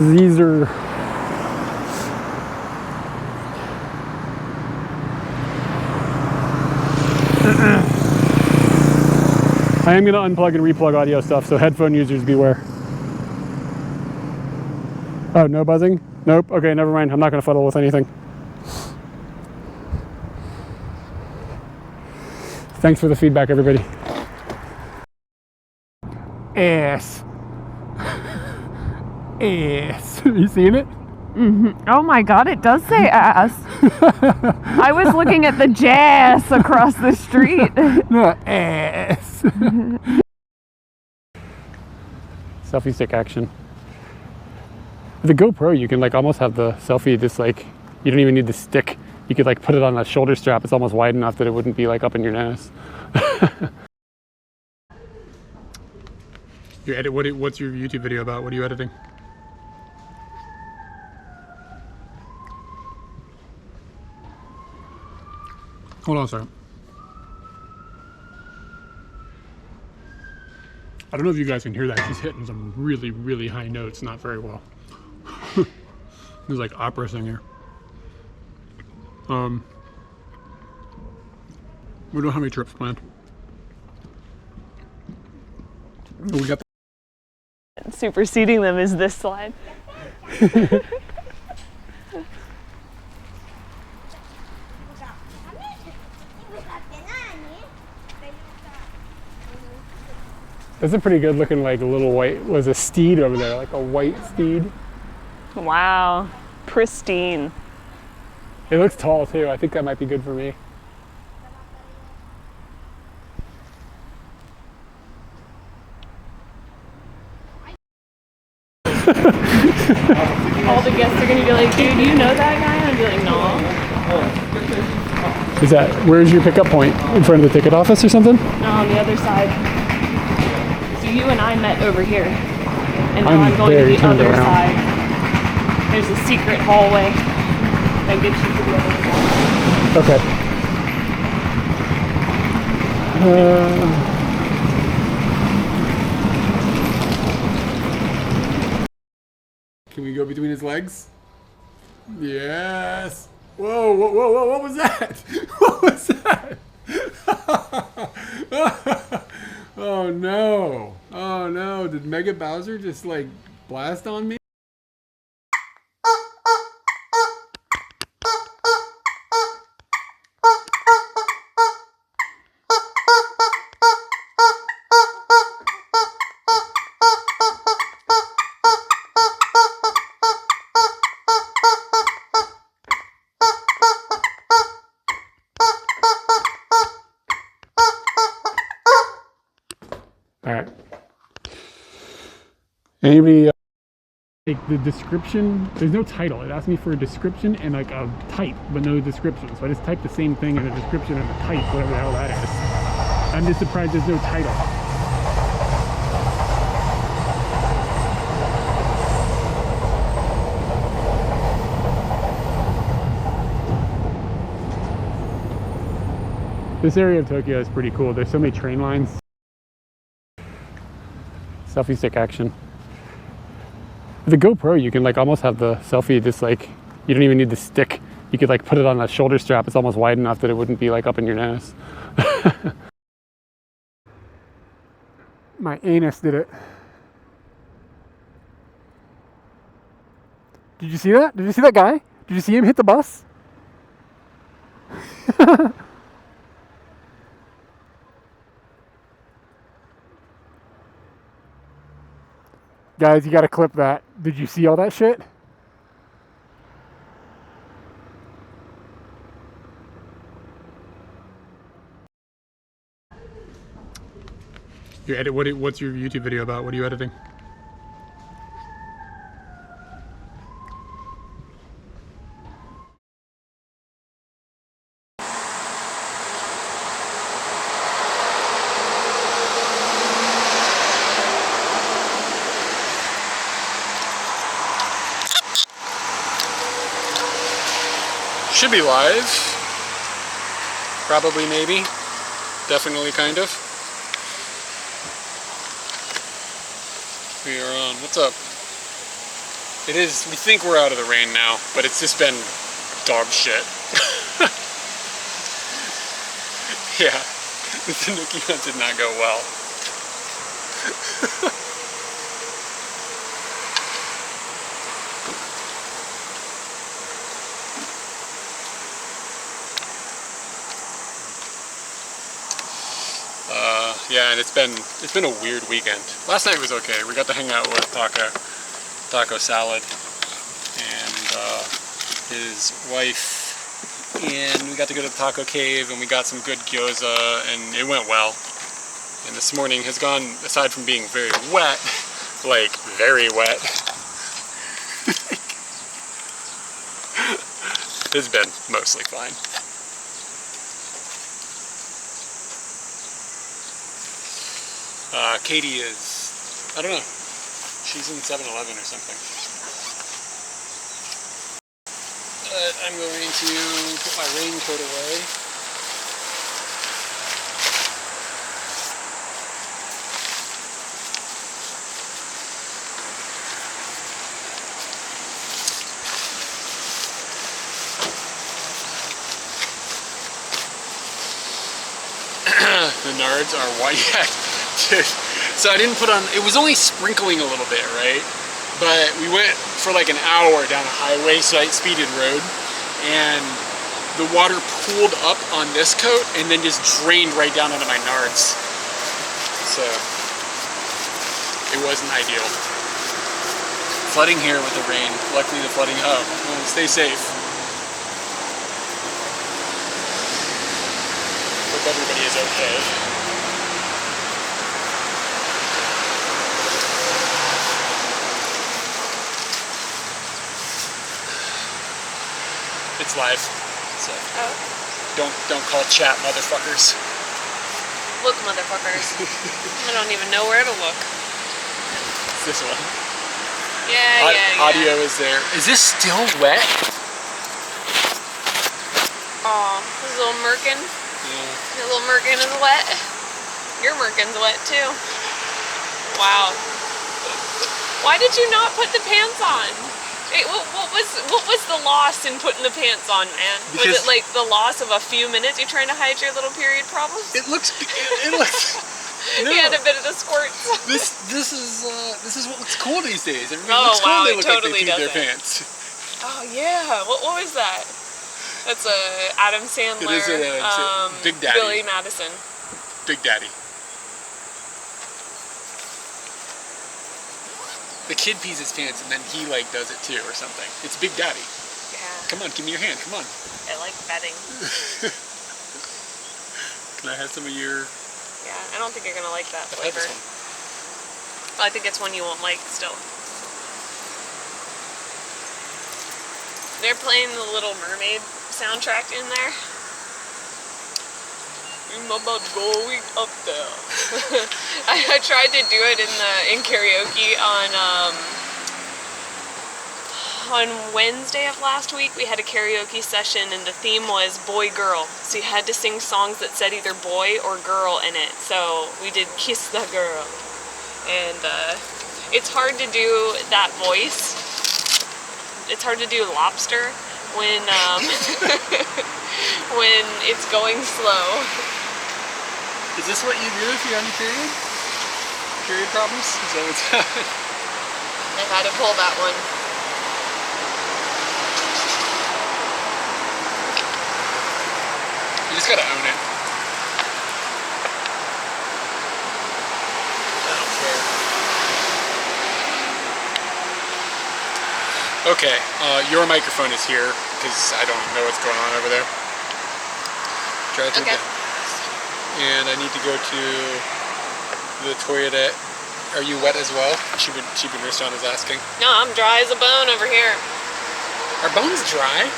These are I am going to unplug and replug audio stuff, so headphone users beware. Oh, no buzzing? Nope. Okay, never mind. I'm not going to fuddle with anything. Thanks for the feedback, everybody. Ass. Ass. You seen it? Mm-hmm. Oh my god, it does say ass. I was looking at the jazz across the street. No, ass. Selfie stick action. With the GoPro, you can like almost have the selfie just like, you don't even need the stick. You could like put it on a shoulder strap. It's almost wide enough that it wouldn't be like up in your nose. What's your YouTube video about? What are you editing? Hold on a second. I don't know if you guys can hear that. She's hitting some really, really high notes, not very well. There's like opera singer. We don't have any trips planned. We got Superseding them is this slide. That's a pretty good looking like little white, was a steed over there, like a white steed. Wow, pristine. It looks tall too. I think that might be good for me. All the guests are gonna be like, dude, you know that guy? And I'd be like, no. Is that, where's your pickup point? In front of the ticket office or something? No, on the other side. So you and I met over here. And now I'm going to the other side. There's a secret hallway that gets you to the other side. Okay. Can we go between his legs? Yes. Whoa, whoa, whoa, whoa, what was that? What was that? Oh no. Oh no. Did Mega Bowser just like blast on me? All right. Anybody take the description? There's no title. It asked me for a description and like a type, but no description. So I just typed the same thing in a description and a type, whatever the hell that is. I'm just surprised there's no title. This area of Tokyo is pretty cool. There's so many train lines. Selfie stick action. With the GoPro, you can like almost have the selfie just like, you don't even need the stick. You could like put it on a shoulder strap. It's almost wide enough that it wouldn't be like up in your nose. My anus did it. Did you see that? Did you see that guy? Did you see him hit the bus? Guys, you gotta clip that. Did you see all that shit? What's your YouTube video about? What are you editing? Should be live. Probably, maybe. Definitely, kind of. We are on. What's up? It is, we think we're out of the rain now, but it's just been dog shit. Yeah, the Tanuki hunt did not go well. Yeah, and it's been a weird weekend. Last night was okay. We got to hang out with Taco Salad and his wife, and we got to go to the Taco Cave, and we got some good gyoza, and it went well. And this morning has gone, aside from being very wet, like very wet, it's been mostly fine. Katie is, I don't know, she's in 7-Eleven or something. But I'm going to put my raincoat away. The nards are white. Dude. So I didn't put on, it was only sprinkling a little bit, right? But we went for like an hour down a highway, so I speeded road, and the water pooled up on this coat and then just drained right down into my nards. So it wasn't ideal. Flooding here with the rain. Luckily the flooding, oh, well, stay safe. Hope everybody is okay. It's live, so don't call chat motherfuckers. Look, motherfuckers. I don't even know where to look. It's this one. Yeah, yeah. Audio is there. Is this still wet? Aw, this little merkin. Yeah. Your little merkin is wet. Your merkin's wet too. Wow. Why did you not put the pants on? Hey, what was the loss in putting the pants on, man? Because was it like the loss of a few minutes? You're trying to hide your little period problems? It looks. No. You had a bit of the squirts. This is what looks cool these days. Everybody Oh looks wow, cool. They look totally like they does peed their pants. Oh yeah, what was that? That's Adam Sandler. It is Big Daddy. Billy Madison. Big Daddy. The kid pees his pants and then he like does it too or something. It's Big Daddy. Yeah. Come on, give me your hand. Come on. I like betting. Can I have some of your? Yeah, I don't think you're gonna like that I've had flavor. this one. Well, I think it's one you won't like still. They're playing the Little Mermaid soundtrack in there. I'm about going up there. I tried to do it in karaoke on Wednesday of last week. We had a karaoke session and the theme was boy girl. So you had to sing songs that said either boy or girl in it. So we did Kiss the Girl. And it's hard to do that voice. It's hard to do lobster when when it's going slow. Is this what you do if you're on your period? Period problems? Is that what's happening? I had to pull that one. You just gotta own it. I don't care. Okay, your microphone is here because I don't know what's going on over there. Try to again. And I need to go to the toilet. Are you wet as well? Chibu Nurse-chan is asking. No, I'm dry as a bone over here. Are bones dry?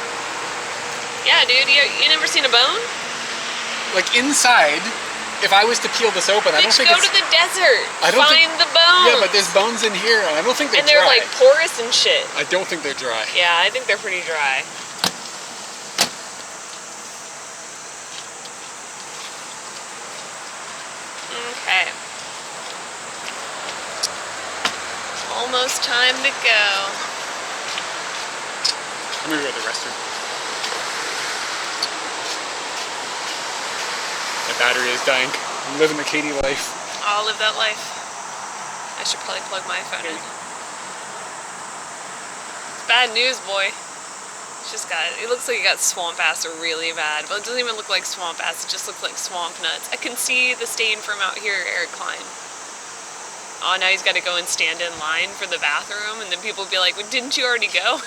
Yeah, dude, you never seen a bone? Like inside, if I was to peel this open, I don't think go to the desert. Find the bones. Yeah, but there's bones in here, and I don't think they're dry. And they're like porous and shit. I don't think they're dry. Yeah, I think they're pretty dry. Okay. Almost time to go. I'm gonna go to the restroom. The battery is dying. I'm living the Katie life. I'll live that life. I should probably plug my phone in. It's bad news, boy. It looks like he got swamp ass really bad. But it doesn't even look like swamp ass, it just looks like swamp nuts. I can see the stain from out here, Eric Klein. Oh, now he's got to go and stand in line for the bathroom, and then people will be like, well, didn't you already go?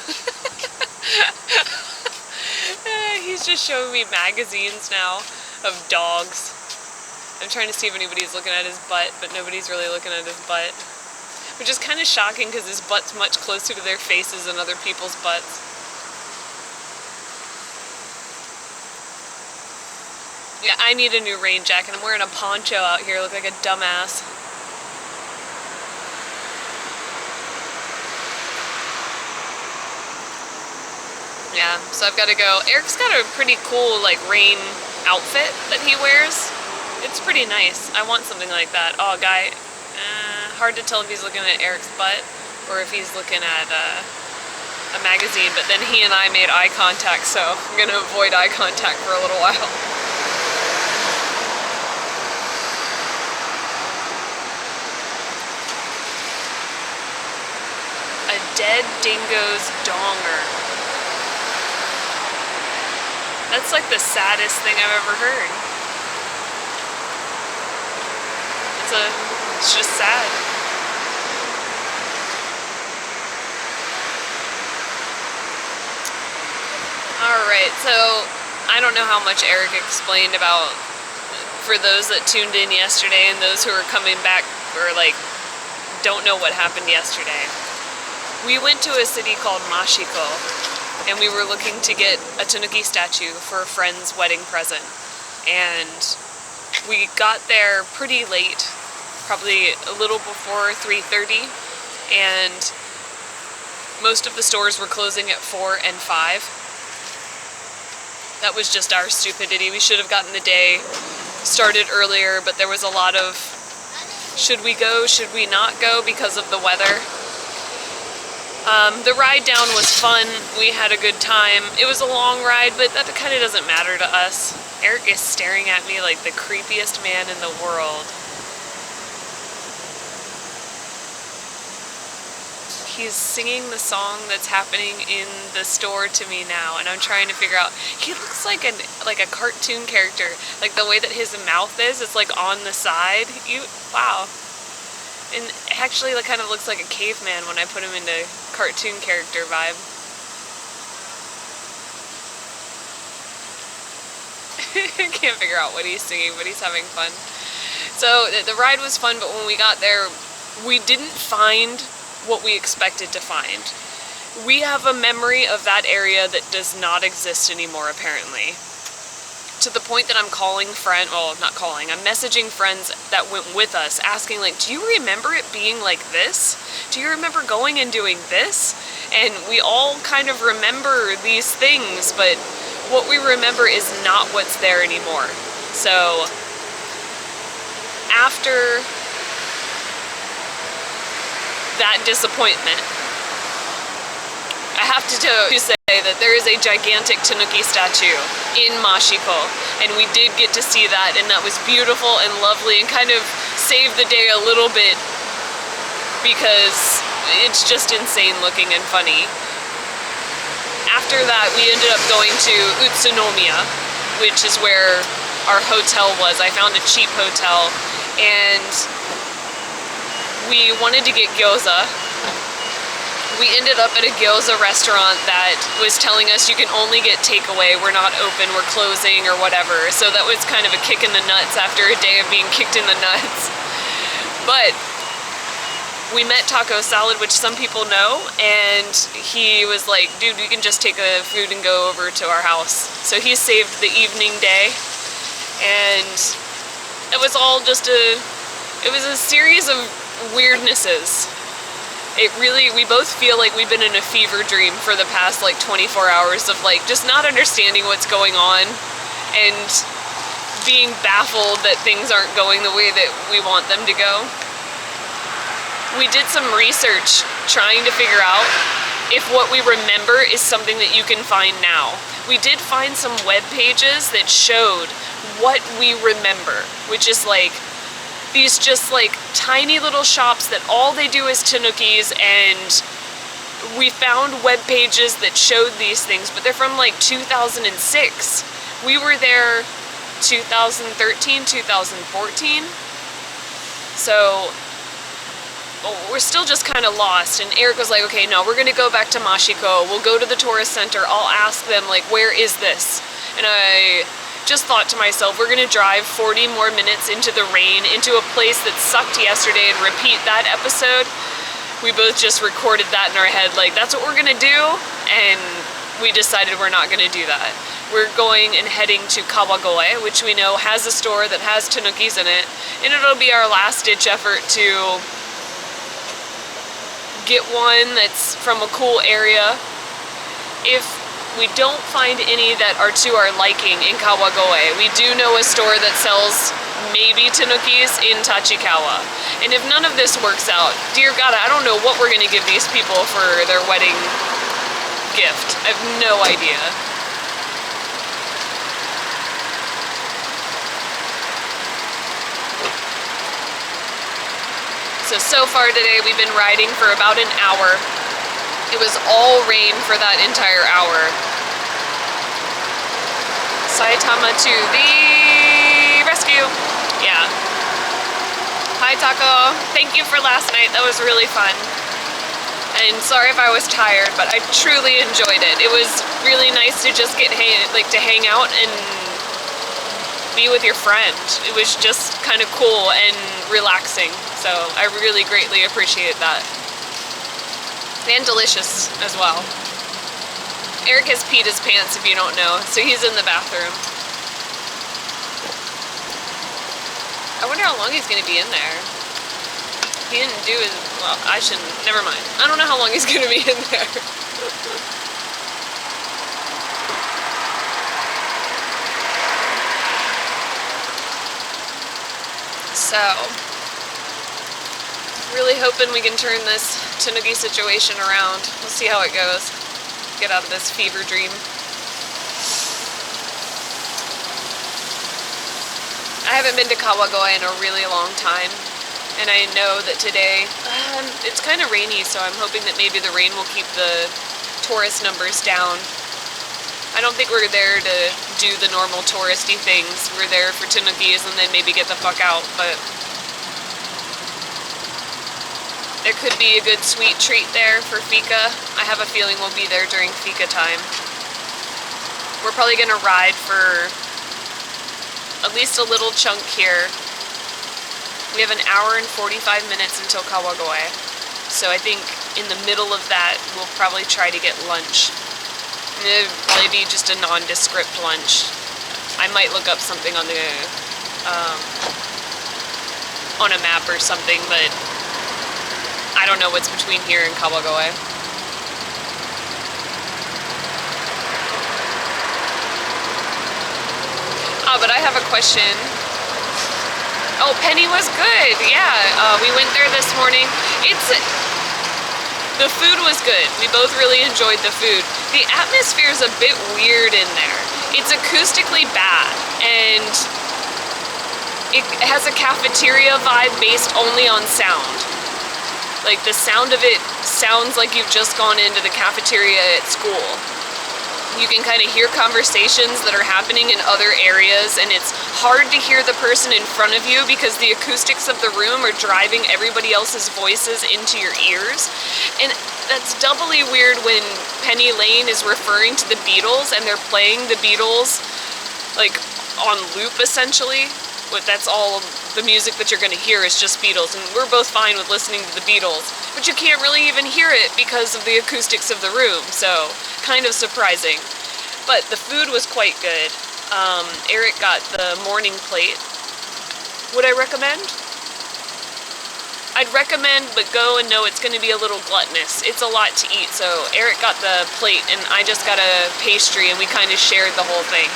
He's just showing me magazines now of dogs. I'm trying to see if anybody's looking at his butt, but nobody's really looking at his butt. Which is kind of shocking because his butt's much closer to their faces than other people's butts. Yeah, I need a new rain jacket. I'm wearing a poncho out here, look like a dumbass. Yeah, so I've got to go. Eric's got a pretty cool like rain outfit that he wears. It's pretty nice. I want something like that. Oh, guy, hard to tell if he's looking at Eric's butt or if he's looking at a magazine, but then he and I made eye contact, so I'm gonna avoid eye contact for a little while. A dead dingo's donger. That's like the saddest thing I've ever heard. It's just sad. Alright, so I don't know how much Eric explained about, for those that tuned in yesterday and those who are coming back or like don't know what happened yesterday. We went to a city called Mashiko, and we were looking to get a Tanuki statue for a friend's wedding present. And we got there pretty late, probably a little before 3:30, and most of the stores were closing at 4 and 5. That was just our stupidity. We should have gotten the day started earlier, but there was a lot of should we go, should we not go because of the weather. The ride down was fun. We had a good time. It was a long ride, but that kind of doesn't matter to us. Eric is staring at me like the creepiest man in the world. He's singing the song that's happening in the store to me now, and I'm trying to figure out. He looks like a cartoon character, like the way that his mouth is. It's like on the side. Wow. And actually, it kind of looks like a caveman when I put him into cartoon character vibe. I can't figure out what he's singing, but he's having fun. So the ride was fun, but when we got there, we didn't find what we expected to find. We have a memory of that area that does not exist anymore, apparently. To the point that I'm I'm messaging friends that went with us, asking like, do you remember it being like this? Do you remember going and doing this? And we all kind of remember these things, but what we remember is not what's there anymore. So after that disappointment, I have to say that there is a gigantic Tanuki statue in Mashiko, and we did get to see that, and that was beautiful and lovely and kind of saved the day a little bit because it's just insane looking and funny. After that, we ended up going to Utsunomiya, which is where our hotel was. I found a cheap hotel, and we wanted to get gyoza. We ended up at a gyoza restaurant that was telling us you can only get takeaway, we're not open, we're closing, or whatever. So that was kind of a kick in the nuts after a day of being kicked in the nuts. But we met Taco Salad, which some people know, and he was like, dude, you can just take the food and go over to our house. So he saved the evening day, and it was all just it was a series of weirdnesses. We both feel like we've been in a fever dream for the past like 24 hours of like just not understanding what's going on and being baffled that things aren't going the way that we want them to go. We did some research trying to figure out if what we remember is something that you can find now. We did find some web pages that showed what we remember, which is like these just like tiny little shops that all they do is Tanukis, and we found web pages that showed these things, but they're from like 2006. We were there 2013, 2014. So we're still just kind of lost, and Eric was like, okay, no, we're gonna go back to Mashiko, we'll go to the tourist center, I'll ask them, like, where is this? And I just thought to myself, we're gonna drive 40 more minutes into the rain, into a place that sucked yesterday, and repeat that episode. We both just recorded that in our head, like, that's what we're gonna do, and we decided we're not gonna do that. We're going and heading to Kawagoe, which we know has a store that has Tanukis in it, and it'll be our last ditch effort to get one that's from a cool area. If we don't find any that are to our liking in Kawagoe, we do know a store that sells maybe Tanukis in Tachikawa. And if none of this works out, dear God, I don't know what we're gonna give these people for their wedding gift. I have no idea. So far today we've been riding for about an hour. It was all rain for that entire hour. Saitama to the rescue. Yeah. Hi Taco. Thank you for last night. That was really fun. And sorry if I was tired, but I truly enjoyed it. It was really nice to just to hang out and be with your friend. It was just kind of cool and relaxing. So I really greatly appreciate that. And delicious as well. Eric has peed his pants, if you don't know, so he's in the bathroom. I wonder how long he's gonna be in there. He didn't do his, well, I shouldn't, never mind. I don't know how long he's gonna be in there. So, really hoping we can turn this Tanuki situation around. We'll see how it goes. Get out of this fever dream. I haven't been to Kawagoe in a really long time, and I know that today, it's kind of rainy, so I'm hoping that maybe the rain will keep the tourist numbers down. I don't think we're there to do the normal touristy things. We're there for Tanukis and then maybe get the fuck out, but there could be a good sweet treat there for Fika. I have a feeling we'll be there during Fika time. We're probably gonna ride for at least a little chunk here. We have an hour and 45 minutes until Kawagoe. So I think in the middle of that, we'll probably try to get lunch. Maybe just a nondescript lunch. I might look up something on the on a map or something, but I don't know what's between here and Kawagoe. Oh, but I have a question. Oh, Penny was good. Yeah, we went there this morning. The food was good. We both really enjoyed the food. The atmosphere is a bit weird in there. It's acoustically bad, and it has a cafeteria vibe based only on sound. Like, the sound of it sounds like you've just gone into the cafeteria at school. You can kind of hear conversations that are happening in other areas, and it's hard to hear the person in front of you because the acoustics of the room are driving everybody else's voices into your ears. And that's doubly weird when Penny Lane is referring to the Beatles and they're playing the Beatles like on loop essentially. But that's all the music that you're going to hear is just Beatles, and we're both fine with listening to the Beatles, but you can't really even hear it because of the acoustics of the room, so kind of surprising. But the food was quite good. Eric got the morning plate. Would I recommend? I'd recommend, but go and know it's going to be a little gluttonous. It's a lot to eat, so Eric got the plate and I just got a pastry, and we kind of shared the whole thing.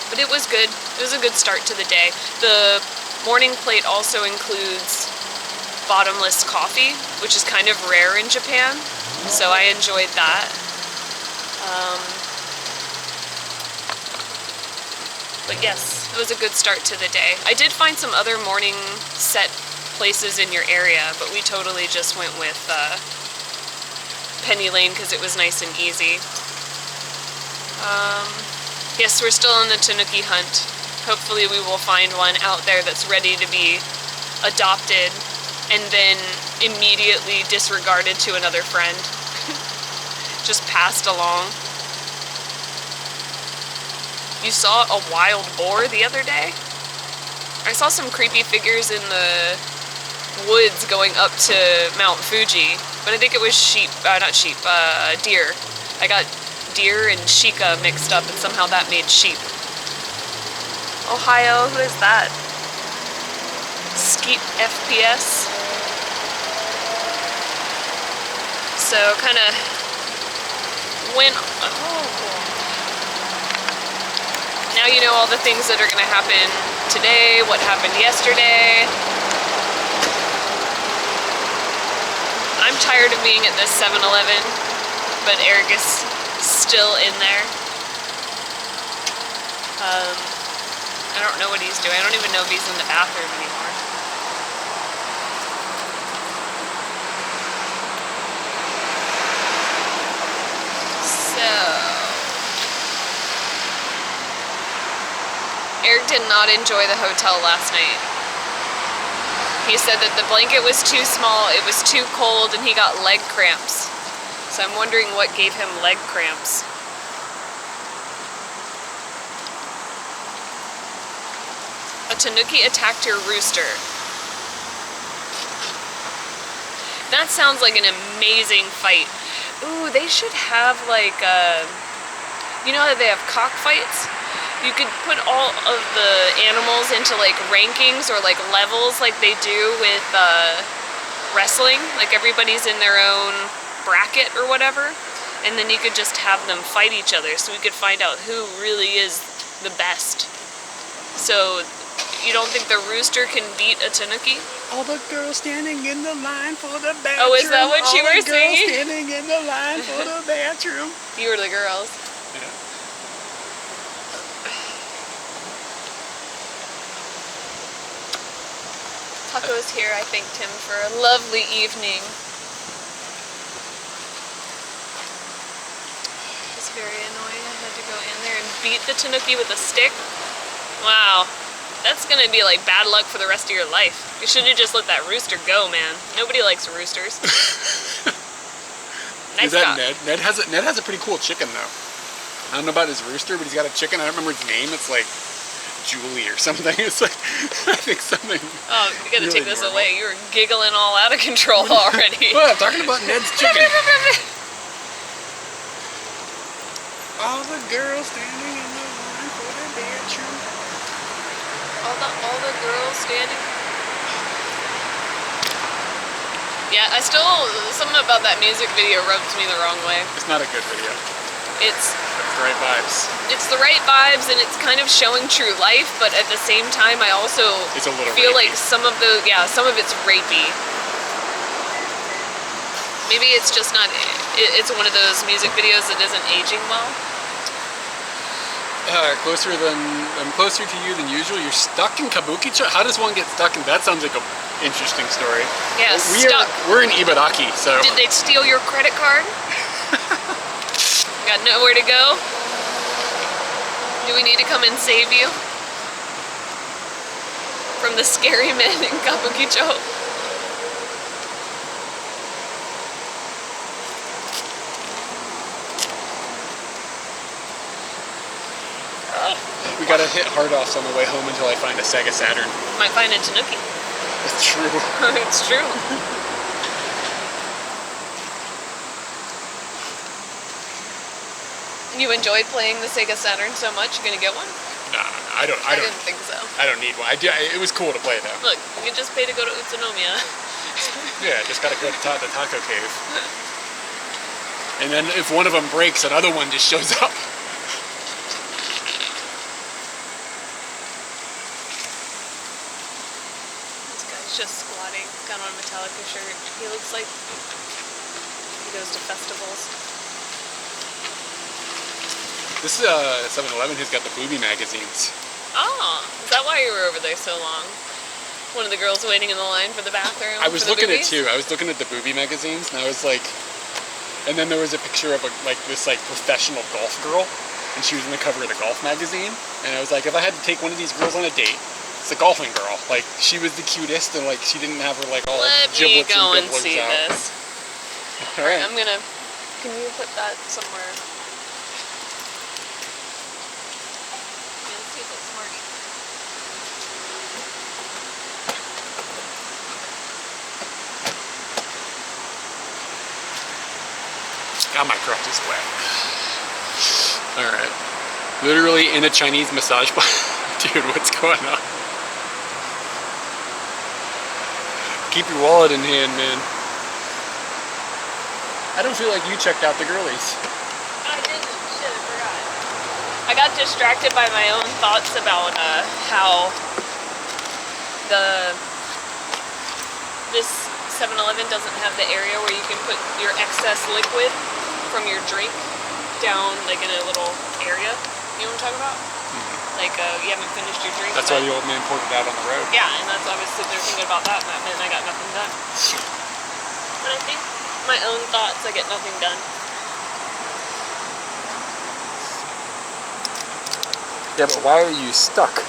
But it was good. It was a good start to the day. The morning plate also includes bottomless coffee, which is kind of rare in Japan, so I enjoyed that. But yes, it was a good start to the day. I did find some other morning set places in your area, but we totally just went with Penny Lane because it was nice and easy. Yes, we're still on the Tanuki hunt. Hopefully we will find one out there that's ready to be adopted and then immediately disregarded to another friend. Just passed along. You saw a wild boar the other day? I saw some creepy figures in the woods going up to Mount Fuji, but I think it was deer. I got deer and shika mixed up and somehow that made sheep. Ohio, who is that? Skeet FPS. So kind of went, now you know all the things that are going to happen today, what happened yesterday. I'm tired of being at this 7-Eleven, but Eric is still in there. I don't know what he's doing. I don't even know if he's in the bathroom anymore. So, Eric did not enjoy the hotel last night. He said that the blanket was too small, it was too cold, and he got leg cramps. So I'm wondering what gave him leg cramps. A Tanuki attacked your rooster. That sounds like an amazing fight. Ooh, they should have like, you know how they have cockfights? You could put all of the animals into like rankings or like levels like they do with wrestling. Like everybody's in their own bracket or whatever. And then you could just have them fight each other so we could find out who really is the best. So you don't think the rooster can beat a Tanuki? All the girls standing in the line for the bathroom. Oh, is that what you were singing? All the girls standing in the line for the bathroom. You were the girls. Yeah. Taco's here. I thanked him for a lovely evening. It was very annoying. I had to go in there and beat the Tanuki with a stick. Wow. That's gonna be like bad luck for the rest of your life. You should have just let that rooster go, man. Nobody likes roosters. Nice Is that job. Ned? Ned has a pretty cool chicken though. I don't know about his rooster, but he's got a chicken. I don't remember its name. It's like Julie or something. It's like, I think something. Oh, you gotta really take this normal. away. You were giggling all out of control already. Well, I'm talking about Ned's chicken. All the girls standing in the line for the bathroom. All the girls standing. Yeah, something about that music video rubs me the wrong way. It's not a good video. It's the right vibes. It's the right vibes and it's kind of showing true life, but at the same time I also It's a little feel rapey. like some of it's rapey. Maybe it's just not, it's one of those music videos that isn't aging well. I'm closer to you than usual. You're stuck in Kabukicho? How does one get stuck in that? Sounds like an interesting story. Yeah, stuck. We're in Ibaraki, so. Did they steal your credit card? Got nowhere to go? Do we need to come and save you? From the scary men in Kabukicho? We gotta hit hard offs on the way home until I find a Sega Saturn. Might find a Tanuki. It's true. It's true. You enjoyed playing the Sega Saturn so much, you're gonna get one? No, I don't. I didn't think so. I don't need one. It was cool to play though. Look, you can just pay to go to Utsunomiya. Yeah, just gotta go to the taco cave. And then if one of them breaks, another one just shows up. This guy's just squatting. Got on a Metallica shirt. He looks like he goes to festivals. This is 7-Eleven who's got the booby magazines. Oh, is that why you were over there so long? One of the girls waiting in the line for the bathroom? I was looking at two. I was looking at the booby magazines, and I was like, and then there was a picture of this professional golf girl, and she was in the cover of the golf magazine, and I was like, if I had to take one of these girls on a date, it's the golfing girl. Like, she was the cutest, and like she didn't have her like all giblets and Let me go and bibblers see out. this. All right. I'm gonna. Can you put that somewhere? Yeah, let's see if it's Smarty. God, my crotch is wet. All right. Literally in a Chinese massage bar. Dude, what's going on? Keep your wallet in hand, man. I don't feel like you checked out the girlies. I didn't. Shit, I forgot. I got distracted by my own thoughts about how this 7-Eleven doesn't have the area where you can put your excess liquid from your drink down like in a little area. You know what I'm talking about? Mm-hmm. Like you haven't finished your drink. That's why the old man poured it out on the road. Yeah, and that's why I was sitting there thinking about that, and that meant I got nothing done. But I think my own thoughts, I get nothing done. Yeah, but why are you stuck?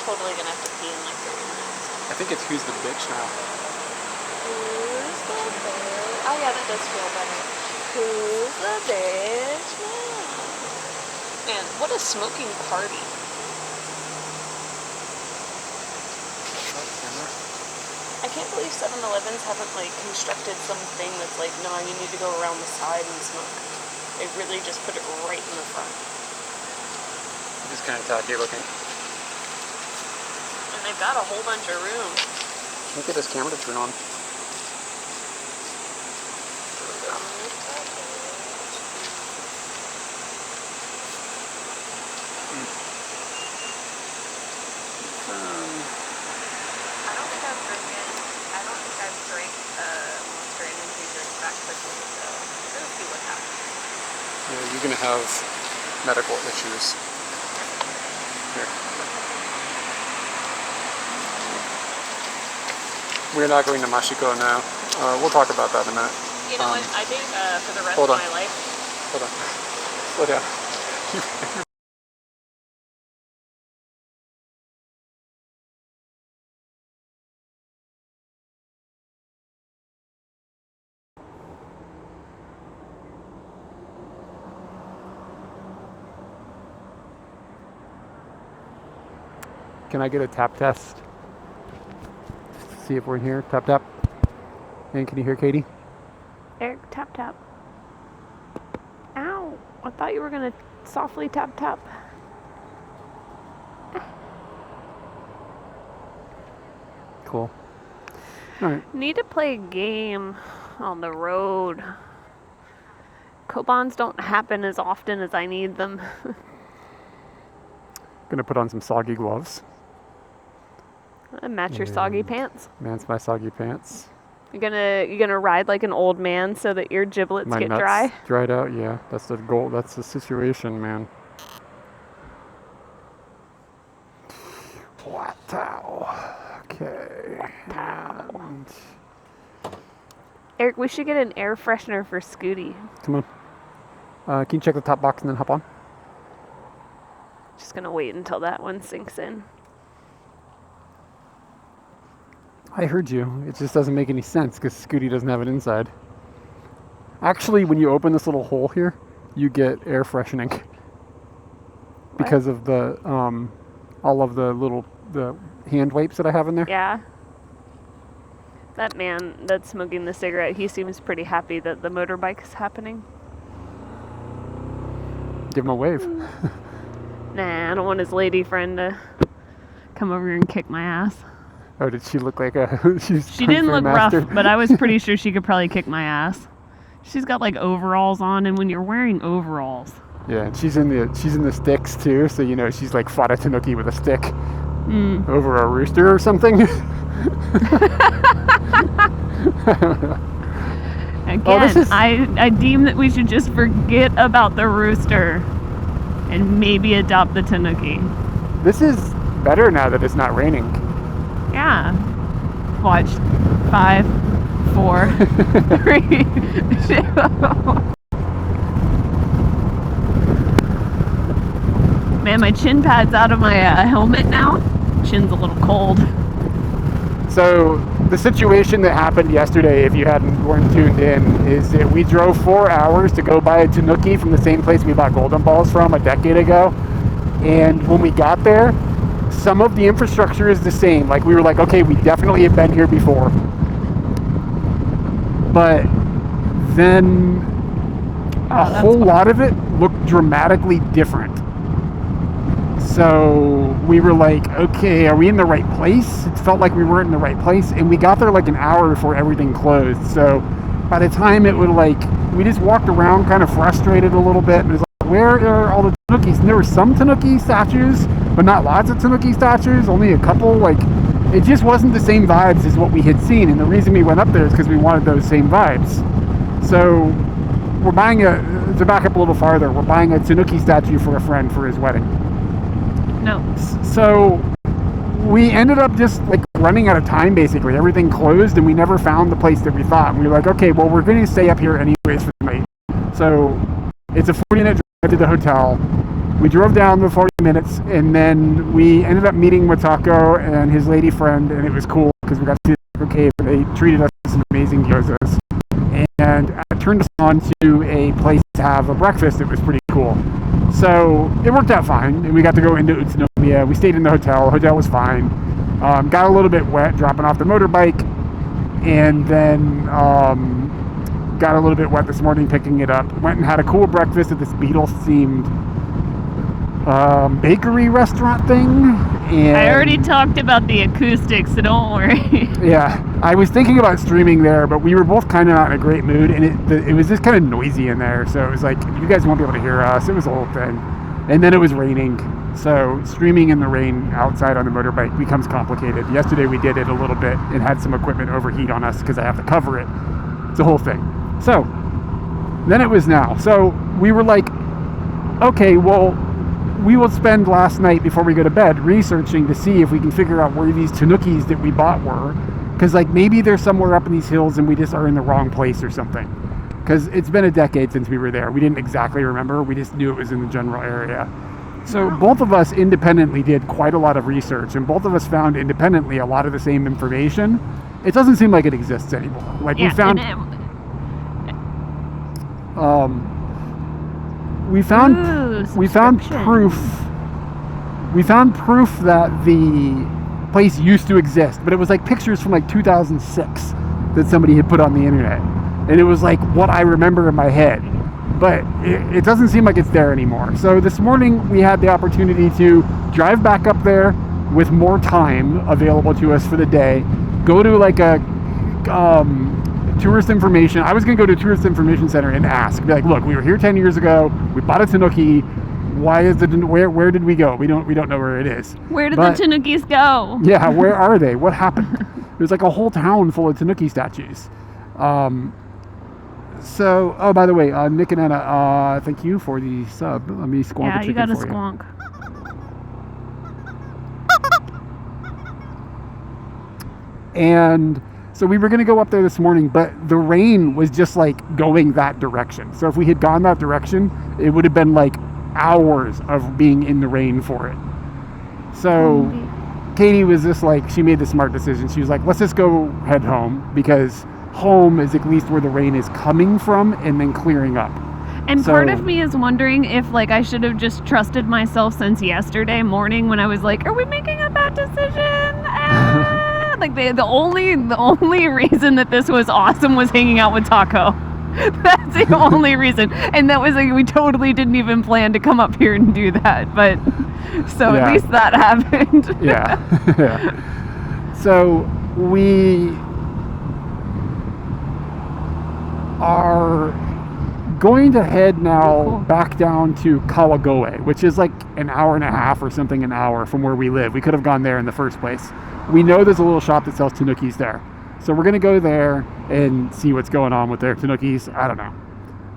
Totally gonna have to pee in like 30 minutes. I think it's who's the bitch now. Who's the bitch? Oh yeah, that does feel better. Who's the bitch now? Man, what a smoking party. I can't believe 7-Elevens haven't like constructed something that's like, no, you need to go around the side and smoke. They really just put it right in the front. Just kind of tacky looking. And they've got a whole bunch of room. Look at this camera to turn on. I don't think I've drank Monster Energy drink that quickly, so we'll see what happens. Yeah, you're gonna have medical issues. Here. We're not going to Mashiko now. We'll talk about that in a minute. You know what? I think for the rest hold of on. my life. Hold on. Slow down. Can I get a tap test? See if we're in here. Tap tap. And can you hear Katie? Eric, tap tap. Ow! I thought you were gonna softly tap tap. Cool. Alright. Need to play a game on the road. Kobans don't happen as often as I need them. Gonna put on some soggy gloves. Match your soggy pants. Man's my soggy pants. You're gonna ride like an old man so that your giblets My get nuts dry. dried out, yeah. That's the goal. That's the situation, man. Wow. Okay. And Eric, we should get an air freshener for Scooty. come on. Can you check the top box and then hop on? Just gonna wait until that one sinks in. I heard you. It just doesn't make any sense because Scooty doesn't have it inside. Actually, when you open this little hole here, you get air freshening. What? Because of the all of the hand wipes that I have in there. Yeah. That man that's smoking the cigarette, he seems pretty happy that the motorbike is happening. Give him a wave. Nah, I don't want his lady friend to come over here and kick my ass. Oh, did she look like a... She didn't look rough, but I was pretty sure she could probably kick my ass. She's got like overalls on, and when you're wearing overalls... Yeah, and she's in the sticks too, so you know she's like fought a Tanuki with a stick over a rooster or something. Again, I deem that we should just forget about the rooster and maybe adopt the Tanuki. This is better now that it's not raining. Yeah. Watch. 5, 4, 3, 2. Man, my chin pad's out of my helmet now. Chin's a little cold. So the situation that happened yesterday, if you weren't tuned in, is that we drove 4 hours to go buy a Tanuki from the same place we bought golden balls from a decade ago. And when we got there, some of the infrastructure is the same. Like we were like, okay, we definitely have been here before. But then a whole lot of it looked dramatically different. So we were like, okay, are we in the right place? It felt like we weren't in the right place. And we got there like an hour before everything closed. So by the time it would we just walked around kind of frustrated a little bit. And it was like, where are all the Tanukis? And there were some Tanuki statues, but not lots of Tanuki statues, only a couple. Like, it just wasn't the same vibes as what we had seen. And the reason we went up there is because we wanted those same vibes. So we're buying to back up a little farther, we're buying a Tanuki statue for a friend for his wedding. No. So we ended up just like running out of time basically. Everything closed and we never found the place that we thought. And we were like, okay, well, we're going to stay up here anyways for the night. So it's a 40-minute drive to the hotel. We drove down the 40 minutes and then we ended up meeting with Taco and his lady friend, and it was cool because we got to see the cave and they treated us to some amazing gyozas. And it turned us on to a place to have a breakfast that was pretty cool. So it worked out fine, and we got to go into Utsunomiya. We stayed in the hotel. The hotel was fine. Got a little bit wet dropping off the motorbike, and then got a little bit wet this morning picking it up. Went and had a cool breakfast at this Beatles-themed bakery restaurant thing. And I already talked about the acoustics, so don't worry. Yeah, I was thinking about streaming there, but we were both kind of not in a great mood, and it was just kind of noisy in there, so it was like, you guys won't be able to hear us. It was a whole thing. And then it was raining, so streaming in the rain outside on the motorbike becomes complicated. Yesterday we did it a little bit and had some equipment overheat on us because I have to cover it. It's a whole thing. So then it was now. So we were like, okay, well, we will spend last night before we go to bed researching to see if we can figure out where these Tanukis that we bought were, because like maybe they're somewhere up in these hills and we just are in the wrong place or something, because it's been a decade since we were there. We didn't exactly remember, we just knew it was in the general area. So both of us independently did quite a lot of research, and both of us found independently a lot of the same information. It doesn't seem like it exists anymore. Like we found we found proof that the place used to exist, but it was like pictures from like 2006 that somebody had put on the internet, and it was like what I remember in my head, but it doesn't seem like it's there anymore. So this morning we had the opportunity to drive back up there with more time available to us for the day, go to like a tourist information. I was going to go to a tourist information center and ask, be like, look, we were here 10 years ago. We bought a Tanuki. Why is it? Where did we go? We don't know where it is. Where did the Tanukis go? Yeah, where are they? What happened? There's like a whole town full of Tanuki statues. So, oh, by the way, Nick and Anna, thank you for the sub. Let me squonk a chicken for you. Yeah, you got a squonk. And so we were going to go up there this morning, but the rain was just like going that direction. So if we had gone that direction, it would have been like hours of being in the rain for it. So Katie was just like, she made the smart decision. She was like, let's just go head home, because home is at least where the rain is coming from and then clearing up. And part of me is wondering if like I should have just trusted myself since yesterday morning when I was like, are we making a bad decision? Like the only reason that this was awesome was hanging out with Taco. That's the only reason. And that was like, we totally didn't even plan to come up here and do that. But so Yeah. at least that happened. Yeah. Yeah. So we are going to head now Cool. back down to Kawagoe, which is like an hour and a half or something an hour from where we live. We could have gone there in the first place. We know there's a little shop that sells tanukis there. So we're going to go there and see what's going on with their tanukis. I don't know.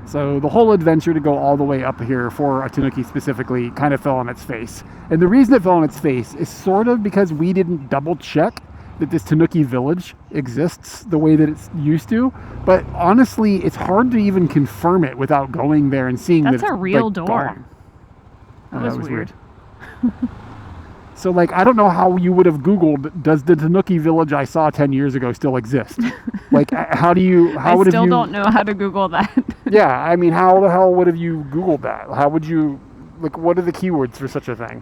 So the whole adventure to go all the way up here for a tanuki specifically kind of fell on its face. And the reason it fell on its face is sort of because we didn't double check that this tanuki village exists the way that it's used to. But honestly, it's hard to even confirm it without going there and seeing That's that a it's, real like, door. gone. That was weird. So, like, I don't know how you would have Googled, does the Tanuki village I saw 10 years ago still exist? Like, how do you, how I would have still you... don't know how to Google that. Yeah, I mean, how the hell would have you Googled that? How would you, like, what are the keywords for such a thing?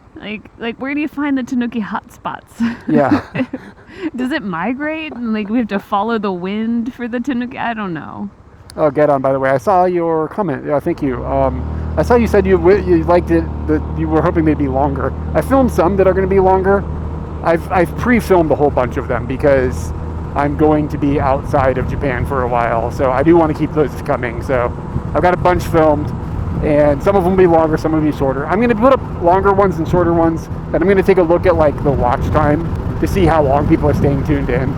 Like where do you find the Tanuki hotspots? Yeah. Does it migrate? And like we have to follow the wind for the Tanuki? I don't know. Oh, get on, by the way. I saw your comment. Yeah, thank you. I saw you said you liked it, that you were hoping they'd be longer. I filmed some that are going to be longer. I've pre-filmed a whole bunch of them because I'm going to be outside of Japan for a while, so I do want to keep those coming. So I've got a bunch filmed, and some of them will be longer, some will be shorter. I'm going to put up longer ones and shorter ones, and I'm going to take a look at like the watch time to see how long people are staying tuned in.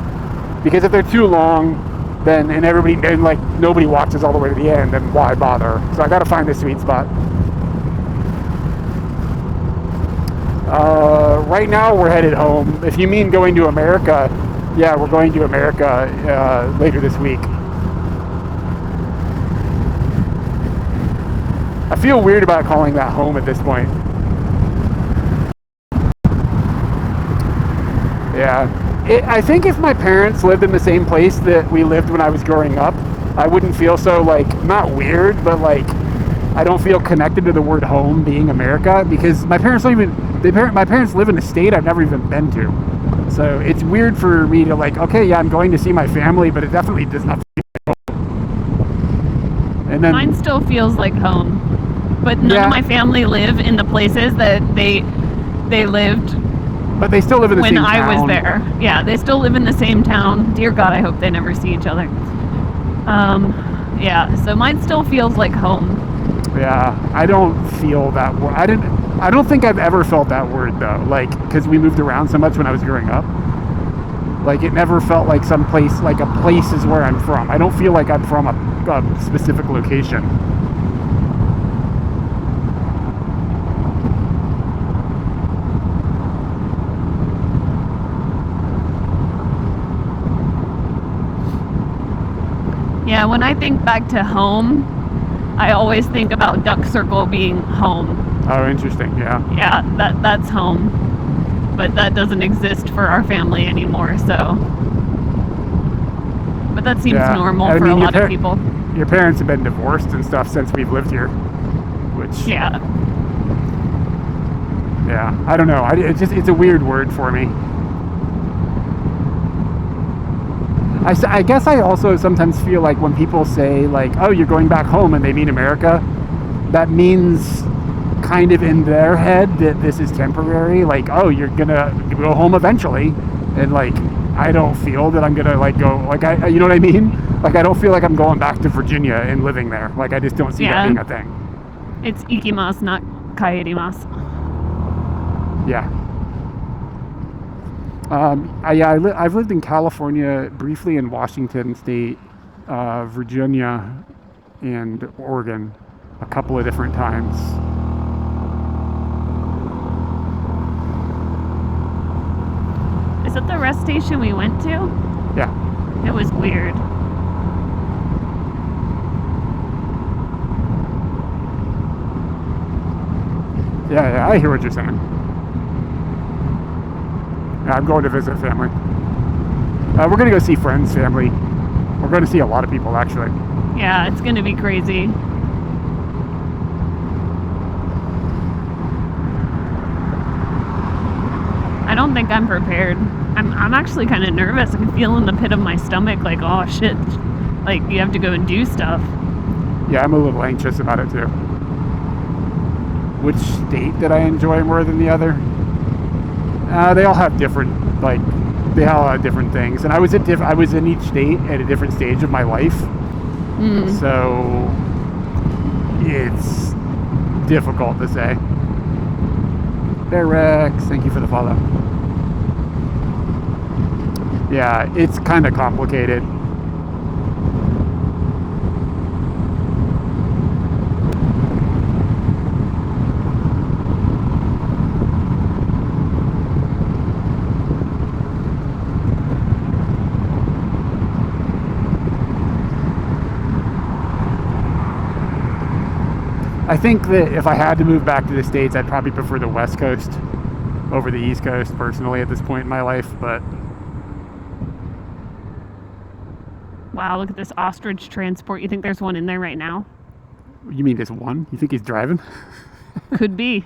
Because if they're too long, then and like nobody watches all the way to the end, then why bother? So I got to find the sweet spot. Right now we're headed home. If you mean going to America, yeah, we're going to America later this week. I feel weird about calling that home at this point. Yeah. I think if my parents lived in the same place that we lived when I was growing up, I wouldn't feel so, like, not weird, but like I don't feel connected to the word home being America, because my parents don't even, my parents live in a state I've never even been to. So it's weird for me to like, okay, yeah, I'm going to see my family, but it definitely does not feel like home. And then Mine still feels like home, but none Yeah. of my family live in the places that they lived but they still live in the when same I was town. there. Yeah, they still live in the same town. Dear God, I hope they never see each other. Yeah, so mine still feels like home. Yeah, I don't feel that word. I don't think I've ever felt that word though. Like, because we moved around so much when I was growing up. Like, it never felt like some place, like a place is where I'm from. I don't feel like I'm from a specific location. Yeah, when I think back to home, I always think about Duck Circle being home. Oh, interesting. Yeah. Yeah, that's home. But that doesn't exist for our family anymore, so. But that seems Yeah. normal I for a mean, lot of people. Your parents have been divorced and stuff since we've lived here, which Yeah. yeah, I don't know. It's a weird word for me. I guess I also sometimes feel like when people say like, oh, you're going back home, and they mean America, that means kind of in their head that this is temporary. Like, oh, you're gonna go home eventually, and like, I don't feel that I'm gonna like go, like, you know what I mean? Like, I don't feel like I'm going back to Virginia and living there. Like, I just don't see that being a thing. It's ikimasu, not kaerimasu. Yeah. I've lived in California, briefly in Washington State, Virginia, and Oregon a couple of different times. Is it the rest station we went to? Yeah. It was weird. Yeah, I hear what you're saying. Yeah, I'm going to visit family. We're going to go see friends' family. We're going to see a lot of people, actually. Yeah, it's gonna be crazy. I don't think I'm prepared. I'm actually kind of nervous. I can feel in the pit of my stomach like, oh shit, like you have to go and do stuff. Yeah, I'm a little anxious about it too. Which state did I enjoy more than the other? They all have different, like, they all have different things. And I was in each state at a different stage of my life. So it's difficult to say. Bear Rex, thank you for the follow. Yeah, it's kind of complicated. I think that if I had to move back to the States, I'd probably prefer the West Coast over the East Coast personally at this point in my life, but... Wow, look at this ostrich transport. You think there's one in there right now? You mean there's one? You think he's driving? Could be.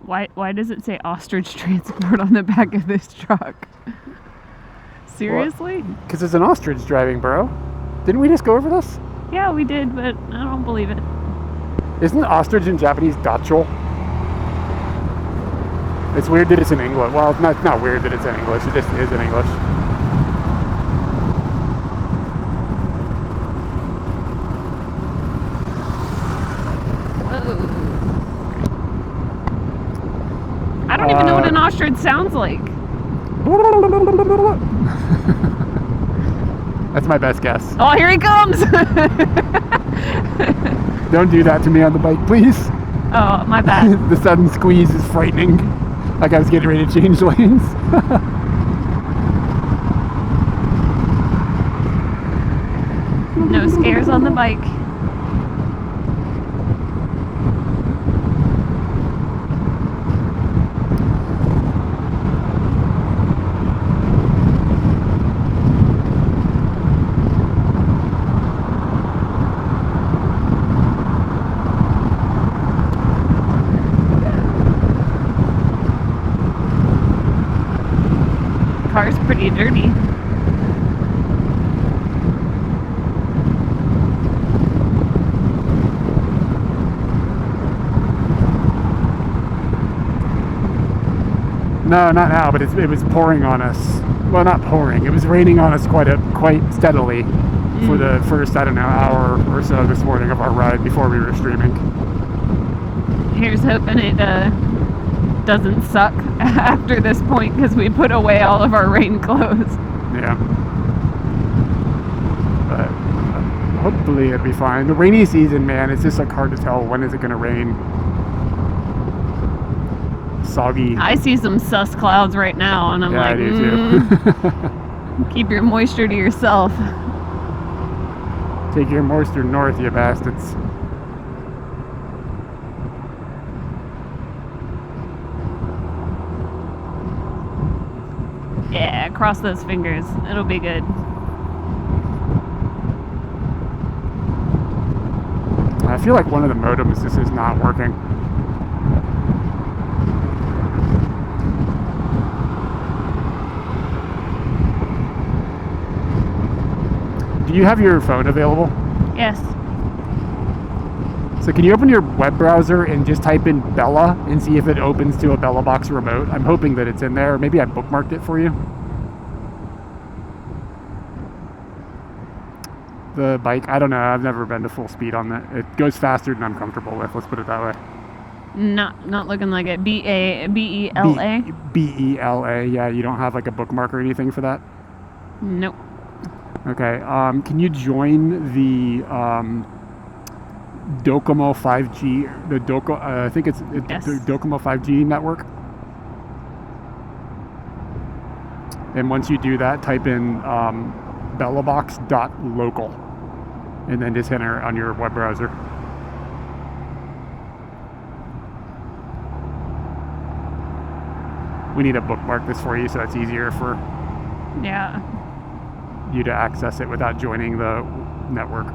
Why does it say ostrich transport on the back of this truck? Seriously? Because there's an ostrich driving, bro. Didn't we just go over this? Yeah, we did, but I don't believe it. Isn't ostrich in Japanese dacho? It's weird that it's in English. Well, it's not weird that it's in English. It just is in English. Whoa. I don't even know what an ostrich sounds like. That's my best guess. Oh, here he comes! Don't do that to me on the bike, please. Oh, my bad. The sudden squeeze is frightening. Like I was getting ready to change lanes. No scares on the bike. Car's pretty dirty. No, not now, but it was pouring on us. Well, not pouring. It was raining on us quite steadily for the first, I don't know, hour or so this morning of our ride before we were streaming. Here's hoping it doesn't suck after this point because we put away all of our rain clothes. Yeah. But hopefully it'll be fine. The rainy season, man, it's just like hard to tell when is it going to rain. Soggy. I see some sus clouds right now, and I'm Yeah, like, I do too. keep your moisture to yourself. Take your moisture north, you bastards. Yeah, cross those fingers. It'll be good. I feel like one of the modems just is not working. Do you have your phone available? Yes. So can you open your web browser and just type in Bella and see if it opens to a Bella Box remote? I'm hoping that it's in there. Maybe I bookmarked it for you. The bike, I don't know. I've never been to full speed on that. It goes faster than I'm comfortable with. Let's put it that way. Not looking like it. B-E-L-A? B-E-L-A. Yeah, you don't have like a bookmark or anything for that? Nope. Okay. Can you join the Docomo 5G? I think it's Yes. the Docomo 5G network. And once you do that, type in bellabox.local and then just enter on your web browser. We need to bookmark this for you so it's easier for Yeah. you to access it without joining the network.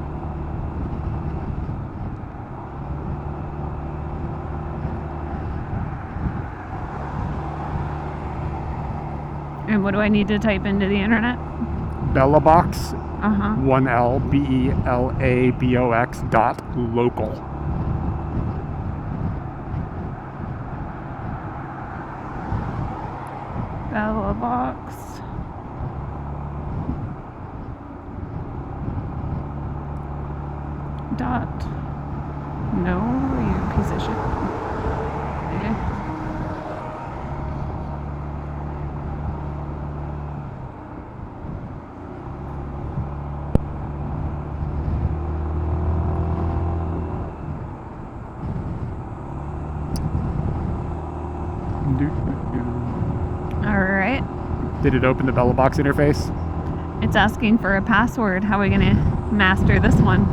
And what do I need to type into the internet? Bellabox, Uh-huh. 1L, BELABOX .local. Bellabox. Dot. No, your position. Okay. All right. Did it open the Bellabox interface? It's asking for a password. How are we gonna master this one?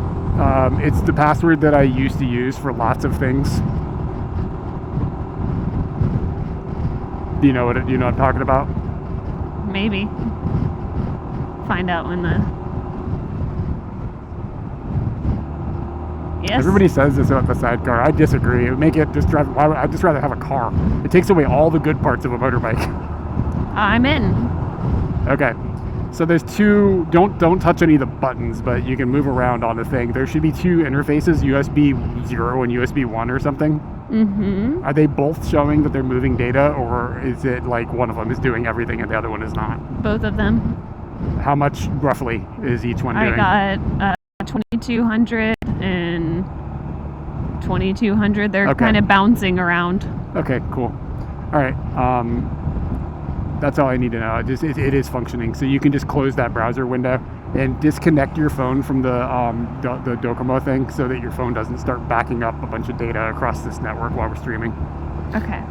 It's the password that I used to use for lots of things. Do you know what I'm talking about? Maybe. Find out when the... Yes. Everybody says this about the sidecar. I disagree. It would make it just drive. I'd just rather have a car. It takes away all the good parts of a motorbike. I'm in. Okay. So there's two. Don't touch any of the buttons, but you can move around on the thing. There should be two interfaces: USB 0 and USB 1 or something. Mm-hmm. Are they both showing that they're moving data, or is it like one of them is doing everything and the other one is not? Both of them. How much roughly is each one doing? I got 2200 and 2200. They're Okay. kind of bouncing around. Okay, cool. All right. That's all I need to know. It is functioning, so you can just close that browser window and disconnect your phone from the Docomo thing, so that your phone doesn't start backing up a bunch of data across this network while we're streaming. Okay.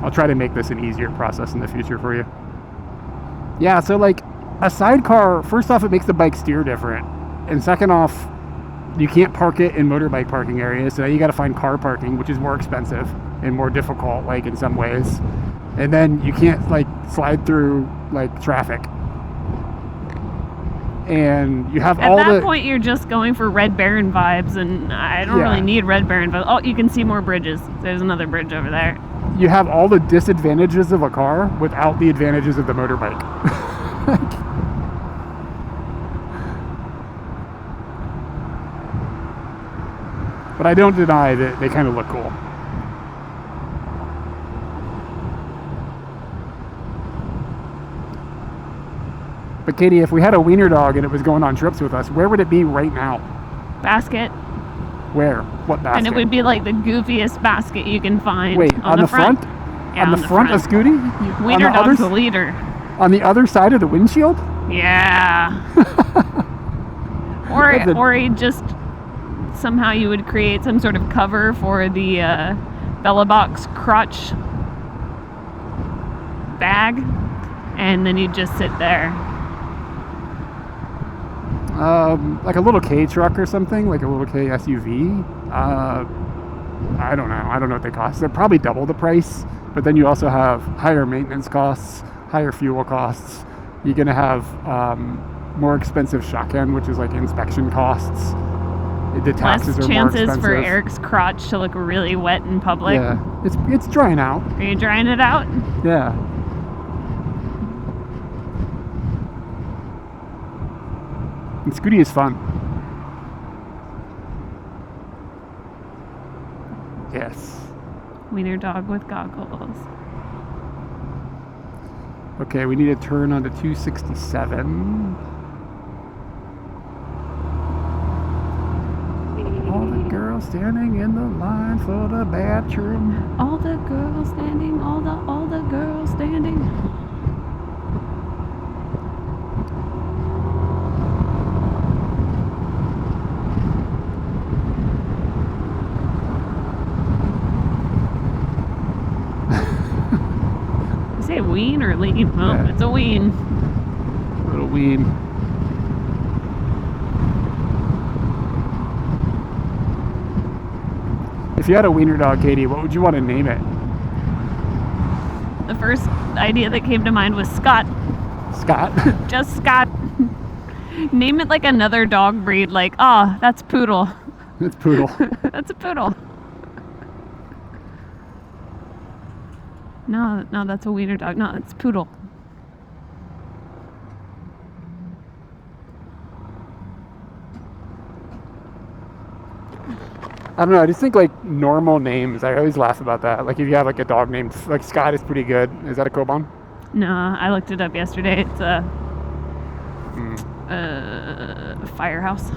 I'll try to make this an easier process in the future for you. Yeah, so like a sidecar, first off, it makes the bike steer different, and second off, you can't park it in motorbike parking areas, so you got to find car parking, which is more expensive and more difficult, like in some ways. And then you can't like slide through like traffic. And you have At that point, you're just going for Red Baron vibes, and I don't really need Red Baron vibes. Oh, you can see more bridges. There's another bridge over there. You have all the disadvantages of a car without the advantages of the motorbike. But I don't deny that they kind of look cool. But Katie, if we had a wiener dog and it was going on trips with us, where would it be right now? Basket. Where? What basket? And it would be like the goofiest basket you can find. Wait, on the front? Yeah, on the front of Scooty? Wiener dog's the leader. On the other side of the windshield? Yeah. Or he just somehow you would create some sort of cover for the Bellabox crotch bag, and then you'd just sit there. Like a little K truck or something, like a little K SUV. I don't know. I don't know what they cost. They're probably double the price, but then you also have higher maintenance costs, higher fuel costs. You're gonna have more expensive shotgun, which is like inspection costs. The taxes Less are more chances expensive. for Eric's crotch to look really wet in public. Yeah, it's drying out. Are you drying it out? Yeah. And Scooty is fun. Yes. Wiener dog with goggles. Okay, we need to turn onto 267. All the girls standing in the line for the bathroom. All the girls standing, all the girls standing. Say ween or lean? Well, Yeah. it's a ween. Little ween. If you had a wiener dog, Katie, what would you want to name it? The first idea that came to mind was Scott. Scott? Just Scott. Name it like another dog breed, like, that's poodle. It's poodle. That's a poodle. No, that's a wiener dog. No, it's poodle. I don't know. I just think like normal names. I always laugh about that. Like if you have like a dog named like Scott is pretty good. Is that a Koban? No, I looked it up yesterday. It's a firehouse.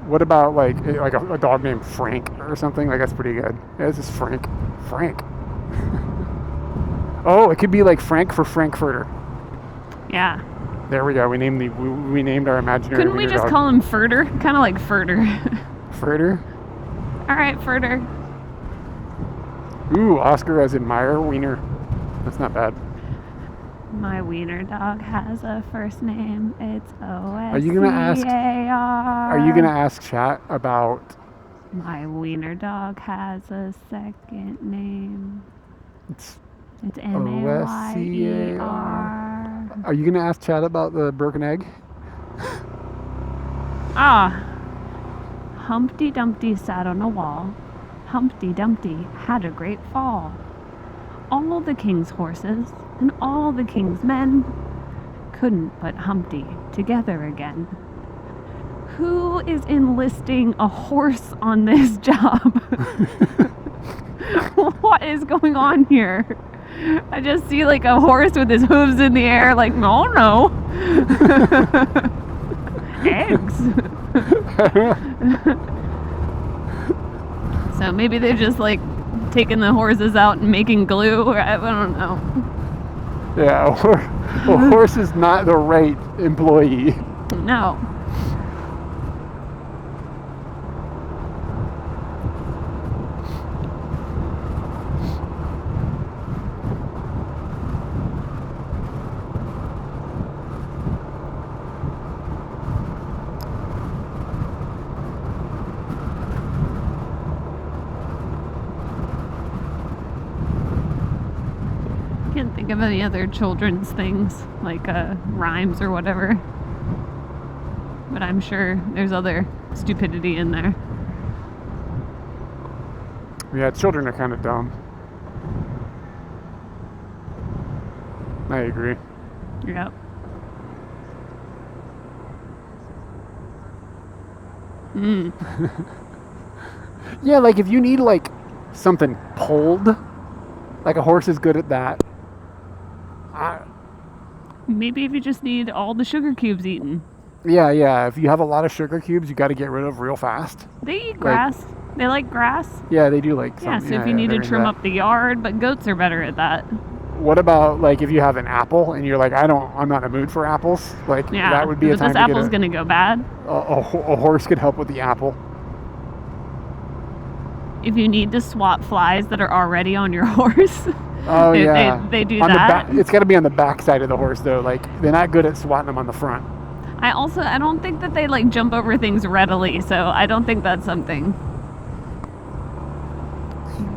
What about like a dog named Frank or something? Like that's pretty good. Yeah, this is Frank. Frank. Oh, it could be like Frank for Frankfurter. Yeah. There we go. We named our imaginary. Couldn't we just call him Furter? Kind of like Furter. Furter? All right, Furter. Ooh, Oscar as in Meyer Wiener. That's not bad. My wiener dog has a first name. It's O-S-C-A-R. Are you gonna ask chat about? My wiener dog has a second name. It's M-A-Y-E-R. Are you gonna ask Chad about the broken egg? Humpty Dumpty sat on a wall. Humpty Dumpty had a great fall. All the king's horses and all the king's men couldn't put Humpty together again. Who is enlisting a horse on this job? What is going on here? I just see like a horse with his hooves in the air, like, oh no. Eggs. So maybe they're just like taking the horses out and making glue, or I don't know. Yeah, a horse is not the right employee. No. Can't think of any other children's things like rhymes or whatever, but I'm sure there's other stupidity in there. Yeah, children are kind of dumb. I agree. Yep. Yeah, like if you need like something pulled, like a horse is good at that. Maybe if you just need all the sugar cubes eaten. Yeah. If you have a lot of sugar cubes, you got to get rid of real fast. They eat grass. They like grass. Yeah, they do like. Yeah, so if you need to trim up the yard, but goats are better at that. What about like if you have an apple and you're like, I'm not in the mood for apples. Like that would be a time this apple's gonna go bad. A horse could help with the apple. If you need to swap flies that are already on your horse. Oh yeah, they do on that. It's got to be on the back side of the horse though. Like they're not good at swatting them on the front. I don't think that they like jump over things readily, so I don't think that's something.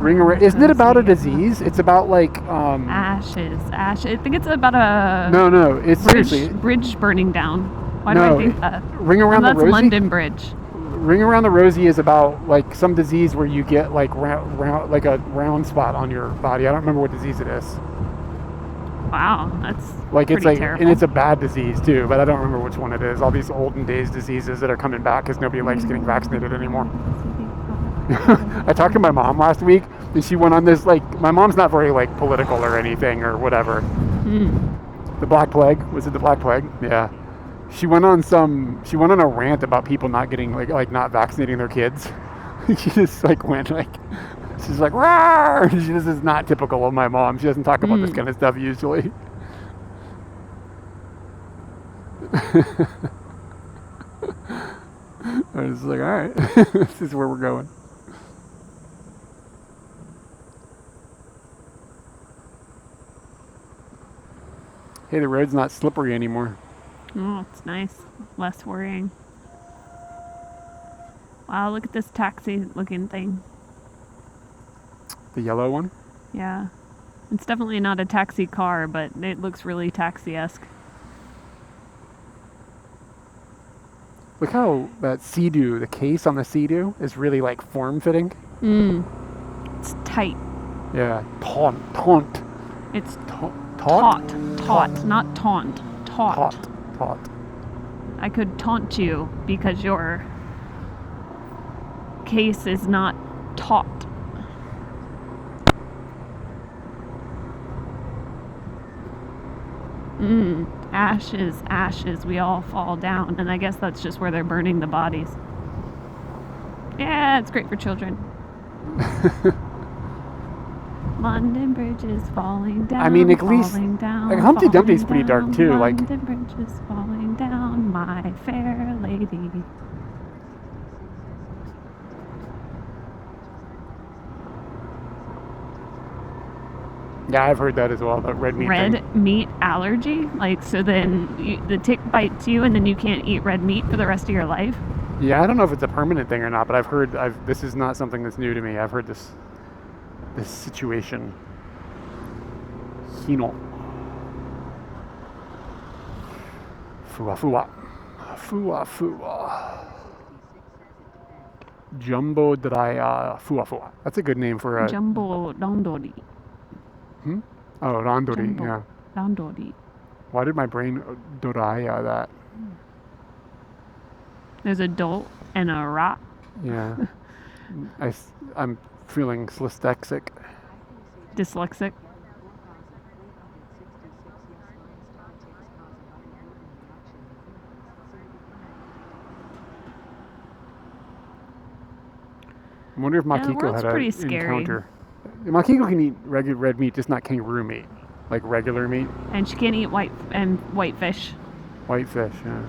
Isn't it about a disease? It's about like ashes. I think it's about a no. It's seriously bridge burning down. Why do I think that? Ring Around the Rosie. That's London Bridge. Ring Around the Rosie is about like some disease where you get like round like a round spot on your body. I don't remember what disease it is. Wow, that's like it's like terrible. And it's a bad disease too, but I don't remember which one it is. All these olden days diseases that are coming back because nobody likes getting vaccinated anymore. I talked to my mom last week, and she went on this like my mom's not very like political or anything or whatever. The Black Plague, was it the Black Plague? Yeah. She went on a rant about people not getting like not vaccinating their kids. She just like went like she's like rawr! This is not typical of my mom. She doesn't talk about this kind of stuff usually. I was like, all right, this is where we're going. Hey, the road's not slippery anymore. Oh, it's nice. Less worrying. Wow, look at this taxi-looking thing. The yellow one? Yeah. It's definitely not a taxi car, but it looks really taxi-esque. Look how that the case on the Sea-Doo is really like form-fitting. It's tight. Yeah, taunt. It's Taunt? taut, not taunt. Taut. Taunt. I could taunt you because your case is not taut. Ashes, we all fall down. And I guess that's just where they're burning the bodies. Yeah, it's great for children. London Bridge is falling down. I mean, at least down, like Humpty Dumpty's pretty dark too. London Bridge is falling down, my fair lady. Yeah, I've heard that as well. That red meat. Red meat allergy? Like, so then the tick bites you and then you can't eat red meat for the rest of your life? Yeah, I don't know if it's a permanent thing or not, but I've heard. This is not something that's new to me. I've heard this situation. Hino. Fua. Jumbo Draya Fua. That's a good name for a... Jumbo Rondori. Oh, Rondori, Jumbo yeah. Rondori. Why did my brain Doraya that? There's a dolt and a rat. Yeah. I'm feeling dyslexic. Dyslexic. I wonder if the Makiko world's had pretty an scary. encounter. Makiko can eat regular red meat, just not kangaroo meat, like regular meat. And she can't eat white fish. White fish, yeah.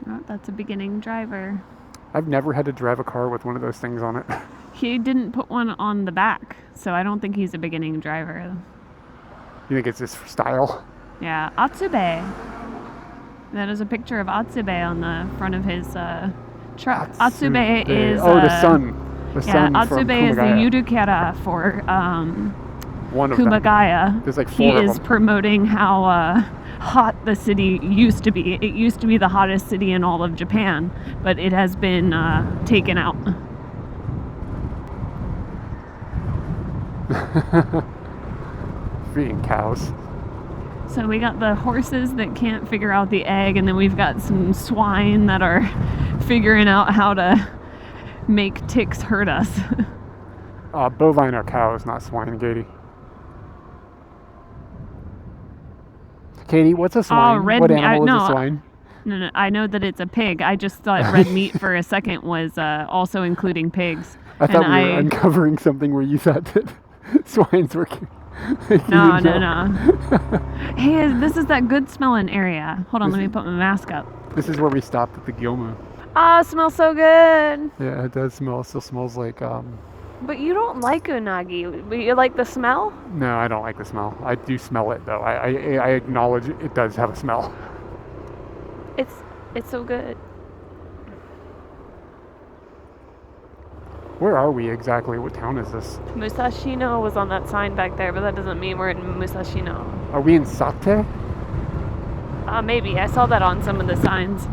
Oh, that's a beginning driver. I've never had to drive a car with one of those things on it. He didn't put one on the back, so I don't think he's a beginning driver. You think it's just for style? Yeah, Atsube. That is a picture of Atsube on the front of his truck. Atsube is... the sun. The sun from Atsube is the Kumagaya. Yurukera for One of them. Kumagaya. There's like He 4 of is them. promoting how hot the city used to be. It used to be the hottest city in all of Japan, but it has been taken out. Feeding cows. So we got the horses that can't figure out the egg, and then we've got some swine that are figuring out how to make ticks hurt us. Bovine are cows, not swine, Katie. Katie, what's a swine? What animal is a swine? No, I know that it's a pig. I just thought red meat for a second was also including pigs. I thought we were uncovering something where you thought that swines were... No. Hey, this is that good smelling area. Hold on, let me put my mask up. This is where we stopped at the Gyomu. Oh, it smells so good. Yeah, it does smell. It still smells like... But you don't like unagi. You like the smell? No, I don't like the smell. I do smell it, though. I acknowledge it does have a smell. It's so good. Where are we exactly? What town is this? Musashino was on that sign back there, but that doesn't mean we're in Musashino. Are we in Sate? Maybe. I saw that on some of the signs.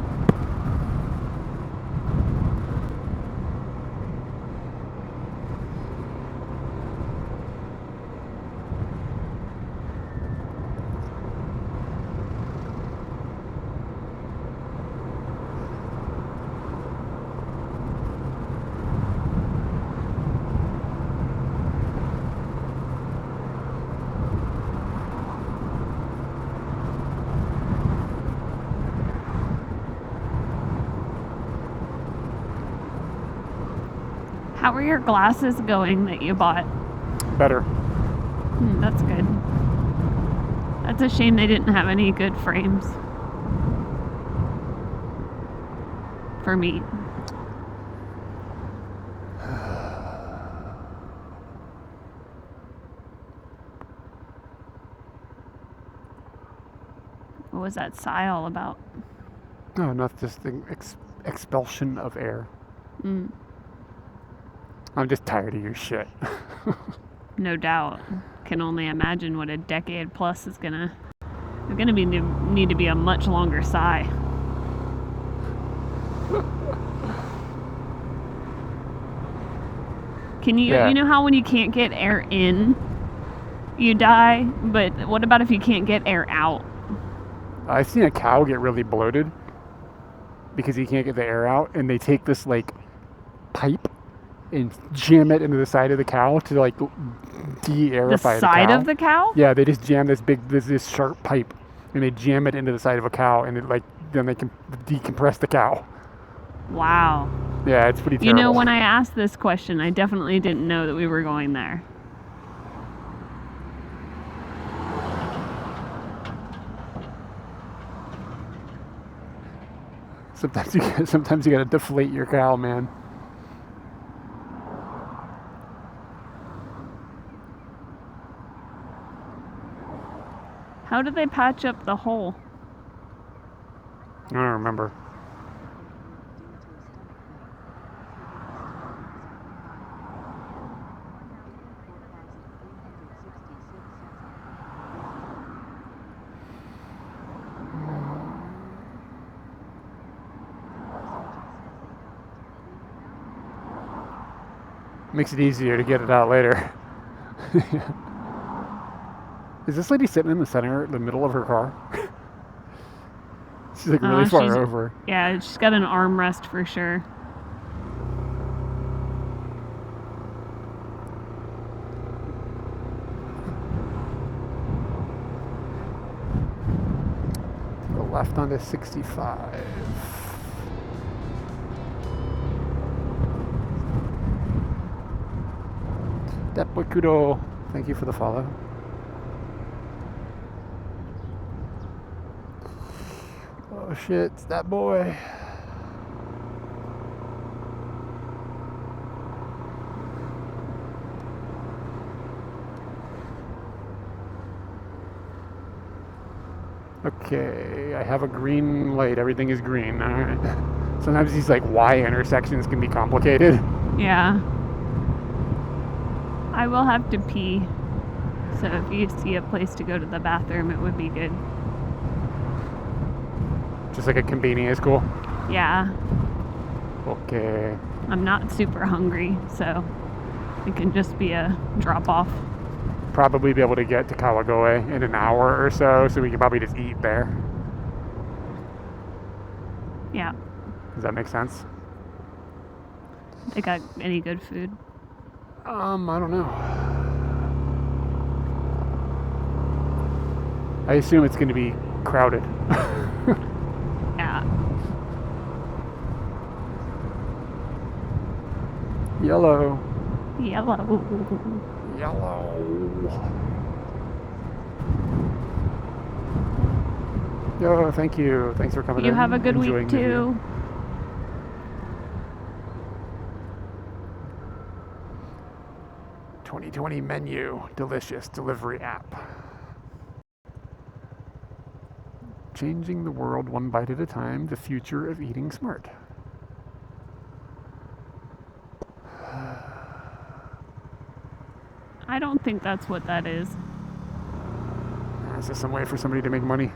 How are your glasses going that you bought? Better. That's good. That's a shame they didn't have any good frames. For me. What was that sigh all about? No, not just the expulsion of air. I'm just tired of your shit. No doubt. Can only imagine what a decade plus is gonna It's gonna need to be a much longer sigh. Can you, Yeah. you know how when you can't get air in, you die? But what about if you can't get air out? I've seen a cow get really bloated because he can't get the air out, and they take this like pipe and jam it into the side of the cow to like de-aerify The side cow. of the cow? Yeah, they just jam this sharp pipe, and they jam it into the side of a cow, and it like then they can decompress the cow. Wow. Yeah, it's pretty terrible. You know, when I asked this question, I definitely didn't know that we were going there. Sometimes you gotta deflate your cow, man. How did they patch up the hole? I don't remember. Makes it easier to get it out later. Is this lady sitting in the center, the middle of her car? She's like really far over. Yeah, she's got an armrest for sure. Go left onto 65. Depokudo, thank you for the follow. Oh shit, it's that boy. Okay, I have a green light. Everything is green. All right. Sometimes these like Y intersections can be complicated. Yeah. I will have to pee. So if you see a place to go to the bathroom, it would be good. Just like a convenience school. Yeah. Okay. I'm not super hungry, so it can just be a drop off. Probably be able to get to Kawagoe in an hour or so we can probably just eat there. Yeah. Does that make sense? They got any good food? I don't know. I assume it's going to be crowded. Yeah. Yellow. Yellow. Yo, thank you. Thanks for coming in. You have a good week Enjoying the too. view. 2020 menu. Delicious delivery app. Changing the world one bite at a time. The future of eating smart. I don't think that's what that is. Is this some way for somebody to make money?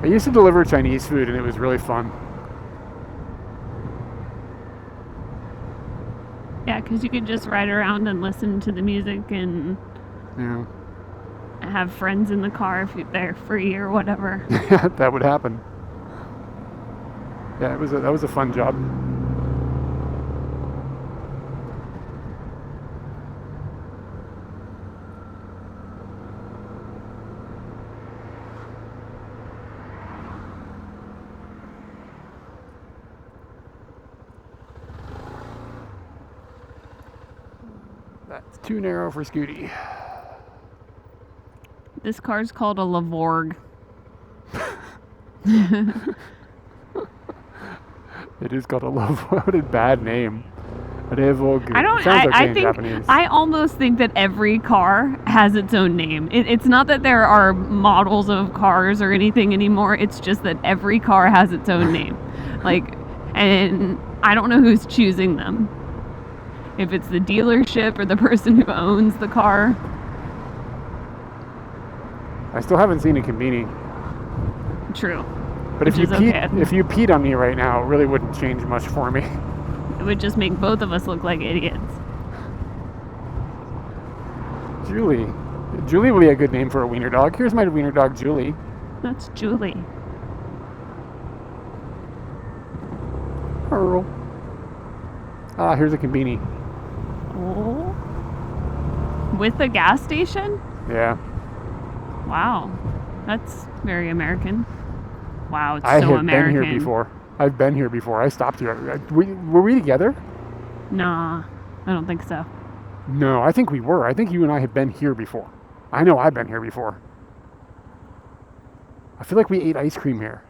I used to deliver Chinese food and it was really fun. Yeah, because you could just ride around and listen to the music and Yeah. have friends in the car if they're free or whatever. That would happen. Yeah, that was a fun job. That's too narrow for Scooty. This car's called a Lavorg. It is got a low-voted bad name. Revogu. I don't. Sounds okay I in think. Japanese. I almost think that every car has its own name. It's not that there are models of cars or anything anymore. It's just that every car has its own name. Like, and I don't know who's choosing them. If it's the dealership or the person who owns the car. I still haven't seen a conveni. True. But if Which you is peed, okay. if you peed on me right now, it really wouldn't change much for me. It would just make both of us look like idiots. Julie. Julie would be a good name for a wiener dog. Here's my wiener dog, Julie. That's Julie. Earl. Ah, here's a conveni. Oh. With a gas station? Yeah. Wow. That's very American. Wow, it's I so have American. been here before. I've been here before. I stopped here. Were we together? Nah, I don't think so. No, I think we were. I think you and I had been here before. I know I've been here before. I feel like we ate ice cream here.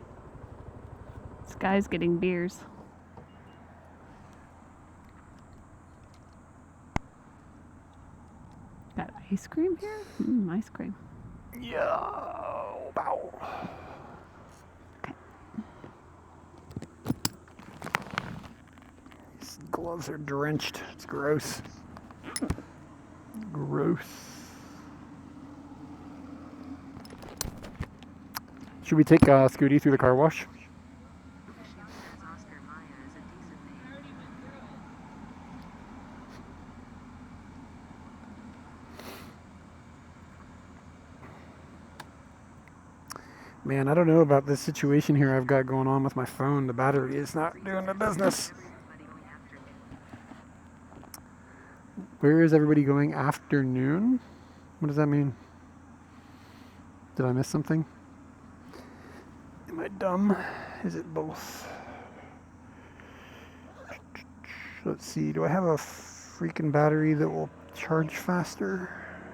This guy's getting beers. Got ice cream here? Ice cream. Yeah. Wow. Okay. These gloves are drenched. It's gross. Gross. Should we take Scooty through the car wash? Man, I don't know about this situation here I've got going on with my phone. The battery is not doing the business. Where is everybody going? Afternoon? What does that mean? Did I miss something? Am I dumb? Is it both? Let's see. Do I have a freaking battery that will charge faster?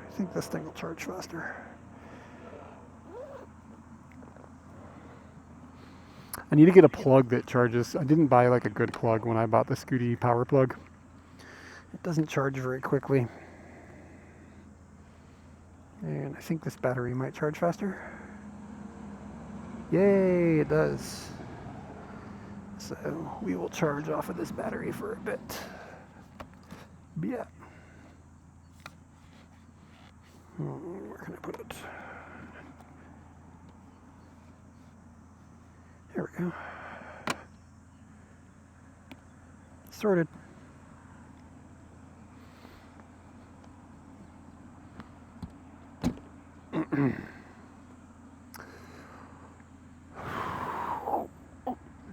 I think this thing will charge faster. I need to get a plug that charges. I didn't buy like a good plug when I bought the Scooty power plug. It doesn't charge very quickly. And I think this battery might charge faster. Yay, it does. So we will charge off of this battery for a bit. Yeah. Where can I put it? There we go. Sorted.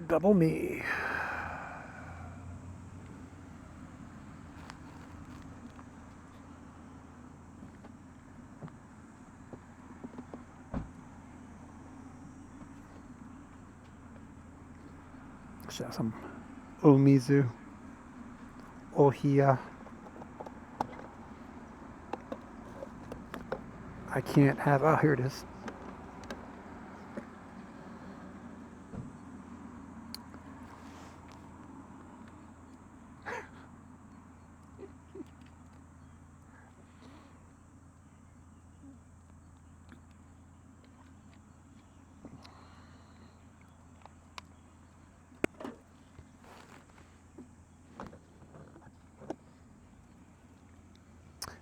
Double me. Show some Omizu. Ohia. I can't have. Oh, here it is.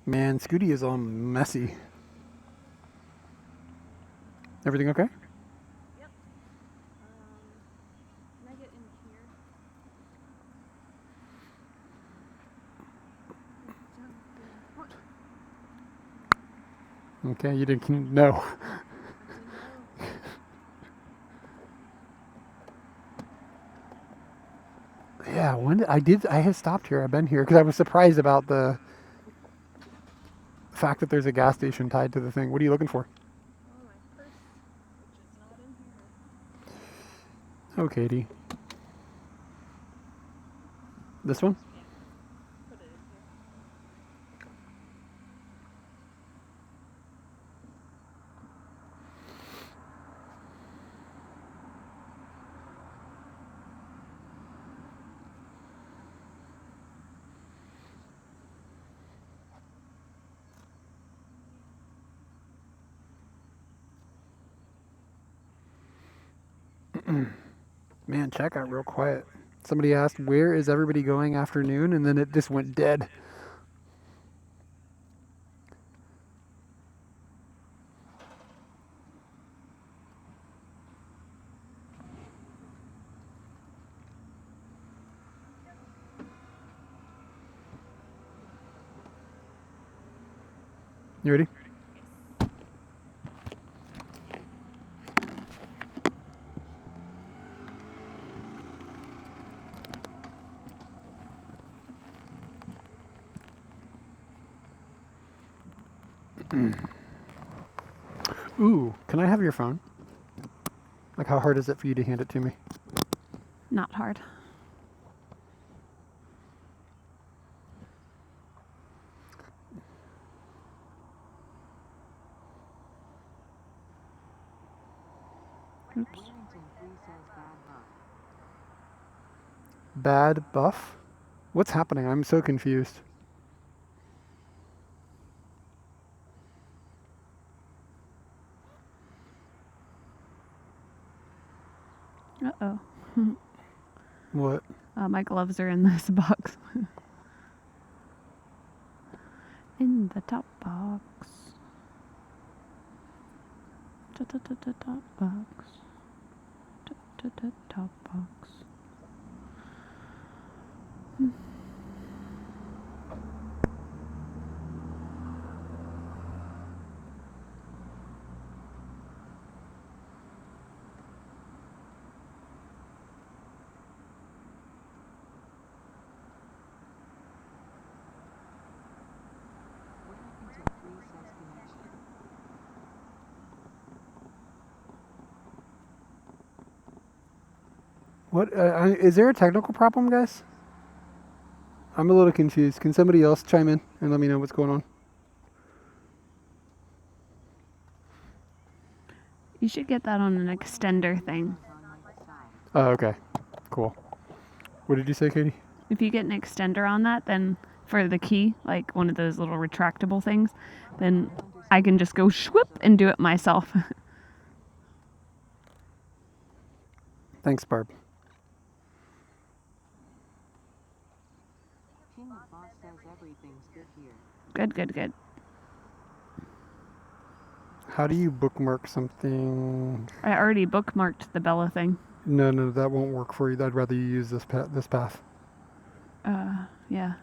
Man, Scooty is all messy. Everything okay? Yep. Can I get in here? Okay, you didn't know. Yeah, I had stopped here. I've been here because I was surprised about the fact that there's a gas station tied to the thing. What are you looking for? Oh, my purse, which is not in here. Oh, Katie. This one? Yeah. Put it in here. Man, chat got real quiet. Somebody asked, where is everybody going afternoon? And then it just went dead. You ready? Ooh, can I have your phone? Like, how hard is it for you to hand it to me? Not hard. Oops. Bad buff? What's happening? I'm so confused. Uh-oh. What? My gloves are in this box. In the top box. Top box. Top box. What? Is there a technical problem, guys? I'm a little confused. Can somebody else chime in and let me know what's going on? You should get that on an extender thing. Oh, okay. Cool. What did you say, Katie? If you get an extender on that, then for the key, like one of those little retractable things, then I can just go swoop and do it myself. Thanks, Barb. Good, good, good. How do you bookmark something? I already bookmarked the Bella thing. No, that won't work for you. I'd rather you use this path. Yeah.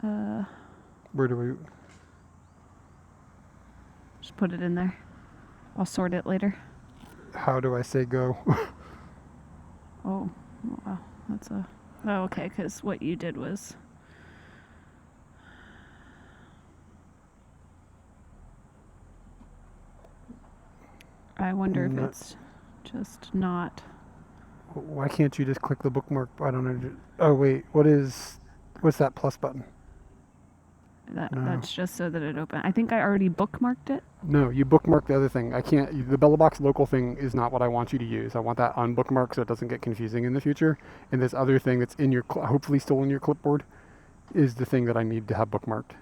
Where do we? Just put it in there. I'll sort it later. How do I say go? Oh, wow. That's a... Oh, okay, because what you did was... I wonder if it's just not... Why can't you just click the bookmark? I don't know. Oh, wait. What's that plus button? That's just so that it opens. I think I already bookmarked it. No, you bookmark the other thing. I can't. The Bella Box local thing is not what I want you to use. I want that unbookmarked so it doesn't get confusing in the future. And this other thing that's in your, hopefully still in your clipboard, is the thing that I need to have bookmarked.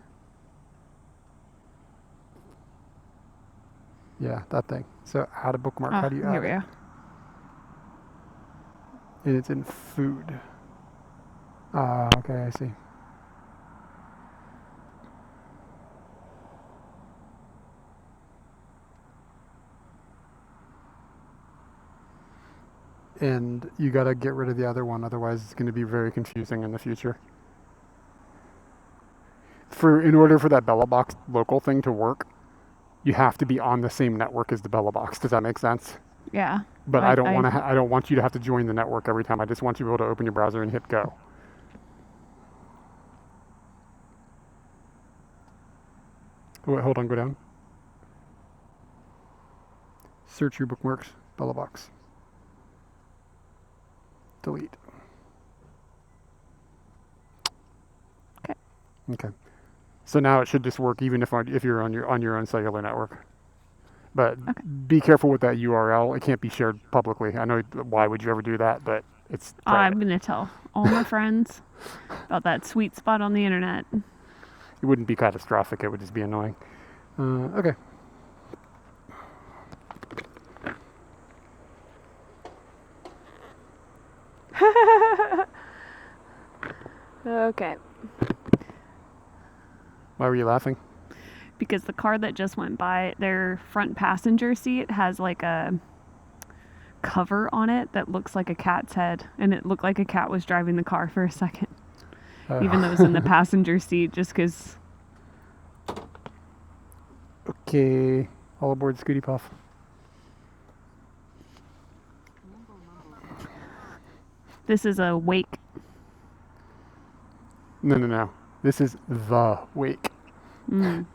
Yeah, that thing. So add a bookmark. How do you add here we it? go. And it's in food. Okay, I see. And you gotta get rid of the other one, otherwise it's gonna be very confusing in the future. In order for that Bella Box local thing to work, you have to be on the same network as the Bella Box. Does that make sense? Yeah. But I don't want you to have to join the network every time. I just want you to be able to open your browser and hit go. Wait, hold on, go down. Search your bookmarks, Bella Box. Delete. Okay. So now it should just work even if you're on your own cellular network. But be careful with that URL. It can't be shared publicly. I know, why would you ever do that? But it's private. I'm going to tell all my friends about that sweet spot on the internet. It wouldn't be catastrophic. It would just be annoying. Okay. Okay. Why were you laughing? Because the car that just went by, their front passenger seat has like a cover on it that looks like a cat's head, and it looked like a cat was driving the car for a second, even though it was in the passenger seat, just because. Okay, all aboard Scooty Puff. This is a wake. No. This is the wake. Mm.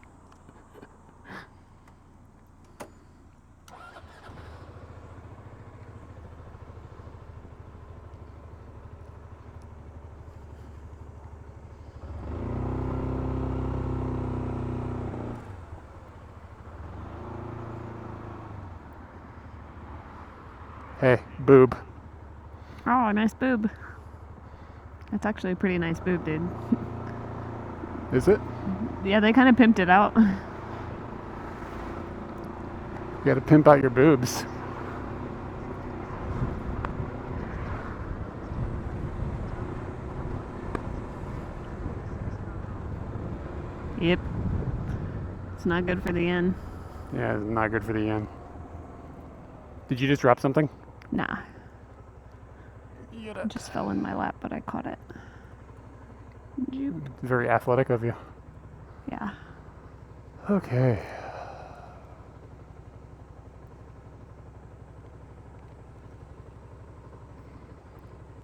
Hey, boob. Oh, nice boob. That's actually a pretty nice boob, dude. Is it? Yeah, they kind of pimped it out. You gotta pimp out your boobs. Yep. It's not good for the end. Yeah, it's not good for the end. Did you just drop something? Nah. It just fell in my lap, but I caught it. Very athletic of you. Yeah. Okay.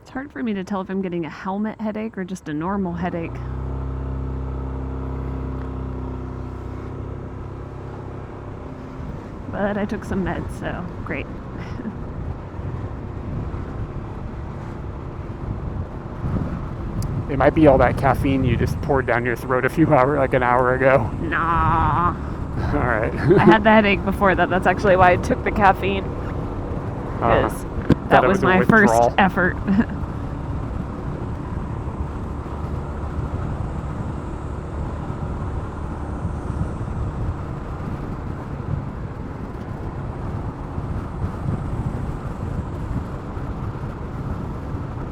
It's hard for me to tell if I'm getting a helmet headache or just a normal headache. But I took some meds, so great. It might be all that caffeine you just poured down your throat an hour ago. Nah. All right. I had the headache before that. That's actually why I took the caffeine. Because that was my first effort.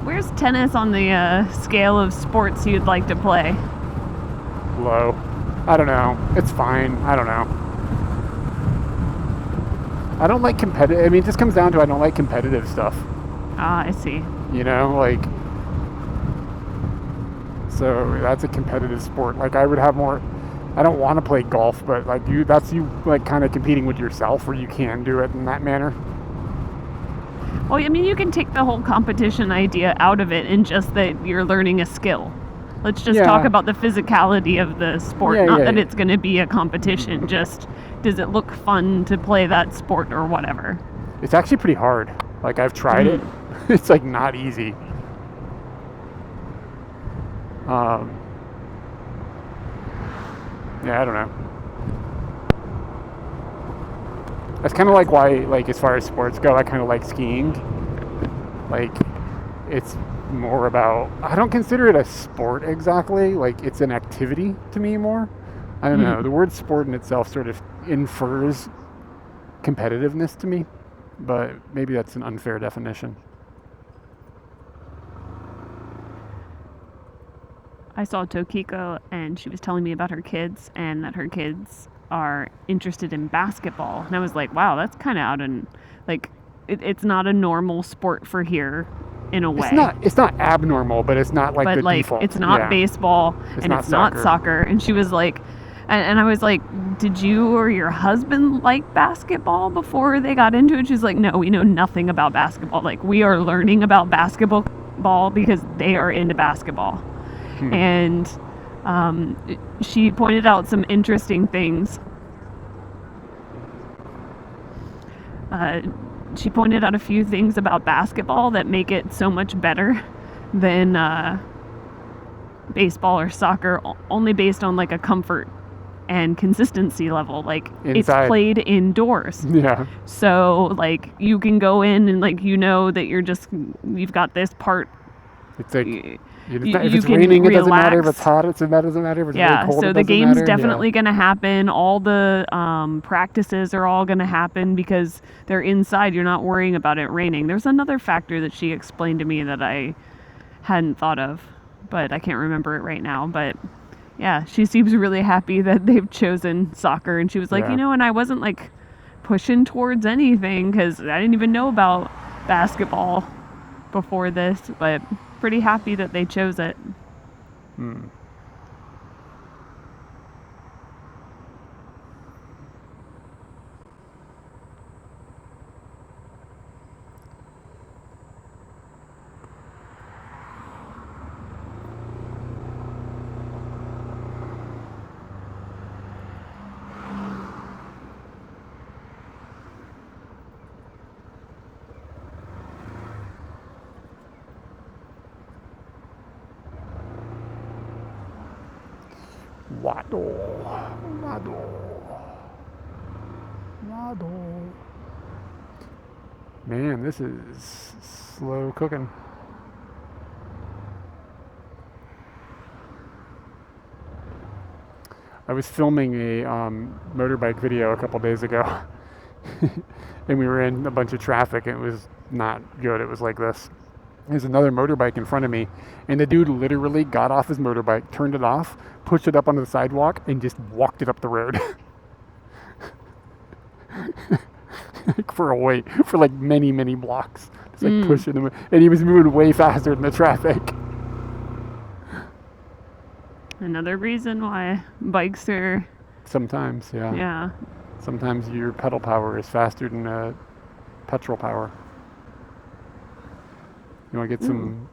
Where's tennis on the scale of sports you'd like to play? Low. I don't know. It's fine. I don't know. I don't like competitive. I mean, it just comes down to I don't like competitive stuff. Ah, I see. You know, like. So that's a competitive sport. Like, I would have more. I don't want to play golf, but like that's you like kind of competing with yourself, where you can do it in that manner. Well, I mean, you can take the whole competition idea out of it and just that you're learning a skill. Let's just talk about the physicality of the sport. Not that it's going to be a competition, just does it look fun to play that sport or whatever? It's actually pretty hard. Like, I've tried it. It's like not easy. Yeah, I don't know. That's kind of like why, like, as far as sports go, I kind of like skiing. Like, it's more about, I don't consider it a sport exactly. Like, it's an activity to me more. I don't know. The word sport in itself sort of infers competitiveness to me, but maybe that's an unfair definition. I saw Tokiko and she was telling me about her kids and that her kids are interested in basketball. And I was like, wow, that's kind of out in, like, it's not a normal sport for here in a way. It's not abnormal, but it's not like the default. It's not baseball and it's not soccer. And she was like, and I was like, did you or your husband like basketball before they got into it? She's like, no, we know nothing about basketball. Like, we are learning about basketball because they are into basketball. And she pointed out some interesting things. She pointed out a few things about basketball that make it so much better than baseball or soccer, only based on like a comfort and consistency level. Like, inside. It's played indoors. Yeah. So like you can go in and like, you know that you've got this part. It's like if it's raining, it doesn't matter. If it's hot, it doesn't matter. If it's really cold, so the game's definitely going to happen. All the practices are all going to happen because they're inside. You're not worrying about it raining. There's another factor that she explained to me that I hadn't thought of. but I can't remember it right now. But yeah, she seems really happy that they've chosen soccer. And she was like, Yeah. you know, and I wasn't like pushing towards anything because I didn't even know about basketball before this, but pretty happy that they chose it. Waddle. Man, this is slow cooking. I was filming a motorbike video a couple days ago, and we were in a bunch of traffic, and it was not good. It was like this. There's another motorbike in front of me, and the dude literally got off his motorbike, turned it off, pushed it up onto the sidewalk, and just walked it up the road. for like many blocks. Just like pushing him, and he was moving way faster than the traffic. Another reason why bikes are... Sometimes, yeah. Yeah. Sometimes your pedal power is faster than petrol power. You want to get some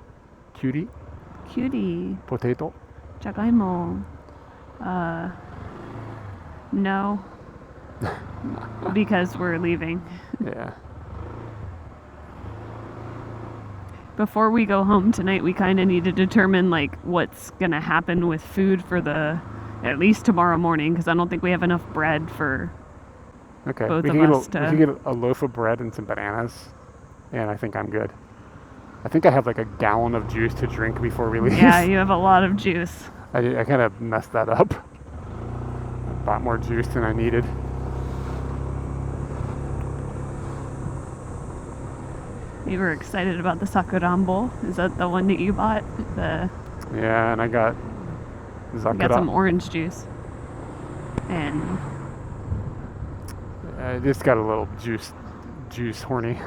cutie? Cutie. Potato? Jagaimo. No. Because we're leaving. Yeah. Before we go home tonight, we kind of need to determine like what's gonna happen with food for at least tomorrow morning, because I don't think we have enough bread for Okay. both we of can us get we can get a loaf of bread and some bananas, and I think I'm good. I think I have like a gallon of juice to drink before we leave. Yeah, you have a lot of juice. I kind of messed that up. I bought more juice than I needed. You were excited about the sakurambo. Is that the one that you bought? Yeah, and I got some orange juice. And I just got a little juice horny.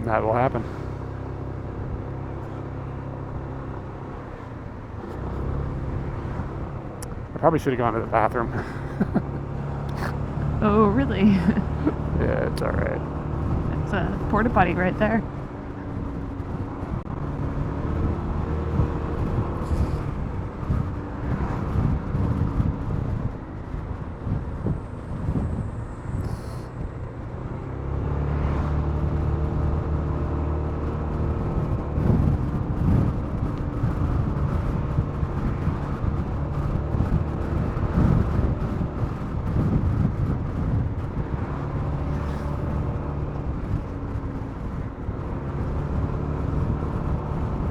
That will happen. I probably should have gone to the bathroom. oh, really? Yeah, it's all right. It's a porta potty right there.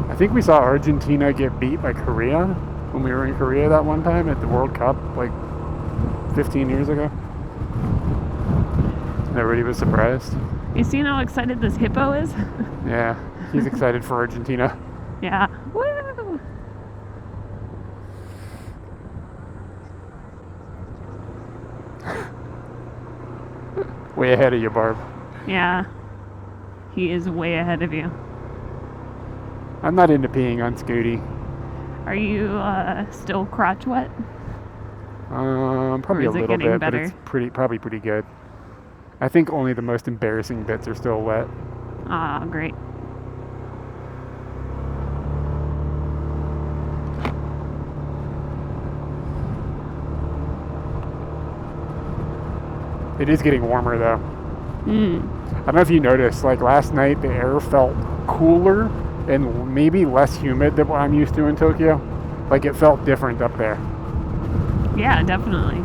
I think we saw Argentina get beat by Korea when we were in Korea that one time at the World Cup, like 15 years ago. And everybody was surprised. You seen how excited this hippo is? Yeah, he's excited for Argentina. Yeah. Woo! Way ahead of you, Barb. Yeah. He is way ahead of you. I'm not into peeing on Scooty. Are you still crotch wet? Probably Or a is it little getting bit, better? but it's probably pretty good. I think only the most embarrassing bits are still wet. Ah, great. It is getting warmer though. I don't know if you noticed, like last night the air felt cooler and maybe less humid than what I'm used to in Tokyo. Like it felt different up there. Yeah, definitely.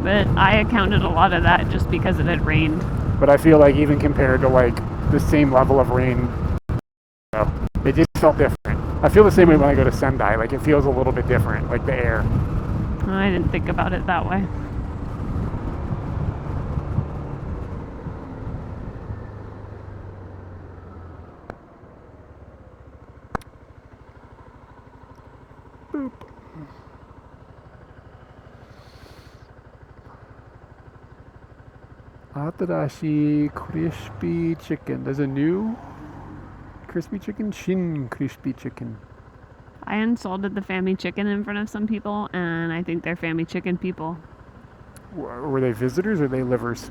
But I accounted a lot of that just because it had rained. But I feel like even compared to like the same level of rain, it just felt different. I feel the same way when I go to Sendai. Like it feels a little bit different, like the air. I didn't think about it that way. Atadashi crispy chicken. There's a new crispy chicken? Shin crispy chicken. I insulted the Family Chicken in front of some people, and I think they're Family Chicken people. Were they visitors or were they livers?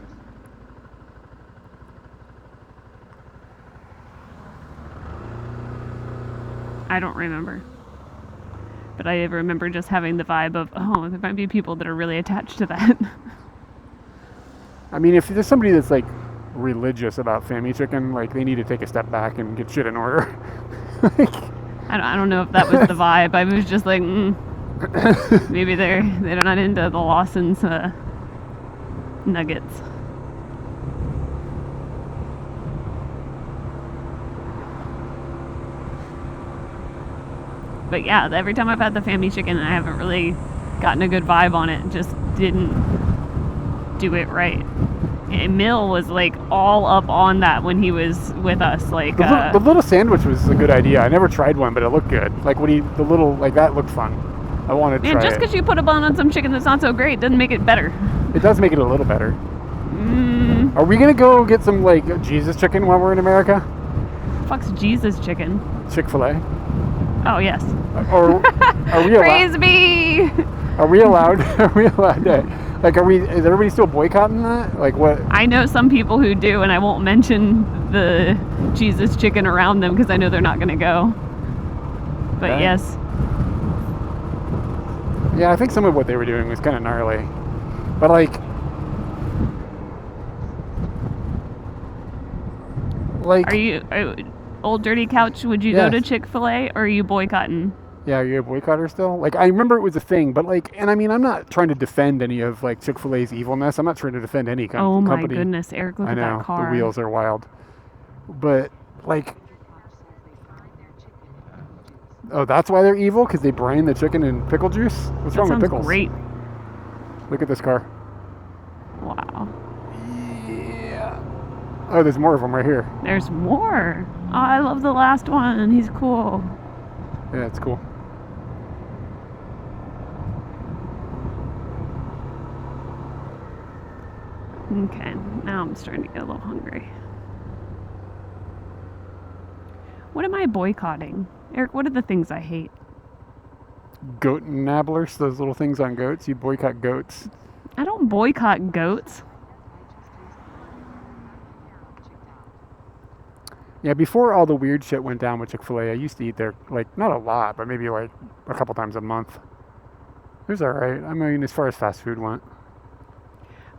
I don't remember. But I remember just having the vibe of, oh, there might be people that are really attached to that. I mean, if there's somebody that's like religious about Family Chicken, like they need to take a step back and get shit in order. Like, I don't know if that was the vibe. I was just like, maybe they're not into the Lawson's nuggets. But yeah, every time I've had the Family Chicken, I haven't really gotten a good vibe on it. Just didn't do it right. And Mill was like all up on that when he was with us. Like the little sandwich was a good idea. I never tried one, but it looked good. Like that looked fun. I wanted to try just it. because you put a bun on some chicken that's not so great doesn't make it better. It does make it a little better. Are we gonna go get some like Jesus chicken while we're in America? Fuck's Jesus chicken? Chick-fil-A. Oh yes. Or are we allowed? Praise be. Are we allowed? Are we allowed to? Like, is everybody still boycotting that? Like, what? I know some people who do, and I won't mention the Jesus chicken around them because I know they're not going to go. But okay. Yes. Yeah, I think some of what they were doing was kind of gnarly. But, like, are you old dirty couch? Would you go to Chick-fil-A, or are you boycotting? Yeah, are you a boycotter still? Like, I remember it was a thing, but like, and I mean, I'm not trying to defend any of like Chick-fil-A's evilness. I'm not trying to defend any company. Oh my goodness, Eric, look at that car. The wheels are wild. But like, oh, that's why they're evil? Because they brine the chicken in pickle juice? What's wrong with pickles? Great. Look at this car. Wow. Yeah. Oh, there's more of them right here. There's more. Oh, I love the last one. He's cool. Yeah, it's cool. Okay, now I'm starting to get a little hungry. What am I boycotting? Eric, what are the things I hate? Goat nabblers, those little things on goats. You boycott goats. I don't boycott goats. Yeah, before all the weird shit went down with Chick-fil-A, I used to eat there, like, not a lot, but maybe like a couple times a month. It was alright. I mean, as far as fast food went.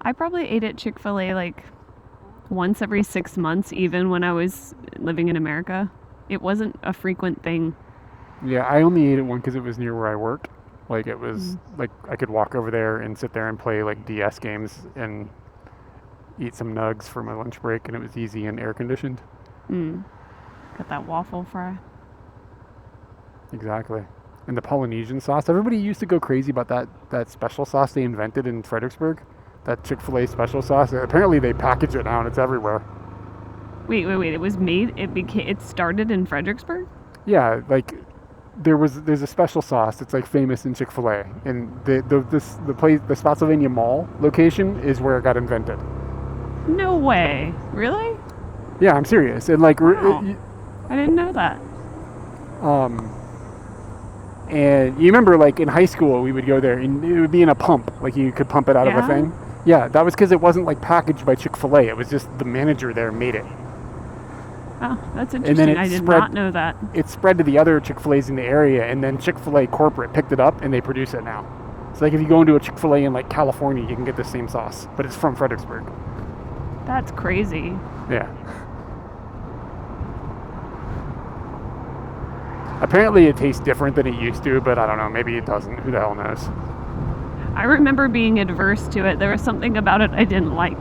I probably ate at Chick-fil-A like once every 6 months, even when I was living in America. It wasn't a frequent thing. Yeah, I only ate it one because it was near where I worked. Like, it was, like, I could walk over there and sit there and play, like, DS games and eat some nugs for my lunch break, and it was easy and air-conditioned. Got that waffle fry. Exactly. And the Polynesian sauce. Everybody used to go crazy about that special sauce they invented in Fredericksburg. That Chick-fil-A special sauce. Apparently they package it now and it's everywhere. Wait. It was made. It started in Fredericksburg? Yeah, like there's a special sauce that's like famous in Chick-fil-A, and the Spotsylvania Mall location is where it got invented. No way. Really? Yeah, I'm serious. And like, wow. I didn't know that. And you remember, like in high school, we would go there, and it would be in a pump, like you could pump it out of a thing. Yeah, that was because it wasn't like packaged by Chick-fil-A. It was just the manager there made it. Oh, that's interesting. I did not know that. It spread to the other Chick-fil-A's in the area, and then Chick-fil-A corporate picked it up and they produce it now. So like if you go into a Chick-fil-A in like California, you can get the same sauce, but it's from Fredericksburg. That's crazy. Yeah. Apparently it tastes different than it used to, but I don't know, maybe it doesn't. Who the hell knows? I remember being adverse to it. There was something about it I didn't like.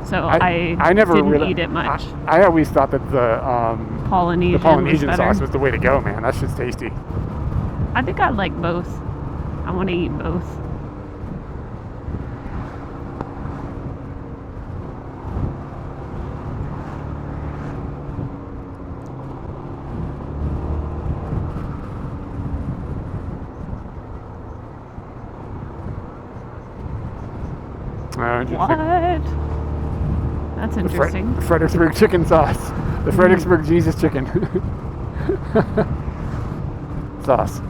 So I never didn't eat it much. I always thought that the Polynesian sauce was the way to go, man. That shit's tasty. I think I like both. I want to eat both. What? That's interesting. Fredericksburg chicken sauce. The Fredericksburg Jesus chicken sauce.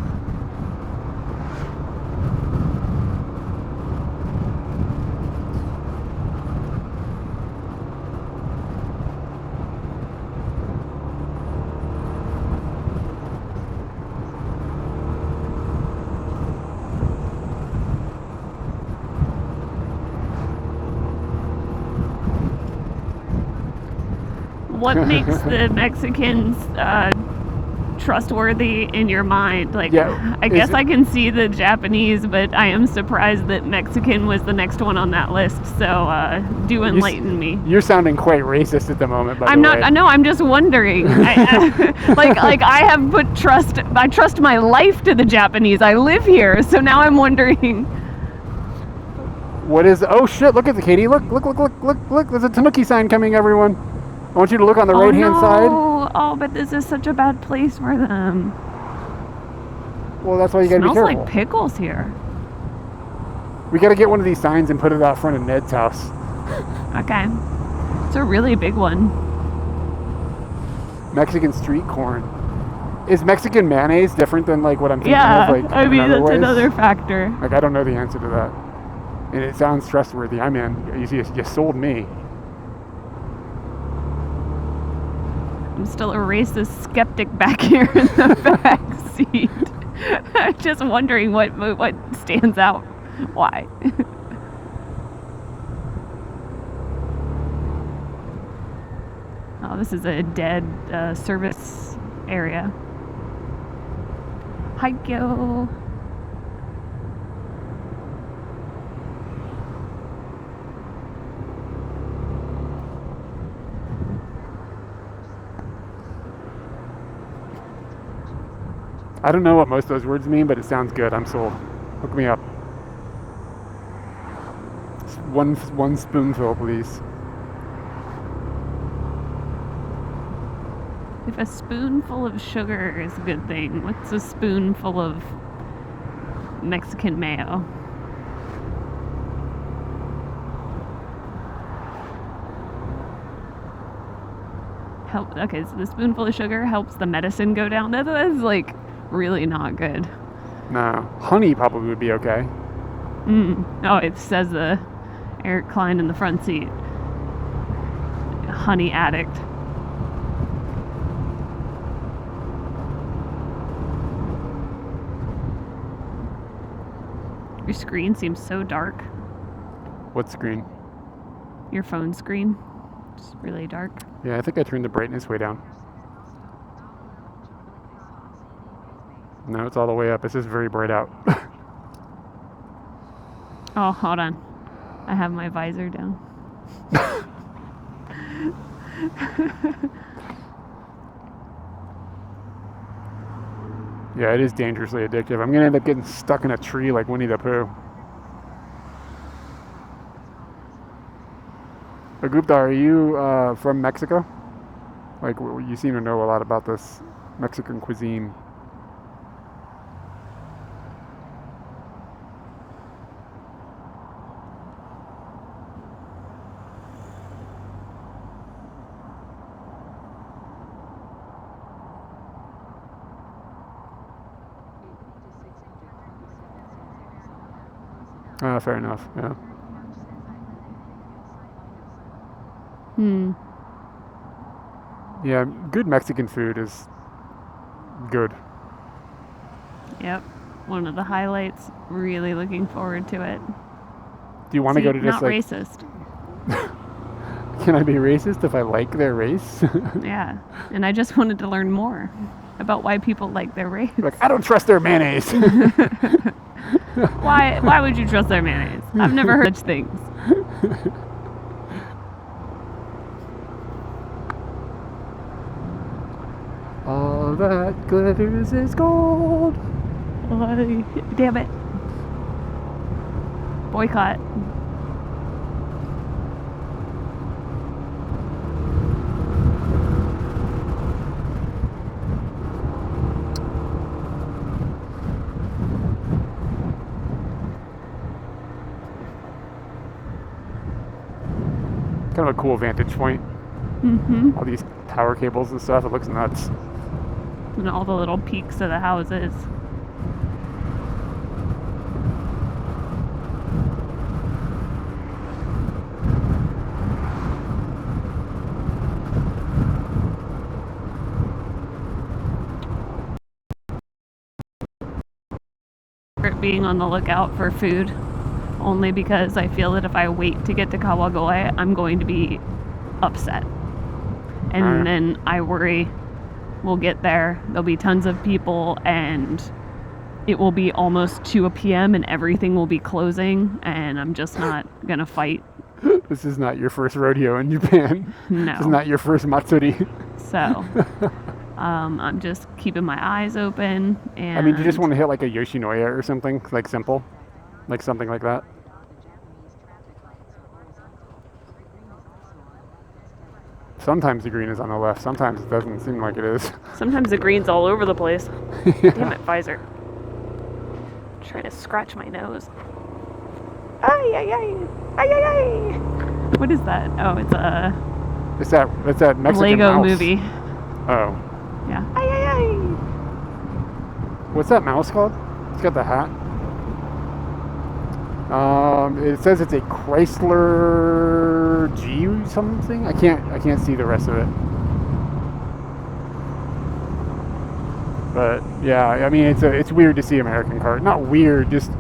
What makes the Mexicans trustworthy in your mind? Like, Yeah, I guess I can see the Japanese, but I am surprised that Mexican was the next one on that list. So, do enlighten me. You're sounding quite racist at the moment. By I'm the not. way. I know. I'm just wondering. Like I have put trust. I trust my life to the Japanese. I live here, so now I'm wondering. What is? Oh shit! Look at the Katie. Look! There's a Tanuki sign coming, everyone. I want you to look on the right-hand side. Oh, but this is such a bad place for them. Well, that's why you gotta be careful. Smells like pickles here. We gotta get one of these signs and put it out front of Ned's house. Okay. It's a really big one. Mexican street corn. Is Mexican mayonnaise different than like what I'm thinking Yeah, of? Like, I mean, that's ways? another factor. Like, I don't know the answer to that. And it sounds trustworthy. I'm in. You sold me. I'm still a racist skeptic back here in the back seat. I'm just wondering what stands out. Why? Oh, this is a dead service area. Hikyo. I don't know what most of those words mean, but it sounds good. I'm sold. Hook me up. One spoonful, please. If a spoonful of sugar is a good thing, what's a spoonful of Mexican mayo? Okay, so the spoonful of sugar helps the medicine go down. That's like really not good. No. Honey probably would be okay. Oh, it says Eric Klein in the front seat. Honey addict. Your screen seems so dark. What screen? Your phone screen. It's really dark. Yeah, I think I turned the brightness way down. No, it's all the way up. It's just very bright out. Oh, hold on. I have my visor down. Yeah, it is dangerously addictive. I'm going to end up getting stuck in a tree like Winnie the Pooh. Agupta, are you from Mexico? Like, you seem to know a lot about this Mexican cuisine. Fair enough, yeah. Yeah, good Mexican food is good. Yep. One of the highlights. Really looking forward to it. Do you want to go to just not like... racist. Can I be racist if I like their race? Yeah. And I just wanted to learn more about why people like their race. Like, I don't trust their mayonnaise. Why would you trust their mayonnaise? I've never heard such things. All that glitters is gold. Oh, damn it. Boycott. Kind of a cool vantage point. All these tower cables and stuff. It looks nuts. And all the little peaks of the houses. Being on the lookout for food, only because I feel that if I wait to get to Kawagoe, I'm going to be upset. And then I worry we'll get there, there'll be tons of people, and it will be almost 2 p.m. and everything will be closing, and I'm just not gonna fight. This is not your first rodeo in Japan. No. This is not your first matsuri. So, I'm just keeping my eyes open. And I mean, do you just want to hit like a Yoshinoya or something? Like simple? Like something like that? Sometimes the green is on the left. Sometimes it doesn't seem like it is. Sometimes the green's all over the place. Yeah. Damn it, Pfizer. Trying to scratch my nose. Ay, ay, ay. Ay, ay, ay. What is that? Oh, it's a... It's that Mexican Lego mouse. movie. Oh. Yeah. Ay, ay, ay. What's that mouse called? It's got the hat. It says it's a Chrysler G something. I can't see the rest of it. But yeah, I mean it's weird to see American cars. Not weird, just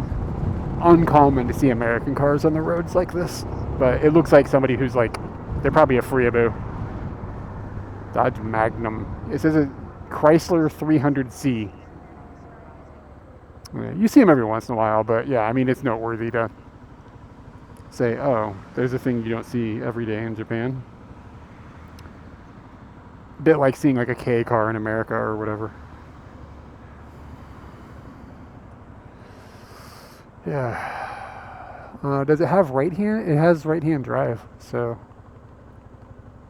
uncommon to see American cars on the roads like this. But it looks like somebody who's like, they're probably a Freeaboo. Dodge Magnum. It says a Chrysler 300C. Yeah, you see them every once in a while, but yeah, I mean, it's noteworthy to say, oh, there's a thing you don't see every day in Japan. A bit like seeing like a K car in America or whatever. Yeah. Does it have right hand? It has right hand drive, so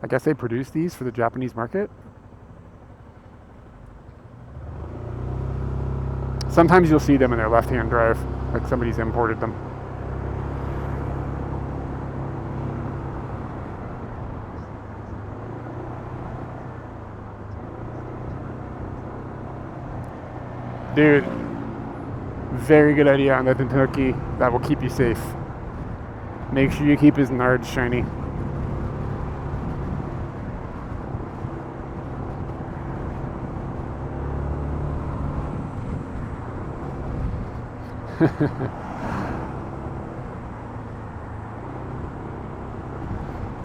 I guess they produce these for the Japanese market. Sometimes you'll see them in their left-hand drive, like somebody's imported them. Dude, very good idea on the Tanuki. That will keep you safe. Make sure you keep his nards shiny.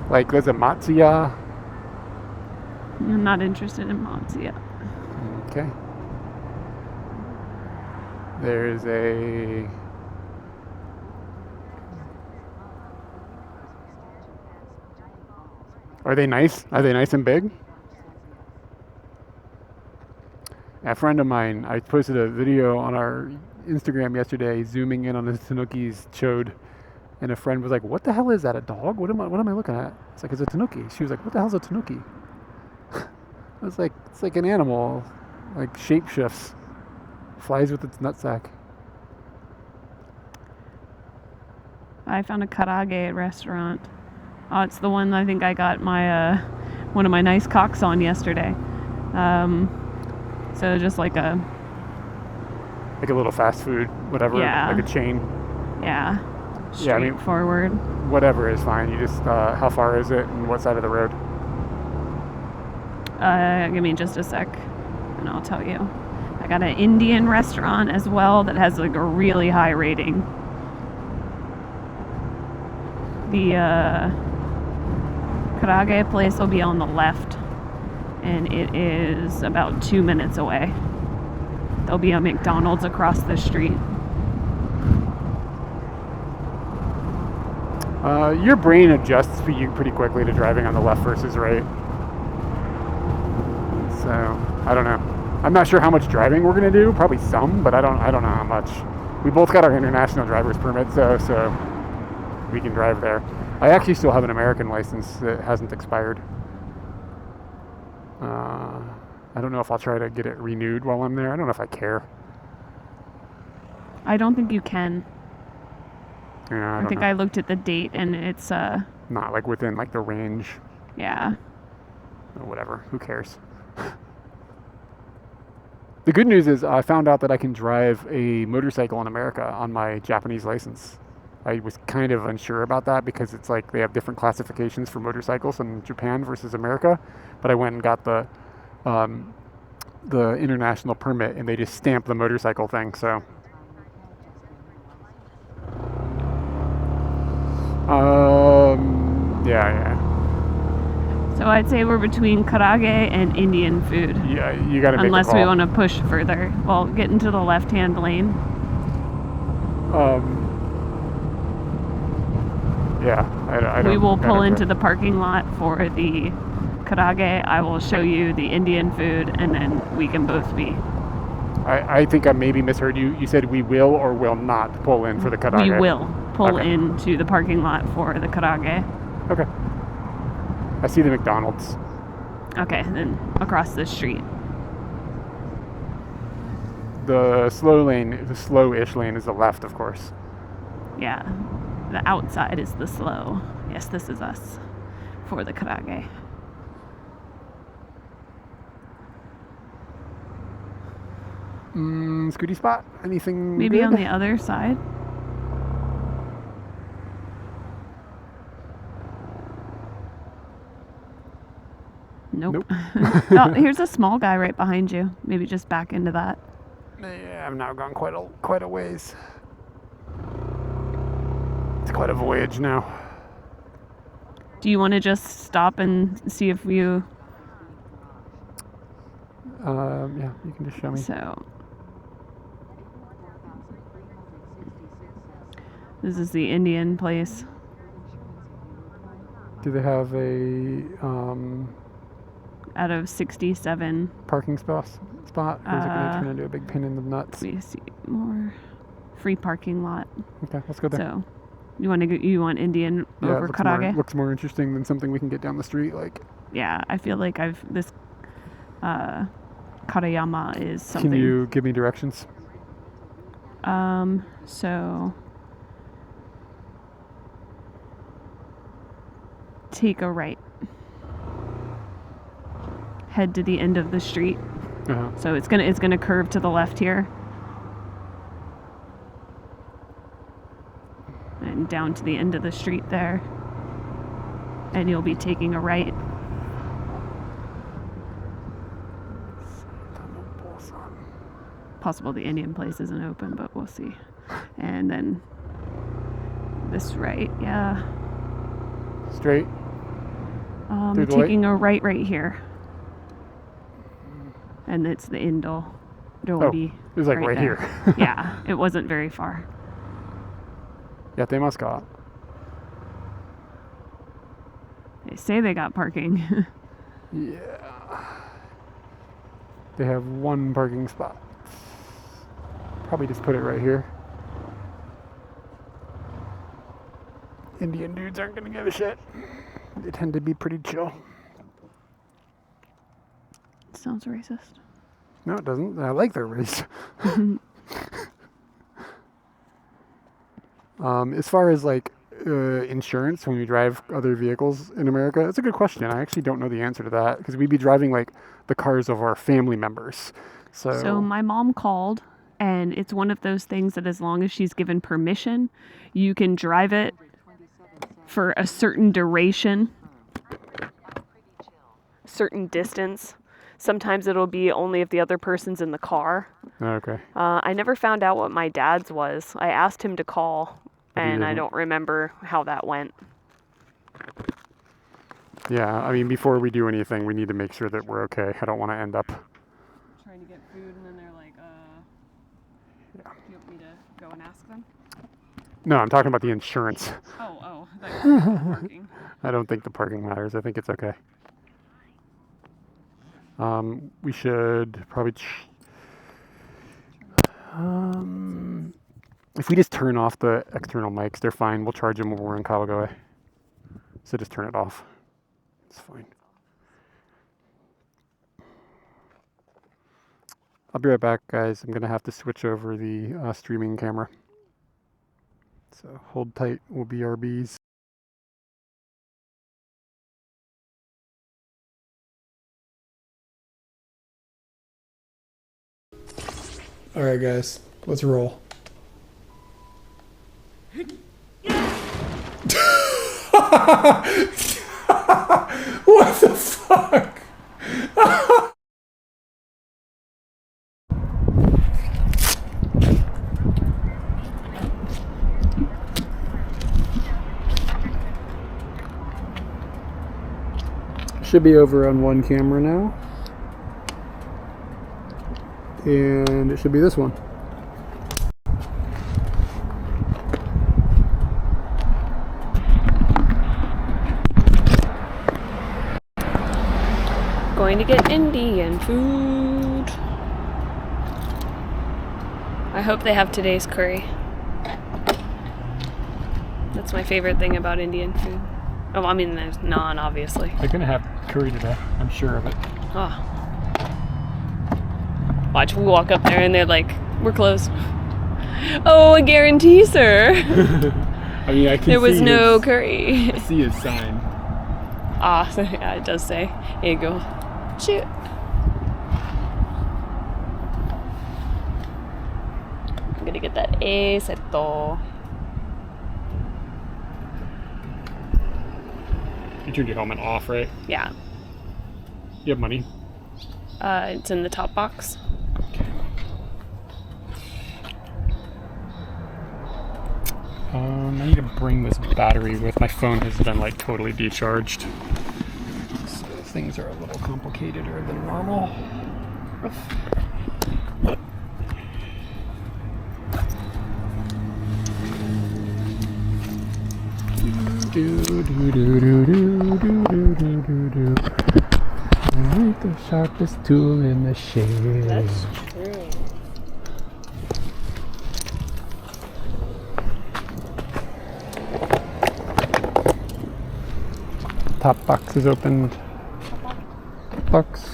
Like, there's a Matsuya. I'm not interested in Matsuya. Okay. There's a... Are they nice? Are they nice and big? A friend of mine, I posted a video on our Instagram yesterday, zooming in on the Tanuki's chode, and a friend was like, "What the hell is that? A dog? What am I looking at?" It's like, "It's a Tanuki." She was like, "What the hell's a Tanuki?" I was like, "It's like an animal, like shapeshifts, flies with its nutsack." I found a karage restaurant. Oh, it's the one I think I got my one of my nice cocks on yesterday. So just like a little fast food, whatever, yeah. Like a chain. Yeah. Yeah, I mean, straightforward. Whatever is fine. You just, how far is it and what side of the road? Give me just a sec, and I'll tell you. I got an Indian restaurant as well that has like a really high rating. The karage place will be on the left, and it is about 2 minutes away. There'll be a McDonald's across the street. Your brain adjusts for you pretty quickly to driving on the left versus right. So, I don't know. I'm not sure how much driving we're gonna do. Probably some, but I don't know how much. We both got our international driver's permit, so we can drive there. I actually still have an American license that hasn't expired. I don't know if I'll try to get it renewed while I'm there. I don't know if I care. I don't think you can. Yeah, I think know. I looked at the date, and it's not like within like the range Yeah. or whatever. Who cares? The good news is I found out that I can drive a motorcycle in America on my Japanese license. I was kind of unsure about that because it's like they have different classifications for motorcycles in Japan versus America. But I went and got um, the international permit, and they just stamped the motorcycle thing. So, yeah. So I'd say we're between karage and Indian food. Yeah, you got to make a Unless call. we want to push further. Well, get into the left-hand lane. Yeah, I don't. We will pull I don't into the parking lot for the karage. I will show you the Indian food, and then we can both be. I think I maybe misheard you. You said we will or will not pull in for the karage. We will pull Okay. into the parking lot for the karage. Okay. I see the McDonald's. Okay, then across the street. The slow-ish lane is the left, of course. Yeah, the outside is the slow. Yes, this is us for the karage. Scooty spot? Anything Maybe good? on the other side. Nope. Oh, here's a small guy right behind you. Maybe just back into that. Yeah, I've now gone quite a ways. It's quite a voyage now. Do you want to just stop and see if you... Yeah, you can just show me. So... This is the Indian place. Do they have a Out of 67. parking spot? Or is it going to turn into a big pain in the nuts? Let me see more. Free parking lot. Okay, let's go there. So, you want Indian Yeah, over it karage? looks more interesting than something we can get down the street. Like, Yeah, I feel like this Karayama is something. can you give me directions? So take a right. Head to the end of the street. Uh-huh. So it's gonna curve to the left here. And down to the end of the street there. And you'll be taking a right. Possible the Indian place isn't open, but we'll see. And then this right, yeah. Straight? Through the Taking a right here. And it's the Indol. It was like right there. here. Yeah, it wasn't very far. Yate Muscat. They say they got parking. Yeah. They have one parking spot. Probably just put it right here. Indian dudes aren't gonna give a shit. They tend to be pretty chill. Sounds racist. No, it doesn't. I like their race. As far as like insurance when we drive other vehicles in America, it's a good question. I actually don't know the answer to that because we'd be driving like the cars of our family members. So my mom called, and it's one of those things that as long as she's given permission, you can drive it for a certain duration, certain distance. Sometimes it'll be only if the other person's in the car. Okay. I never found out what my dad's was. I asked him to call, and I didn't. don't remember how that went. Yeah, I mean, before we do anything, we need to make sure that we're okay. I don't want to end up. Trying to get food, and then they're like, do you want me to go and ask them? No, I'm talking about the insurance. Oh, I thought you were parking. I don't think the parking matters. I think it's okay. We should probably. If we just turn off the external mics, they're fine. We'll charge them when we're in Kawagoe. So just turn it off. It's fine. I'll be right back, guys. I'm going to have to switch over the streaming camera. So hold tight. We'll be RBs. All right, guys, let's roll. What the fuck? Should be over on one camera now. And it should be this one. Going to get Indian food. I hope they have today's curry. That's my favorite thing about Indian food. Oh, I mean, there's naan, obviously. They're gonna have curry today. I'm sure of it. Oh. Watch, we walk up there and they're like, we're closed. Oh, I guarantee, sir. I mean, I can there was see no his, curry. I see his sign. Ah, yeah, it does say. Here you go. Shoot. I'm gonna get that A-seto. You turned your helmet off, right? Yeah. You have money? It's in the top box. Okay. I need to bring this battery with. My phone has been like totally decharged. So things are a little complicateder than normal. I ain't the sharpest tool in the shed. That's true. Top box is opened. Box.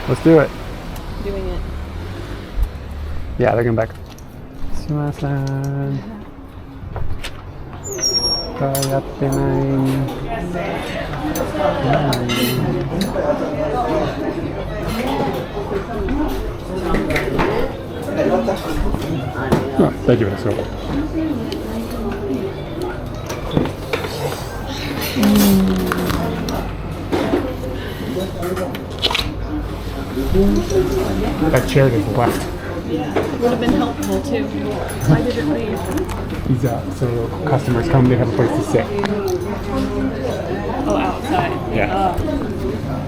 Let's do it. Doing it. Yeah, they're going back. Sumasan. Kayatte Ah, 大丈夫ですよ。That chair just left. Would have been helpful too. Why did it leave? So customers come, they have a place to sit. Oh, outside. Yeah.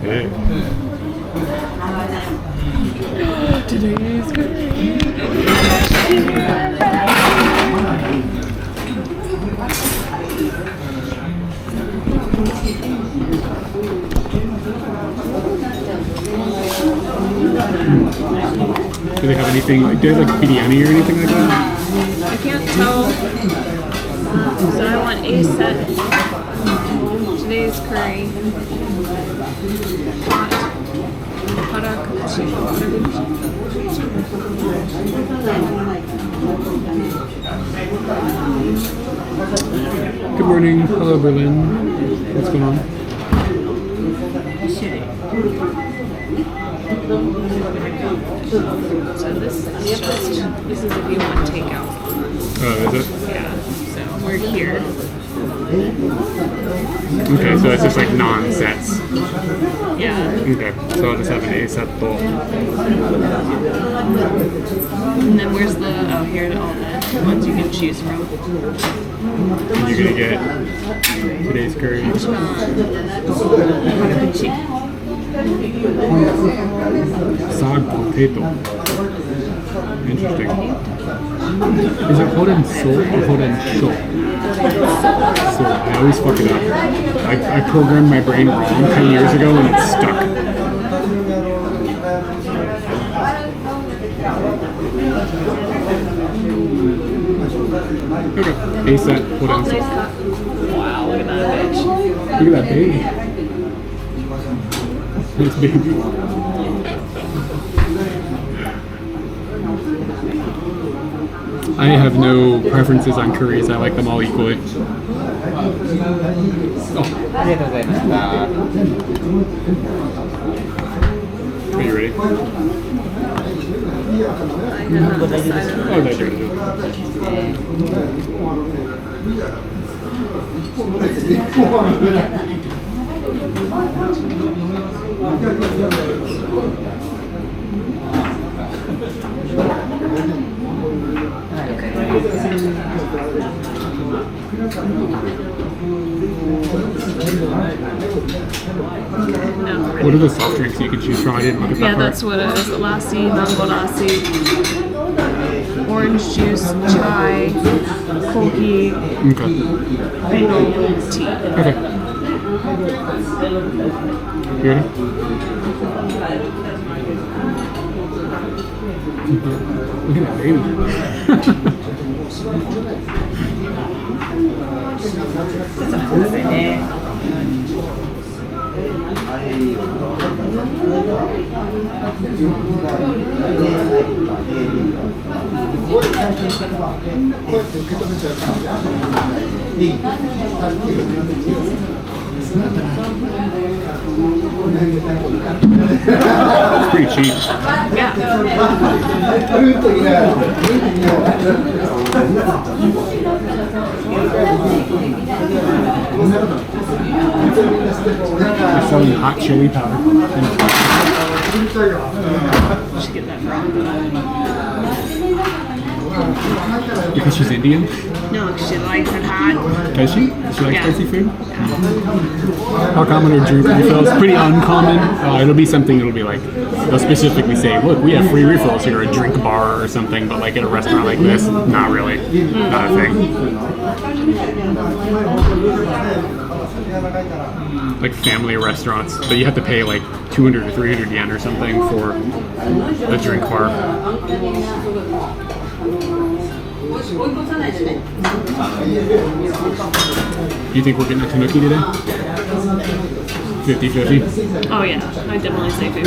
Yeah. Today's good. Do they have anything? Do they have like biryani or anything like that? I can't tell. So I want a set. Today's curry. Hot. Good morning. Hello, Berlin. What's going on? So this is if you want takeout. Oh, is it? Yeah. So we're here. Okay, so it's just like non-sets. Yeah. Okay, so I'll just have an A-set bowl. And then where's the here are all the ones you can choose from. And you're gonna get today's curry. Sag potato. Interesting. Is it hoden so or hoden sho? So I always fuck it up. I programmed my brain wrong 10 years ago and it's stuck. Okay. A-set, hoden so. Wow, look at that bitch. Look at that baby. This baby. I have no preferences on curries. I like them all equally. ありがとうございました。 Are you ready? Oh, thank What are the soft drinks you can choose from? I didn't look at that Yeah, part. that's what it is. Lassi, mango lassi, orange juice, chai, koki, Okay. mango tea. Okay. You ready? Look at that baby. It's pretty cheap. Yeah. They're selling hot chili powder. Should get that from. Because she's Indian? No, she likes it hot. Does she? Does she like Yeah. spicy food? How common are drink refills? Pretty uncommon. It'll be something, it'll be like, they'll specifically say, look, we have free refills here, a drink bar or something, but like at a restaurant like this, not really. Not a thing. Like family restaurants, but you have to pay like 200 or 300 yen or something for a drink bar. Do you think we're getting a Tanuki today? 50-50? Oh yeah, I definitely say 50-50.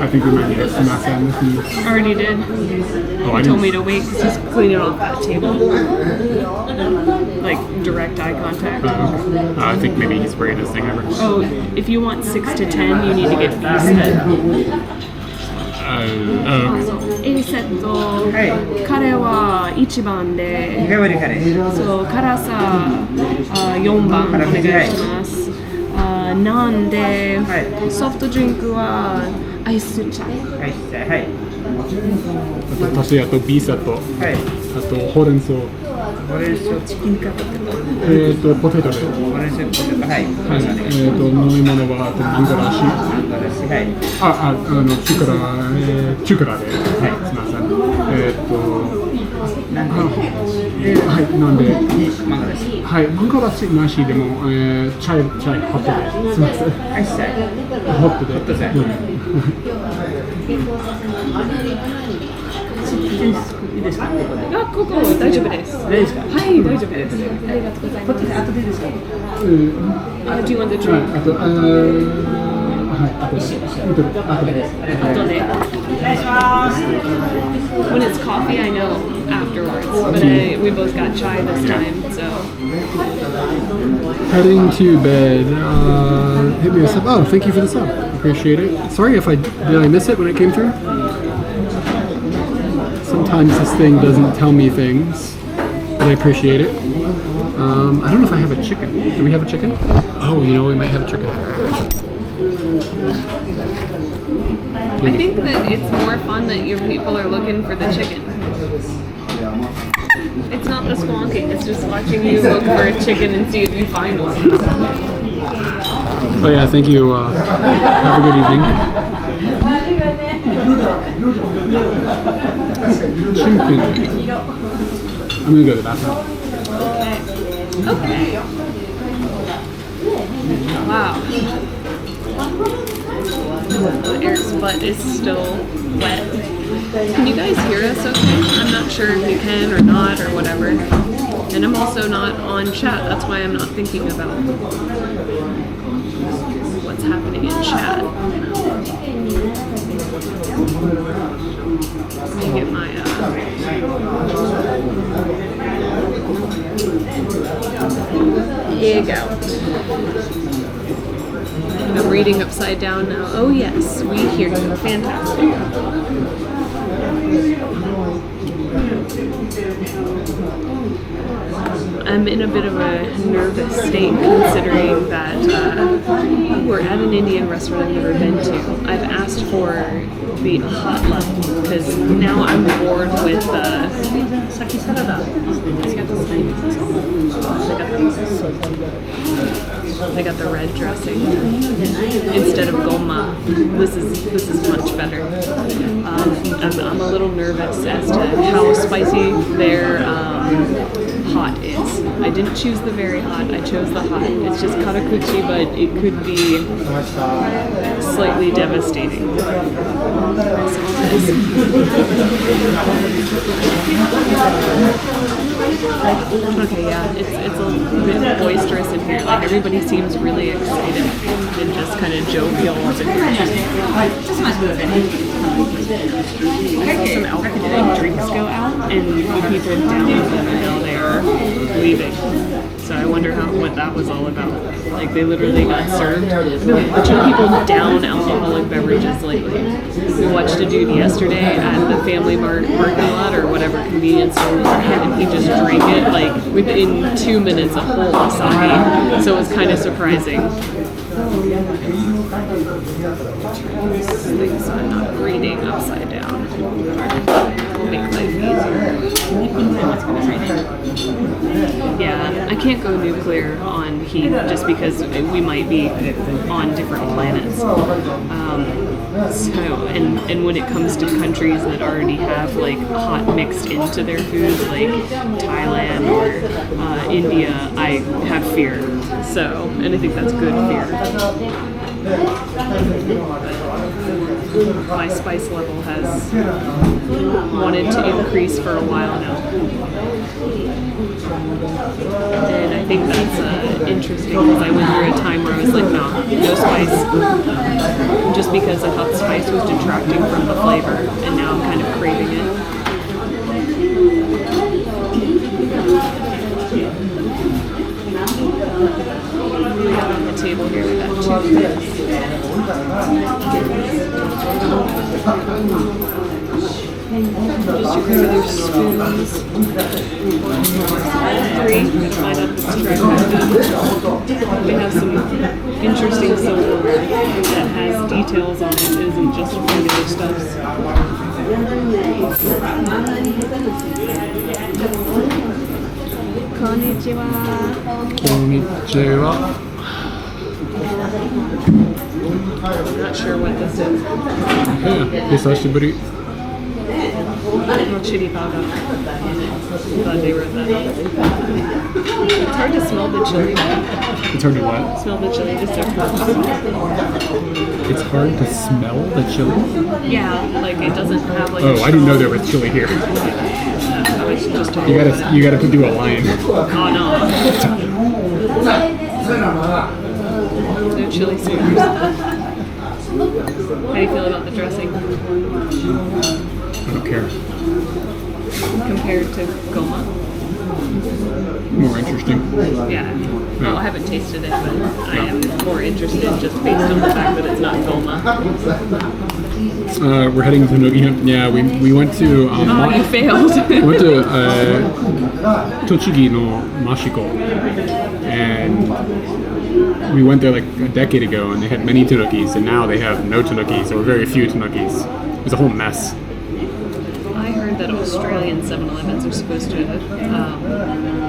I think we might need some masa in this one. Already did. Oh, I He told me didn't. to wait because he's cleaning off that table. Like direct eye contact. I think maybe he's bringing this thing over. Oh, if you want 6 to 10, you need to get B set. A セット、カレーは1番で、日替わりカレー。そう辛さ4番お願いします。なんで、ソフトドリンクはアイスチャイ。はい、はい。あと、足しあとビーサと、はい。あとほうれん草、オレンジとチキンカット。ポテトで、オレンジとポテト。はい。はい、飲み物はあとマンゴラシ、はい。チュクラ、チュクラで、はい、すみません。はい、なんで、マンゴーです。はい、マンゴラシなしでも、チャイホットで、すみません。はい、はい。ホットで。ホットで。いいですか？あ、ここ大丈夫です。大丈夫ですか？はい、大丈夫です。ありがとうございます。後でいいですか？Do you want the drink? あと、はい、あとで。後で。When it's coffee, I know afterwards, but we both got chai this time, so. Heading to bed. Hit me a sub. Oh, thank you for the sub. Appreciate it. Sorry if did I miss it when it came through? Sometimes this thing doesn't tell me things, but I appreciate it. I don't know if I have a chicken. Do we have a chicken? Oh, you know, we might have a chicken. I think that it's more fun that your people are looking for the chicken. It's not the squonking, it's just watching you look for a chicken and see if you find one. Oh yeah, thank you. Have a good evening. Chicken. I'm gonna go to the bathroom. Okay. Wow. Eric's butt is still wet. Can you guys hear us okay? I'm not sure if you can or not or whatever. And I'm also not on chat, that's why I'm not thinking about what's happening in chat. Let me get my egg out. I'm reading upside down now. Oh yes, we hear you. Fantastic. I'm in a bit of a nervous state considering that we're at an Indian restaurant I've never been to. I've asked for the hot level because now I'm bored with saki salada. They got the red dressing instead of goma. This is much better. I'm a little nervous as to how spicy their hot is. I didn't choose the very hot, I chose the hot. It's just karakuchi, but it could be slightly devastating. Okay, yeah, it's a bit boisterous in here. Like everybody seems really excited and just kind of jovial up in here. I saw some alcoholic drinks go out, and the people down the hill they are leaving. So I wonder what that was all about. Like they literally got served. I've been watching people down alcoholic beverages lately. We watched a dude yesterday at the Family Mart parking lot or whatever convenience store we're at, and he just drank it like within 2 minutes a whole Asahi. So it was kind of surprising. Things I'm not reading upside down. It'll make life easier. Yeah, I can't go nuclear on heat just because we might be on different planets. And when it comes to countries that already have like hot mixed into their foods, like Thailand or India, I have fear. So, and I think that's good fear. My spice level has wanted to increase for a while now. And I think that's interesting because I went through a time where I was like, no spice. Just because I thought spice was detracting from the flavor, and now I'm kind of craving it. We got on the table here, we got 2 cups. Just your regular spoons. 3. Find out this we have some interesting silverware that has details on it. It isn't just regular stuffs. Konnichiwa. Konnichiwa. I'm not sure what this is. Yeah, hisashiburi. Chili powder. Glad they wrote that. It's hard to smell the chili. It's hard to what? Smell the chili, just so It's hard to smell the chili? yeah, like it doesn't have like Oh, I didn't know there was chili here. I was just told. You gotta do a line. Oh no. No chili smokers. How do you feel about the dressing? I don't care. Compared to goma? More interesting. Yeah. Well, I haven't tasted it, but I am more interested just based on the fact that it's not goma. We're heading to Tanuki. Yeah, we went to. Oh, you failed. We went to Tochigi no Mashiko, and we went there like a decade ago, and they had many tanukis, and now they have no tanukis or very few tanukis. It was a whole mess. I heard that Australian 7-Elevens are supposed to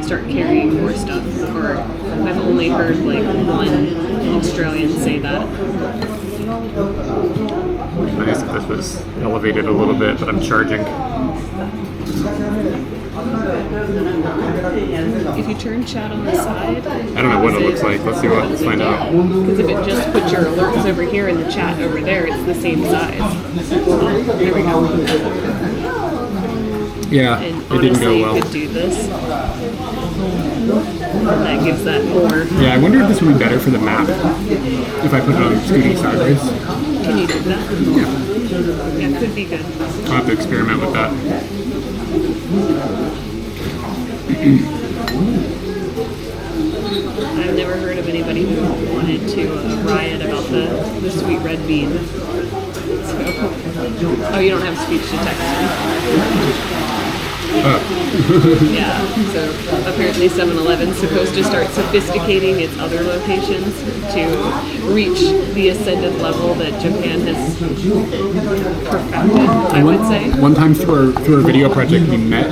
start carrying more stuff, or I've only heard like one Australian say that. I guess if this was elevated a little bit, but I'm charging. If you turn chat on the side, I don't know what it looks like. Let's find out. because if it just puts your alerts over here and the chat over there, it's the same size. There we go. Yeah, And it didn't go honestly, well. you could do this. That gives that more. Yeah, I wonder if this would be better for the map if I put it on scooting sideways. Can you do that? Yeah, Yeah, it could be good. I'll have to experiment with that. I've never heard of anybody who wanted to riot about the sweet red bean. So, oh, you don't have speech to text. Yeah, so apparently 7-Eleven is supposed to start sophisticating its other locations to reach the ascended level that Japan has perfected, I would say. One time through our video project, we met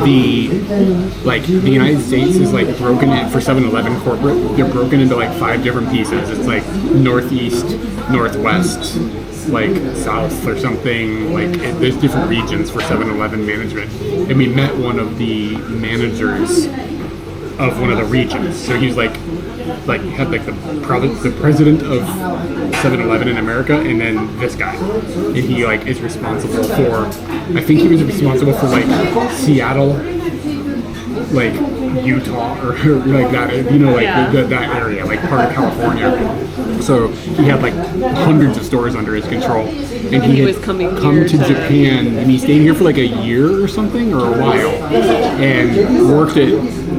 the United States is like broken in for 7-Eleven corporate. They're broken into like 5 different pieces. It's like northeast, northwest, like south or something. Like there's different regions for 7-Eleven management, and we met one of the managers of one of the regions. So he was had like the president of 7-Eleven in America, and then this guy, and he like is responsible for, I think he was responsible for like Seattle, like Utah or like that, you know, like that area, like part of California. So he had like hundreds of stores under his control, and he was come to Japan, and he stayed here for like a year or something, or a while, and worked at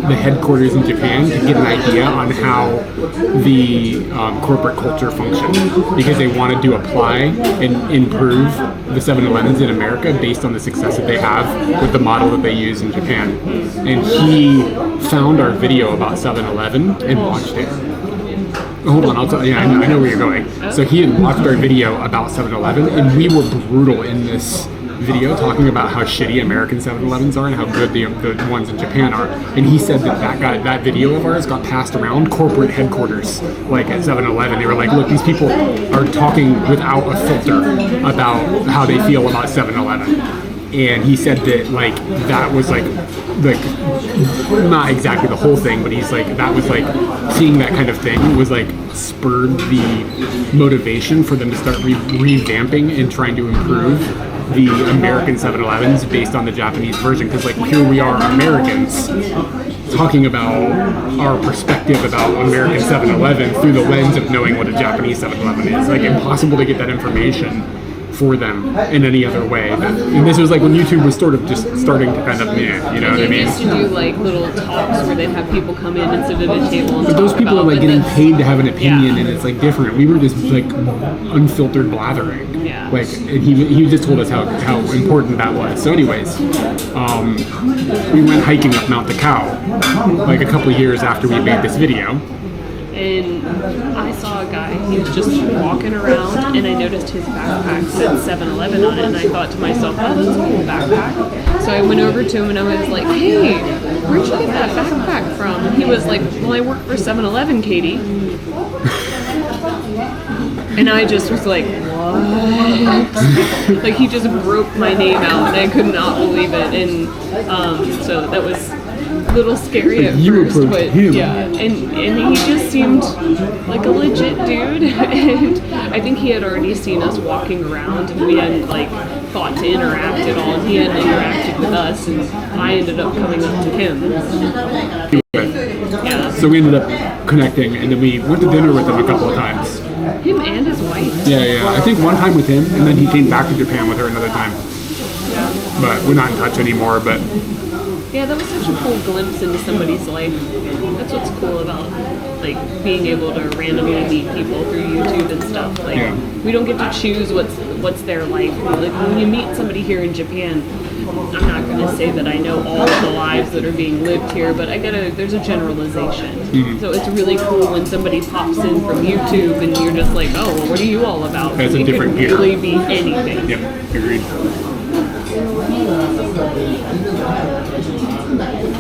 the headquarters in Japan to get an idea on how the corporate culture functions, because they wanted to apply and improve the 7-Elevens in America based on the success that they have with the model that they use in Japan. And he found our video about 7-Eleven and watched it. Hold on, I'll tell you. I know where you're going. So he had watched our video about 7-Eleven, and we were brutal in this video talking about how shitty American 7-Elevens are and how good the ones in Japan are. And he said that video of ours got passed around corporate headquarters, like at 7-Eleven. They were like, look, these people are talking without a filter about how they feel about 7-Eleven. And he said that like that was like not exactly the whole thing, but he's like that was like seeing that kind of thing was like spurred the motivation for them to start revamping and trying to improve the American 7-Elevens based on the Japanese version. Because like here we are, Americans, talking about our perspective about American 7-Eleven through the lens of knowing what a Japanese 7-Eleven is. Like impossible to get that information for them in any other way. And this was like when YouTube was sort of just starting to kind of, you know what I mean? They used to do like little talks where they'd have people come in and sit at a table and but those people are like getting paid to have an opinion, yeah. And it's like different. We were just like unfiltered blathering. Yeah. Like, and he just told us how important that was. So anyways, we went hiking up Mount the Cow like a couple of years after we made this video. And I saw a guy, he was just walking around, and I noticed his backpack said 7-Eleven on it, and I thought to myself, oh, that's a cool backpack. So I went over to him and I was like, hey, where'd you get that backpack from? And he was like, well, I work for 7-Eleven, Katie. And I just was like, what? Like he just broke my name out, and I could not believe it. And so that was a little scary at first, but yeah, and he just seemed like a legit dude, and I think he had already seen us walking around, and we hadn't like thought to interact at all, and he hadn't interacted with us, and I ended up coming up to him. Yeah. So we ended up connecting, and then we went to dinner with him a couple of times. Him and his wife. Yeah. I think one time with him, and then he came back to Japan with her another time. Yeah. But we're not in touch anymore, but yeah, that was such a cool glimpse into somebody's life. That's what's cool about like being able to randomly meet people through YouTube and stuff. Like we don't get to choose what's their life. Like when you meet somebody here in Japan, I'm not going to say that I know all of the lives that are being lived here, but there's a generalization. Mm-hmm. So it's really cool when somebody pops in from YouTube and you're just like, oh, well, what are you all about? That's a different could really be anything. Yep, agreed.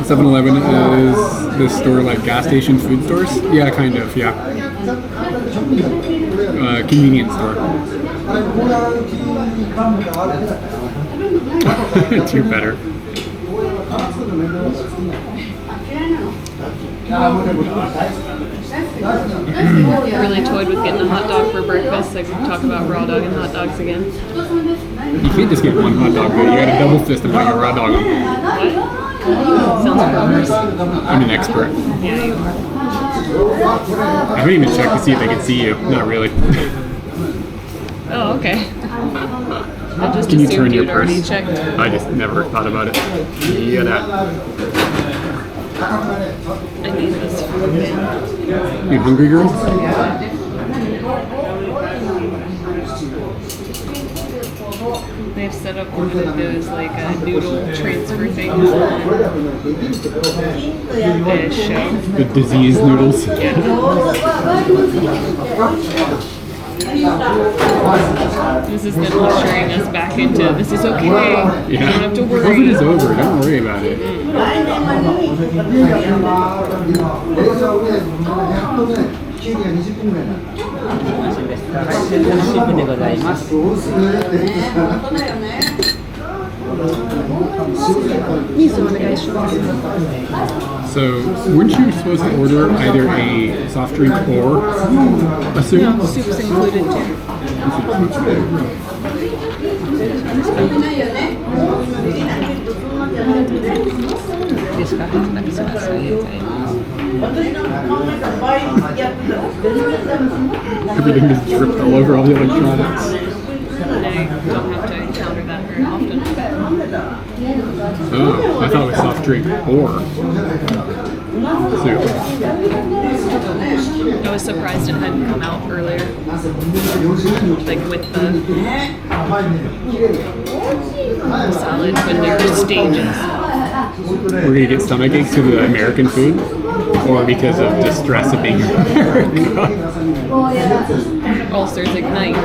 7-Eleven is this store like gas station food stores? Yeah, kind of, yeah. Convenience store. Do better. Really toyed with getting a hot dog for breakfast. I could talk about raw dog and hot dogs again. You can't just get one hot dog, though. You gotta double fist about your raw dog. What? Sounds gross. I'm an expert. Yeah, you are. I haven't even checked to see if they can see you. Not really. Oh, okay. I just Can you assumed turn your you'd already purse? checked. I just never thought about it. Yeah, that. I need this food. You hungry, girl? They've set up one of those like noodle transfer things on the show. The disease noodles. This is them ushering us back into this is okay. Yeah. You don't have to worry. COVID is over. Don't worry about it. So, weren't you supposed to order either a soft drink or a soup? No, soup's included too. Everything is dripped all over all the electronics. I don't have to encounter that very often. Oh, I thought it was soft drink or soup. I was surprised it hadn't come out earlier. Like with the salad when there are stages. We're gonna get stomach aches because of the American food, or because of the stress of being in America. Ulcers ignite.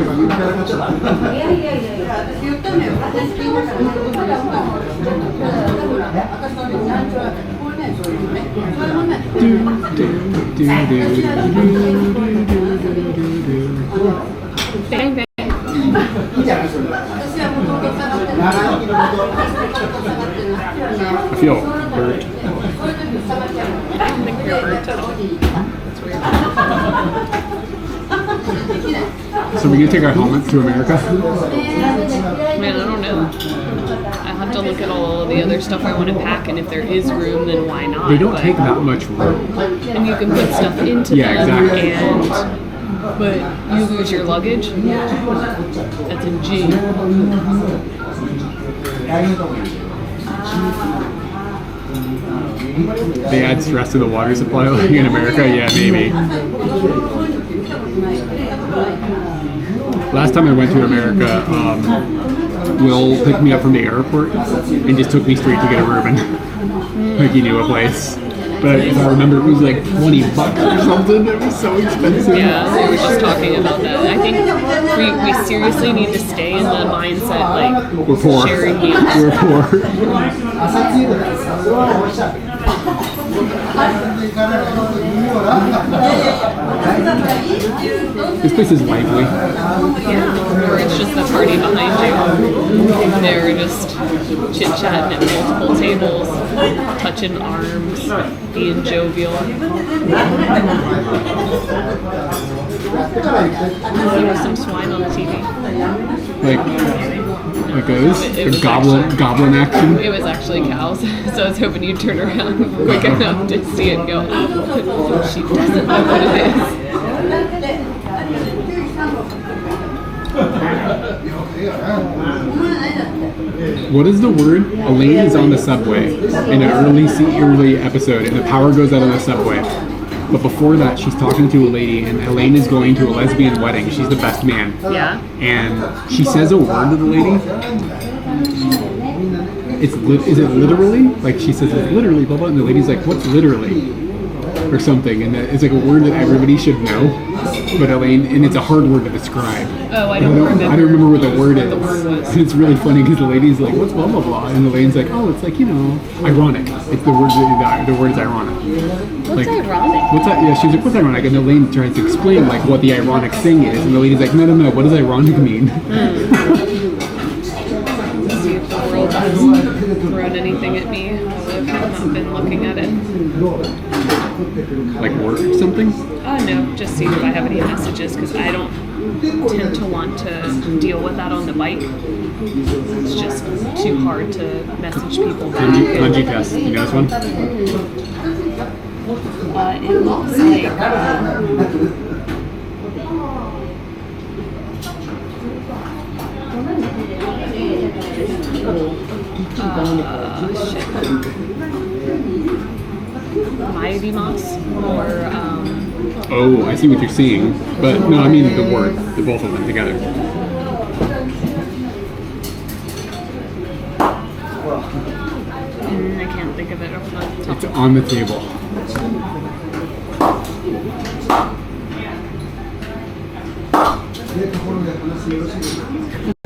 Bang bang. I feel hurt. I don't think you're burnt at all. That's weird. So we're gonna take our helmets to America? Man, I don't know. I have to look at all of the other stuff I want to pack, and if there is room, then why not? They don't But- take that much room. And you can put stuff into Yeah, them, exactly. but you lose your luggage. That's a G. They add stress to the water supply like in America? Yeah, maybe. Last time I went to America, Will picked me up from the airport and just took me straight to get a room. Like he knew a place. But if I remember, it was like $20 or something. It was so expensive. Yeah, we were just talking about that. I think we seriously need to stay in the mindset like We're poor. sharing meals. We're poor. This place is lively. Yeah, or it's just the party behind you. They were just chit-chatting at multiple tables, touching arms, being jovial. There was some swine on the TV. Like this? It was Goblin action? It was actually cows, so I was hoping you'd turn around quick enough to see it and go, oh, she doesn't know what it is. What is the word? Elaine is on the subway in an early episode, and the power goes out on the subway. But before that, she's talking to a lady, and Elaine is going to a lesbian wedding. She's the best man. Yeah. And she says a word to the lady. Is it literally? Like she says, it's literally blah blah, and the lady's like, what's literally? Or something, and it's like a word that everybody should know. But Elaine, and it's a hard word to describe. Oh, I don't remember. I don't remember what the word is. The word was. And it's really funny because the lady's like, what's blah blah blah, and Elaine's like, oh, it's like, you know, ironic. It's the word. The word is ironic. What's ironic? What's that? Yeah, she's like, what's ironic? And Elaine tries to explain like what the ironic thing is, and the lady's like, no. What does ironic mean? See if the world has thrown anything at me. I've not been looking at it. Like work or something? No, just see if I have any messages because I don't tend to want to deal with that on the bike. It's just too hard to message people back. Kanji test. You know this one? It looks like shit. My Aidimas or Oh, I see what you're saying. But no, I mean the word, the both of them together. I can't think of it off the top. It's on the table.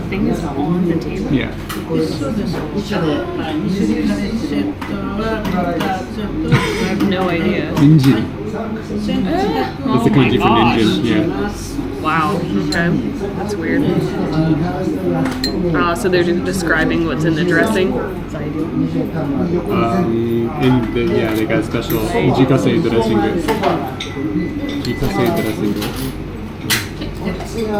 Thing is on the table. Yeah. I have no idea. Ninjin. That's the kanji for gosh. ninjin. Yeah. Wow. Okay. That's weird. So they're just describing what's in the dressing. They got special jikase dressing. Jikase dressing. 現在は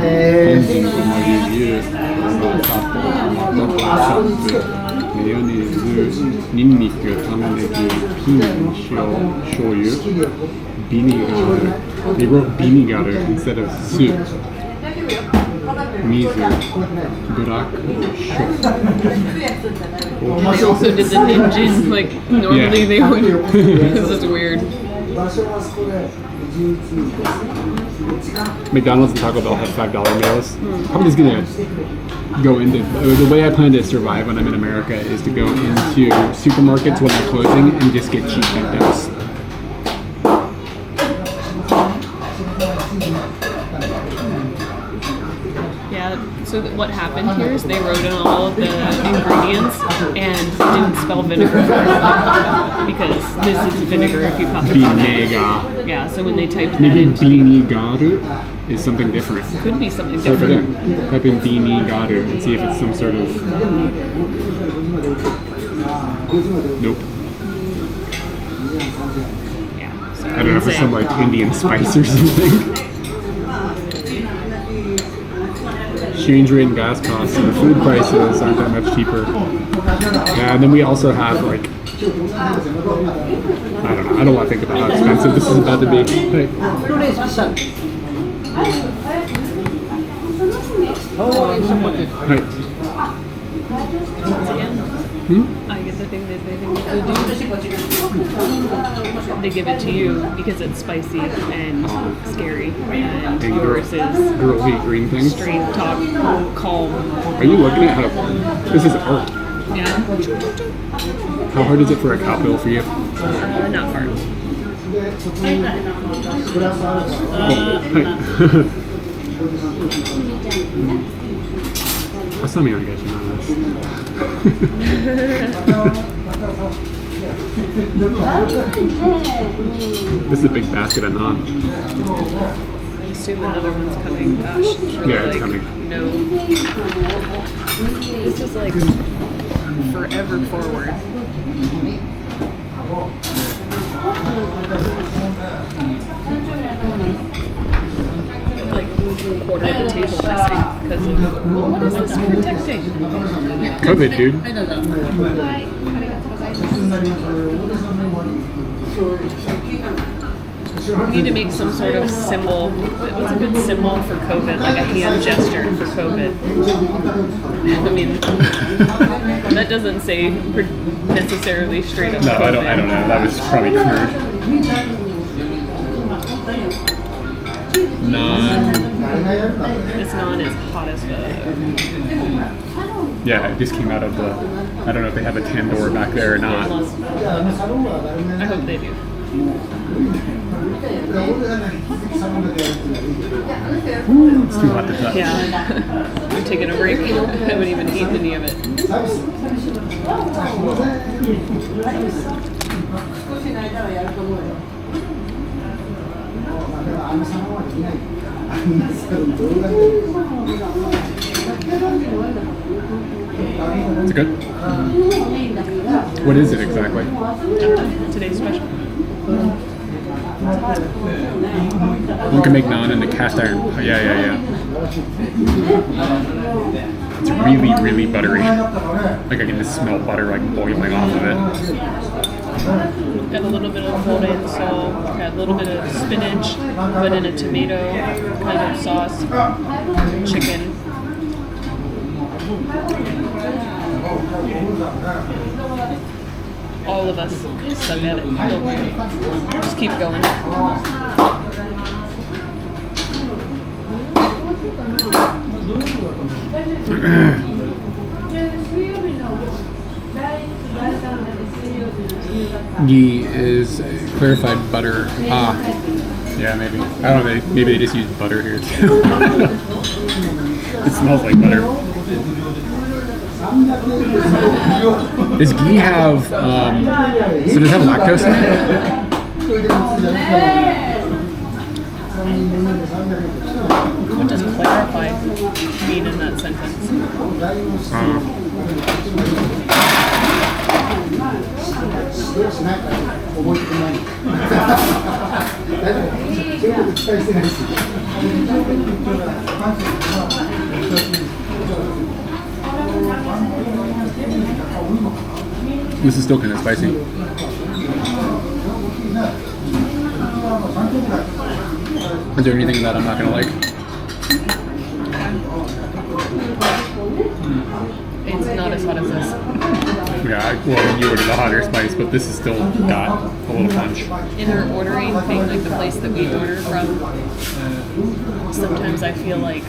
エンジンともいうサポトマトカツマヨネーズニンニク玉ねぎピーマン醤油ビニガー They wrote vinegar instead of soup. Mizu black They also did the ninjin, like normally they would. This is weird. McDonald's and Taco Bell have $5 meals. I'm just gonna go into the way I plan to survive when I'm in America is to go into supermarkets when they're closing and just get cheap bentos. Yeah, so what happened here is they wrote in all of the ingredients and didn't spell vinegar because this is vinegar if you pop it. Vinegar. Yeah, so when they typed that Maybe in, vinegaru is something different. could be something Type it different. in. Type in vinegaru and see if it's some sort of... Nope. Yeah, so I don't know if it's some like Indian spice or something. Exchange rate and gas costs and the food prices aren't that much cheaper. Yeah, and then we also have like, I don't know, I don't want to think about how expensive this is about to be. Hey. Hey. I get the thing that they think they give it to you because it's spicy and scary, and yours is Girls eat green things. straight talk, calm. Are you looking at how, this is art. Yeah, How hard is it for a cowbell for you? not hard. What's something I get you on this? This is a big basket of naan. I assume another one's coming. Gosh, it's really Yeah, it's like, coming. No, this is like forever forward. Like quarter of the table missing because of what is this protecting? COVID, dude. We need to make some sort of symbol. What's a good symbol for COVID? Like a hand gesture for COVID. I mean, that doesn't say necessarily straight up. No, COVID. I don't know. That was probably crude. Naan. This naan is hot as fuck. Yeah, it just came out of the. I don't know if they have a tandoor back there or not. I hope they do. It's too hot to touch. Yeah. I'm taking a break. I haven't even eaten any of it. Is it good? What is it exactly? Today's special. One can make naan in the cast iron. Oh, yeah. It's really, really buttery. Like I can just smell butter like boiling off of it. Got a little bit of golden salt, got a little bit of spinach, but in a tomato kind of sauce, chicken. all of us suck at it. Just keep going. Ghee is clarified butter. Ah, yeah, maybe. I don't know. Maybe they just use butter here too. It smells like butter. Does ghee have? So does it have lactose in it? What does clarify mean in that sentence? This is still kind of spicy. Is there anything that I'm not gonna like? It's not as hot as this. Yeah, well, you ordered the hotter spice, but this is still got a little punch. In our ordering thing, like the place that we order from, sometimes I feel like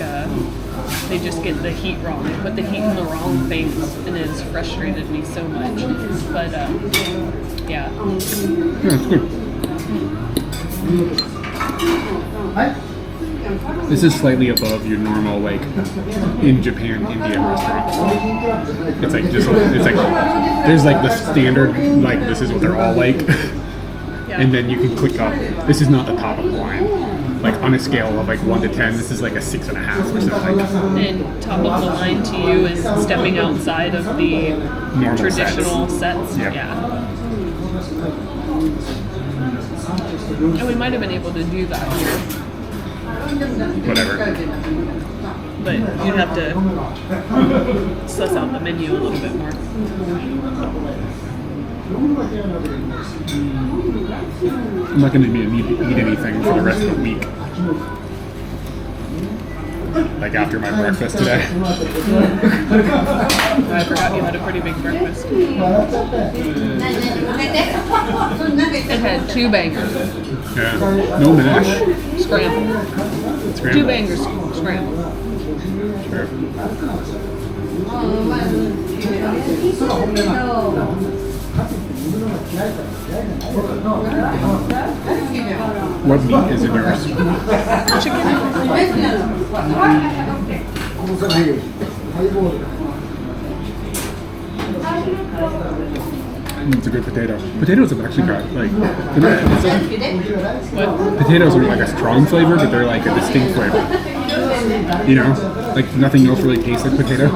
they just get the heat wrong. They put the heat in the wrong things, and it's frustrated me so much. But yeah. Yeah, it's good. This is slightly above your normal, like, in Japan, Indian restaurants. It's like, there's like the standard, like, this is what they're all like. Yeah. And then you can click up. This is not the top of the line. Like, on a scale of like 1 to 10, this is like a 6.5 or something. And top of the line to you is stepping outside of the Normal traditional sets. Yep. Yeah. And we might have been able to do that here, Whatever. but you'd have to suss out the menu a little bit more. I'm not going to need to eat anything for the rest of the week. Like after my breakfast today. I forgot you had a pretty big breakfast. It had 2 bangers. Yeah. No mash. Scrambled. 2 bangers scrambled. Sure. What meat is in yours? Chicken. It's a good potato. Potatoes have actually got like What? potatoes are like a strong flavor, but they're like a distinct flavor. You know, like nothing else really tastes like potato.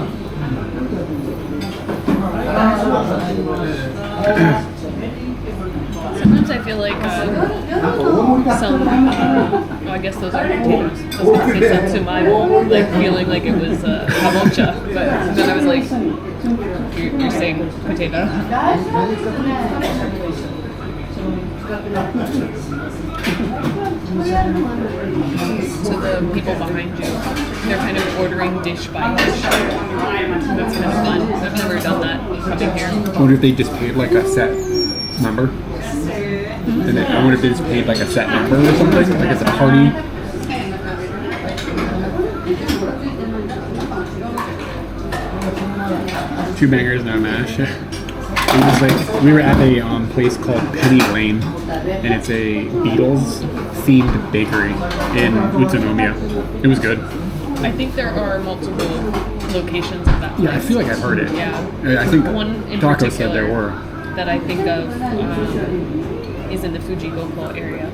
Sometimes I feel like some, I guess those are potatoes. I was going to say satsumai, like feeling like it was kabocha, but then I was like, you're saying potato. So the people behind you, they're kind of ordering dish by dish. That's kind of fun. I've never done that coming here. I wonder if they just paid like a set number. And then, I wonder if they just paid like a set number or something. Like it's a party. Two bangers, no mash. It was like we were at a place called Penny Lane, and it's a Beatles themed bakery in Utsunomiya. It was good. I think there are multiple locations of that place. Yeah, I feel like I've heard it. Yeah. I think One in Taco particular said there were. that I think of is in the Fujigoko area.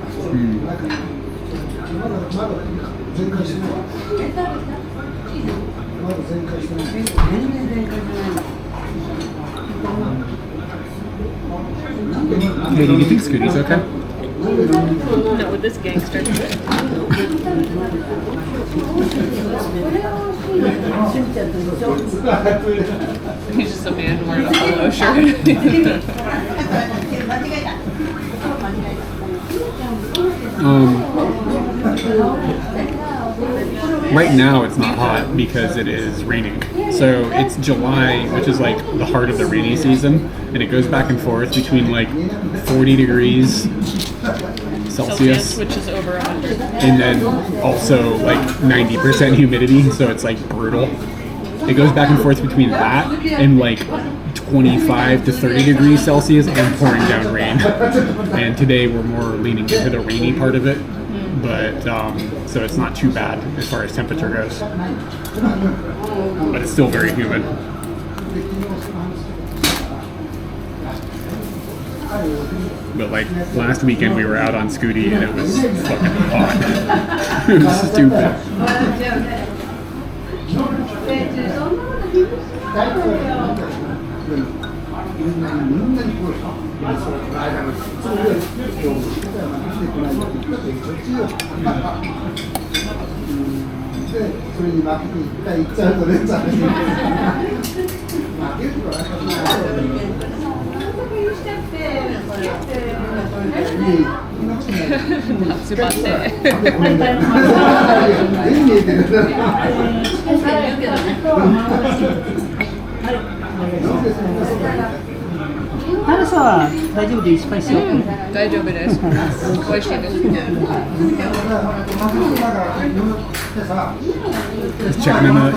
Hey, do you think Scooty's okay? Not with this gangster. He's just a man wearing a polo shirt. right now it's not hot because it is raining. So it's July, which is like the heart of the rainy season, and it goes back and forth between like 40 degrees Celsius, which is over 100. and then also like 90% humidity, so it's like brutal. It goes back and forth between that and like 25 to 30 degrees Celsius and pouring down rain. And today we're more leaning into the rainy part of it, but so it's not too bad as far as temperature goes. But it's still very humid. But like last weekend we were out on Scooty and it was fucking hot. It was stupid.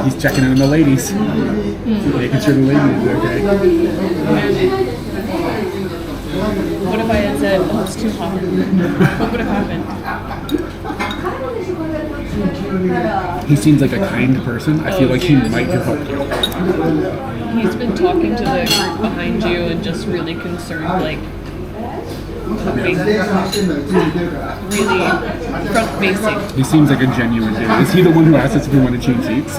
He's checking in on the ladies. Making sure the ladies are okay. What if I had said, oh, it's too hot? What would have happened? He seems like a kind person. I feel like he might have helped you. He's been talking to the group behind you and just really concerned, like, being really front-facing. He seems like a genuine dude. Is he the one who asked us if we want to change seats?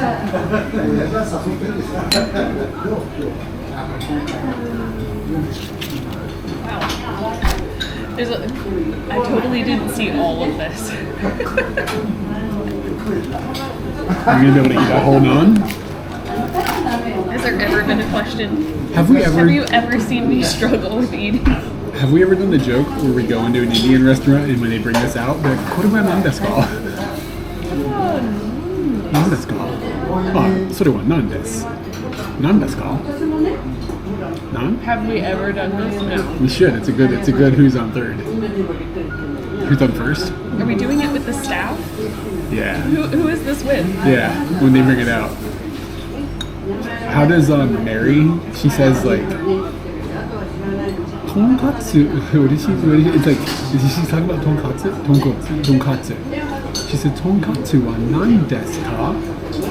I totally didn't see all of this. Are you going to be able to eat that whole naan? Has there ever been a question? Have you ever seen me struggle with eating? Have we ever done the joke where we go into an Indian restaurant and when they bring this out, they're like, "What do I naan desu ka?" Naan desu ka? Ah, sore wa naan desu. Naan desu ka? Naan? Have we ever done this? No. We should. It's a good who's on third. Who's on first? Are we doing it with the staff? Yeah. Who is this with? Yeah, when they bring it out. How does Mary, she says like tonkatsu. What is she? It's like, is she talking about tonkatsu? Tonkatsu. She said tonkatsu wa nan desu ka?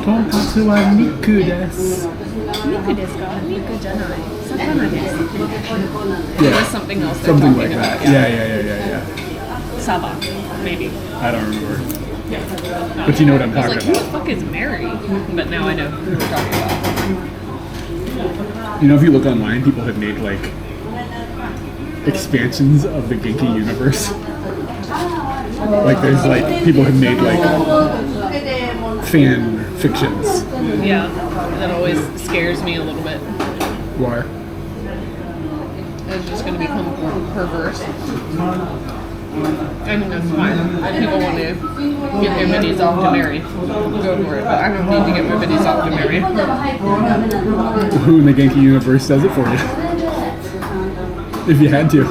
Tonkatsu wa niku desu. Niku desu ka? Niku janai. Sakana desu. Yeah. Or something else. Something like that. Yeah. Saba, maybe. I don't remember. Yeah. But you know what I'm I was talking like, who the about. fuck is Mary? But now I know who we're talking about. You know, if you look online, people have made like expansions of the Genki universe. Like there's like people have made like fan fictions. Yeah, that always scares me a little bit. Why? It's just going to become perverse. I mean, that's fine. People want to get their middies off to Mary. Go for it. But I don't need to get my middies off to Mary. Who in the Genki universe does it for you? If you had to.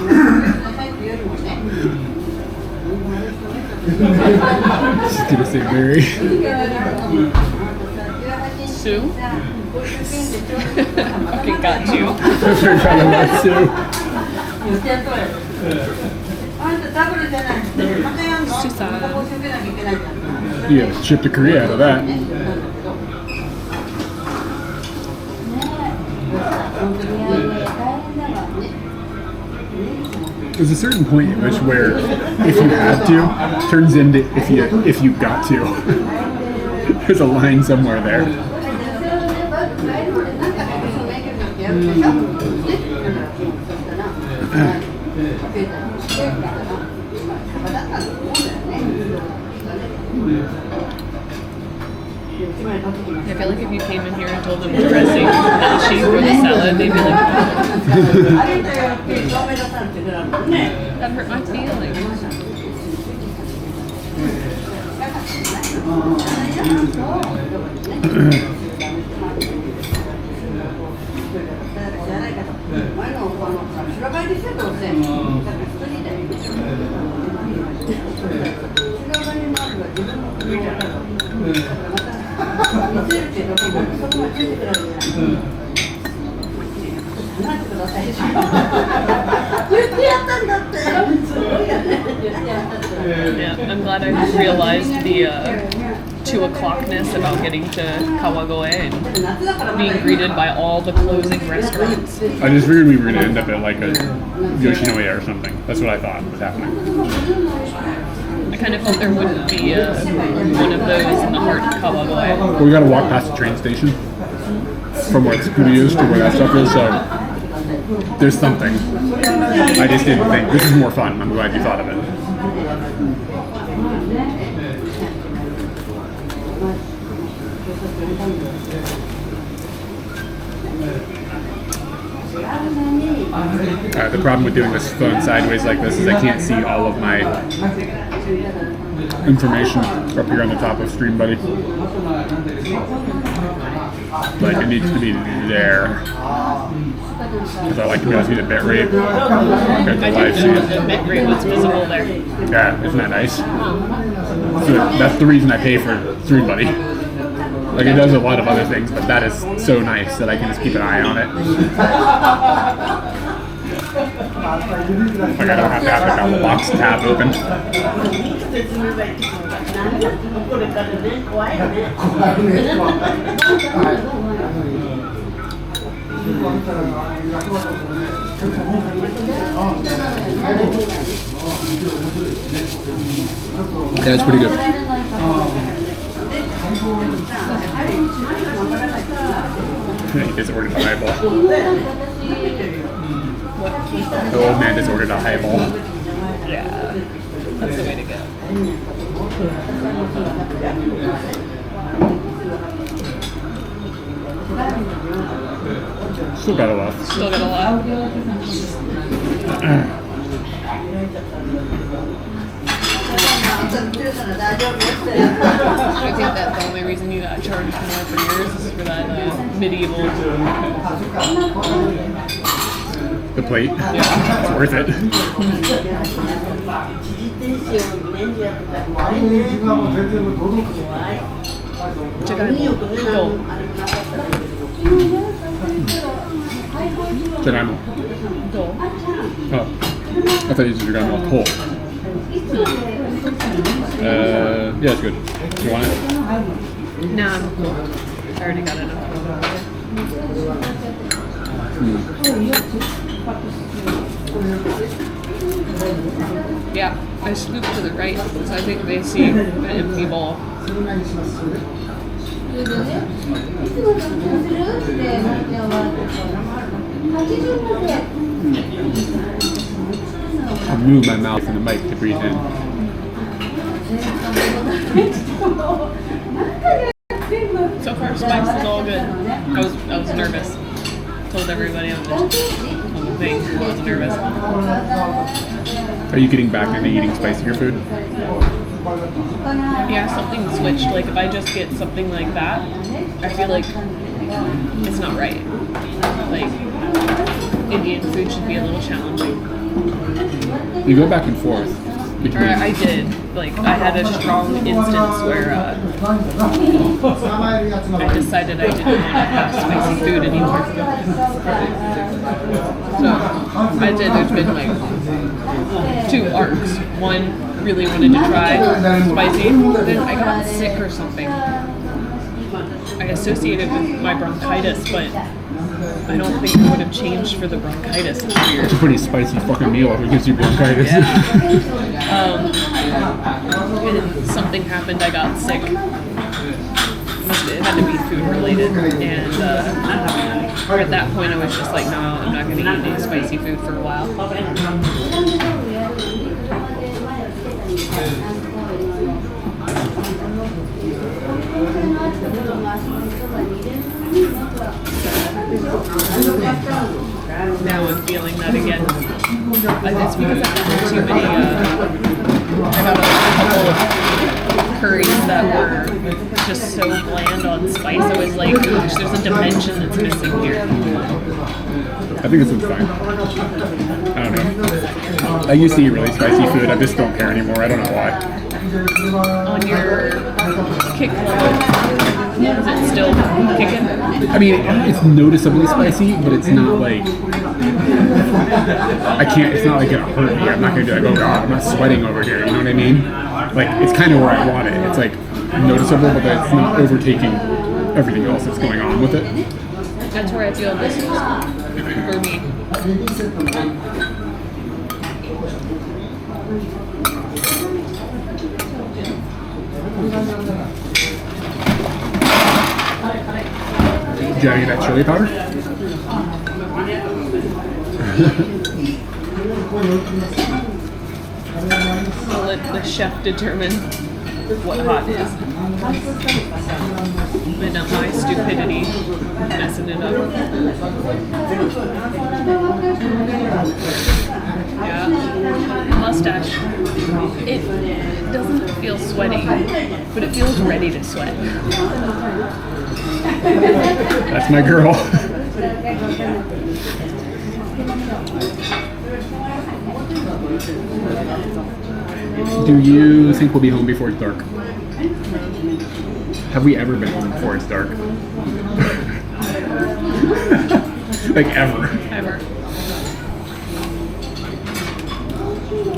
She's gonna say Mary. Sue? Fucking got you. I forgot about Sue. You got a trip to Korea out of that. There's a certain point at which where if you had to turns into if you got to. There's a line somewhere there. I feel like if you came in here and told them the dressing and the cheese or the salad, they'd be like, that hurt my feelings. Yeah, I'm glad I realized the 2 o'clockness about getting to Kawagoe and being greeted by all the closing restaurants. I just figured we were gonna end up at like a Yoshinoya or something. That's what I thought was happening. I kind of felt there wouldn't be one of those in the heart of Kawagoe. Well, we gotta walk past the train station from where the Tsukuri is to where that stuff is, so there's something. I just didn't think. This is more fun. I'm glad you thought of it. The problem with doing this phone sideways like this is I can't see all of my information up here on the top of Stream Buddy. Like it needs to be there. Because I like to be able to see the bit rate. I didn't know the bit rate was visible there. Yeah, isn't that nice? So that's the reason I pay for Stream Buddy. Like it does a lot of other things, but that is so nice that I can just keep an eye on it. Like I don't have to have the box tab open. Yeah, it's pretty good. He just ordered a highball. The old man just ordered a highball. Yeah, that's the way to go. Still got a lot. Still got a lot. I think that the only reason you got charged more for yours is for that medieval. The plate? Yeah. It's worth it. Jagaimo. Oh. I thought you said Jagaimo whole. Yeah, it's good. You want it? No, I'm cool. I already got enough. Yeah, I scooped to the right because I think they see an empty bowl. I'll move my mouth in the mic to breathe in. So far, spice is all good. I was nervous. Told everybody on the thing I was nervous. Are you getting back into eating spicier food? Yeah, something switched. Like if I just get something like that, I feel like it's not right. Like Indian food should be a little challenging. You go back and forth between. I did. Like I had a strong instance where I decided I didn't want to have spicy food anymore. So I did. There's been like 2 arcs. One really wanted to try spicy, then I got sick or something. I associated with my bronchitis, but I don't think it would have changed for the bronchitis. It's weird. It's a pretty spicy fucking meal if it gives you bronchitis. Yeah. Something happened. I got sick. It had to be food related, and at that point I was just like, no, I'm not going to eat any spicy food for a while. Now I'm feeling that again. It's because I had too many. I got a couple curries that were just so bland on spice. I was like, gosh, there's a dimension that's missing here. I think this one's fine. I don't know. I used to eat really spicy food. I just don't care anymore. I don't know why. On your kick level, is it still kicking? I mean, it's noticeably spicy, but it's not like it's not like gonna hurt me. I'm not gonna be like, oh god, I'm not sweating over here. You know what I mean? Like, it's kind of where I want it. It's like noticeable, but it's not overtaking everything else that's going on with it. That's where I feel this is for me. Did you get that chili powder? I'll let the chef determine what hot is. And not my stupidity messing it up. Yeah. Mustache. It doesn't feel sweaty, but it feels ready to sweat. That's my girl. Do you think we'll be home before it's dark? Have we ever been home before it's dark? Like ever? Ever.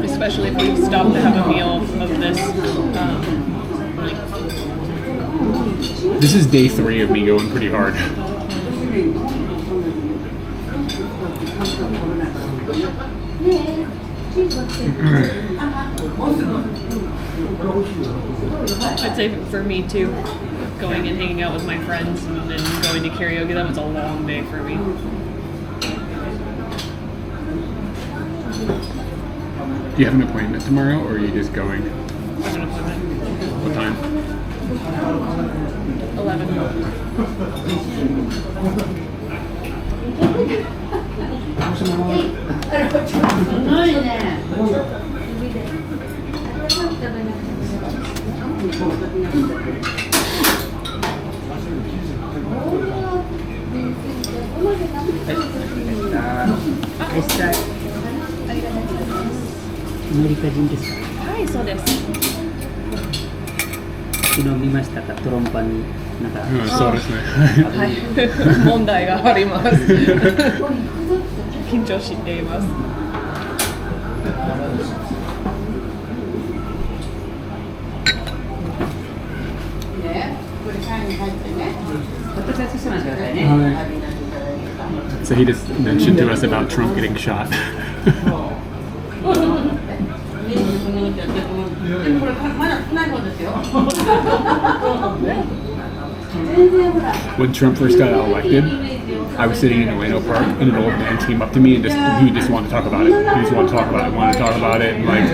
Especially if we stop to have a meal of this. This is day 3 of me going pretty hard. I'd say for me too, going and hanging out with my friends and then going to karaoke, that was a long day for me. Do you have an appointment tomorrow, or are you just going? I have an appointment. What time? 11. Hi, so this. 昨日見ましたか、トロンパになんか、そうですね。はい。問題があります。緊張しています。So he just mentioned to us about Trump getting shot. When Trump first got elected, I was sitting in Orlando Park and an old man came up to me and he just wanted to talk about it. He just wanted to talk about it, and like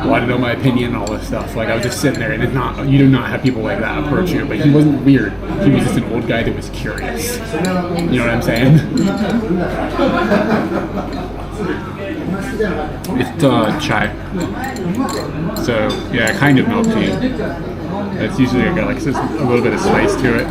wanted to know my opinion and all this stuff. Like, I was just sitting there, and you do not have people like that approach you. But he wasn't weird. He was just an old guy that was curious. You know what I'm saying? It's chai. So yeah, kind of milk tea. It's usually got like a little bit of spice to it.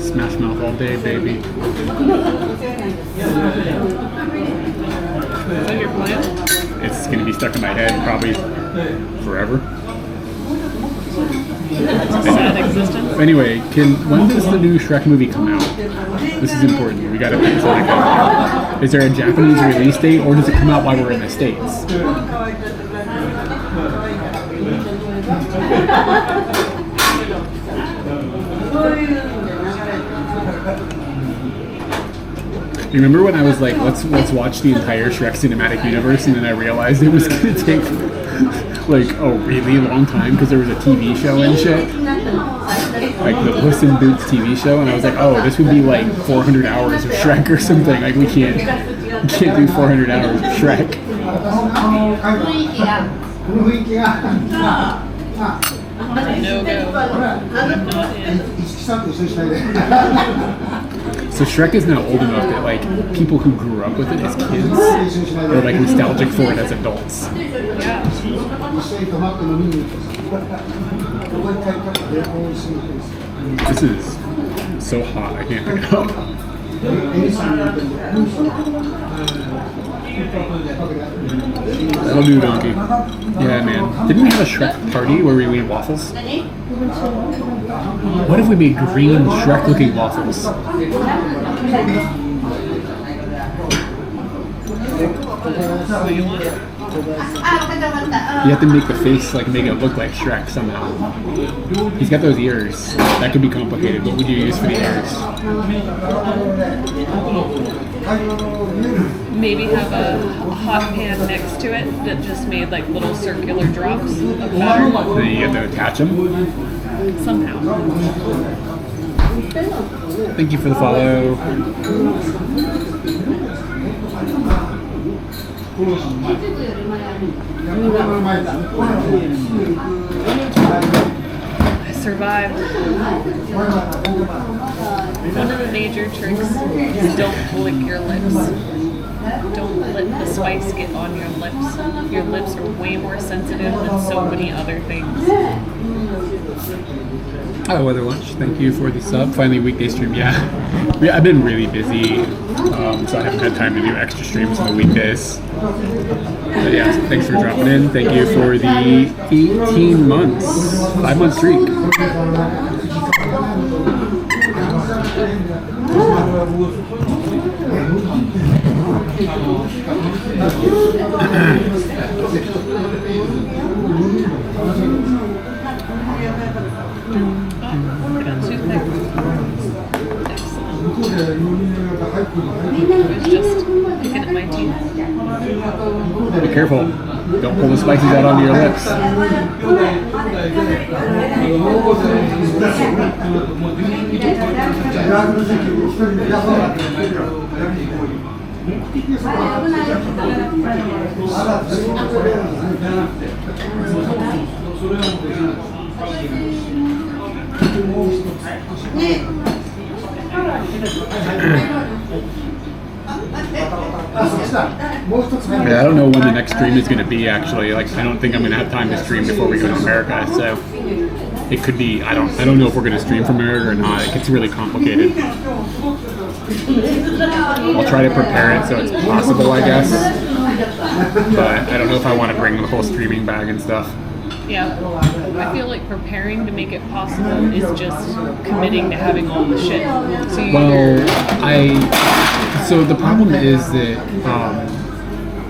Smash mouth all day, baby. Is that your plan? It's gonna be stuck in my head probably forever. It's a sad existence. Anyway, when does the new Shrek movie come out? This is important. We gotta pick something up. Is there a Japanese release date, or does it come out while we're in the States? You remember when I was like, let's watch the entire Shrek cinematic universe, and then I realized it was gonna take like a really long time because there was a TV show and shit, like the Puss in Boots TV show, and I was like, oh, this would be like 400 hours of Shrek or something. Like we can't do 400 hours of Shrek. No go. Not in. So Shrek is now old enough that like people who grew up with it as kids are like nostalgic for it as adults. Yeah. This is so hot, I can't pick it up. That'll do, donkey. Yeah, man. Didn't we have a Shrek party where we made waffles? What if we made green Shrek-looking waffles? You have to make the face, like, make it look like Shrek somehow. He's got those ears. That could be complicated. What would you use for the ears? Maybe have a hot pan next to it that just made like little circular drops of batter. Then you have to attach them. Somehow. Thank you for the follow. I survived. One of the major tricks is don't lick your lips. Don't let the spice get on your lips. Your lips are way more sensitive than so many other things. Hello, Weather Lunch. Thank you for the sub. Finally, weekday stream. Yeah, I've been really busy, so I haven't had time to do extra streams on the weekdays. But yeah, so thanks for dropping in. Thank you for the 18 months, 5-month streak. I was just picking at my teeth. Be careful. Don't pull the spices out onto your lips. Yeah, I don't know when the next stream is going to be, actually. Like, I don't think I'm going to have time to stream before we go to America, so it could be, I don't know if we're going to stream from America or not. It gets really complicated. I'll try to prepare it so it's possible, I guess, but I don't know if I want to bring the whole streaming bag and stuff. Yeah, I feel like preparing to make it possible is just committing to having all the shit. So the problem is that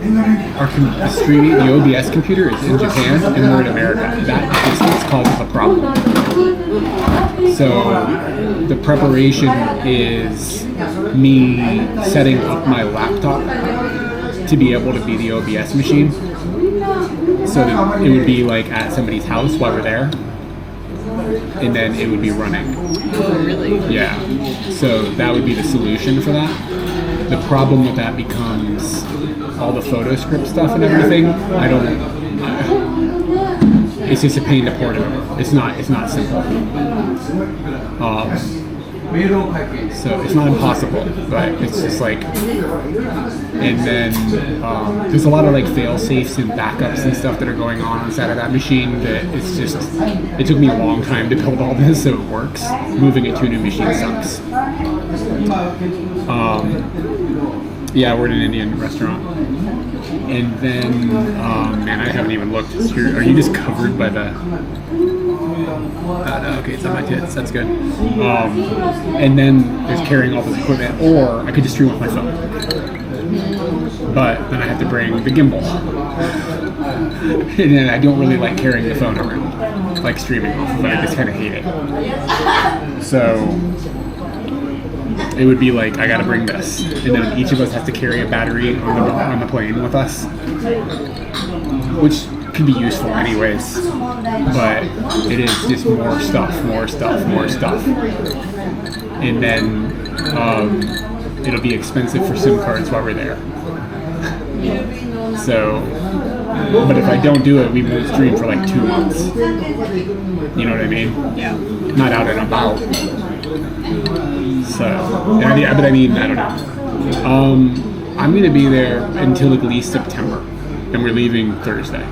the streaming, the OBS computer is in Japan and we're in America. That distance causes a problem. So the preparation is me setting up my laptop to be able to be the OBS machine. So that it would be like at somebody's house while we're there, and then it would be running. Oh, really? Yeah. So that would be the solution for that. The problem with that becomes all the photo script stuff and everything. It's just a pain to port it over. It's not simple. So it's not impossible, but it's just like, and then there's a lot of like fail safes and backups and stuff that are going on inside of that machine that it's just, it took me a long time to build all this so it works. Moving it to a new machine sucks. Yeah, we're in an Indian restaurant. And then, man, I haven't even looked. Are you just covered by the... no, okay, it's on my tits. That's good. And then there's carrying all this equipment, or I could just stream with my phone. But then I have to bring the gimbal. And then I don't really like carrying the phone around, like streaming off of it. I just kind of hate it. So it would be like, I gotta bring this. And then each of us has to carry a battery on the plane with us, which could be useful anyways. But it is just more stuff. And then it'll be expensive for SIM cards while we're there. So, but if I don't do it, we won't stream for like 2 months. You know what I mean? Yeah. Not out and about. So, but I mean, I don't know. I'm gonna be there until at least September, and we're leaving Thursday.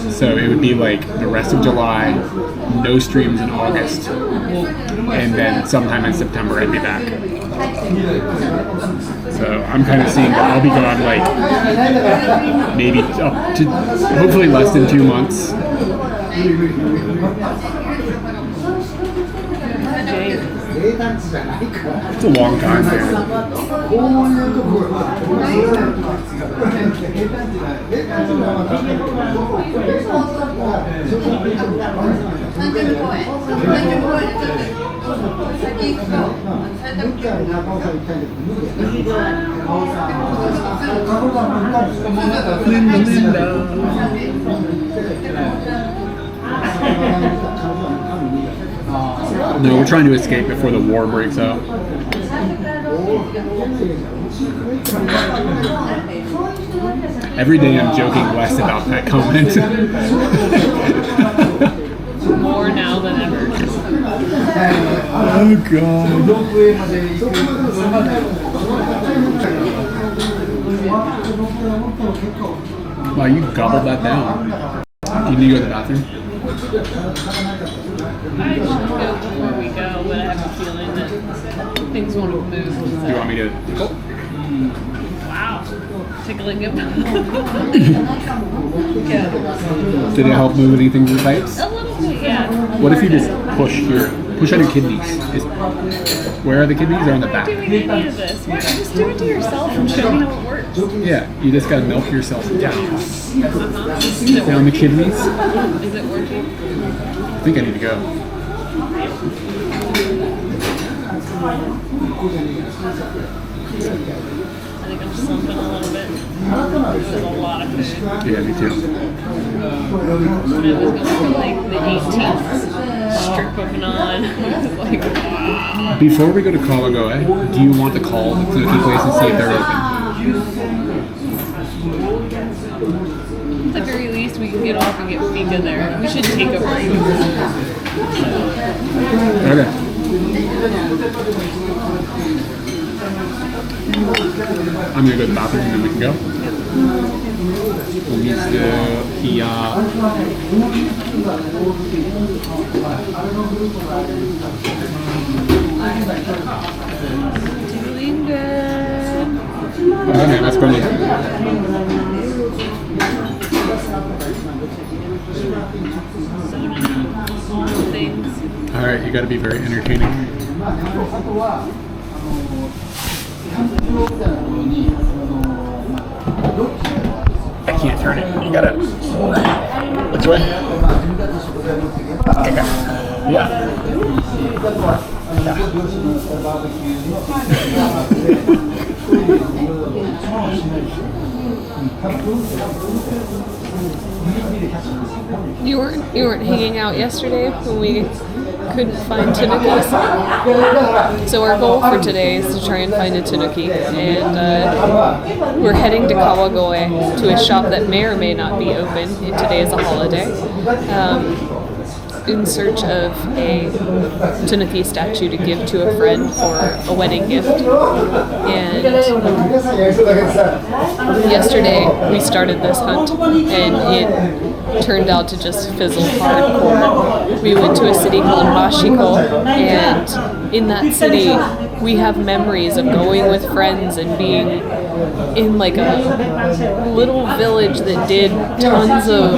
So it would be like the rest of July, no streams in August, and then sometime in September I'd be back. So I'm kind of seeing that I'll be gone like maybe up to hopefully less than 2 months. It's a long time, man. No, we're trying to escape before the war breaks out. Every day I'm joking less about that comment. More now than ever. Oh god. Wow, you gobbled that down. Do you need to go to the bathroom? I should go before we go, but I have a feeling that things won't have moved. Do you want me to? Oh. Wow. Tickling him. Did it help move anything in the pipes? A little bit, yeah. What if you just push on your kidneys? Where are the kidneys? They're on the I'm back. not doing any of this. You just do it to yourself and show me how it works. Yeah, you just gotta milk yourself down. Uh-huh. Down the kidneys. Is it working? I think I need to go. I think I'm slumping a little bit. This is a lot of fish. Yeah, me too. When I was going for like the 18th strip of non, I was like, wow. Before we go to Kawagoe, do you want to call the Tanuki place and see if they're open? At the very least, we can get off and get fika there. We should take a break. Okay. I'm gonna go to the bathroom and then we can go. Doing good. Okay, let's go. Things. All right, you got to be very entertaining. I can't turn it. You gotta. Which way? Okay. Yeah. You weren't hanging out yesterday when we couldn't find Tanukis. So our goal for today is to try and find a Tanuki, and we're heading to Kawagoe to a shop that may or may not be open. Today is a holiday. In search of a Tanuki statue to give to a friend for a wedding gift. And yesterday we started this hunt, and it turned out to just fizzle hardcore. We went to a city called Mashiko, and in that city we have memories of going with friends and being in like a little village that did tons of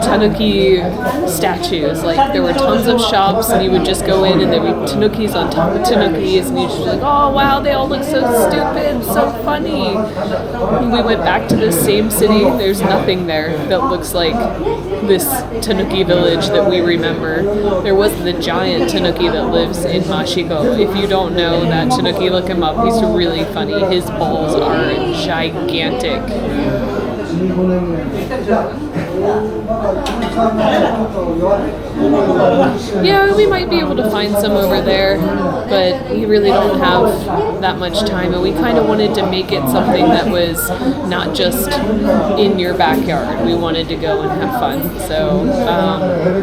Tanuki statues. Like there were tons of shops, and you would just go in and there would be Tanukis on top of Tanukis, and you'd just be like, oh wow, they all look so stupid, so funny. And we went back to the same city. There's nothing there that looks like this Tanuki village that we remember. There was the giant Tanuki that lives in Mashiko. If you don't know that Tanuki, look him up. He's really funny. His balls are gigantic. Yeah, we might be able to find some over there, but we really don't have that much time, and we kind of wanted to make it something that was not just in your backyard. We wanted to go and have fun, so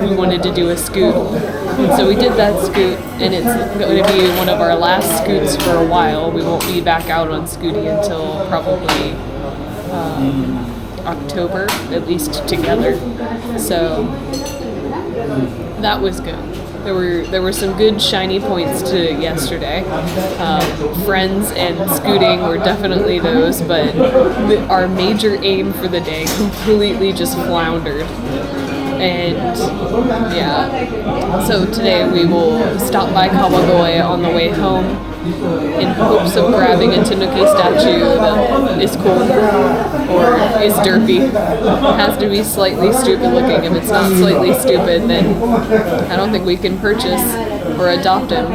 we wanted to do a scoot. And so we did that scoot, and it's going to be one of our last scoots for a while. We won't be back out on Scooty until probably October, at least together. So that was good. There were some good shiny points to yesterday. Friends and scooting were definitely those, but our major aim for the day completely just floundered. And yeah, so today we will stop by Kawagoe on the way home in hopes of grabbing a Tanuki statue that is cool or is derpy. It has to be slightly stupid looking. If it's not slightly stupid, then I don't think we can purchase or adopt him.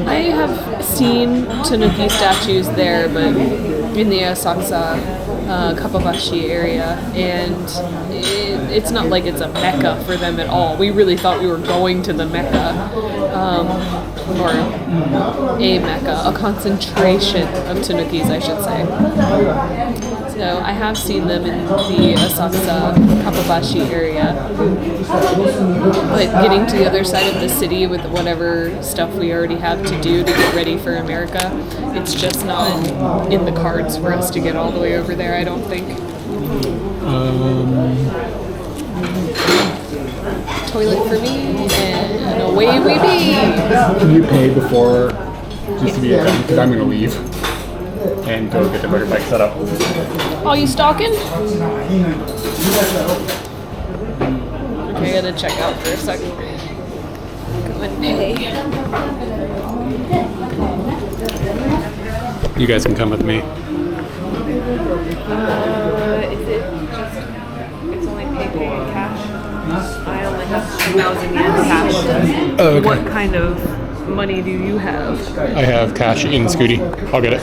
I have seen Tanuki statues there, but in the Asakusa Kappabashi area, and it's not like it's a mecca for them at all. We really thought we were going to the mecca, or a mecca, a concentration of Tanukis, I should say. So I have seen them in the Asakusa Kappabashi area, but getting to the other side of the city with whatever stuff we already have to do to get ready for America, it's just not in the cards for us to get all the way over there, I don't think. Toilet for me, and away we be! Can you pay before, just to be a because I'm going to leave and go get the motorbike set up. Oh, you stalking? Okay, I gotta check out for a second. Go and pay. You guys can come with me. Is it just, it's only pay in cash? I only have 2,000 yen cash. Oh, okay. What kind of money do you have? I have cash in Scooty. I'll get it.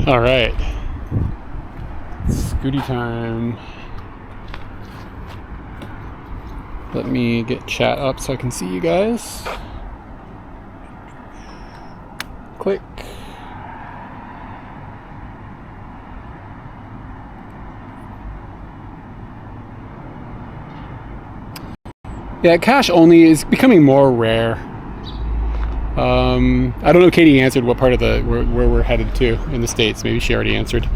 All right, Scooty time. Let me get chat up so I can see you guys. Click. Yeah, cash only is becoming more rare. I don't know if Katie answered what part of where we're headed to in the States. Maybe she already answered.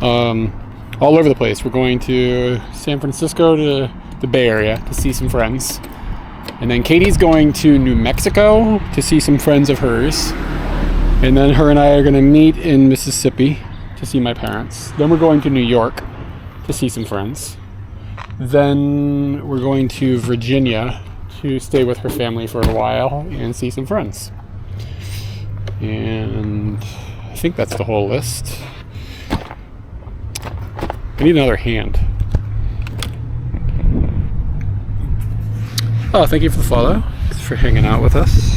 All over the place. We're going to San Francisco, to the Bay Area to see some friends. And then Katie's going to New Mexico to see some friends of hers. And then her and I are going to meet in Mississippi to see my parents. Then we're going to New York to see some friends. Then we're going to Virginia to stay with her family for a while and see some friends. And I think that's the whole list. I need another hand. Oh, thank you for the follow. Thanks for hanging out with us.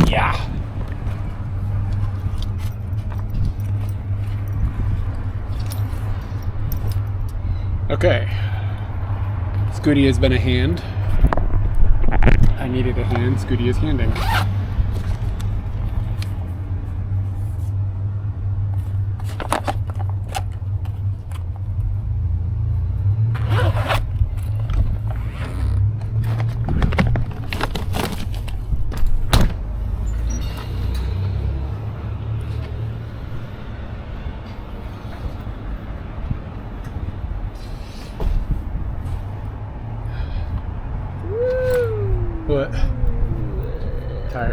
Yeah. Okay. Scooty has been a hand. I needed a hand. Scooty is handing.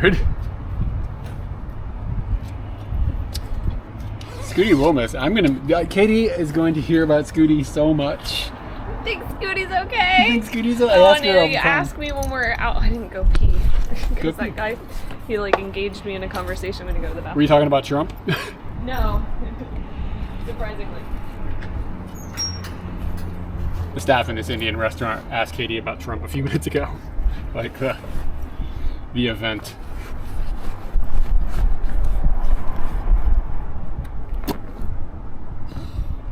hard. Scooty will miss. Katie is going to hear about Scooty so much. I think Scooty's okay. You think Scooty's okay? Oh, I ask her all the you time. asked me when we're out. I didn't go pee. Because that guy, he like engaged me in a conversation when he go to the bathroom. Were you talking about Trump? No. Surprisingly. The staff in this Indian restaurant asked Katie about Trump a few minutes ago. Like the event.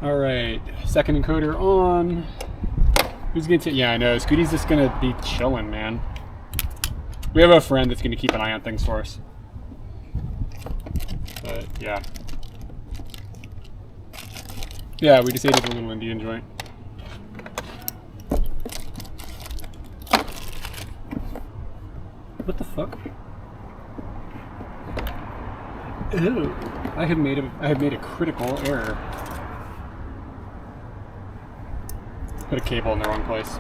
Alright, second encoder on. Who's gonna take? Yeah, I know. Scooty's just gonna be chilling, man. We have a friend that's gonna keep an eye on things for us. But yeah. Yeah, we just ate at a little Indian joint. What the fuck? Ew. I have made a critical error. Put a cable in the wrong place.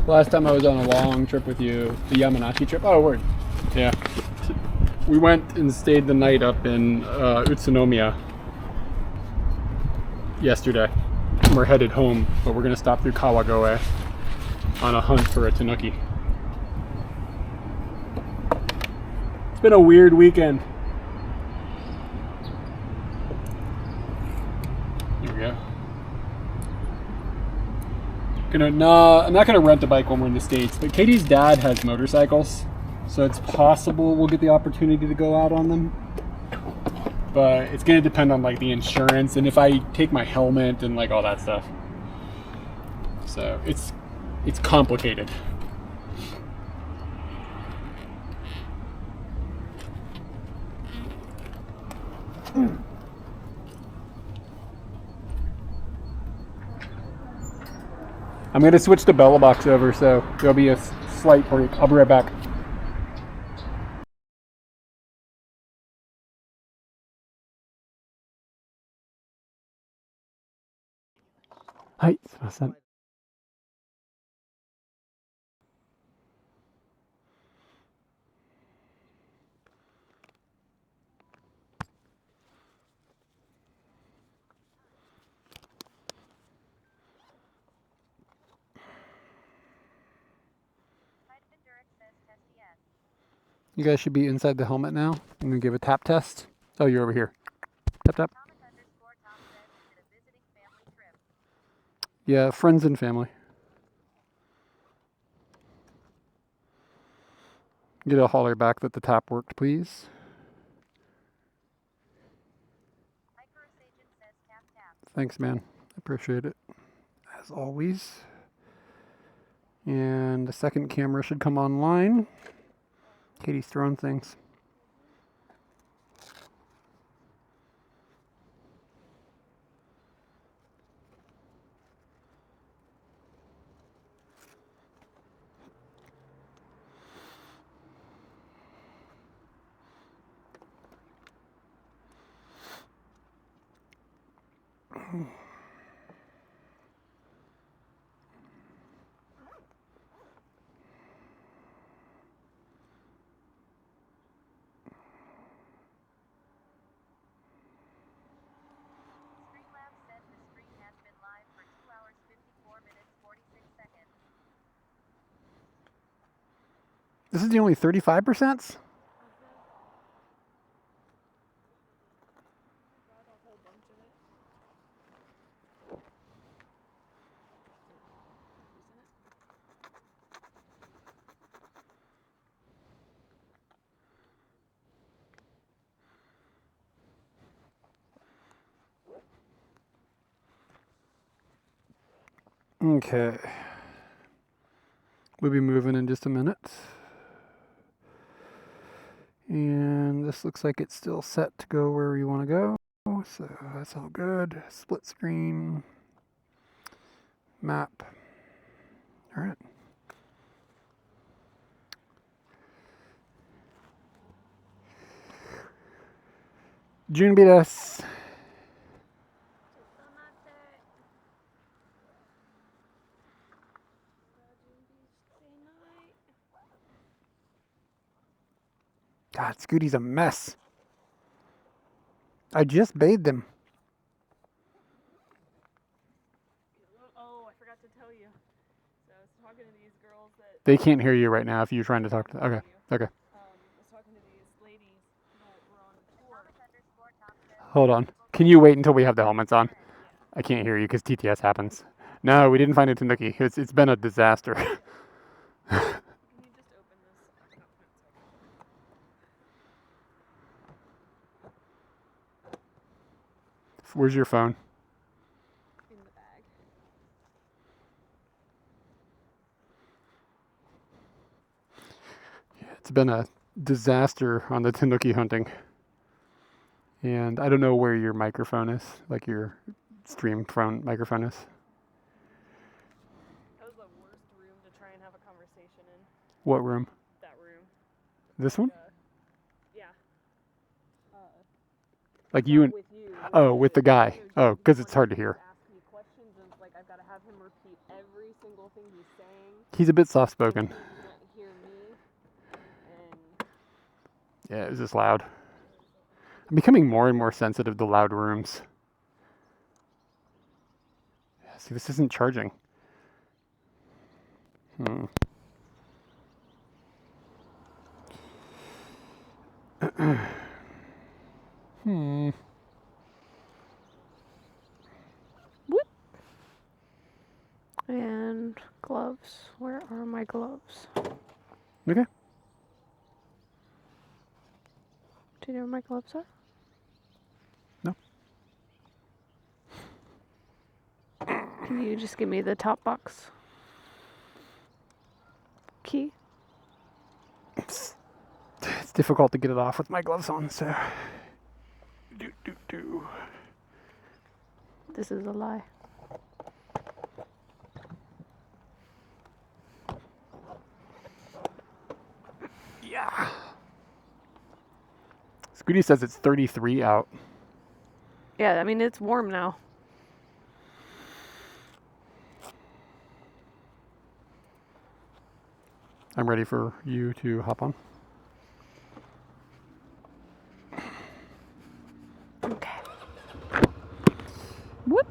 Last time I was on a long trip with you, the Yamanaki trip. Oh, word. Yeah. We went and stayed the night up in Utsunomiya yesterday. We're headed home, but we're going to stop through Kawagoe on a hunt for a Tanuki. It's been a weird weekend. Here we go. No, I'm not gonna rent a bike when we're in the States, but Katie's dad has motorcycles, so it's possible we'll get the opportunity to go out on them. But it's gonna depend on like the insurance and if I take my helmet and like all that stuff. So it's complicated. I'm going to switch the Bella box over, so there'll be a slight break. I'll be right back. Hi, すいません。You guys should be inside the helmet now. I'm going to give a tap test. Oh, you're over here. Tap, tap. Yeah, friends and family. Get a holler back that the tap worked, please. Thanks, man. I appreciate it. As always. And the second camera should come online. Katie's throwing things. This is the only 35%? Okay. We'll be moving in just a minute. And this looks like it's still set to go where we want to go. So that's all good. Split screen. Map. All right. Junbi desu. God, Scooty's a mess. I just bathed him. Oh, I forgot to tell you. So I was talking to these girls that... They can't hear you right now if you're trying to talk to them. Okay, okay. I was talking to these ladies that were on tour. Hold on. Can you wait until we have the helmets on? I can't hear you because TTS happens. No, we didn't find a Tanuki. It's been a disaster. Can you just open this? Where's your phone? In the bag. Yeah, it's been a disaster on the Tanuki hunting. And I don't know where your microphone is, like your stream phone microphone is. That was the worst room to try and have a conversation in. What room? That room. This one? Yeah. Like you and... With you. Oh, with the guy. Oh, because it's hard to hear. Ask me questions and it's like I've got to have him repeat every single thing he's saying. He's a bit soft-spoken. He can't hear me. And Yeah, it was just loud. I'm becoming more and more sensitive to loud rooms. Yeah, see, this isn't charging. whoop. And gloves. Where are my gloves? Okay. Do you know where my gloves are? No. Can you just give me the top box key? It's difficult to get it off with my gloves on, so... This is a lie. Yeah. Scooty says it's 33 out. Yeah, I mean, it's warm now. I'm ready for you to hop on. Okay. Whoop.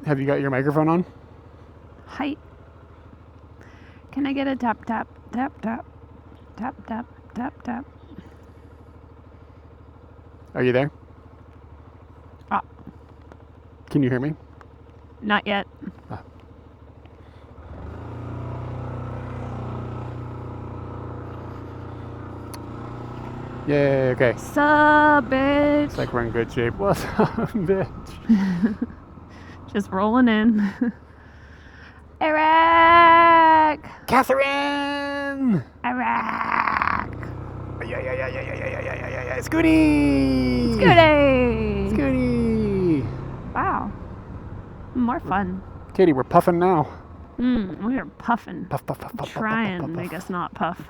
Have you got your microphone on? Height. Can I get a tap, tap, tap, tap, tap, tap, tap, tap? Are you there? Ah. Can you hear me? Not yet. Ah. Yay, okay. Sup, bitch? Looks like we're in good shape. What's up, bitch? Just rolling in. Eric! Catherine! Eric! Yeah. Scooty! Scooty! Scooty! Wow. More fun. Katie, we're puffing now. We are puffing. Puff, puff, puff, puff. Trying puff, to puff, make puff. us not puff.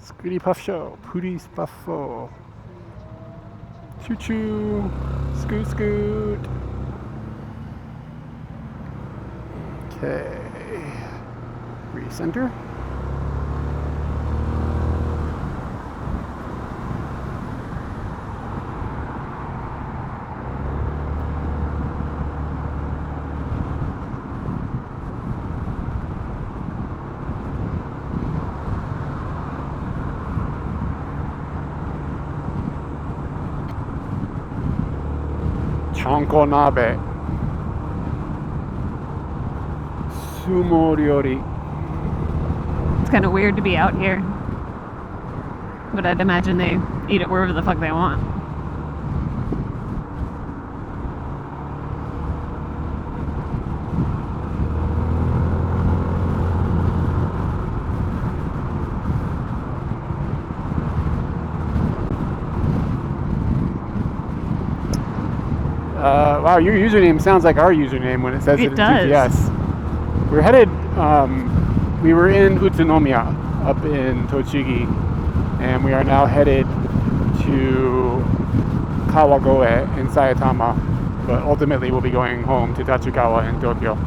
Scooty Puff Show. Pooties Puffo. Choo choo. Scoot scoot. Okay. Recenter. Chanko nabe. Sumo ryori. It's kind of weird to be out here. But I'd imagine they eat it wherever the fuck they want. Wow, your username sounds like our username when it says it in does. GPS. We're headed, we were in Utsunomiya up in Tochigi, and we are now headed to Kawagoe in Saitama, but ultimately we'll be going home to Tachikawa in Tokyo.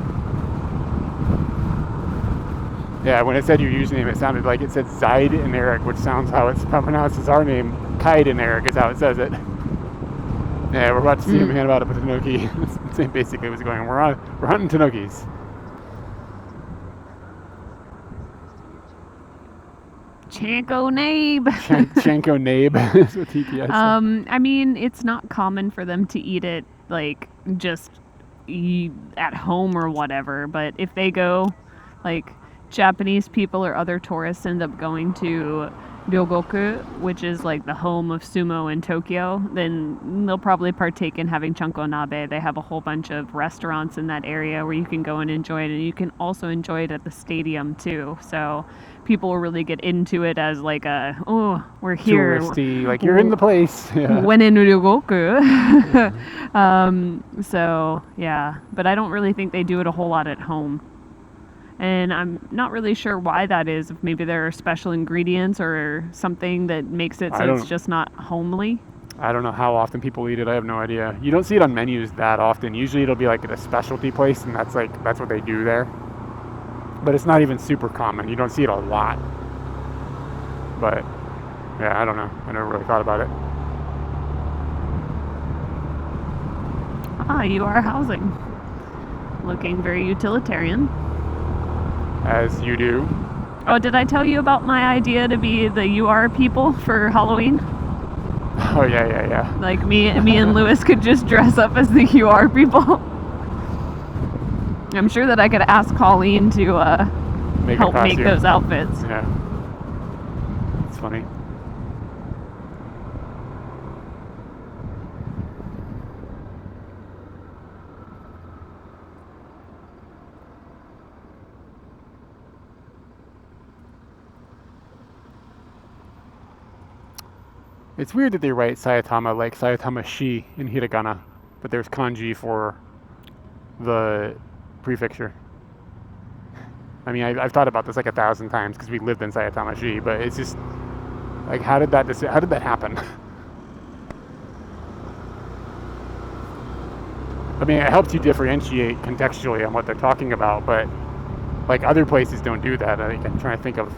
Yeah, when it said your username, it sounded like it said Zaid and Eric, which sounds how it's pronounced as our name. Kaid and Eric is how it says it. Yeah, we're about to see a man about a Tanuki. That's basically what's going on. We're hunting Tanukis. Chanko Nabe. Chanko Nabe is what TPS said. I mean, it's not common for them to eat it like just at home or whatever, but if they go, like Japanese people or other tourists end up going to Ryogoku, which is like the home of sumo in Tokyo, then they'll probably partake in having chanko nabe. They have a whole bunch of restaurants in that area where you can go and enjoy it, and you can also enjoy it at the stadium too. So people will really get into it as like a, oh, we're here. Touristy, like you're in the place. Yeah. When in Ryogoku. So yeah, but I don't really think they do it a whole lot at home. And I'm not really sure why that is. If maybe there are special ingredients or something that makes it so it's just not homely. I don't know how often people eat it. I have no idea. You don't see it on menus that often. Usually it'll be like at a specialty place, and that's what they do there. But it's not even super common. You don't see it a lot. But yeah, I don't know. I never really thought about it. You are housing. Looking very utilitarian. As you do. Oh, did I tell you about my idea to be the UR people for Halloween? Oh yeah. Like me and Lewis could just dress up as the UR people. I'm sure that I could ask Colleen to help make those outfits. Yeah. It's funny. It's weird that they write Saitama like Saitama-shi in hiragana, but there's kanji for the prefecture. I mean, I've thought about this like 1,000 times because we lived in Saitama-shi, but it's just like, how did that happen? I mean, it helps you differentiate contextually on what they're talking about, but like other places don't do that. I'm trying to think of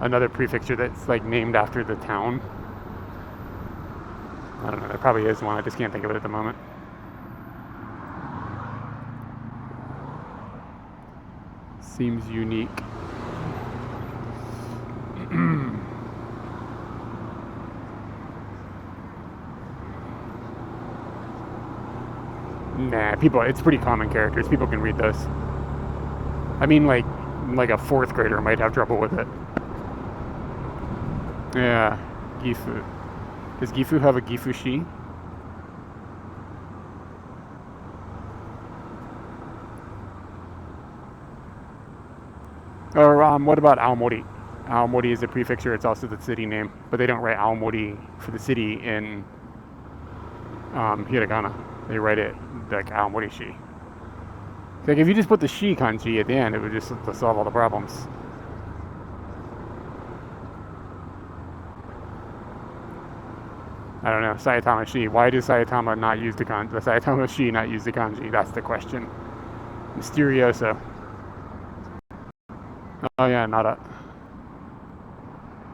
another prefecture that's like named after the town. I don't know, there probably is one, I just can't think of it at the moment. Seems unique. Nah, it's pretty common characters. People can read those. I mean, like a 4th grader might have trouble with it. Yeah, Gifu. Does Gifu have a Gifu-shi? Or what about Aomori? Aomori is a prefecture, it's also the city name, but they don't write Aomori for the city in hiragana. They write it like Aomori-shi. Like if you just put the shi kanji at the end, it would just solve all the problems. I don't know, Saitama-shi. Why does Saitama not use the kanji? The Saitama-shi not use the kanji? That's the question. Mysterioso. Oh yeah, Nara.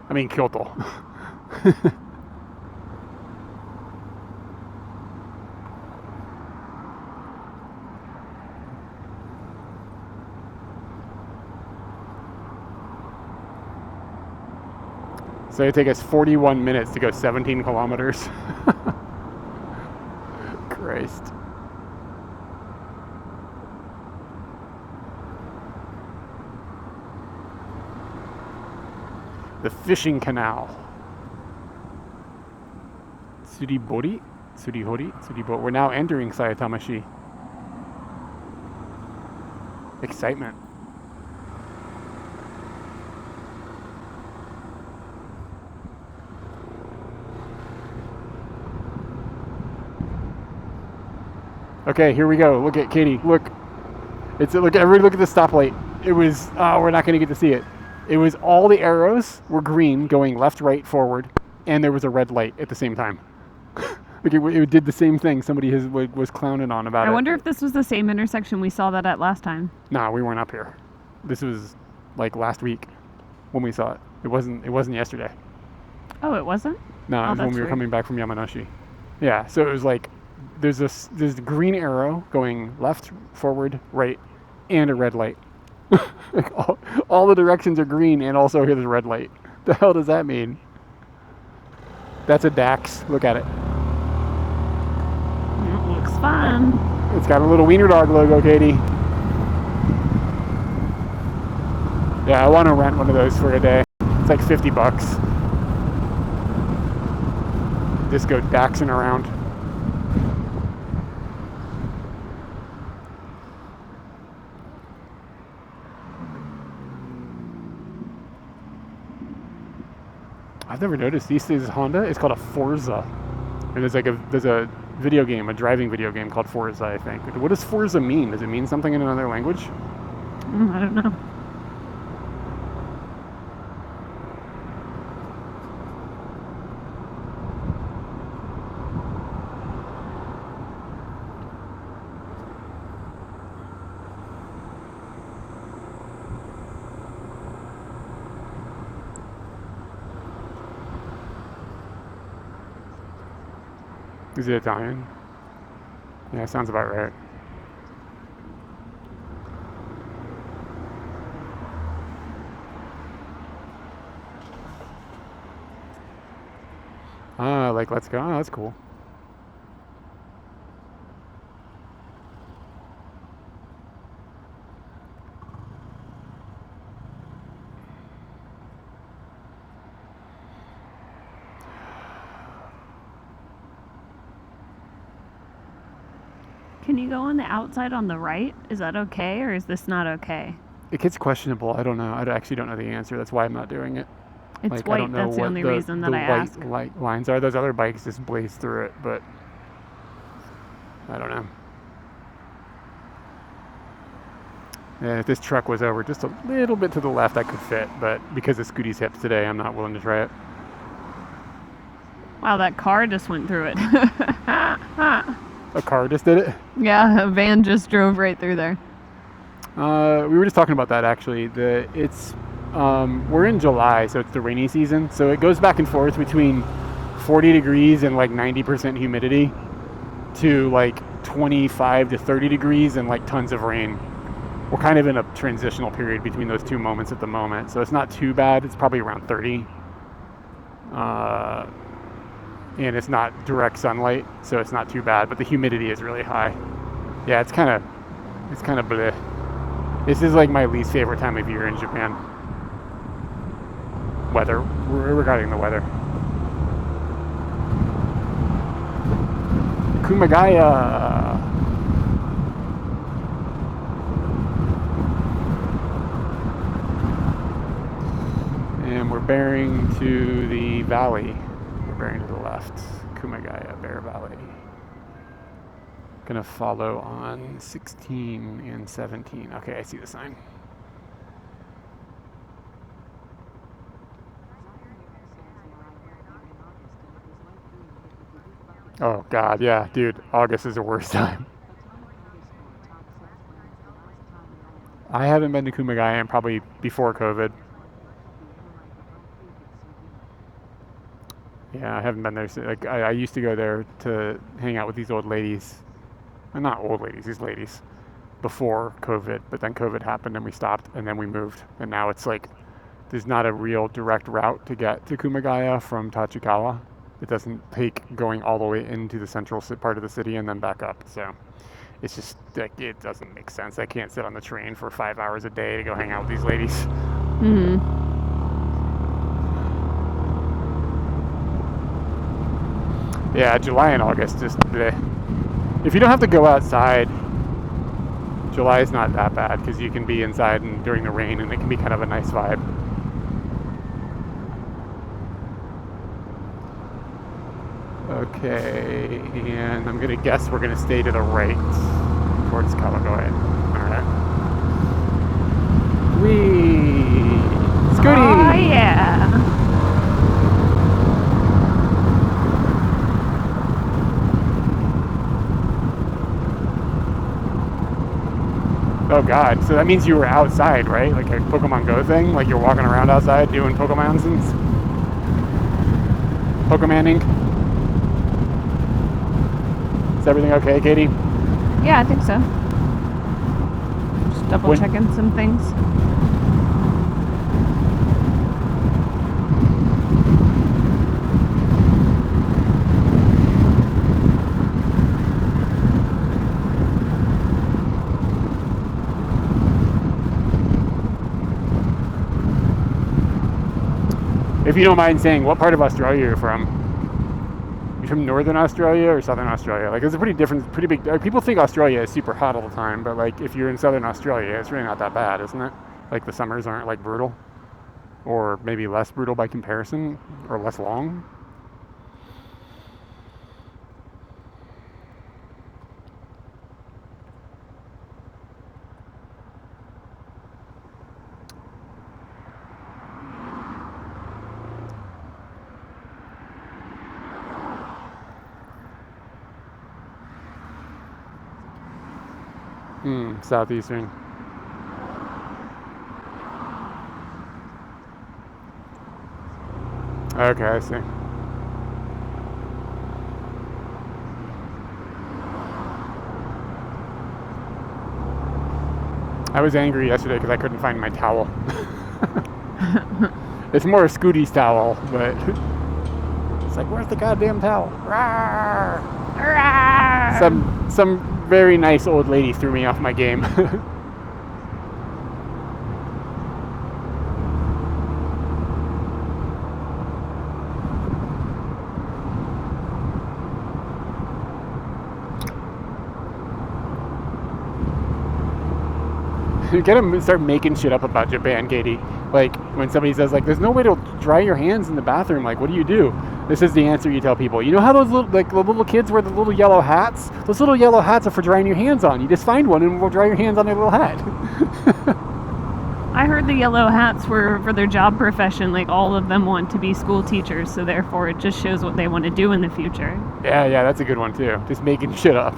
I mean Kyoto. So it take us 41 minutes to go 17 kilometers. Christ. The fishing canal. Surihori? We're now entering Saitama-shi. Excitement. Okay, here we go. Look at Katie. Look. Look. Everybody look at the stoplight. It was, we're not going to get to see it. It was all the arrows were green going left, right, forward, and there was a red light at the same time. Like it did the same thing. Somebody was clowning on about it. I wonder if this was the same intersection we saw that at last time. Nah, we weren't up here. This was like last week when we saw it. It wasn't yesterday. Oh, it wasn't? No, it was when we were coming back from Yamanashi. Yeah, so it was like there's the green arrow going left, forward, right, and a red light. Like all the directions are green, and also here's a red light. The hell does that mean? That's a Dax. Look at it. It looks fun. It's got a little wiener dog logo, Katie. Yeah, I want to rent one of those for a day. It's like $50. Just go Daxing around. I've never noticed these things. Honda, it's called a Forza, and there's a video game, a driving video game called Forza, I think. What does Forza mean? Does it mean something in another language? I don't know. Is it Italian? Yeah, sounds about right. Like let's go. Oh, that's cool. Can you go on the outside on the right? Is that okay, or is this not okay? It gets questionable. I don't know. I actually don't know the answer. That's why I'm not doing it. It's like, white. I don't know That's the what only reason that I ask. The white lines are. Those other bikes just blaze through it, but I don't know. Yeah, if this truck was over just a little bit to the left, I could fit, but because of Scooty's hips today, I'm not willing to try it. Wow, that car just went through it. A car just did it? Yeah, a van just drove right through there. We were just talking about that actually. We're in July, so it's the rainy season. So it goes back and forth between 40 degrees and like 90% humidity to like 25 to 30 degrees and like tons of rain. We're kind of in a transitional period between those two moments at the moment. So it's not too bad. It's probably around 30. And it's not direct sunlight, so it's not too bad, but the humidity is really high. Yeah, it's kind of bleh. This is like my least favorite time of year in Japan. Regarding the weather. Kumagaya. And we're bearing to the valley. Bearing to the left, Kumagaya, Bear Valley. Gonna follow on 16 and 17. Okay, I see the sign. Oh God, yeah, dude, August is the worst time. I haven't been to Kumagaya in probably before COVID. Yeah, I haven't been there. Like I used to go there to hang out with these old ladies. Not old ladies, these ladies. Before COVID, but then COVID happened and we stopped and then we moved. And now it's like, there's not a real direct route to get to Kumagaya from Tachikawa. It doesn't take going all the way into the central part of the city and then back up. So it's just, like, it doesn't make sense. I can't sit on the train for 5 hours a day to go hang out with these ladies. Mm-hmm. Yeah, July and August, just bleh. If you don't have to go outside, July is not that bad because you can be inside and during the rain and it can be kind of a nice vibe. Okay, and I'm gonna guess we're gonna stay to the right towards Kawagoe. Alright. Whee! Scooty! Oh, yeah. Oh god, so that means you were outside, right? Like a Pokemon Go thing? Like you're walking around outside doing Pokemonsons? Pokemoning? Is everything okay, Katie? Yeah, I think so. Just double checking some things. If you don't mind saying, what part of Australia you're from? You from Northern Australia or Southern Australia? Like, it's a pretty big. People think Australia is super hot all the time, but like, if you're in Southern Australia, it's really not that bad, isn't it? Like, the summers aren't like brutal, or maybe less brutal by comparison, or less long. Southeastern. Okay, I see. I was angry yesterday because I couldn't find my towel. It's more a Scooty's towel, but it's like, where's the goddamn towel? Rawr! Rawr! Some very nice old lady threw me off my game. You gotta start making shit up about Japan, Katie. Like, when somebody says, like, there's no way to dry your hands in the bathroom, like, what do you do? This is the answer you tell people. You know how those little, like, the little kids wear the little yellow hats? Those little yellow hats are for drying your hands on. You just find one and we'll dry your hands on their little hat. I heard the yellow hats were for their job profession. Like, all of them want to be school teachers, so therefore it just shows what they want to do in the future. Yeah, that's a good one, too. Just making shit up.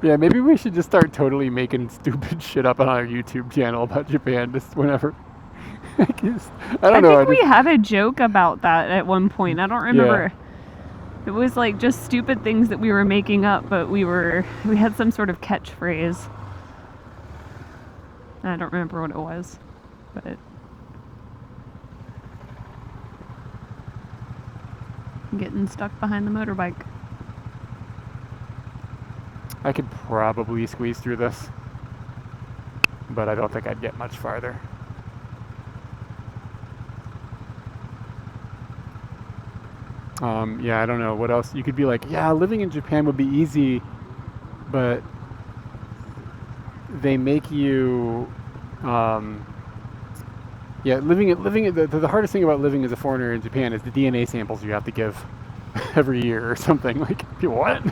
Yeah, maybe we should just start totally making stupid shit up on our YouTube channel about Japan just whenever. I don't know. I think we had a joke about that at one point. I don't remember. Yeah. It was like just stupid things that we were making up, but we had some sort of catchphrase. I don't remember what it was, but I'm getting stuck behind the motorbike. I could probably squeeze through this, but I don't think I'd get much farther. Yeah, I don't know what else. You could be like, yeah, living in Japan would be easy, but they make you, yeah, the hardest thing about living as a foreigner in Japan is the DNA samples you have to give every year or something. Like, what?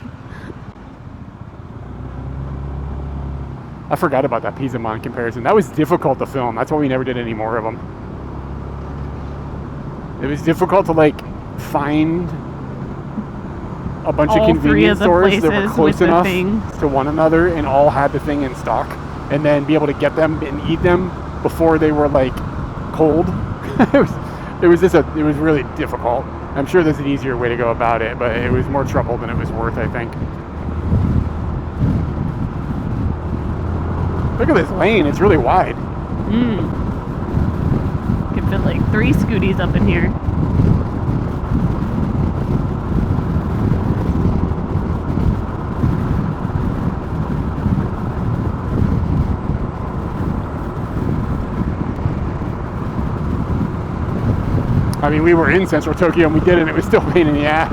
I forgot about that Pizzamon comparison. That was difficult to film. That's why we never did any more of them. It was difficult to, like, find a bunch of convenience stores that were close enough to one another and all had the thing in stock, and then be able to get them and eat them before they were, like, cold. it was really difficult. I'm sure there's an easier way to go about it, but it was more trouble than it was worth, I think. Look at this lane, it's really wide. You can fit like 3 scooties up in here. I mean, we were in central Tokyo and we did it, and it was still a pain in the ass.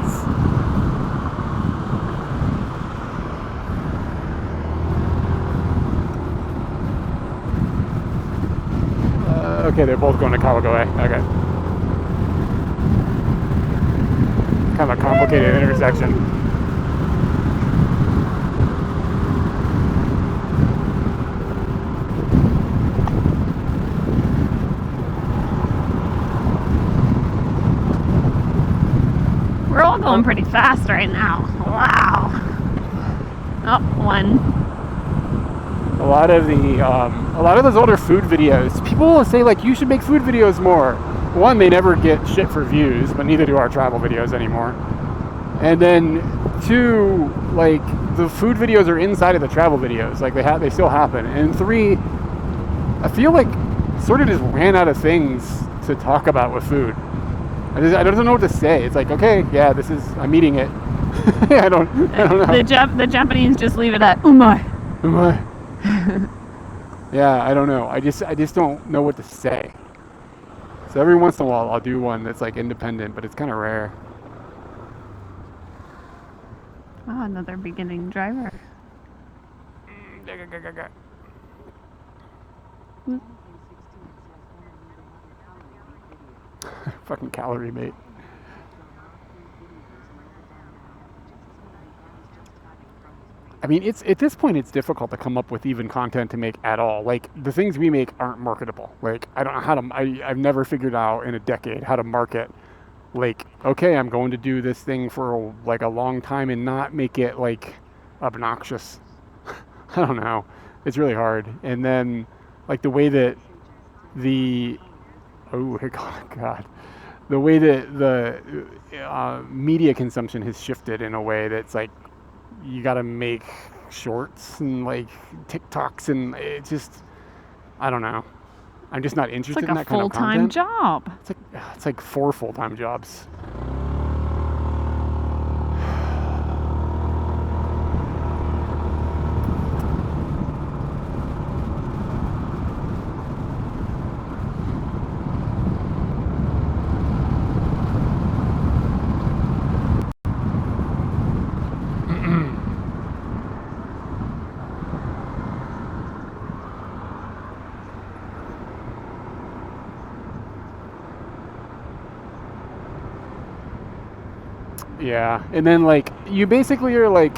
Okay, they're both going to Kawagoe. Okay. Kind of a complicated intersection. We're all going pretty fast right now. Wow. Oh, one. A lot of those older food videos, people will say like, you should make food videos more. One, they never get shit for views, but neither do our travel videos anymore. And then two, like the food videos are inside of the travel videos, like they still happen. And three, I feel like sort of just ran out of things to talk about with food. I don't know what to say. It's like, okay, yeah, I'm eating it. I don't know. The Japanese just leave it at umai. Umai. Yeah, I don't know. I just don't know what to say. So every once in a while I'll do one that's like independent, but it's kind of rare. Oh, another beginning driver. Fucking calorie mate. I mean, it's at this point it's difficult to come up with even content to make at all. Like the things we make aren't marketable. Like I don't know how to. I've never figured out in a decade how to market. Like, okay, I'm going to do this thing for like a long time and not make it like obnoxious. I don't know. It's really hard. And then like the way that the God, the way that the media consumption has shifted in a way that's like you got to make shorts and like TikToks, and it just, I don't know. I'm just not interested in that kind of content. It's like a full-time job. It's like 4 full-time jobs. Yeah, and then like you basically are like,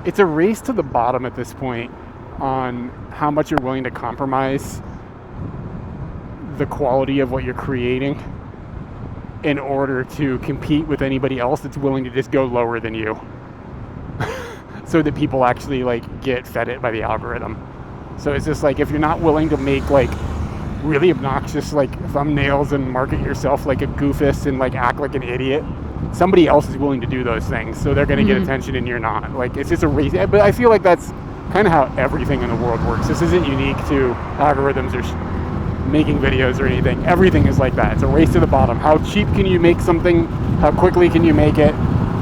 it's a race to the bottom at this point on how much you're willing to compromise the quality of what you're creating in order to compete with anybody else that's willing to just go lower than you so that people actually like get fed it by the algorithm. So it's just like, if you're not willing to make like really obnoxious like thumbnails and market yourself like a goofus and like act like an idiot, somebody else is willing to do those things, so they're going to get attention and you're not. Like, it's just a race. But I feel like that's kind of how everything in the world works. This isn't unique to algorithms or making videos or anything. Everything is like that. It's a race to the bottom. How cheap can you make something? How quickly can you make it?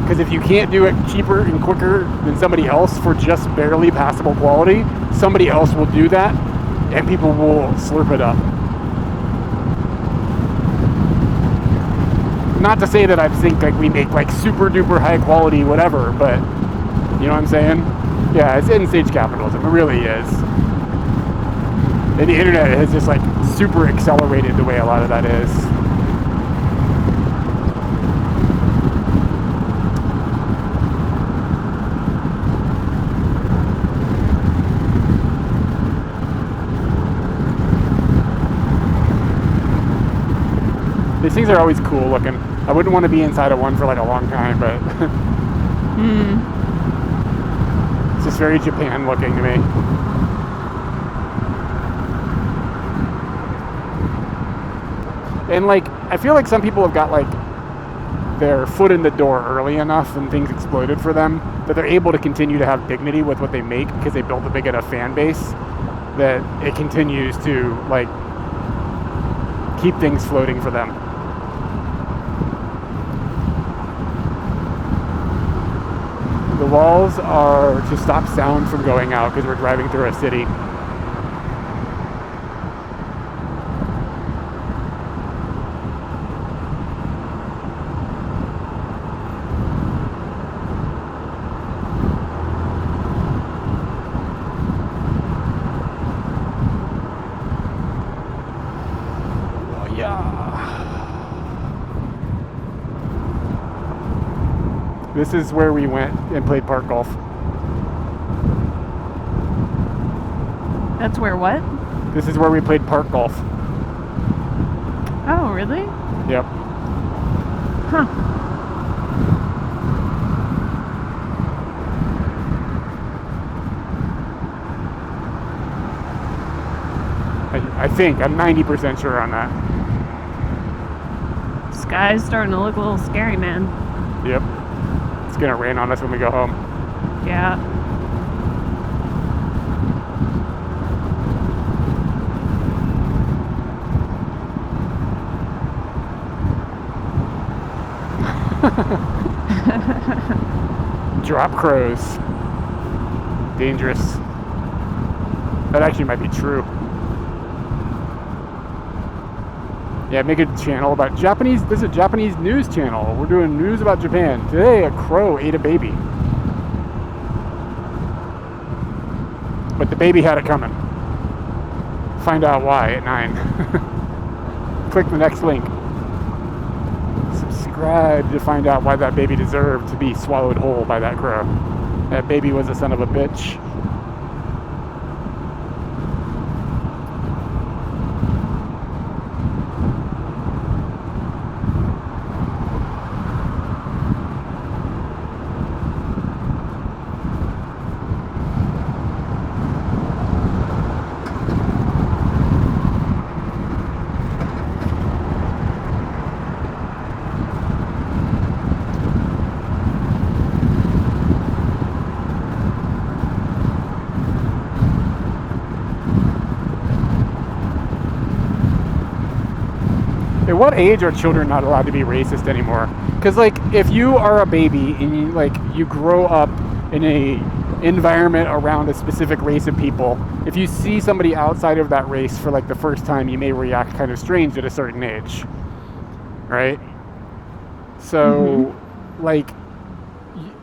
Because if you can't do it cheaper and quicker than somebody else for just barely passable quality, somebody else will do that and people will slurp it up. Not to say that I think like we make like super duper high quality whatever, but you know what I'm saying? Yeah, it's end stage capitalism. It really is. And the internet has just like super accelerated the way a lot of that is. These things are always cool looking. I wouldn't want to be inside of one for like a long time, but it's just very Japan looking to me. And like, I feel like some people have got like their foot in the door early enough and things exploded for them that they're able to continue to have dignity with what they make because they built a big enough fan base that it continues to like keep things floating for them. The walls are to stop sound from going out because we're driving through a city. This is where we went and played park golf. That's where what? This is where we played park golf. Oh, really? Yep. Huh. I think. I'm 90% sure on that. Sky's starting to look a little scary, man. Yep. It's gonna rain on us when we go home. Yeah. Drop crows. Dangerous. That actually might be true. Yeah, make a channel about Japanese. This is a Japanese news channel. We're doing news about Japan. Today, a crow ate a baby. But the baby had it coming. Find out why at 9. Click the next link. Subscribe to find out why that baby deserved to be swallowed whole by that crow. That baby was a son of a bitch. At what age are children not allowed to be racist anymore? Because like, if you are a baby and you grow up in a environment around a specific race of people, if you see somebody outside of that race for like the first time, you may react kind of strange at a certain age, right? So, like,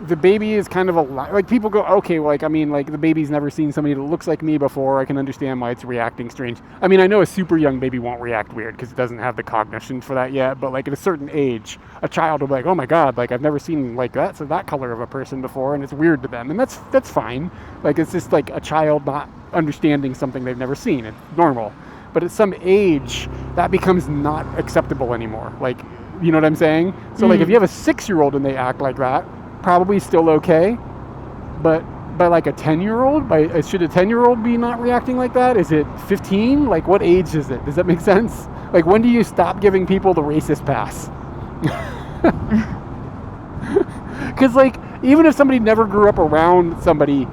the baby is kind of a like, people go, okay, well, like, I mean, like, the baby's never seen somebody that looks like me before. I can understand why it's reacting strange. I mean, I know a super young baby won't react weird because it doesn't have the cognition for that yet, but like at a certain age, a child will be like, oh my god, like, I've never seen like that color of a person before, and it's weird to them, and that's fine. Like, it's just like a child not understanding something they've never seen. It's normal. But at some age, that becomes not acceptable anymore. Like, you know what I'm saying? So like, if you have a 6-year-old and they act like that, probably still okay, but like a 10-year-old, should a 10-year-old be not reacting like that? Is it 15? Like, what age is it? Does that make sense? Like, when do you stop giving people the racist pass? Because like, even if somebody never grew up around somebody,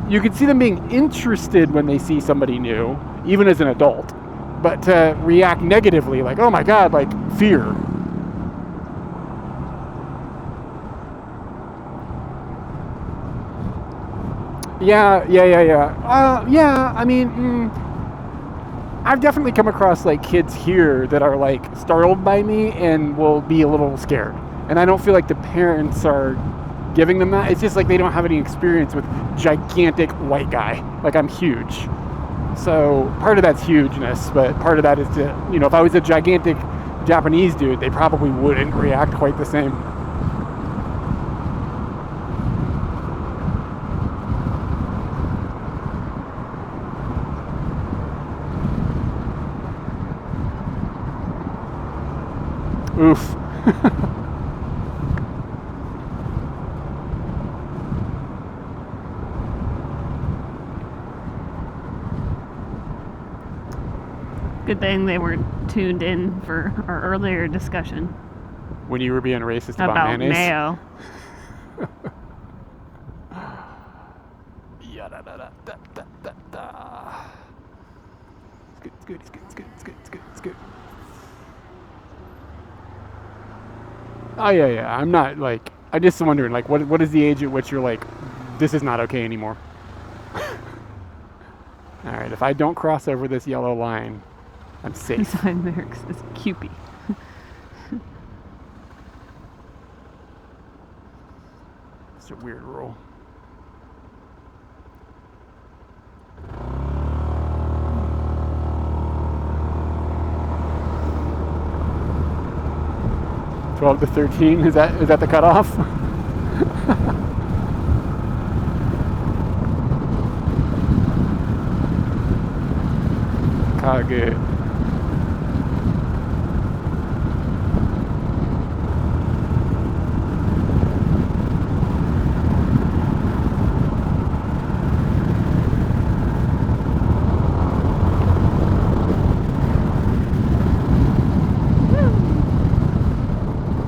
you could see them being interested when they see somebody new, even as an adult, but to react negatively, like, oh my god, like fear. Yeah. I mean, I've definitely come across like kids here that are like startled by me and will be a little scared. And I don't feel like the parents are giving them that. It's just like they don't have any experience with gigantic white guy. Like, I'm huge. So part of that's hugeness, but part of that is to, if I was a gigantic Japanese dude, they probably wouldn't react quite the same. Oof. Good thing they were tuned in for our earlier discussion. When you were being racist about mayonnaise? Mayo. It's good. Oh, yeah. I'm not, like, I'm just wondering, like, what is the age at which you're like, this is not okay anymore? Alright, if I don't cross over this yellow line, I'm safe. Sign there says Cupid. It's a weird rule. $12 to $13, is that the cutoff? Kage.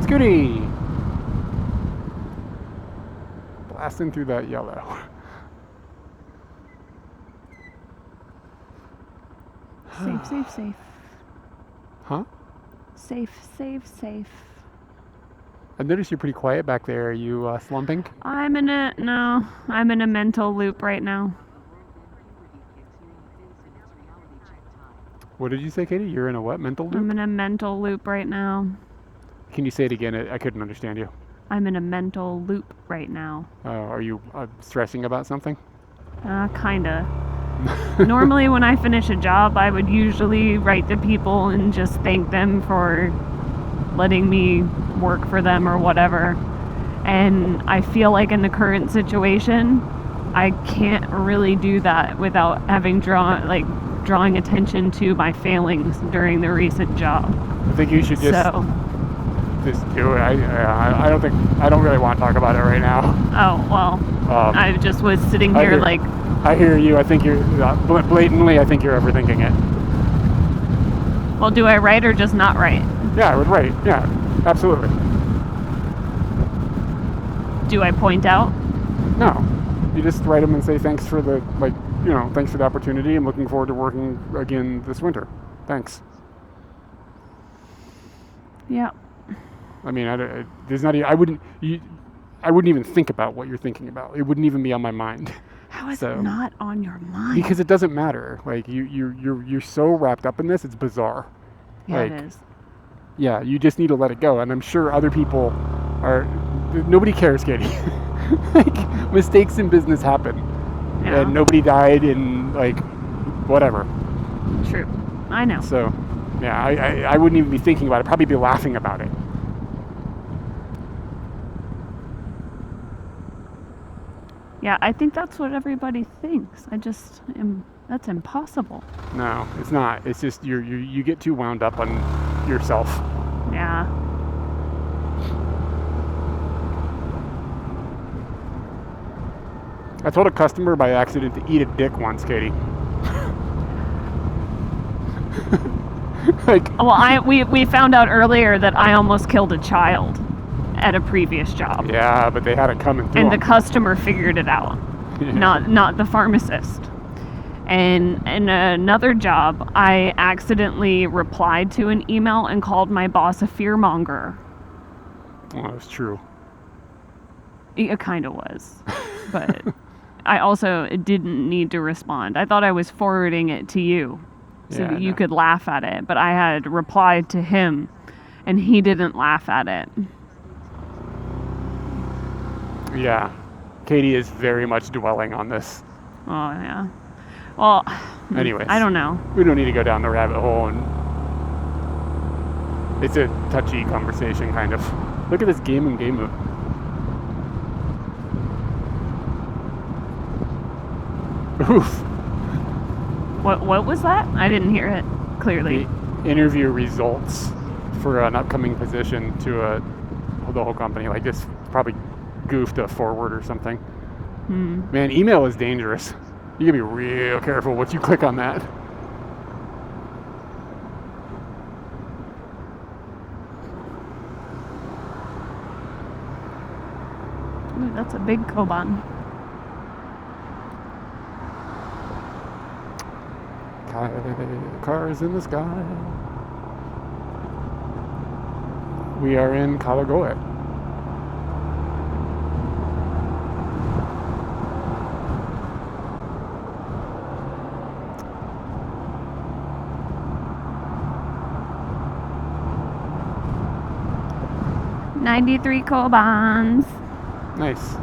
Scooty! Blasting through that yellow. Safe, safe, safe. Huh? Safe, safe, safe. I've noticed you're pretty quiet back there. Are you slumping? I'm in a mental loop right now. What did you say, Katie? You're in a what? Mental loop? I'm in a mental loop right now. Can you say it again? I couldn't understand you. I'm in a mental loop right now. Are you stressing about something? Kinda. Normally when I finish a job, I would usually write to people and just thank them for letting me work for them or whatever. And I feel like in the current situation, I can't really do that without having drawing attention to my failings during the recent job. I think you should just do it. I don't really want to talk about it right now. Oh, well, I just was sitting here like... I hear you. I think you're, blatantly, I think you're overthinking it. Well, do I write or just not write? Yeah, I would write. Yeah, absolutely. Do I point out? No. You just write them and say thanks for the, thanks for the opportunity. I'm looking forward to working again this winter. Thanks. Yeah. I mean, I wouldn't even think about what you're thinking about. It wouldn't even be on my mind. How is it not on your mind? Because it doesn't matter. Like you're so wrapped up in this, it's bizarre. Yeah, it is. Yeah, you just need to let it go. And I'm sure other people are. Nobody cares, Katie. Like mistakes in business happen, and nobody died in whatever. True, I know. So, yeah, I wouldn't even be thinking about it. Probably be laughing about it. Yeah, I think that's what everybody thinks. That's impossible. No, it's not. It's just you get too wound up on yourself. Yeah. I told a customer by accident to eat a dick once, Katie. We found out earlier that I almost killed a child at a previous job. Yeah, but they had it coming through. And the customer figured it out, not the pharmacist. And in another job, I accidentally replied to an email and called my boss a fearmonger. Well, that's true. It kind of was, but I also didn't need to respond. I thought I was forwarding it to you so that you could laugh at it, but I had replied to him and he didn't laugh at it. Yeah, Katie is very much dwelling on this. Oh, yeah. Well, anyways, I don't know. We don't need to go down the rabbit hole, and it's a touchy conversation, kind of. Look at this game mode. Oof. What was that? I didn't hear it clearly. The interview results for an upcoming position to the whole company. Like this probably goofed a forward or something. Man, email is dangerous. You gotta be real careful what you click on that. Ooh, that's a big Koban. Cars in the sky. We are in Kalagoe. $93 Kobans. Nice.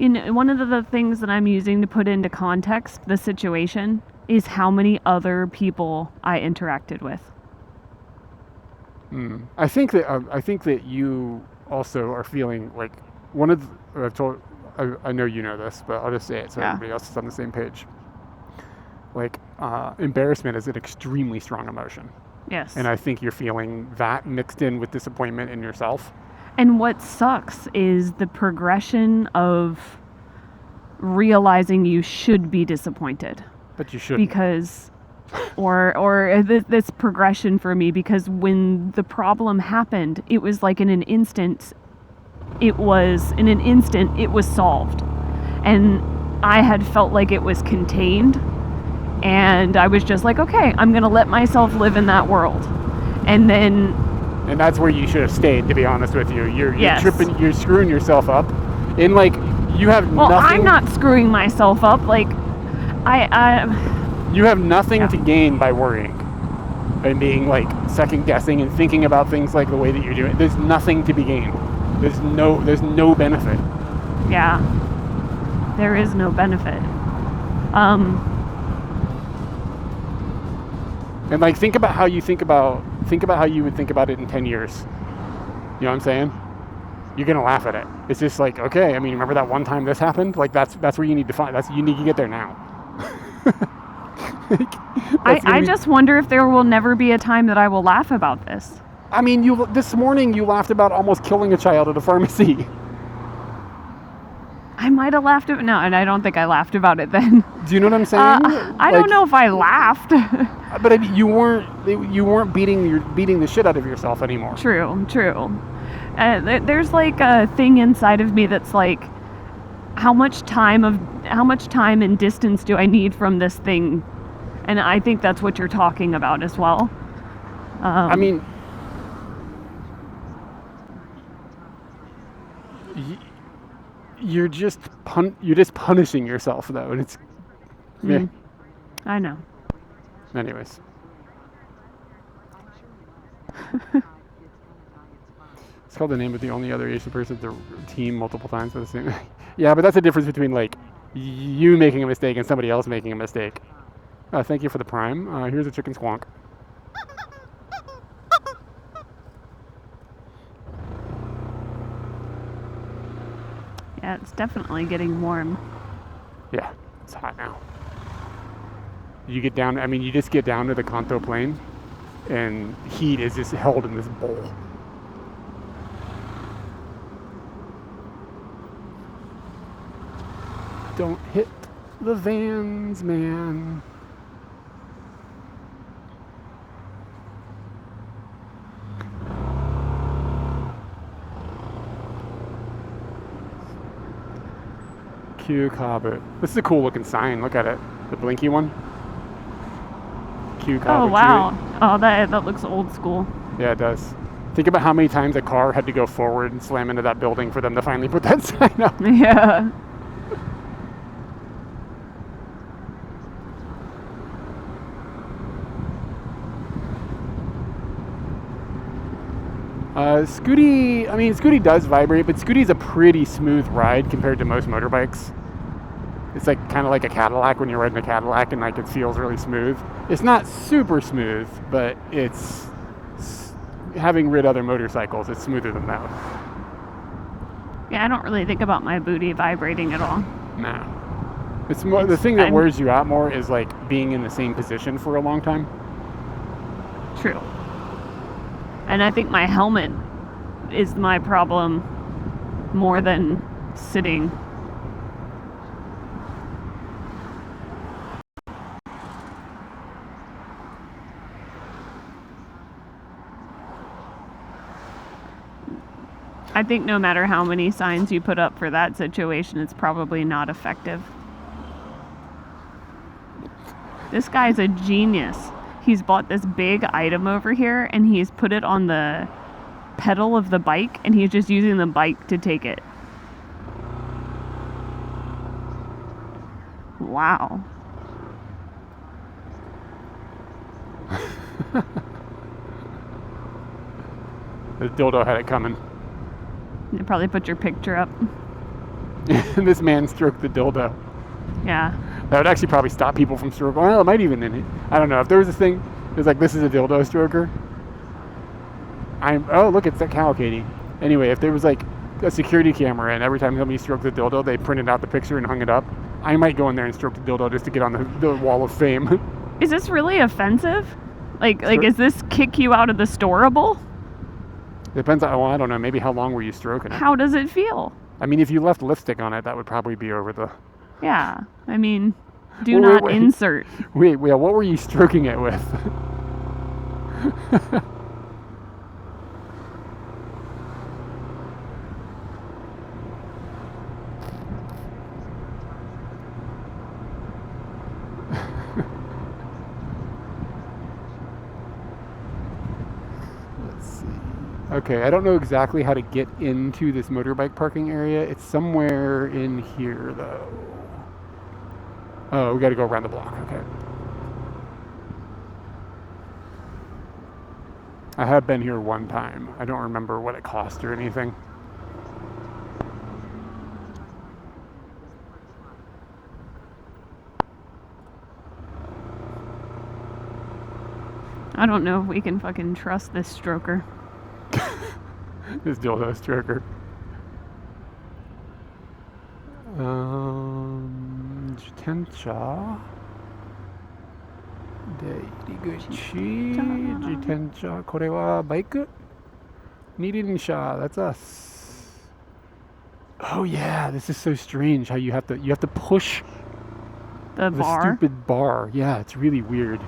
One of the things that I'm using to put into context the situation is how many other people I interacted with. I think that you also are feeling like one of the, I've told. I know you know this, but I'll just say it so everybody else is on the same page. Like embarrassment is an extremely strong emotion. Yes. And I think you're feeling that mixed in with disappointment in yourself. And what sucks is the progression of realizing you should be disappointed. But you shouldn't. Because, or this progression for me, because when the problem happened, it was like in an instant, it was solved. And I had felt like it was contained. And I was just like, okay, I'm going to let myself live in that world. And then... And that's where you should have stayed, to be honest with you. You're yes. tripping, you're screwing yourself up. And like, you have nothing... Well, I'm not screwing myself up. Like, You have nothing to gain by worrying. And being like, second guessing and thinking about things like the way that you're doing. There's nothing to be gained. There's no benefit. Yeah. There is no benefit. And like, think about how you would think about it in 10 years. You know what I'm saying? You're gonna laugh at it. It's just like, okay, I mean, remember that one time this happened? Like, that's where you need to find. You need to get there now. I just wonder if there will never be a time that I will laugh about this. I mean, this morning you laughed about almost killing a child at a pharmacy. I might have laughed at no, and I don't think I laughed about it then. Do you know what I'm saying? I don't know if I laughed. But I mean, you weren't beating the shit out of yourself anymore. True. There's like a thing inside of me that's like, how much time and distance do I need from this thing? And I think that's what you're talking about as well. I mean, you're just punishing yourself though, and it's yeah. I know. Anyways. It's called the name of the only other Asian person to team multiple times for the same. Yeah, but that's the difference between like you making a mistake and somebody else making a mistake. Thank you for the prime. Here's a chicken squonk. Yeah, it's definitely getting warm. Yeah, it's hot now. You get down, I mean, you just get down to the Kanto Plain, and heat is just held in this bowl. Don't hit the vans, man. Q Cobbett. This is a cool looking sign. Look at it. The blinky one. Q Cobbett. Oh, wow. Oh, that looks old school. Yeah, it does. Think about how many times a car had to go forward and slam into that building for them to finally put that sign up. Yeah. Scooty does vibrate, but Scooty's a pretty smooth ride compared to most motorbikes. It's like kind of like a Cadillac when you're riding a Cadillac, and like it feels really smooth. It's not super smooth, but it's having rid other motorcycles, it's smoother than that. Yeah, I don't really think about my booty vibrating at all. Nah. It's more the thing that wears you out more is like being in the same position for a long time. True. And I think my helmet is my problem more than sitting. I think no matter how many signs you put up for that situation, it's probably not effective. This guy's a genius. He's bought this big item over here and he's put it on the pedal of the bike and he's just using the bike to take it. Wow. The dildo had it coming. You probably put your picture up. And this man stroked the dildo. Yeah. That would actually probably stop people from stroking. Well, it might even in it. I don't know. If there was a thing, it's like, this is a dildo stroker. Oh, look, it's that cow, Katie. Anyway, if there was like a security camera and every time somebody stroked the dildo, they printed out the picture and hung it up, I might go in there and stroke the dildo just to get on the wall of fame. Is this really offensive? Like, is this kick you out of the storable? Depends on, well, I don't know, maybe how long were you stroking it? How does it feel? I mean, if you left lipstick on it, that would probably be over the... Yeah, I mean, do not insert. Wait, what were you stroking it with? Let's see. Okay, I don't know exactly how to get into this motorbike parking area. It's somewhere in here, though. Oh, we gotta go around the block, okay. I have been here one time. I don't remember what it cost or anything. I don't know if we can fucking trust this stroker. This dildo stroker. Jitensha. Deiriguchi. Jitensha. Kore wa bike? Nirinsha. That's us. Oh yeah, this is so strange how you have to push The the bar? stupid bar. Yeah, it's really weird.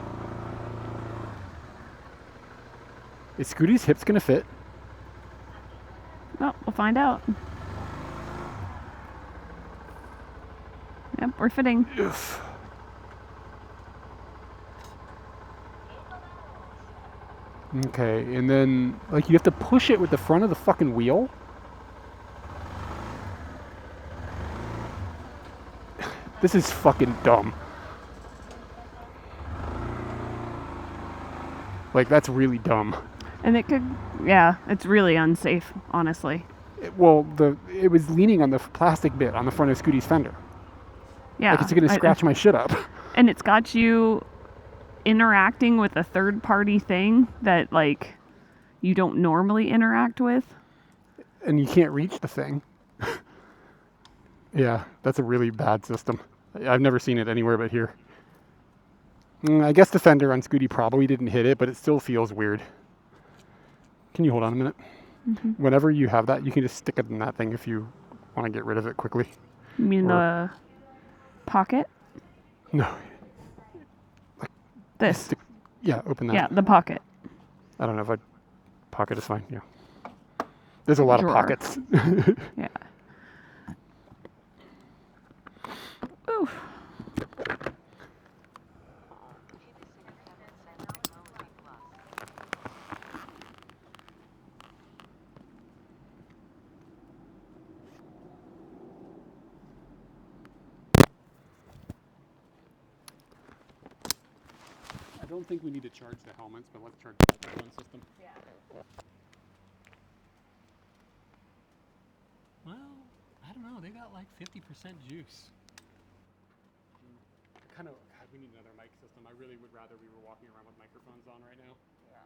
Is Scooty's hips gonna fit? Well, we'll find out. Yep, we're fitting. Oof. Okay, and then like you have to push it with the front of the fucking wheel. This is fucking dumb. Like that's really dumb. And it could, yeah, it's really unsafe, honestly. Well, it was leaning on the plastic bit on the front of Scooty's fender. Yeah. Like it's gonna scratch my shit up. And it's got you interacting with a third-party thing that, like, you don't normally interact with. And you can't reach the thing. Yeah, that's a really bad system. I've never seen it anywhere but here. I guess the fender on Scooty probably didn't hit it, but it still feels weird. Can you hold on a minute? Mm-hmm. Whenever you have that, you can just stick it in that thing if you want to get rid of it quickly. You mean the pocket? No. This? Yeah, open that. Yeah, the pocket. I don't know if pocket is fine, yeah. There's a lot Drawer. of pockets. Yeah. Oof. I don't think we need to charge the helmets, but let's charge the microphone system. Yeah. Well, I don't know. They got like 50% juice. God, we need another mic system. I really would rather we were walking around with microphones on right now. Yeah.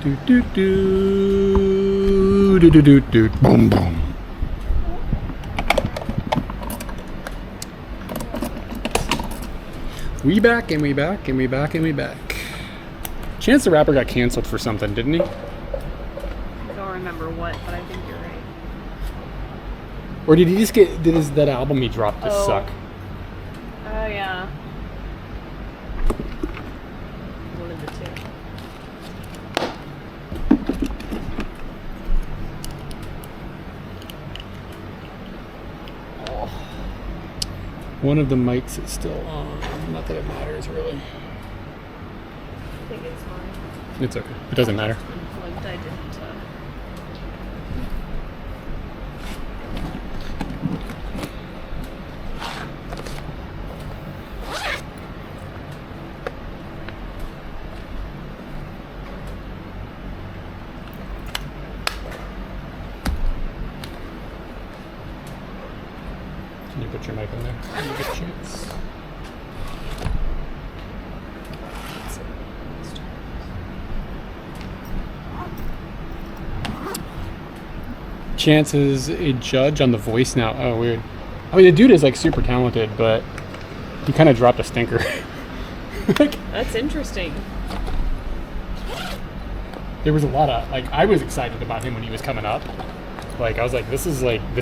Do do do do do do do boom boom. We back and we back and we back and we back. Chance the Rapper got canceled for something, didn't he? I don't remember what, but I think you're right. Or did he just get, that album he dropped just suck? Oh, yeah. One of the two. One of the mics is still on. Not that it matters, really. I think it's mine. It's okay. It doesn't matter. Unplugged, I didn't. Can you put your mic on there? When you get a chance. Chance is a judge on The Voice now. Oh, weird. I mean, the dude is like super talented, but he kind of dropped a stinker. That's interesting. There was a lot of, like, I was excited about him when he was coming up. Like, I was like, this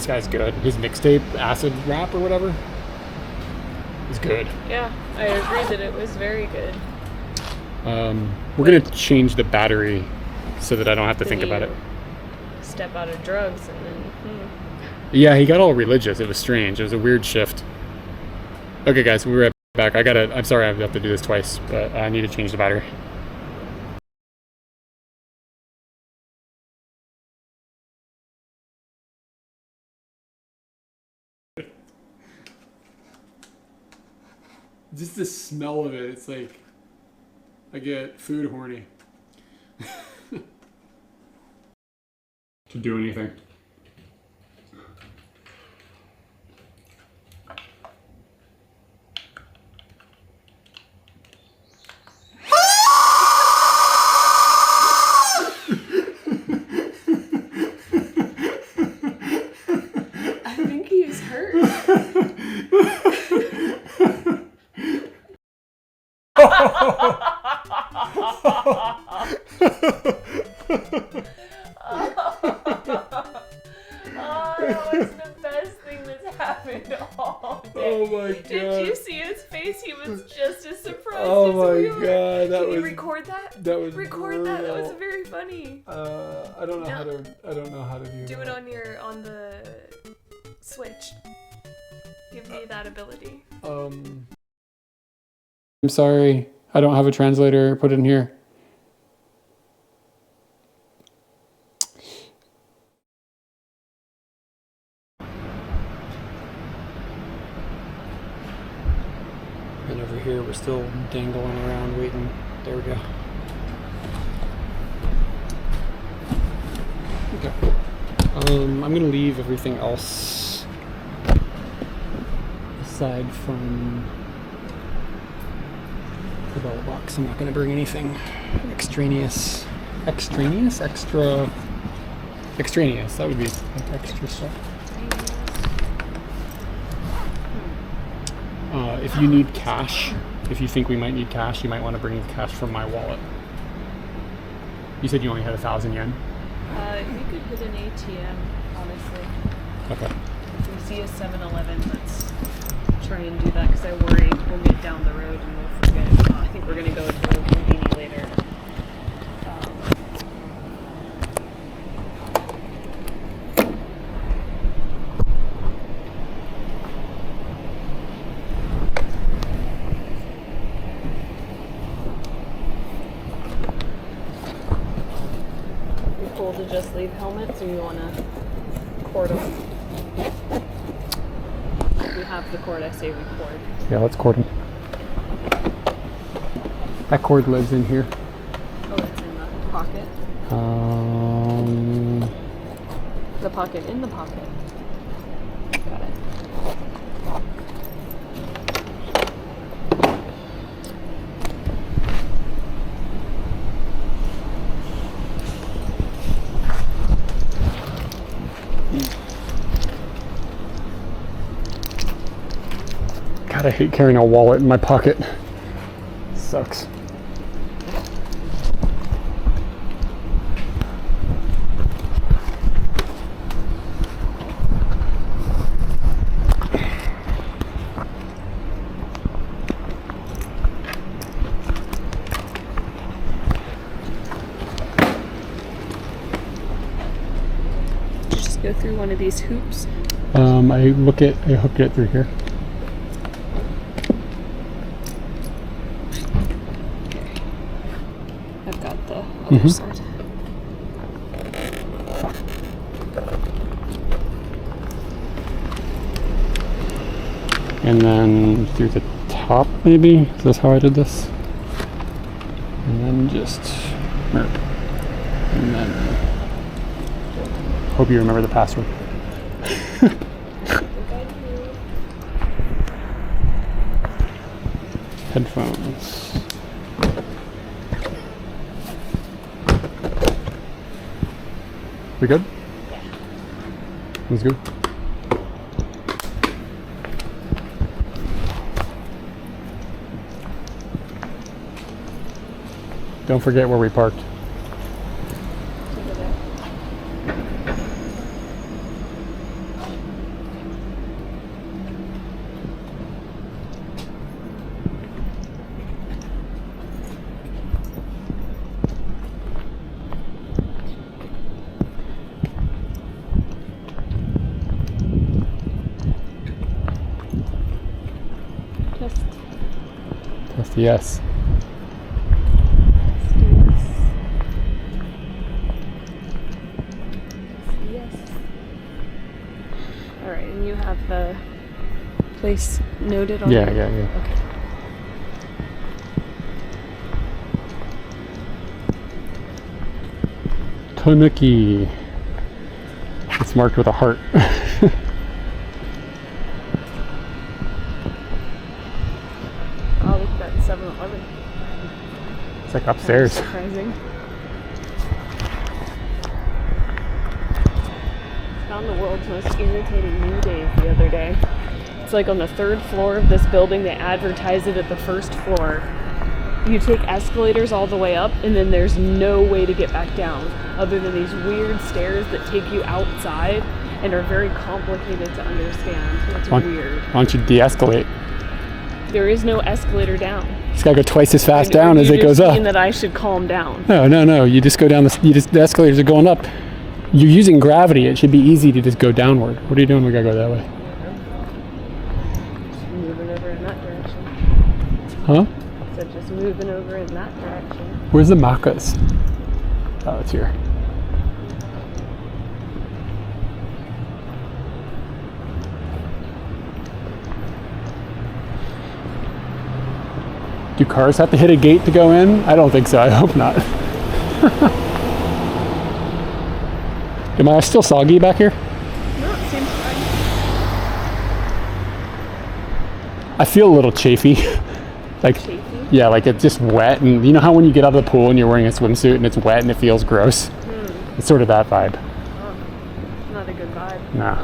guy's good. His mixtape, Acid Rap or whatever, is good. Yeah, I agree that it was very good. We're going to change the battery so that I don't have to think about it. Step out of drugs and then, Yeah, he got all religious. It was strange. It was a weird shift. Okay, guys, we'll be right back. I'm sorry I have to do this twice, but I need to change the battery. Just the smell of it, it's like I get food horny. To do anything. I think he's hurt. That was the best thing that's happened all day. Oh my god. Did you see his face? He was just as surprised Oh as my we were. god, that Can was you record that? That was Record that. That was brutal. very funny. I don't know how to do Do that. it on the Switch. Give me that ability. I'm sorry. I don't have a translator. Put it in here. And over here, we're still dangling around waiting. There we go. Okay. I'm gonna leave everything else aside from the bell box. I'm not gonna bring anything extraneous. Extraneous? Extraneous. That would be like extra stuff. If you need cash, if you think we might need cash, you might want to bring cash from my wallet. You said you only had 1,000 yen? You could hit an ATM, honestly. Okay. If we see a 7-Eleven, let's try and do that, because I worry we'll get down the road and we'll forget. I think we're going to go to a convenience later. To just leave helmets, or you want to cord them? If we have the cord, I say we cord. Yeah, let's cord him. That cord lives in here. Oh, it's in the pocket? The pocket in the pocket. Got it. God, I hate carrying a wallet in my pocket. Sucks. go through one of these hoops? I hooked it through here. I've got the other side. And then through the top, maybe? Is this how I did this? And then just merp. And then hope you remember the password. Headphones. We good? Yeah. Let's go. Don't forget where we parked. Test yes. Alright, and you have the place noted on Yeah. Okay. Tanuki. It's marked with a heart. Oh, look at that 7-Eleven. It's like upstairs. That's surprising. Found the world's most irritating new days the other day. It's like on the 3rd floor of this building, they advertise it at the 1st floor. You take escalators all the way up, and then there's no way to get back down other than these weird stairs that take you outside and are very complicated to understand. It's weird. Why don't you de-escalate? There is no escalator down. It's gotta go twice as fast down as it goes up. Mean that I should calm down? No. You just go down the escalators are going up. You're using gravity. It should be easy to just go downward. What are you doing? We gotta go that way. Just moving over in that direction. Huh? So just moving over in that direction. Where's the macas? Oh, it's here. Do cars have to hit a gate to go in? I don't think so. I hope not. Am I still soggy back here? No, it seems fine. I feel a little chafy. Like, Chafy? yeah, like it's just wet. And you know how when you get out of the pool and you're wearing a swimsuit and it's wet and it feels gross? It's sort of that vibe. Oh, not a good vibe. No.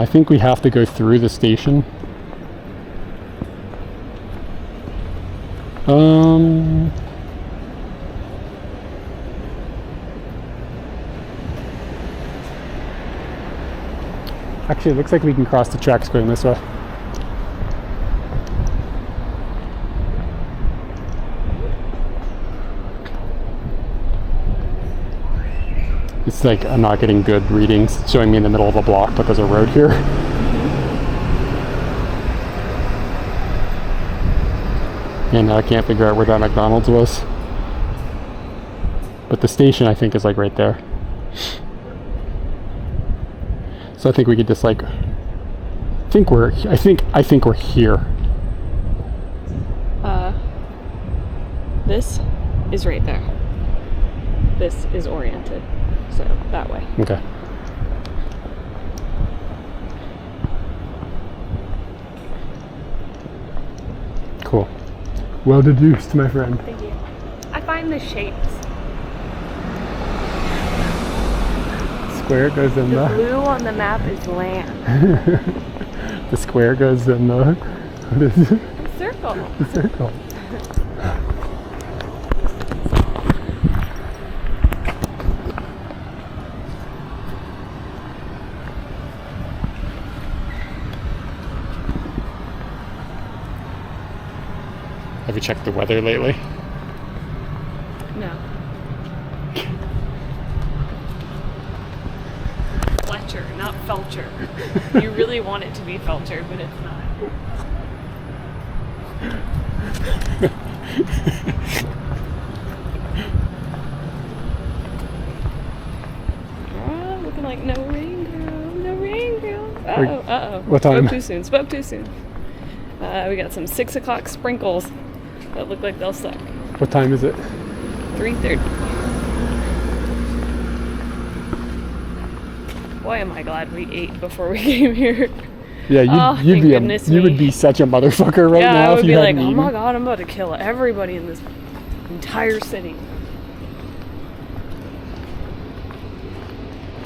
I think we have to go through the station. Actually, it looks like we can cross the tracks going this way. It's like I'm not getting good readings. It's showing me in the middle of a block, but there's a road here. And I can't figure out where that McDonald's was. But the station I think is like right there. So I think we could just like I think we're here. This is right there. This is oriented. So that way. Okay. Cool. Well deduced, my friend. Thank you. I find the shapes. Square goes in The the blue on the map is land. the square goes in the what is it? Circle. The circle. Have you checked the weather lately? No. Felcher. You really want it to be Felcher, but it's not. Looking like no rain, girl. No rain, girl. Uh-oh. What time? Spoke too soon. We got some 6 o'clock sprinkles that look like they'll suck. What time is it? 3:30. Boy, am I glad we ate before we came here. Yeah, you would be such a motherfucker right now I would if you be like, hadn't oh eaten. my god, I'm about to kill everybody in this entire city.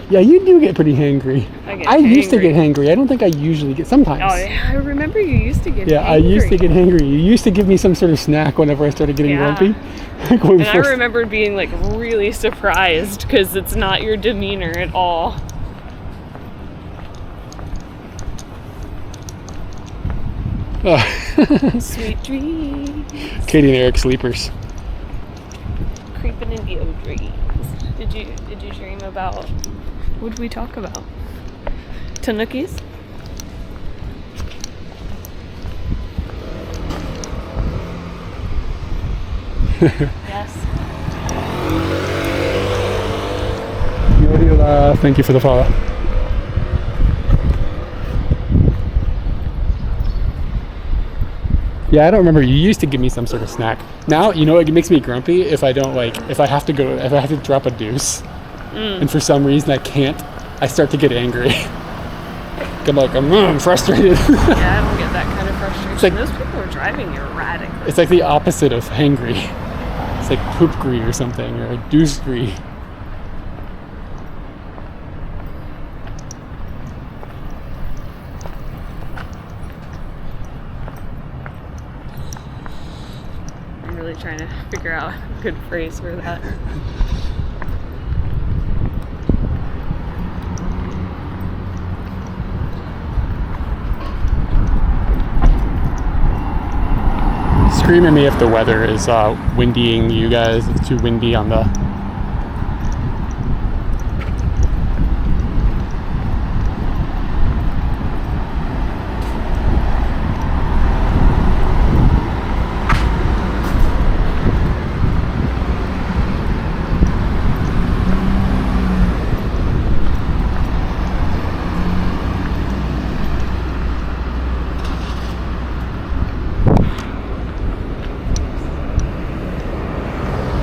Yeah, you do get pretty hangry. I used to get hangry. I don't think I usually get sometimes. Oh yeah, I remember you used to get Yeah, hangry. I used to get hangry. You used to give me some sort of snack whenever I started getting grumpy. Like when And I remember being like really surprised because it's not your demeanor at all. Sweet dreams. Katie and Eric sleepers. Creeping into your dreams. Did you dream about, what did we talk about? Tanukis? Yes. Thank you for the follow. Yeah, I don't remember. You used to give me some sort of snack. Now, you know, it makes me grumpy if I have to drop a deuce, and for some reason I can't. I start to get angry. I'm frustrated. Yeah, I don't get that kind of frustration. It's like- Those people are driving erratic. It's like the opposite of hangry. It's like poopgree or something, or a deucegree. I'm really trying to figure out a good phrase for that. Scream at me if the weather is windying you guys. It's too windy on the...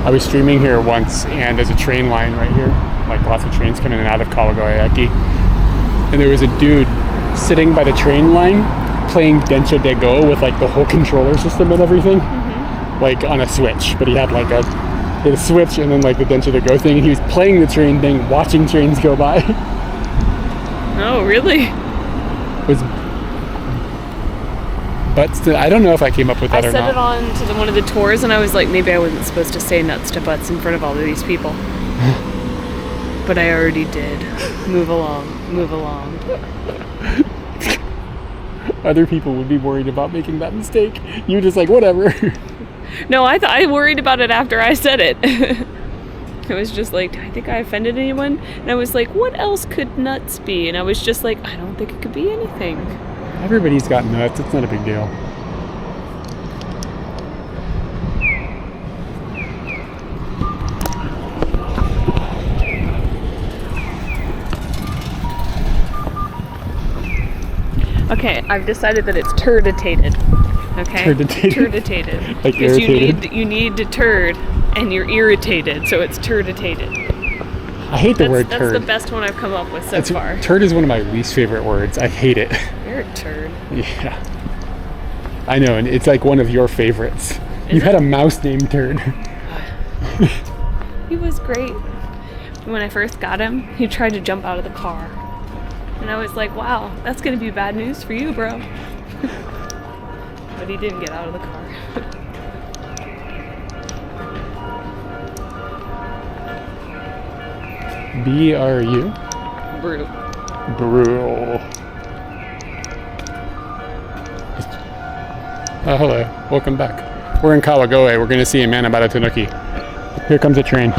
I was streaming here once, and there's a train line right here, like lots of trains coming in and out of Kawagoyaki. And there was a dude sitting by the train line playing Densha de Go with like the whole controller system and everything, like on a Switch. But he had like a Switch and then like the Densha de Go thing, and he was playing the train thing, watching trains go by. Oh, really? It was, but still, I don't know if I came up with that I or set not. it on to one of the tours, and I was like, maybe I wasn't supposed to say nuts to butts in front of all of these people. But I already did. Move along, move along. Other people would be worried about making that mistake. You're just like, whatever. No, I worried about it after I said it. I was just like, I think I offended anyone? And I was like, what else could nuts be? And I was just like, I don't think it could be anything. Everybody's got nuts. It's not a big deal. Okay, I've decided that it's turditated. Okay? Turditated? Turditated. Like because irritated? you need to turd, and you're irritated, so it's turditated. I hate the word That's turd. the best one I've come up with so far. Turd is one of my least favorite words. I hate it. You're a turd. Yeah. I know, and it's like one of your favorites. You Is had it? a mouse named Turd. He was great. When I first got him, he tried to jump out of the car. And I was like, wow, that's going to be bad news for you, bro. But he didn't get out of the car. B-R-U? Brew. Brew. Oh, hello. Welcome back. We're in Kawagoe. We're going to see a man about a Tanuki. Here comes a train.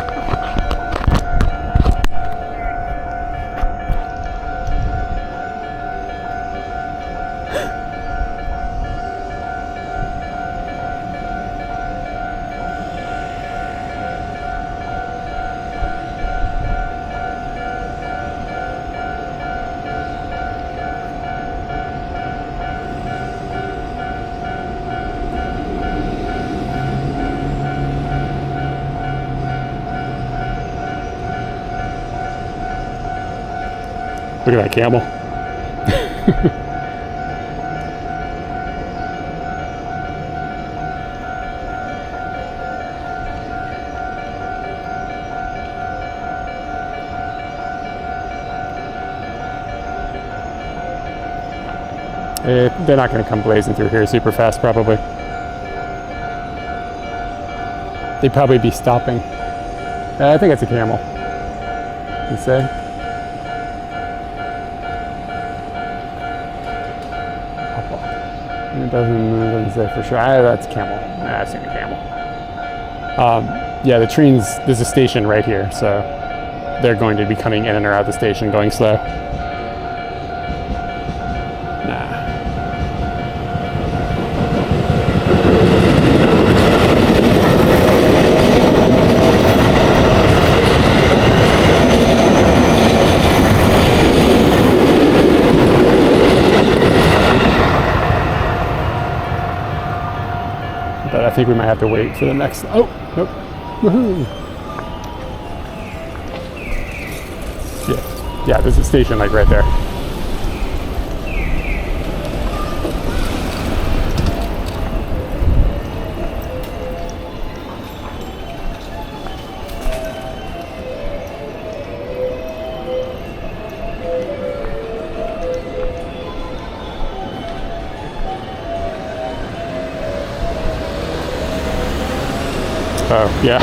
Look at that camel. They're not going to come blazing through here super fast, probably. They'd probably be stopping. I think it's a camel. You say? It doesn't say for sure. That's a camel. I've seen a camel. Yeah, the trains, there's a station right here, so they're going to be coming in and out of the station going slow. Nah. But I think we might have to wait for the next. Oh, nope. Woohoo! Yeah, there's a station like right there. Oh, yeah.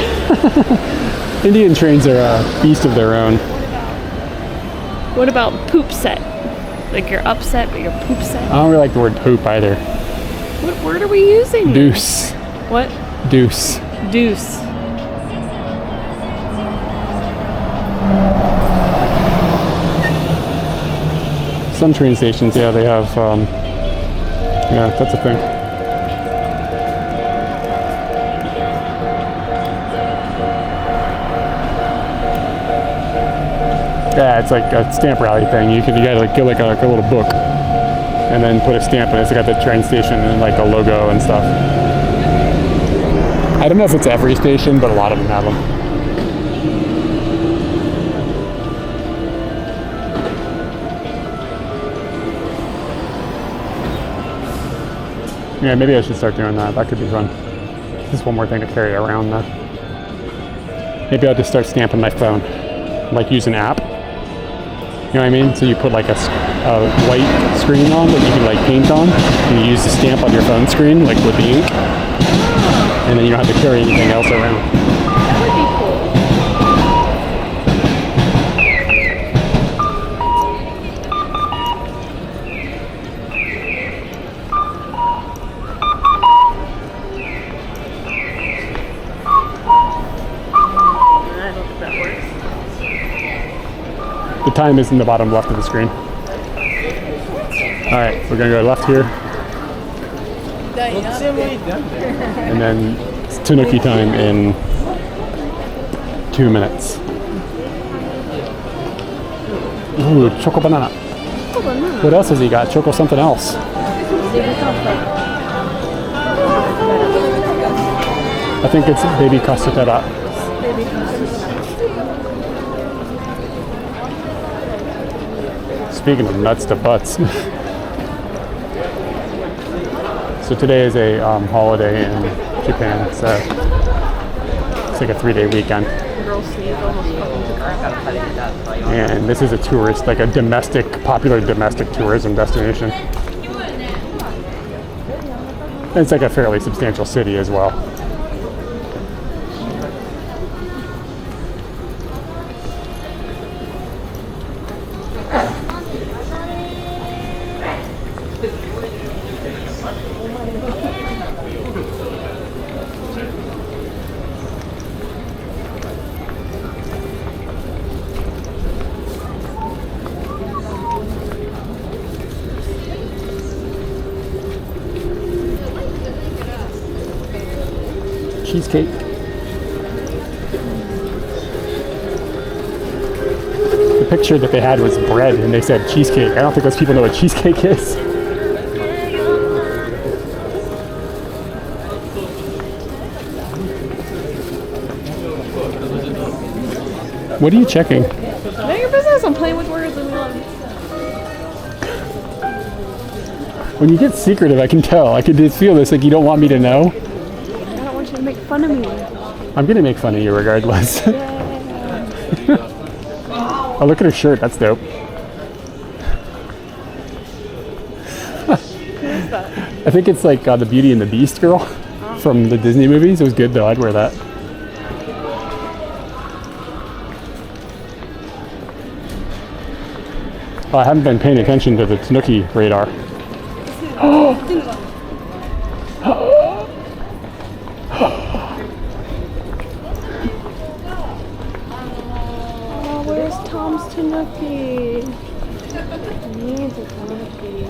Indian trains are a beast of their own. What about poop set? Like you're upset, but you're poop set? I don't really like the word poop either. What word are we using? Deuce. What? Deuce. Deuce. Some train stations, yeah, they have, yeah, that's a thing. Yeah, it's like a stamp rally thing. You gotta like get like a little book, and then put a stamp in it. It's got the train station and like a logo and stuff. I don't know if it's every station, but a lot of them have them. Yeah, maybe I should start doing that. That could be fun. Just one more thing to carry around though. Maybe I'll just start stamping my phone. Like use an app. You know what I mean? So you put like a white screen on that you can like paint on, and you use the stamp on your phone screen, like with the ink, and then you don't have to carry anything else around. That would be cool. I don't think that works. The time is in the bottom left of the screen. All right, we're gonna go left here. And then it's Tanuki time in 2 minutes. Ooh, choco banana. What else has he got? Choco something else. I think it's baby castotera. Speaking of nuts to butts. So today is a holiday in Japan, so it's like a 3-day weekend. And this is a tourist, like a popular domestic tourism destination. And it's like a fairly substantial city as well. Cheesecake. The picture that they had was bread and they said cheesecake. I don't think those people know what cheesecake is. What are you checking? None of your business. I'm playing with words and love. When you get secretive, I can tell. I can just feel this, like you don't want me to know. I don't want you to make fun of me. I'm gonna make fun of you regardless. Oh, look at her shirt. That's dope. Who is that? I think it's like the Beauty and the Beast girl from the Disney movies. It was good though. I'd wear that. Oh, I haven't been paying attention to the Tanuki radar. Oh, where's Tom's Tanuki? I need the Tanuki.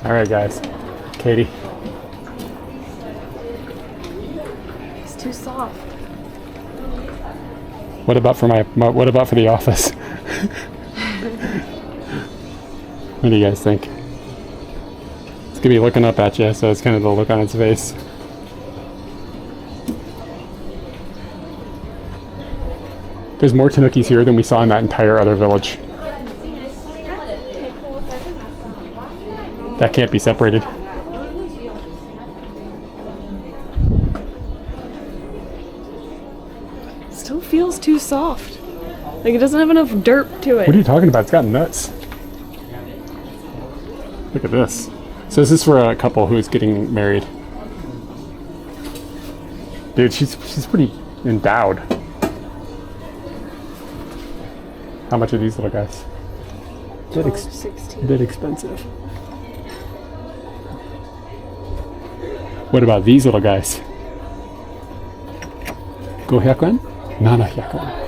All right, guys. Katie. It's too soft. What about for what about for the office? What do you guys think? It's gonna be looking up at you, so it's kind of the look on its face. There's more Tanukis here than we saw in that entire other village. That can't be separated. Still feels too soft. Like it doesn't have enough derp to it. What are you talking about? It's got nuts. Look at this. So this is for a couple who's getting married. Dude, she's pretty endowed. How much are these little guys? Bit expensive. What about these little guys? Go 100 yen? Nana 100 yen.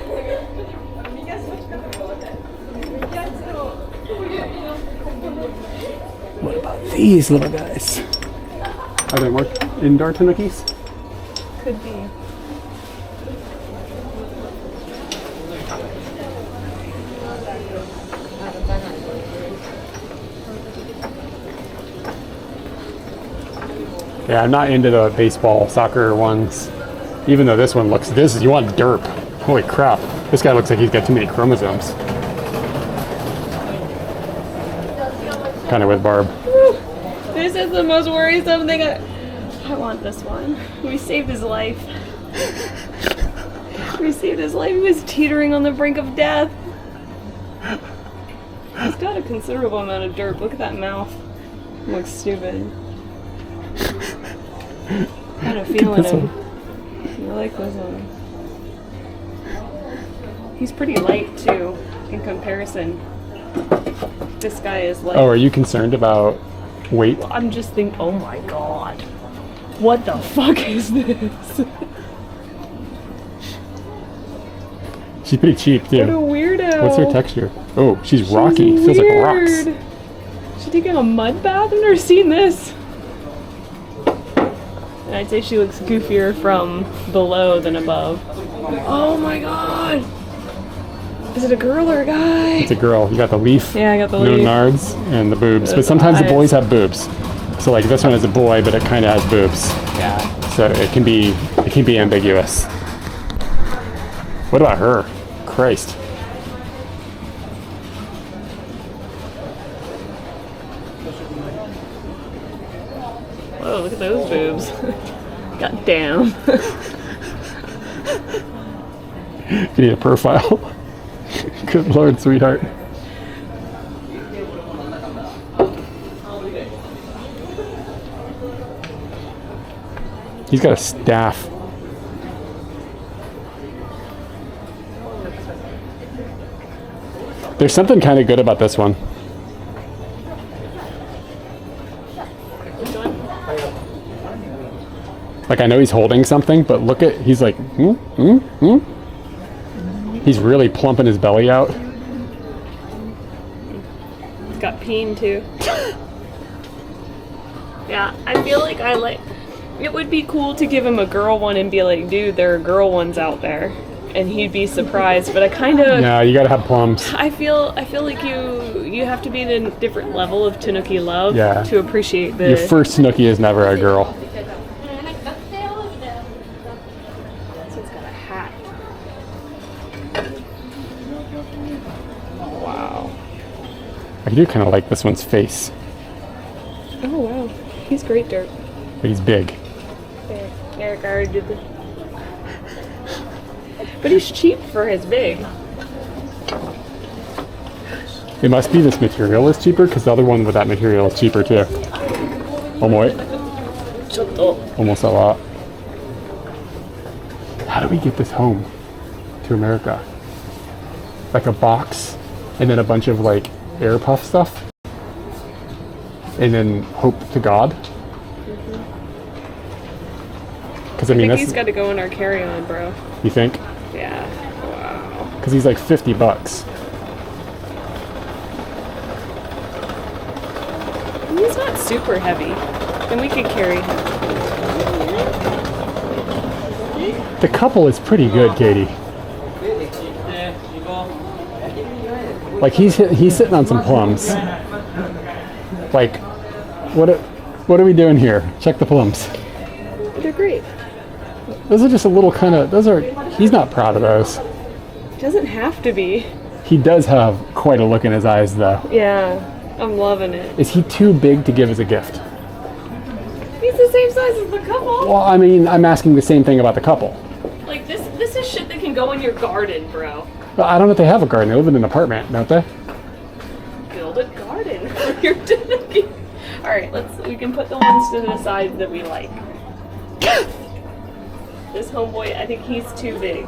What about these little guys? Are there more indoor Tanukis? Could be. Yeah, I'm not into the baseball, soccer ones. Even though this one looks, you want derp. Holy crap. This guy looks like he's got too many chromosomes. Kind of with Barb. This is the most worrisome thing. I want this one. We saved his life. We saved his life. He was teetering on the brink of death. He's got a considerable amount of derp. Look at that mouth. Looks stupid. I had a feeling him. I like this one. He's pretty light too, in comparison. This guy is like. Oh, are you concerned about weight? I'm just thinking, oh my god. What the fuck is this? She's pretty cheap too. What a weirdo. What's her texture? Oh, she's rocky. Feels like rocks. She's taking a mud bath? I've never seen this. And I'd say she looks goofier from below than above. Oh my god! Is it a girl or a guy? It's a girl. You got the leaf. Yeah, I got the no leaf. nards and the boobs. But Those sometimes the eyes. boys have boobs. So like this one is a boy, but it kind of has boobs. Yeah. So it can be ambiguous. What about her? Christ. Whoa, look at those boobs. God damn. You need a profile. Good lord, sweetheart. He's got a staff. There's something kind of good about this one. Which one? Like I know he's holding something, but look at, he's like, He's really plumping his belly out. It's got peen too. Yeah, I feel like it would be cool to give him a girl one and be like, dude, there are girl ones out there. And he'd be surprised, but I kind of... Yeah, you gotta have plums. I feel like you have to be in a different level of Tanuki love to appreciate the... Your first Tanuki is never a girl. So it's got a hat. Wow. I do kind of like this one's face, Oh wow, he's great dirt. but he's big. Eric already did this. But he's cheap for his big. It must be this material is cheaper because the other one with that material is cheaper too. Almost a lot. How do we get this home to America? Like a box and then a bunch of like air puff stuff and then hope to God. Because I mean, I think that's, he's got to go in our carry-on, bro. you think? Yeah. Wow. Because he's like $50. He's not super heavy. Then we could carry him. The couple is pretty good, Katie. Like he's sitting on some plums. Like, what are we doing here? Check the plums. They're great. Those are just a little kind of. He's not proud of those. Doesn't have to be. He does have quite a look in his eyes, though. Yeah, I'm loving it. Is he too big to give as a gift? He's the same size as the couple. Well, I mean, I'm asking the same thing about the couple. Like this is shit that can go in your garden, bro. But I don't know if they have a garden. They live in an apartment, don't they? Build a garden for your Tanuki. All right, we can put the ones to the side that we like. This homeboy, I think he's too big.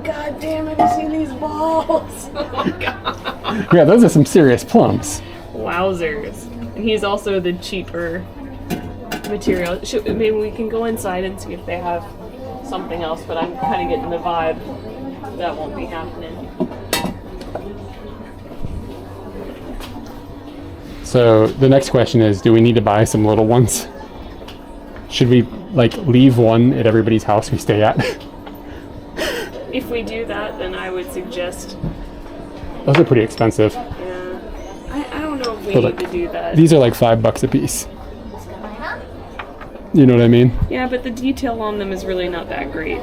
God damn it, have you seen these balls? Oh my god. Yeah, those are some serious plums. Wowzers. And he's also the cheaper material. Maybe we can go inside and see if they have something else, but I'm kind of getting the vibe that won't be happening. So the next question is, do we need to buy some little ones? Should we like leave one at everybody's house we stay at? If we do that, then I would suggest, Those are pretty expensive. yeah, I don't know if we So, need like, to do that. These are like $5 a piece. You know what I mean? Yeah, but the detail on them is really not that great.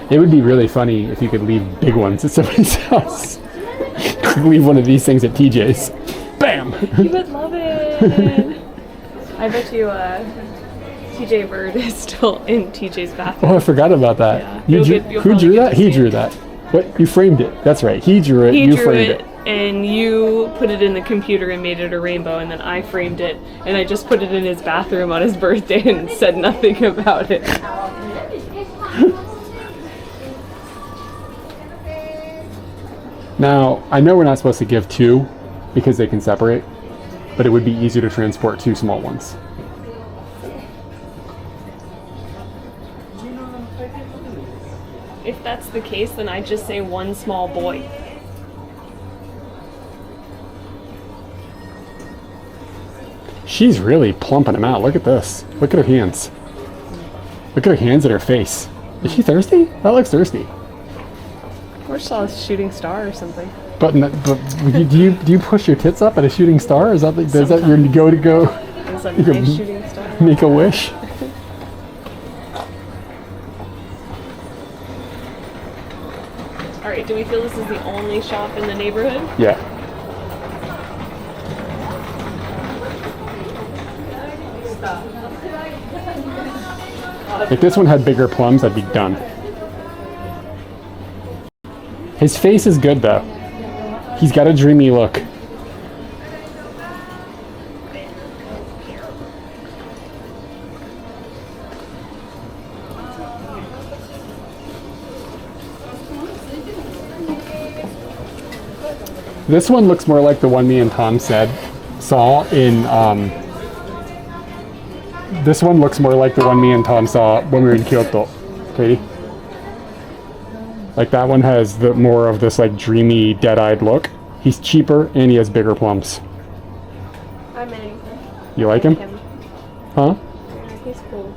It would be really funny if you could leave big ones at somebody's house. Leave one of these things at TJ's. Bam! You would love it. I bet you TJ Bird is still in TJ's bathroom. Oh, I forgot about that. Yeah. Who You'll probably drew get that? to He see drew it. that. What? You framed it. That's right. He drew it. He You drew framed it, and you put it in the computer and made it a rainbow, and then I framed it, and I just put it in his bathroom on his birthday and said nothing about it. Now, I know we're not supposed to give two because they can separate, but it would be easier to transport two small ones. If that's the case, then I just say one small boy. She's really plumping them out. Look at this. Look at her hands. Look at her hands and her face. Is she thirsty? That looks thirsty. Or saw a shooting star or something. But do you push your tits up at a shooting star? Is that your go? It's a nice shooting star. Make a wish? Alright, do we feel this is the only shop in the neighborhood? Yeah. If this one had bigger plums, I'd be done. His face is good though. He's got a dreamy look. This one looks more like the one me and Tom saw in this one looks more like the one me and Tom saw when we were in Kyoto. Katie? Like that one has the more of this like dreamy, dead-eyed look. He's cheaper and he has bigger plums. I'm in. You like him? Huh? Yeah, he's cool.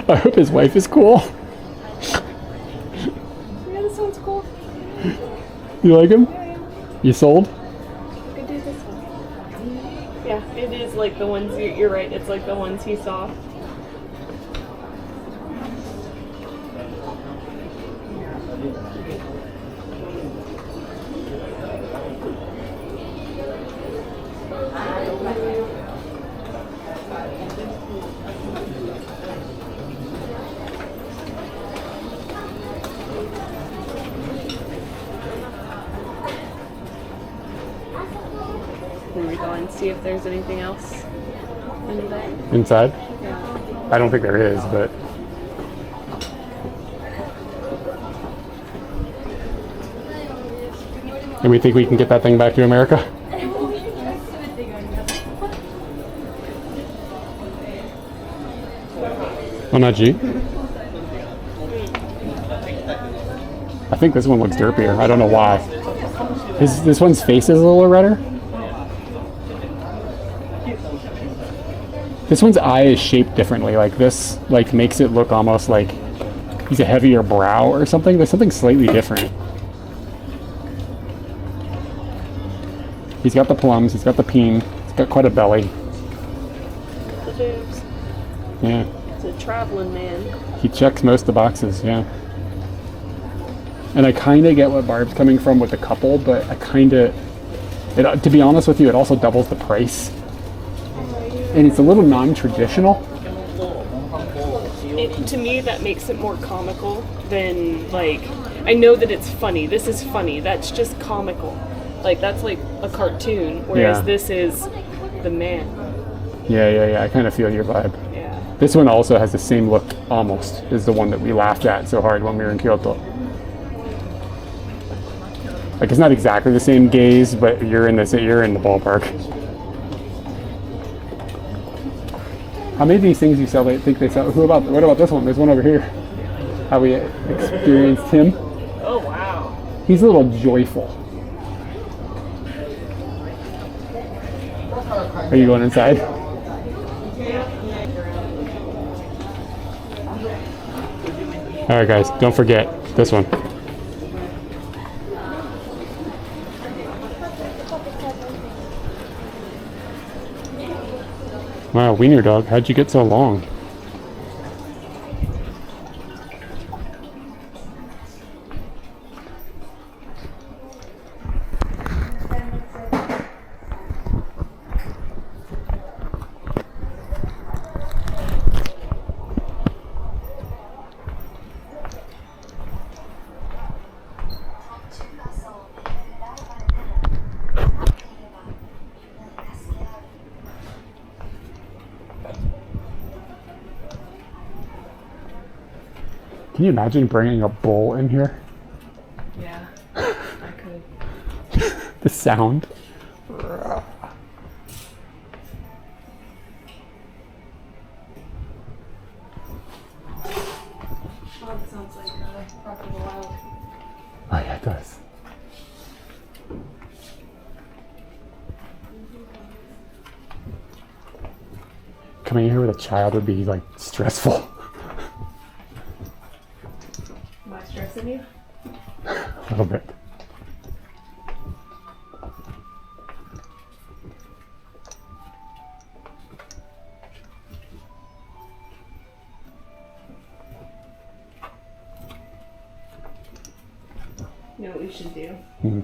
I hope his wife is cool. Yeah, this one's cool. You like him? You sold? You could do this one. Yeah, it is like the ones, you're right, it's like the ones he saw. Can we go and see if there's anything else in there? Inside? Yeah. I don't think there is, but. And we think we can get that thing back to America? Oh, not G? I think this one looks derpier. I don't know why. This one's face is a little redder. This one's eye is shaped differently. Like this, like makes it look almost like he's a heavier brow or something. There's something slightly different. He's got the plums. He's got the peen. He's got quite a belly. The boobs. Yeah. It's a traveling man. He checks most of the boxes. Yeah. And I kind of get what Barb's coming from with the couple, but I kind of, to be honest with you, it also doubles the price. And it's a little non-traditional. To me, that makes it more comical than, like, I know that it's funny. This is funny. That's just comical. Like, that's like a cartoon, whereas this is the man. Yeah. I kind of feel your vibe. Yeah. This one also has the same look, almost, as the one that we laughed at so hard when we were in Kyoto. Like, it's not exactly the same gaze, but you're in the ballpark. How many of these things you sell? They think they sell. What about this one? There's one over here. How we experienced him. Oh wow. He's a little joyful. Are you going inside? All right, guys. Don't forget this one. Wow, wiener dog, how'd you get so long? Can you imagine bringing a bull in here? Yeah, I could. The sound. Oh, it sounds like Rock of the Wild. Oh yeah, it does. Coming here with a child would be like stressful. Am I stressing you? A little bit. You know what we should do? Mm-hmm.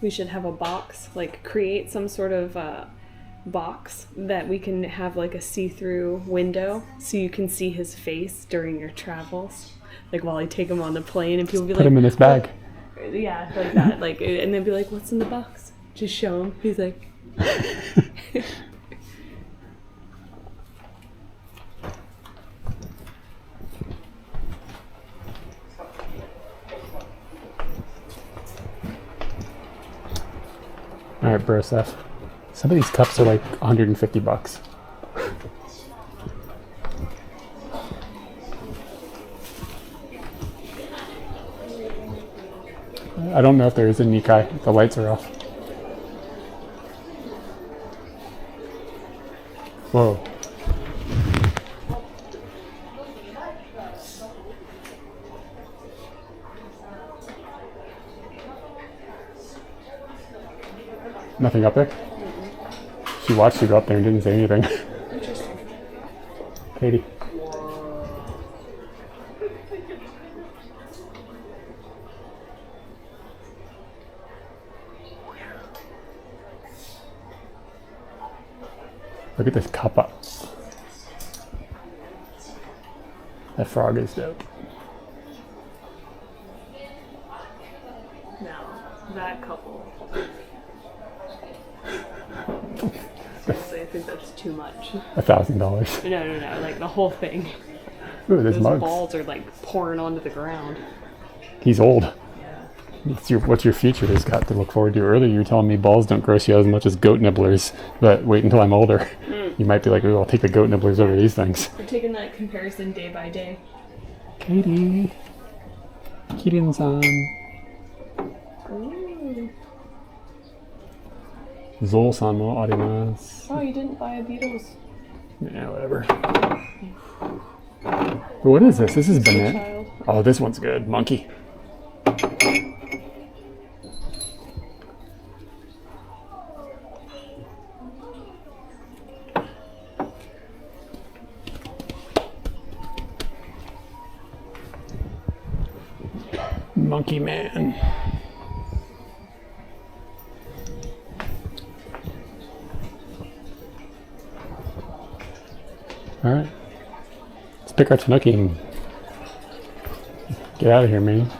We should have a box, like create some sort of box that we can have like a see-through window so you can see his face during your travels. Like while I take him on the plane and people be like, Put him in this bag. yeah, like that. Like, and then be like, what's in the box? Just show him. He's like, All right, bro, Seth. Some of these cups are like $150. I don't know if there is a Nikkei. The lights are off. Whoa. Nothing up there? She watched you go up there and didn't say anything. Interesting. Katie. Look at this kappa. That frog is dope. No, that couple. Seriously, I think that's too much. $1,000. No, like the whole thing. Ooh, there's Those mugs. balls are like pouring onto the ground. He's old. Yeah. What's your future has got to look forward to? Earlier you were telling me balls don't gross you as much as goat nibblers, but wait until I'm older. You might be like, ooh, I'll take the goat nibblers over these things. We're taking that comparison day by day. Katie. Kirin-san. Ooh. Zol-san mo arimasu. Oh, you didn't buy a Beatles Yeah, whatever. But what is this? This is banana. child. Oh, this one's good. Monkey. Monkey man. All right. Let's pick our Tanuki and get out of here, man.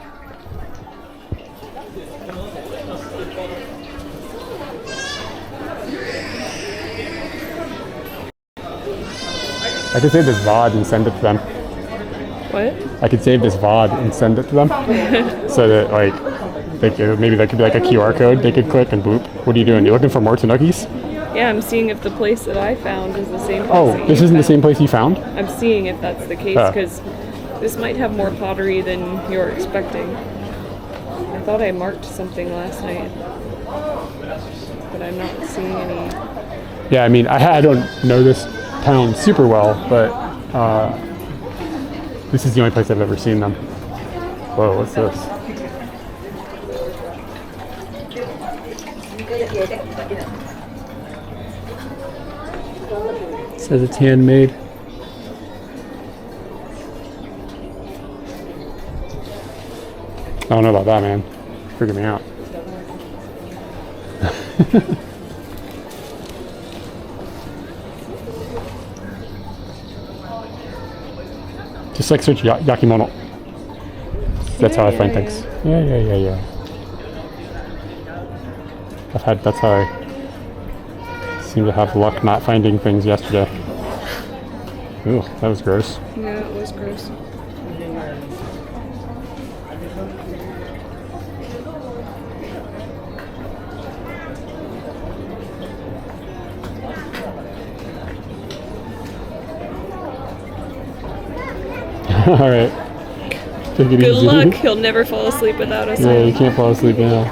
I could save this VOD and send it to them. What? I could save this VOD and send it to them so that, like, maybe that could be like a QR code they could click and boop. What are you doing? You looking for more Tanukis? Yeah, I'm seeing if the place that I found is the same place. Oh, that this you isn't the found. same place you found? I'm seeing if that's the case Oh. because this might have more pottery than you're expecting. I thought I marked something last night, but I'm not seeing any. Yeah, I mean, I don't know this town super well, but this is the only place I've ever seen them. Whoa, what's this? It says it's handmade. I don't know about that, man. Freaking me out. Just like search yakimono. That's how I find things. Yeah. That's how I seem to have luck not finding things yesterday. Ooh, that was gross. Yeah, it was gross. All right. Take it Good easy. luck. He'll never fall asleep without us. Yeah, you can't fall asleep now.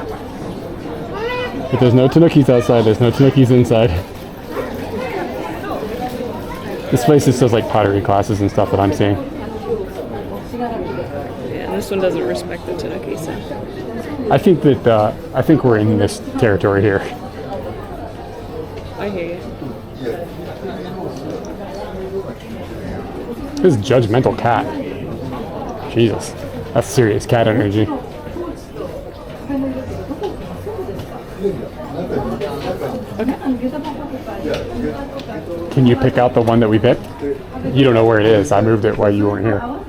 But there's no Tanukis outside. There's no Tanukis inside. This place is just like pottery classes and stuff that I'm seeing. Yeah, this one doesn't respect the Tanuki, so. I think that I think we're in this territory here. I hear you. This is judgmental cat. Jesus, that's serious cat energy. Can you pick out the one that we picked? You don't know where it is. I moved it while you weren't here. Oh,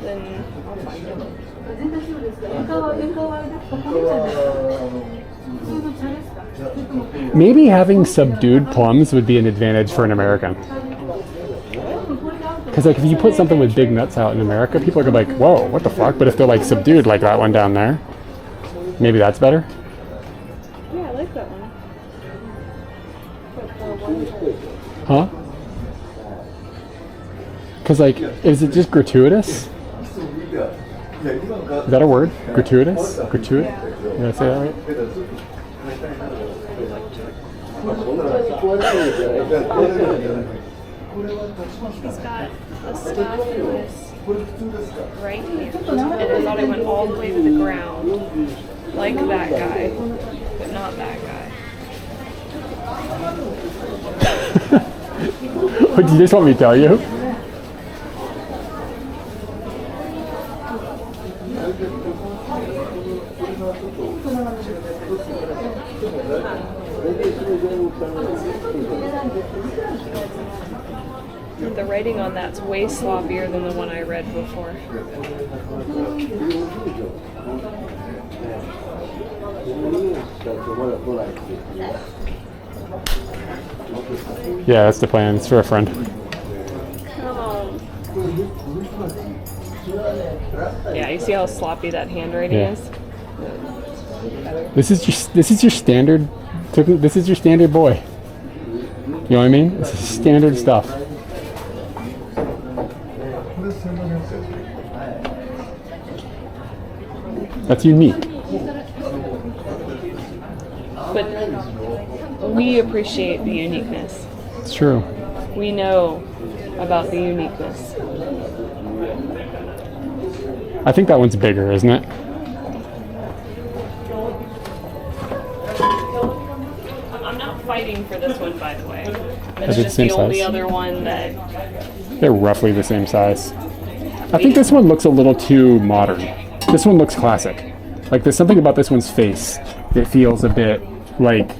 then I'll find it. Maybe having subdued plums would be an advantage for an American. Because like if you put something with big nuts out in America, people are gonna be like, whoa, what the fuck? But if they're like subdued, like that one down there, maybe that's better. Yeah, I like that one. Huh? Because like, is it just gratuitous? Is that a word? Gratuitous? Gratuit? Did I say that right? He's got a staff in this right here. And I thought it went all the way to the ground, like that guy. not that guy. What, do you just want me to tell you? The writing on that's way sloppier than the one I read before. Yeah, that's the plan. It's for a friend. Come on. Yeah, you see how sloppy that handwriting Yeah. is? This is your standard. This is your standard boy. You know what I mean? This is standard stuff. That's unique. But we appreciate the uniqueness. It's true. We know about the uniqueness. I think that one's bigger, isn't it? I'm not fighting for this one, by the way. Is It's it the just same the only size? other one that They're roughly the same size. I think this one looks a little too modern. This one looks classic. Like there's something about this one's face that feels a bit like,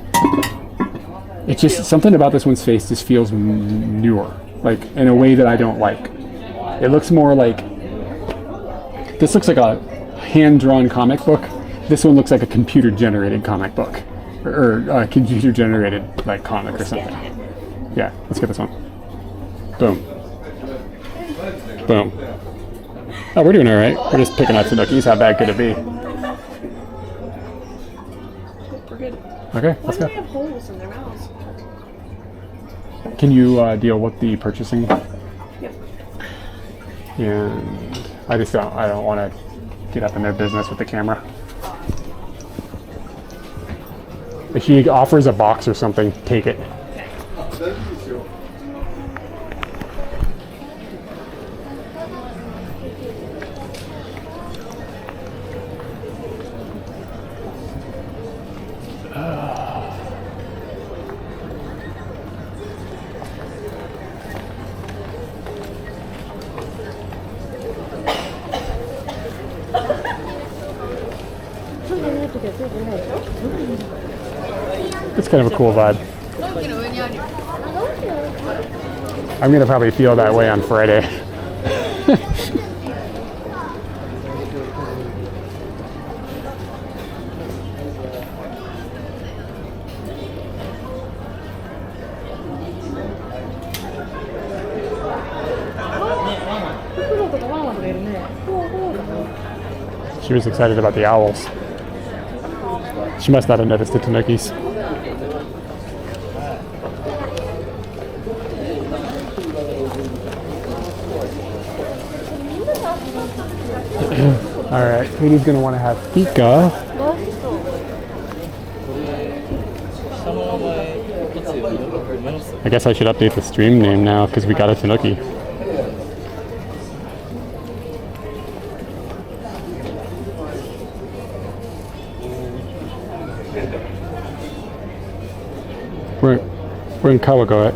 it's just something about this one's face just feels newer, like in a way that I don't like. It looks more like, this looks like a hand-drawn comic book. This one looks like a computer-generated comic book, or a computer-generated like comic or something. Yeah, let's get this one. Boom. Boom. Oh, we're doing all right. We're just picking out Tanukis. How bad could it be? we're good. Okay, Why let's do go. they have holes in their mouths? Can you deal with the purchasing? Yep. And I don't want to get up in their business with the camera. If he offers a box or something, take it. It's kind of a cool vibe. I'm gonna probably feel that way on Friday. She was excited about the owls. She must not have noticed the Tanukis. All right, Katie's gonna want to have fika. I guess I should update the stream name now because we got a Tanuki. We're in Kawagoe.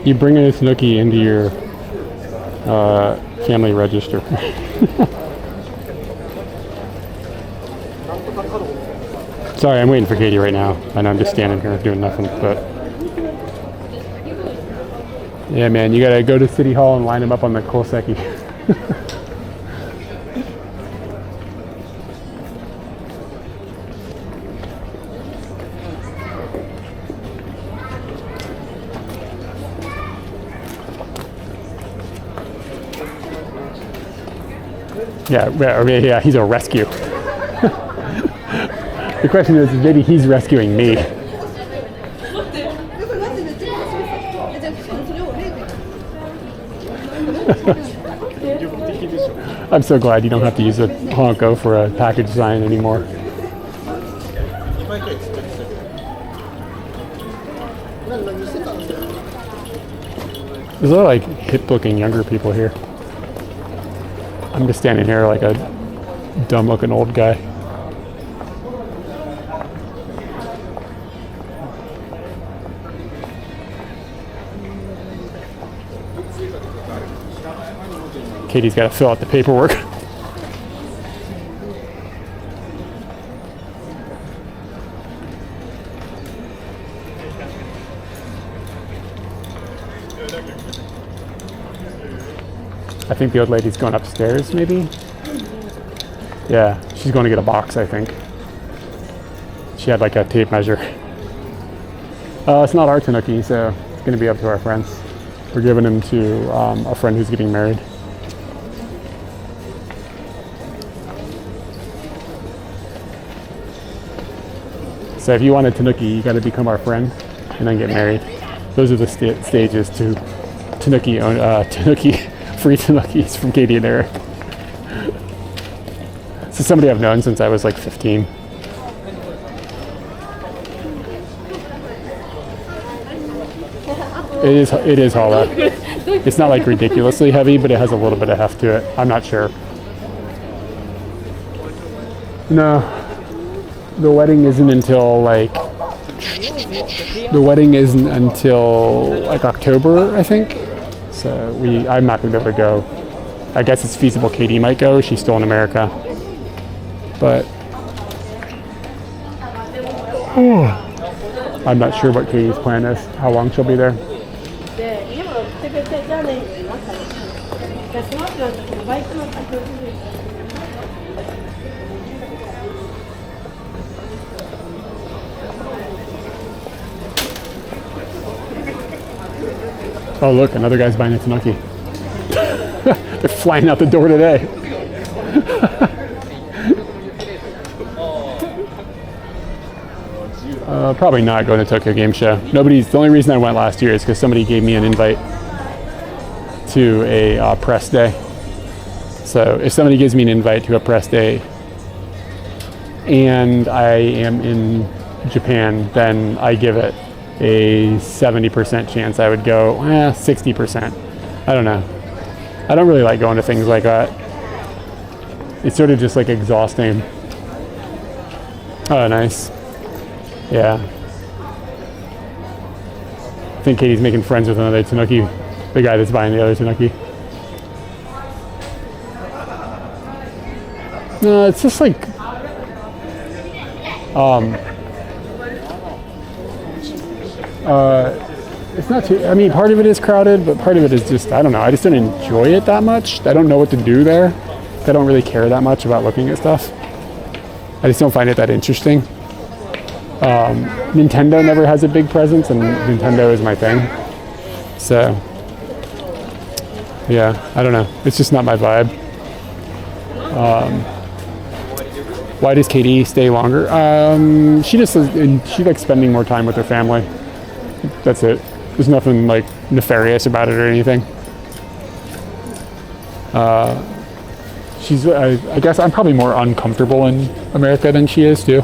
You bring a Tanuki into your family register. Sorry, I'm waiting for Katie right now. I know I'm just standing here doing nothing, but yeah, man, you gotta go to City Hall and line them up on the Koseki. Yeah, he's a rescue. The question is maybe he's rescuing me. I'm so glad you don't have to use a Honko for a package sign anymore. There's a lot of like hip-looking younger people here. I'm just standing here like a dumb-looking old guy. Katie's got to fill out the paperwork. I think the old lady's going upstairs, maybe? Yeah, she's going to get a box, I think. She had like a tape measure. It's not our Tanuki, so it's going to be up to our friends. We're giving him to a friend who's getting married. So if you want a Tanuki, you got to become our friend and then get married. Those are the stages to Tanuki, free Tanukis from Katie and Eric. This is somebody I've known since I was like 15. It is hollow. It's not like ridiculously heavy, but it has a little bit of heft to it. I'm not sure. No, the wedding isn't until like October, I think. So I'm not gonna be able to go. I guess it's feasible Katie might go. She's still in America, but I'm not sure what Katie's plan is. How long she'll be there. Oh look, another guy's buying a Tanuki. They're flying out the door today. Probably not going to Tokyo Game Show. The only reason I went last year is because somebody gave me an invite to a press day. So if somebody gives me an invite to a press day and I am in Japan, then I give it a 70% chance I would go, 60%. I don't know. I don't really like going to things like that. It's sort of just like exhausting. Oh, nice. Yeah. I think Katie's making friends with another Tanuki, the guy that's buying the other Tanuki. No, it's just like, it's not too, I mean, part of it is crowded, but part of it is just, I don't know, I just don't enjoy it that much. I don't know what to do there. I don't really care that much about looking at stuff. I just don't find it that interesting. Nintendo never has a big presence, and Nintendo is my thing. So, yeah, I don't know. It's just not my vibe. Why does Katie stay longer? She likes spending more time with her family. That's it. There's nothing like nefarious about it or anything. I guess I'm probably more uncomfortable in America than she is too.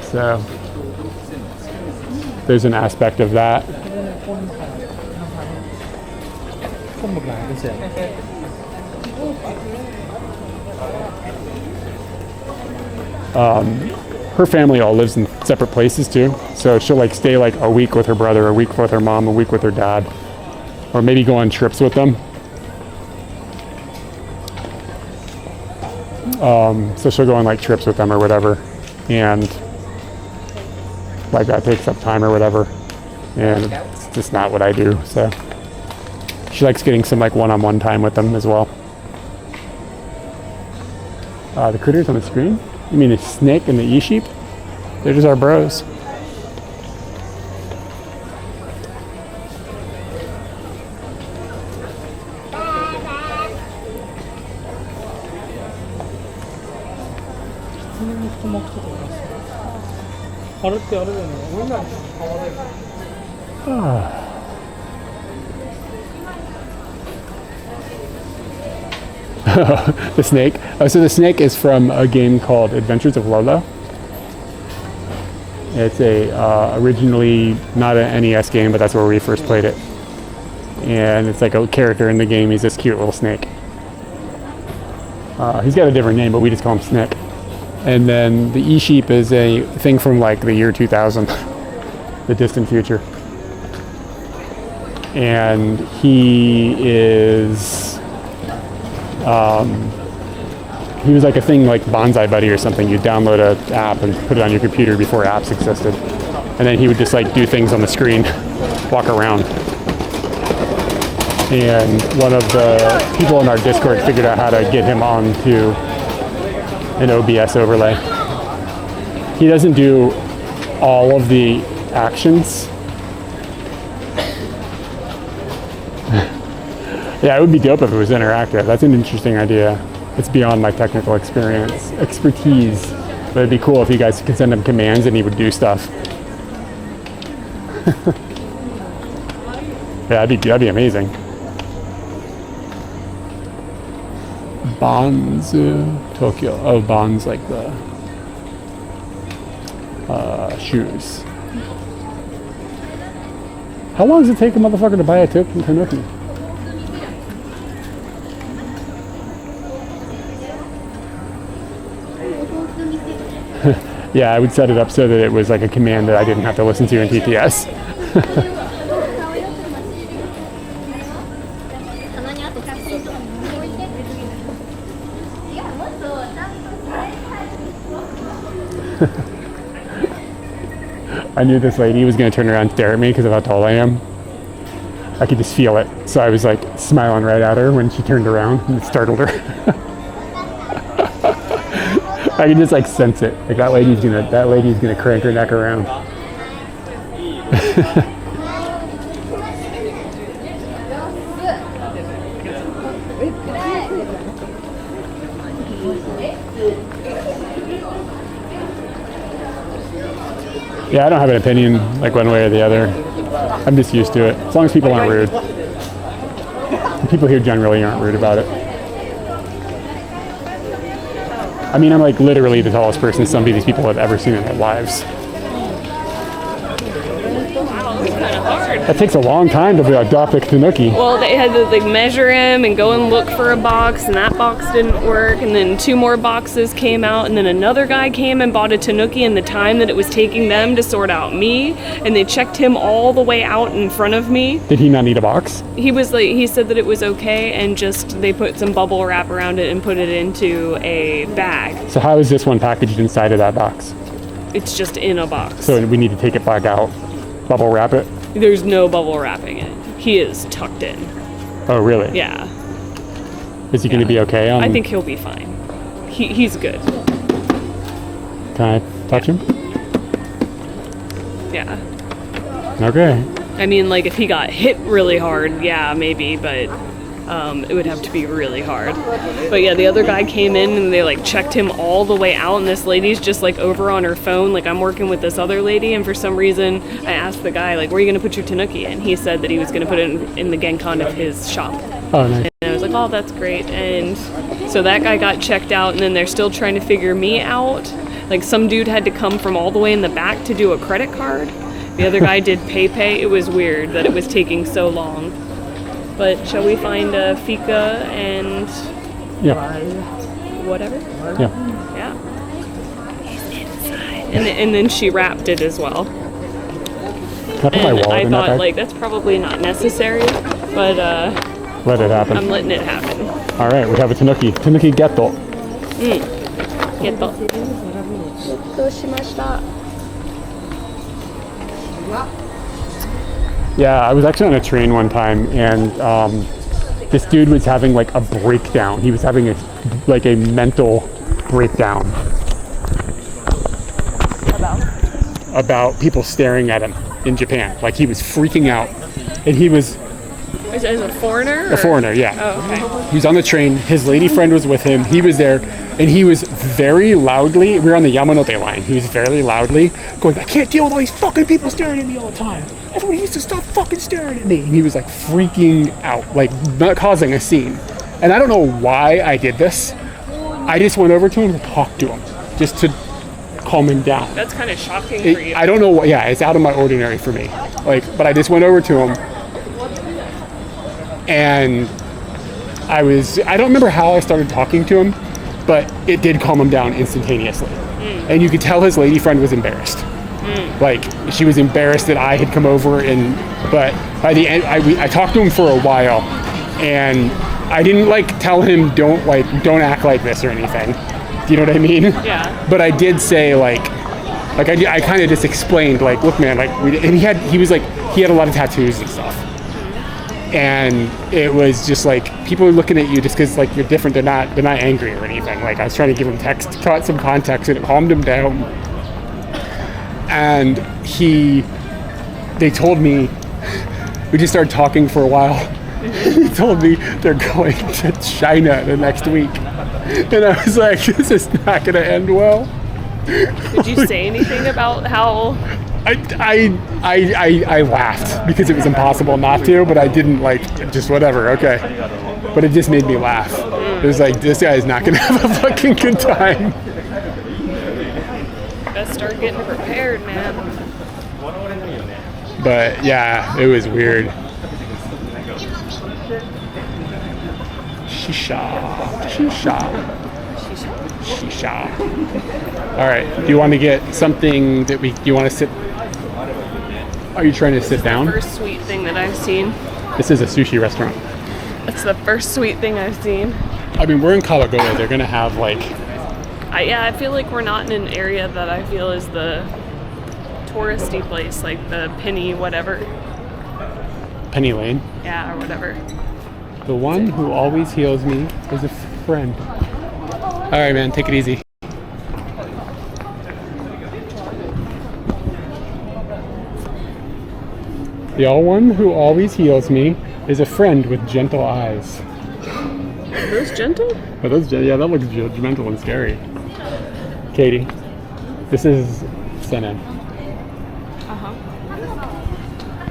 So there's an aspect of that. Her family all lives in separate places too, so she'll like stay like a week with her brother, a week with her mom, a week with her dad, or maybe go on trips with them. So she'll go on like trips with them or whatever, and like that takes up time or whatever, and it's just not what I do. So she likes getting some like one-on-one time with them as well. The critters on the screen? You mean the snake and the e-sheep? They're just our bros. The snake. Oh, so the snake is from a game called Adventures of Lola. It's a originally not an NES game, but that's where we first played it. And it's like a character in the game. He's this cute little snake. He's got a different name, but we just call him Snick. And then the E-sheep is a thing from like the year 2000, the distant future. And he is, he was like a thing like Bonsai Buddy or something. You'd download an app and put it on your computer before apps existed. And then he would just like do things on the screen, walk around. And one of the people in our Discord figured out how to get him onto an OBS overlay. He doesn't do all of the actions. Yeah, it would be dope if it was interactive. That's an interesting idea. It's beyond my technical expertise. But it'd be cool if you guys could send him commands and he would do stuff. Yeah, that'd be amazing. Bonzu Tokyo. Oh, Bonds like the shoes. How long does it take a motherfucker to buy a Tanuki? Yeah, I would set it up so that it was like a command that I didn't have to listen to in TTS. I knew this lady was going to turn around and stare at me because of how tall I am. I could just feel it. So I was like smiling right at her when she turned around and it startled her. I can just like sense it. Like that lady's gonna crank her neck around. Yeah, I don't have an opinion like one way or the other. I'm just used to it. As long as people aren't rude. People here generally aren't rude about it. I mean, I'm like literally the tallest person some of these people have ever seen in their lives. Wow, it's kind of hard. That takes a long time to adopt a Tanuki. Well, they had to like measure him and go and look for a box, and that box didn't work, and then 2 more boxes came out, and then another guy came and bought a Tanuki in the time that it was taking them to sort out me, and they checked him all the way out in front of me. Did he not need a box? He said that it was okay, and just they put some bubble wrap around it and put it into a bag. So how is this one packaged inside of that box? It's just in a box. So we need to take it back out, bubble wrap it? There's no bubble wrapping it. He is tucked in. Oh, really? Yeah. Is he going to be okay? I think he'll be fine. He's good. Can I touch him? Yeah. Okay. I mean, like, if he got hit really hard, yeah, maybe, but it would have to be really hard. But yeah, the other guy came in and they like checked him all the way out, and this lady's just like over on her phone. Like, I'm working with this other lady, and for some reason I asked the guy, like, where are you gonna put your Tanuki? And he said that he was gonna put it in the Genkan of his shop. Oh, nice. And I was like, oh, that's great. And so that guy got checked out, and then they're still trying to figure me out. Like, some dude had to come from all the way in the back to do a credit card. The other guy did pay. It was weird that it was taking so long. But shall we find a fika and whatever? Yeah. Yeah. He's inside. And then she wrapped it as well. Can I put my And wallet I in that thought, bag? like, that's probably not necessary, but Let it happen. I'm letting it happen. All right, we have a Tanuki. Tanuki Getto. Getto. Yeah, I was actually on a train one time, and this dude was having like a breakdown. He was having a mental breakdown about people staring at him in Japan. Like, he was freaking out, and he was Is it a foreigner? a foreigner. Yeah. Oh, okay. He was on the train. His lady friend was with him. He was there, and he was very loudly. We were on the Yamanote line. He was very loudly going, "I can't deal with all these fucking people staring at me all the time. Everybody needs to stop fucking staring at me." And he was like freaking out, like not causing a scene, And I don't know why I did this. I just went over to him to talk to him, just to calm him down. That's kind of shocking for you. I don't know what, yeah, it's out of my ordinary for me. Like, but I just went over to him and I don't remember how I started talking to him, but it did calm him down instantaneously. And you could tell his lady friend was embarrassed. Like, she was embarrassed that I had come over, but by the end, I talked to him for a while, and I didn't like tell him don't act like this or anything. Do you know what I mean? Yeah. But I did say like I kind of just explained like, look, man, like he had a lot of tattoos and stuff, and it was just like people are looking at you just because like you're different. They're not angry or anything. Like I was trying to give him some context, and it calmed him down. And they told me, we just started talking for a while. He told me they're going to China the next week. And I was like, this is not going to end well. Did you say anything about how? I laughed because it was impossible not to, but I didn't just whatever, okay. But it just made me laugh. It was like, this guy is not going to have a fucking good time. Best start getting prepared, man. But yeah, it was weird. Shisha. All right. Do you want to get something that you want to sit? Are you trying to sit down? First sweet thing that I've seen. This is a sushi restaurant. That's the first sweet thing I've seen. I mean, we're in Kawagoe. They're gonna have I feel like we're not in an area that I feel is the touristy place, like the Penny whatever. Penny Lane. Yeah, or whatever. The one who always heals me is a friend. All right, man, take it easy. The one who always heals me is a friend with gentle eyes. Are those gentle? Are those yeah, that looks judgmental and scary. Katie, this is Senen.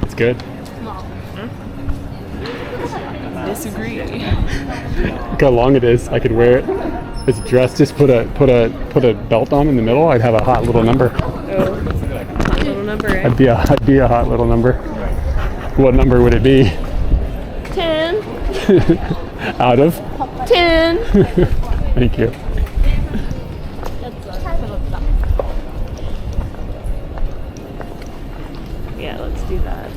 It's good. Disagree. Look how long it is. I could wear it as a dress. Just put a belt on in the middle. I'd have a hot little number. Oh, hot little number, eh? I'd be a hot little number. What number would it be? 10. Out of 10. Thank you. Yeah, let's do that.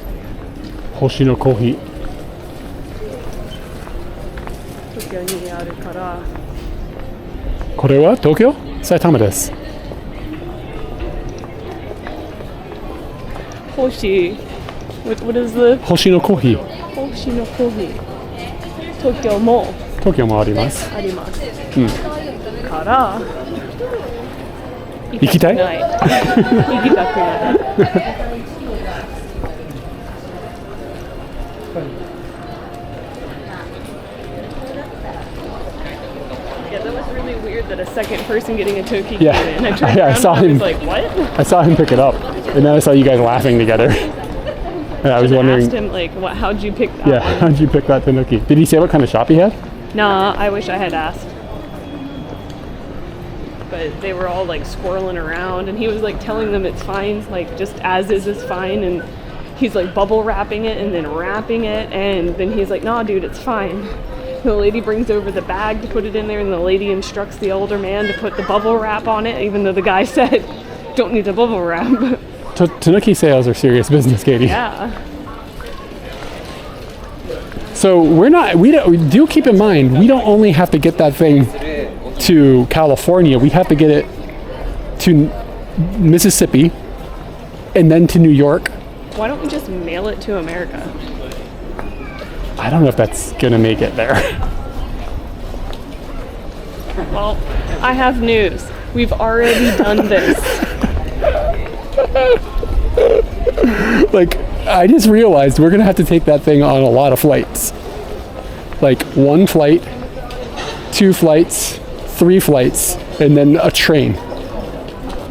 Hoshino Kohi. 東京にあるから。これは東京？埼玉です。Hoshi. What is the? Hoshino Kohi. Hoshino Kohi. 東京も東京もあります。あります。うん。から行きたい？行きたくない。Yeah, that was really weird that a second person getting a Toki came in. I turned around saw and I him. was like, what? I saw him pick it up, and then I saw you guys laughing together. And I was wondering. I asked him like, what? How'd you pick that? Yeah, one? how'd you pick that Tanuki? Did he say what kind of shop he had? Nah, I wish I had asked. But they were all like squirreling around, and he was like telling them it's fine, like just as is fine, and he's like bubble wrapping it and then wrapping it, and then he's like, nah, dude, it's fine. The lady brings over the bag to put it in there, and the lady instructs the older man to put the bubble wrap on it, even though the guy said, don't need the bubble wrap. Tanuki sales are serious business, Katie. Yeah. So do keep in mind, we don't only have to get that thing to California, we have to get it to Mississippi and then to New York. Why don't we just mail it to America? I don't know if that's gonna make it there. Well, I have news. We've already done this. Like, I just realized we're gonna have to take that thing on a lot of flights. Like 1 flight, 2 flights, 3 flights, and then a train.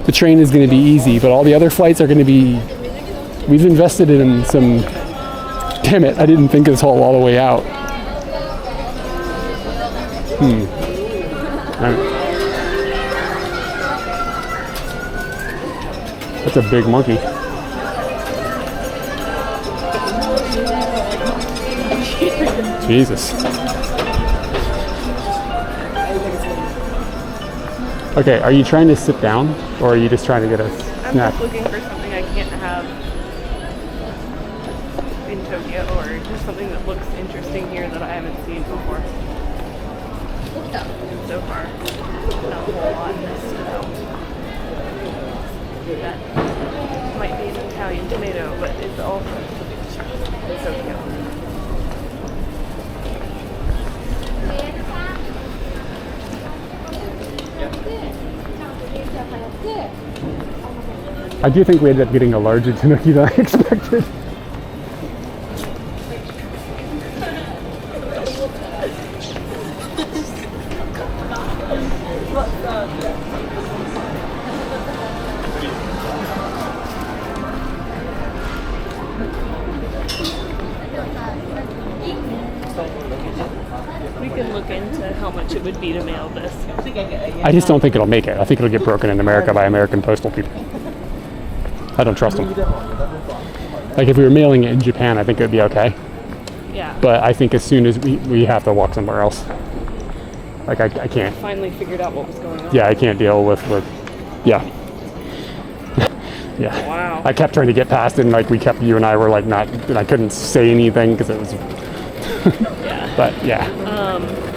The train is gonna be easy, but all the other flights are gonna be, we've invested in some, damn it, I didn't think this all the way out. That's a big monkey. Jesus. Okay, are you trying to sit down, or are you just trying to get a I'm snack? just looking for something I can't have in Tokyo, or just something that looks interesting here that I haven't seen before. And so far, not a whole lot stood out. That might be an Italian tomato, but it's also in Tokyo. I do think we ended up getting a larger Tanuki than I expected. We can look into how much it would be to mail this. I just don't think it'll make it. I think it'll get broken in America by American postal people. I don't trust them. Like if we were mailing it in Japan, I think it would be okay. Yeah. But I think as soon as we have to walk somewhere else. Like I can't. Finally figured out what was going on. Yeah, I can't deal with yeah. Yeah. Wow. I kept trying to get past it, and like you and I were like not, and I couldn't say anything because it was. Yeah. But yeah.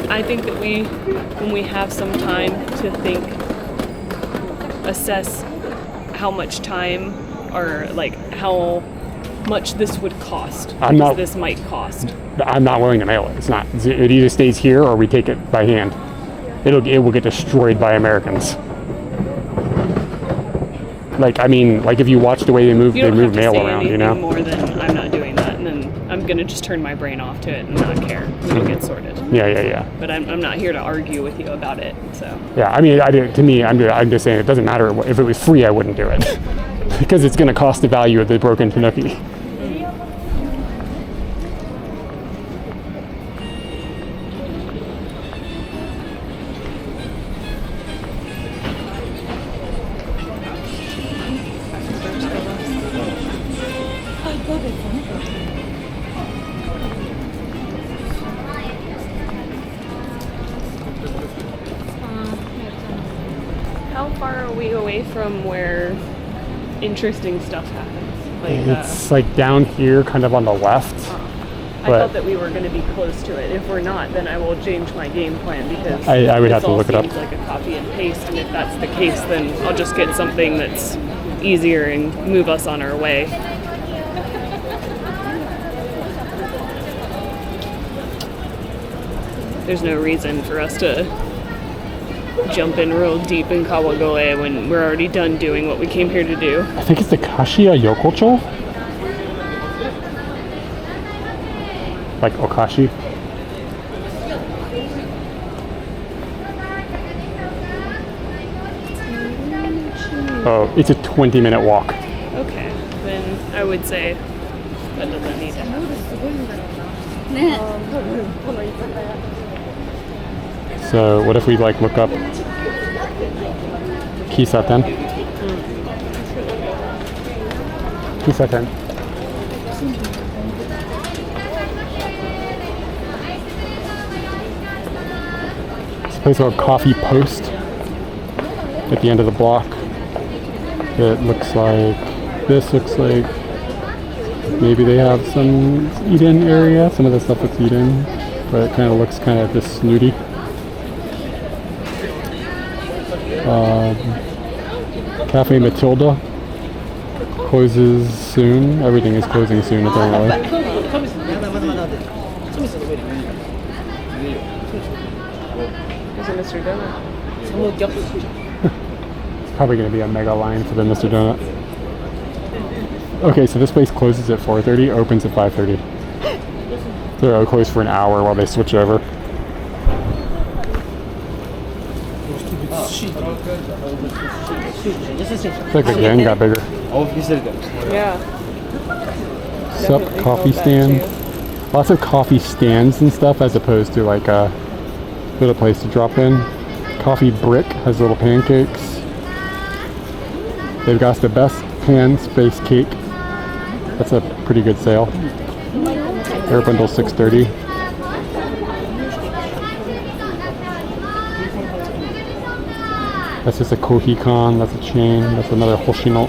I think that when we have some time to think, assess how much time or like how much this would cost. This might cost. I'm not willing to mail it. It's not. It either stays here or we take it by hand. It will get destroyed by Americans. Like I mean, like if you watch the way they move mail around, you know. More than I'm not doing that, and then I'm gonna just turn my brain off to it and not care. It'll get sorted. Yeah. But I'm not here to argue with you about it. So. Yeah, I mean, I'm just saying it doesn't matter if it was free, I wouldn't do it because it's going to cost the value of the broken Tanuki. How far are we away from where interesting stuff happens? Like, It's like down here, kind of on the left. I thought that we were going to be close to it. If we're not, then I will change my game plan because I would have to look it up. It seems like a copy and paste, and if that's the case, then I'll just get something that's easier and move us on our way. There's no reason for us to jump in real deep in Kawagoe when we're already done doing what we came here to do. I think it's the Kashiya Yokocho. Like Okashi. Oh, it's a 20-minute walk. Okay, then I would say that doesn't need to happen. So what if we like look up Kisaten? Kisaten. It's a place called Coffee Post at the end of the block. It looks like this looks like maybe they have some eat-in area. Some of the stuff looks eat-in, but it kind of looks kind of just snooty. Cafe Matilda closes soon. Everything is closing soon apparently. There's a Mr. Donut. It's probably going to be a mega line for the Mr. Donut. Okay, so this place closes at 4:30, opens at 5:30. So they'll close for an hour while they switch over. It's like the gang got bigger. Yeah. Sup, coffee stand. Lots of coffee stands and stuff as opposed to like Little place to drop in. Coffee Brick has little pancakes. They've got the best pan space cake. That's a pretty good sale. They're open until 6:30. That's just a Kohikan. That's a chain. That's another Hoshino.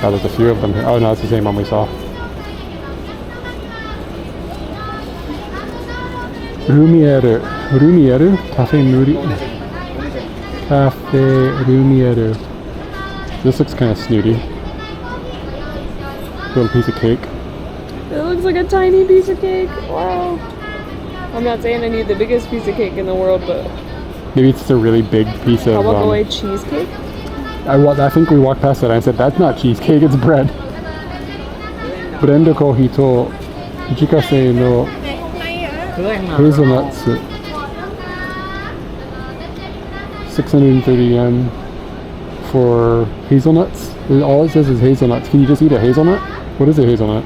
Oh, there's a few of them here. Oh no, it's the same one we saw. Rumieru. Rumieru? Cafe Muri. Cafe Rumieru. This looks kind of snooty. Little piece of cake. It looks like a tiny piece of cake. Wow. I'm not saying I need the biggest piece of cake in the world, but Maybe it's just a really big piece of. how about the white cheesecake? I think we walked past it and I said, that's not cheesecake, it's bread. Brenda coffee to Jikase no hazelnuts. 630 yen for hazelnuts. All it says is hazelnuts. Can you just eat a hazelnut? What is a hazelnut?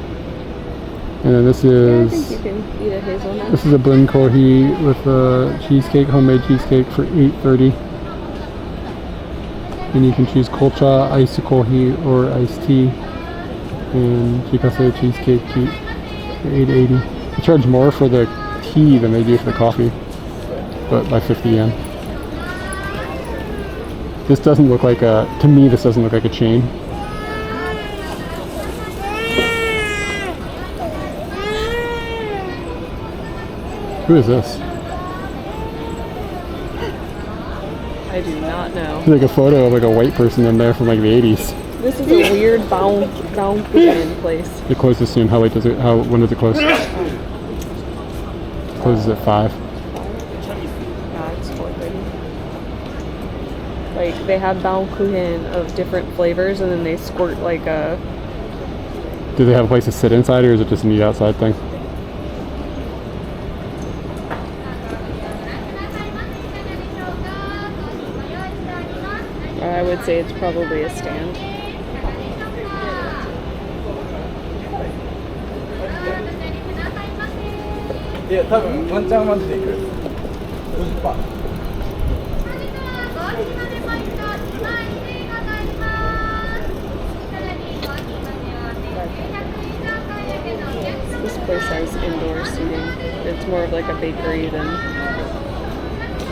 And then this I is. think you can eat a hazelnut. This is a bun kohi with a cheesecake, homemade cheesecake for $8.30. And you can choose kolcha, iced kohi, or iced tea. And jikase cheesecake for $8.80. They charge more for the tea than they do for the coffee, but by 50 yen. This doesn't look like a, to me this doesn't look like a chain. Who is this? I do not know. There's like a photo of like a white person in there from like the 80s. This is a weird bound place. It closes soon. How late does it, when does it close? Closes at 5. Yeah, it's 4:30. Like they have baokuhin of different flavors, and then they squirt like a. Do they have a place to sit inside, or is it just a neat outside thing? I would say it's probably a stand. This place has indoor seating. It's more of like a bakery than.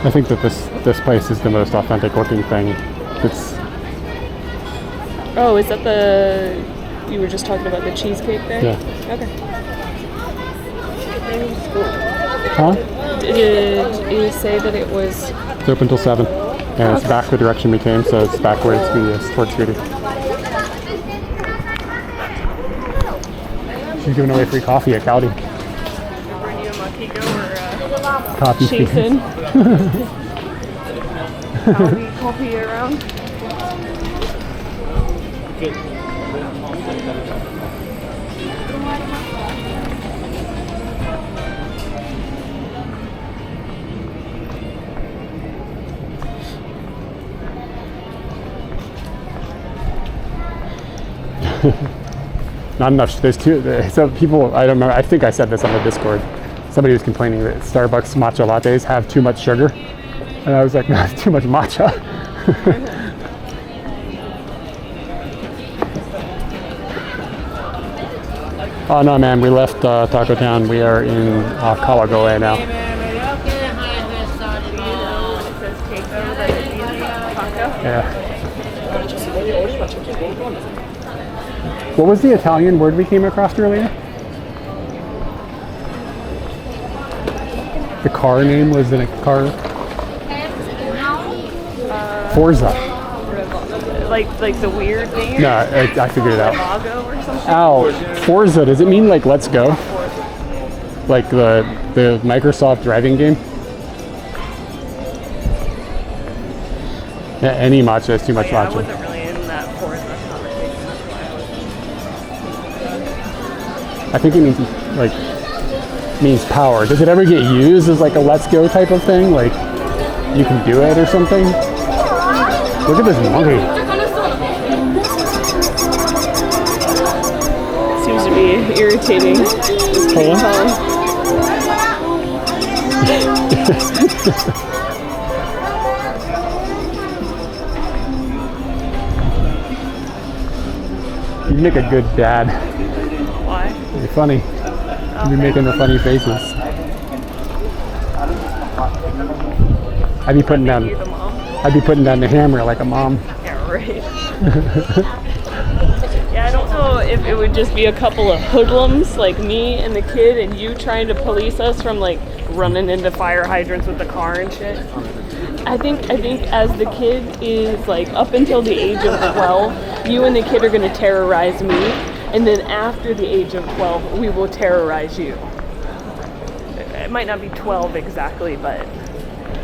I think that this place is the most authentic looking thing. It's. Oh, is that the? You were just talking about the cheesecake there? Yeah. Okay. Huh? Did you say that it was? It's open till 7, and it's back the direction we came, so it's back where it's towards Scooty. She's giving away free coffee at Cowdy. Bring you a Makiko or Coffee. Jason? Coffee around. Not enough. There's two. So people, I don't remember. I think I said this on the Discord. Somebody was complaining that Starbucks matcha lattes have too much sugar, and I was like, no, that's too much matcha. Oh no, man, we left Taco Town. We are in Kawagoe now. Yeah. What was the Italian word we came across earlier? The car name was in a car. Forza. Like the weird name? No, I figured it out. Lago or something? Ow, Forza, does it mean like let's go? Like the Microsoft driving game? Yeah, any matcha is too much Yeah, I matcha. wasn't really in that Forza conversation. I think it means like means power. Does it ever get used as like a let's go type of thing? Like you can do it or something? Look at this monkey. Seems to be irritating. Hold on. You make a good dad. Why? You're funny. You're making the funny faces. I'd be putting down. You the mom? I'd be putting down the hammer like a mom. Yeah, right. Yeah, I don't know if it would just be a couple of hoodlums like me and the kid and you trying to police us from like running into fire hydrants with the car and shit. I think as the kid is like up until the age of 12, you and the kid are going to terrorize me, and then after the age of 12, we will terrorize you. It might not be 12 exactly, but...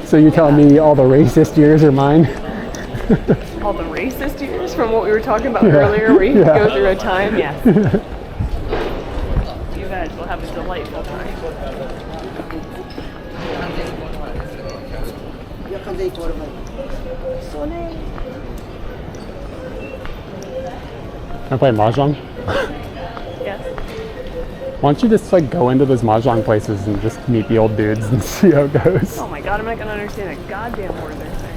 So you're telling me all the racist years are mine? All the racist years from what we were talking about earlier, where you go through a time? Yes. You guys will have a delightful time. Can I play Mahjong? Yes. Why don't you just like go into those Mahjong places and just meet the old dudes and see how it goes? Oh my god, I'm not going to understand a goddamn word they're saying.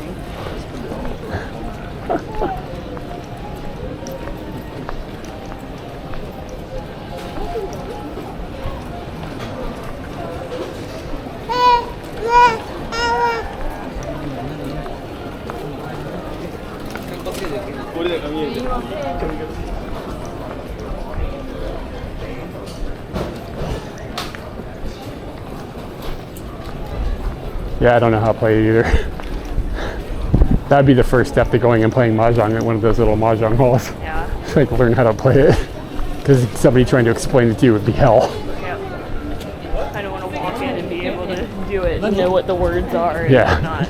Yeah, I don't know how to play it either. That'd be the first step to going and playing Mahjong at one of those little Mahjong halls. Yeah. Like learn how to play it. Because somebody trying to explain it to you would be hell. Yep. I don't want to walk in and be able to do it and know what the words are and Yeah. not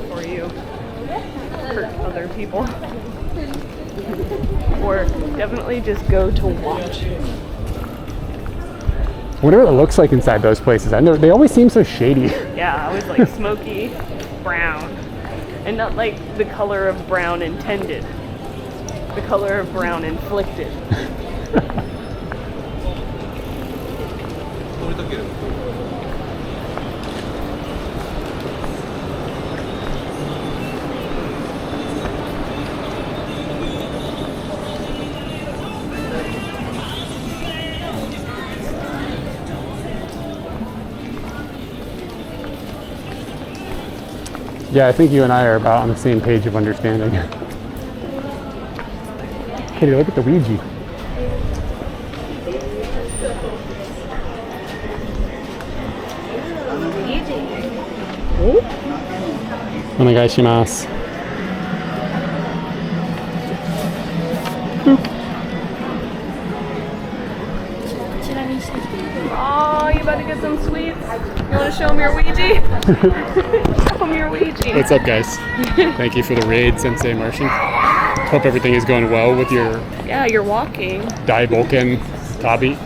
for you hurt other people. Or definitely just go to watch. Whatever it looks like inside those places. I know they always seem so shady. Yeah, always like smoky brown. And not like the color of brown intended. The color of brown inflicted. Yeah, I think you and I are about on the same page of understanding. Katie, look at the Ouija. Onegaishimasu. Oh, you about to get some sweets? You want to show them your Ouija? Show them your Ouija. What's up, guys? Thank you for the raid, Sensei Martian. Hope everything is going well with your Yeah, you're walking. Daiboken Tabi.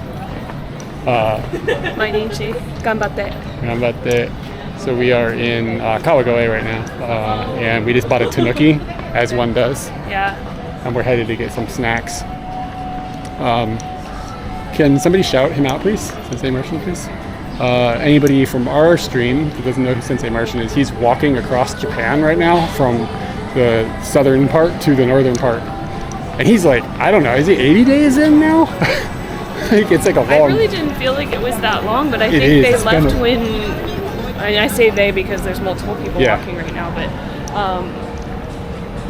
Mainichi. Ganbatte. Ganbatte. So we are in Kawagoe right now, and we just bought a Tanuki, as one does, Yeah. and we're headed to get some snacks. Can somebody shout him out, please? Sensei Martian, please? Anybody from our stream who doesn't know who Sensei Martian is, he's walking across Japan right now from the southern part to the northern part. And he's like, I don't know, is he 80 days in now? Like, it's like a long... I really didn't feel like it was that long, but I think is. they It's been left a- when... I say they because there's multiple people Yeah. walking right now, but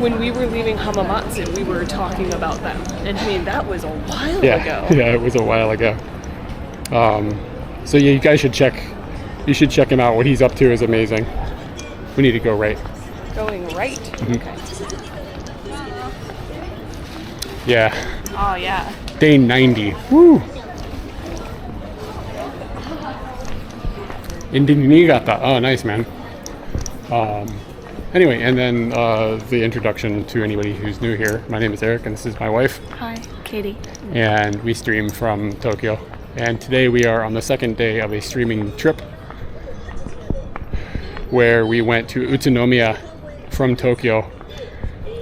when we were leaving Hamamatsu, we were talking about them. And I mean, that was a while ago. Yeah, it was a while ago. So yeah, you guys should check. You should check him out. What he's up to is amazing. We need to go right. Going right? Mm-hmm. Okay. Yeah, Oh, yeah. day 90. Woo! In Niigata. Oh, nice, man. Anyway, and then the introduction to anybody who's new here. My name is Eric, and this is my wife. Hi, Katie. And we stream from Tokyo. And today we are on the second day of a streaming trip where we went to Utsunomiya from Tokyo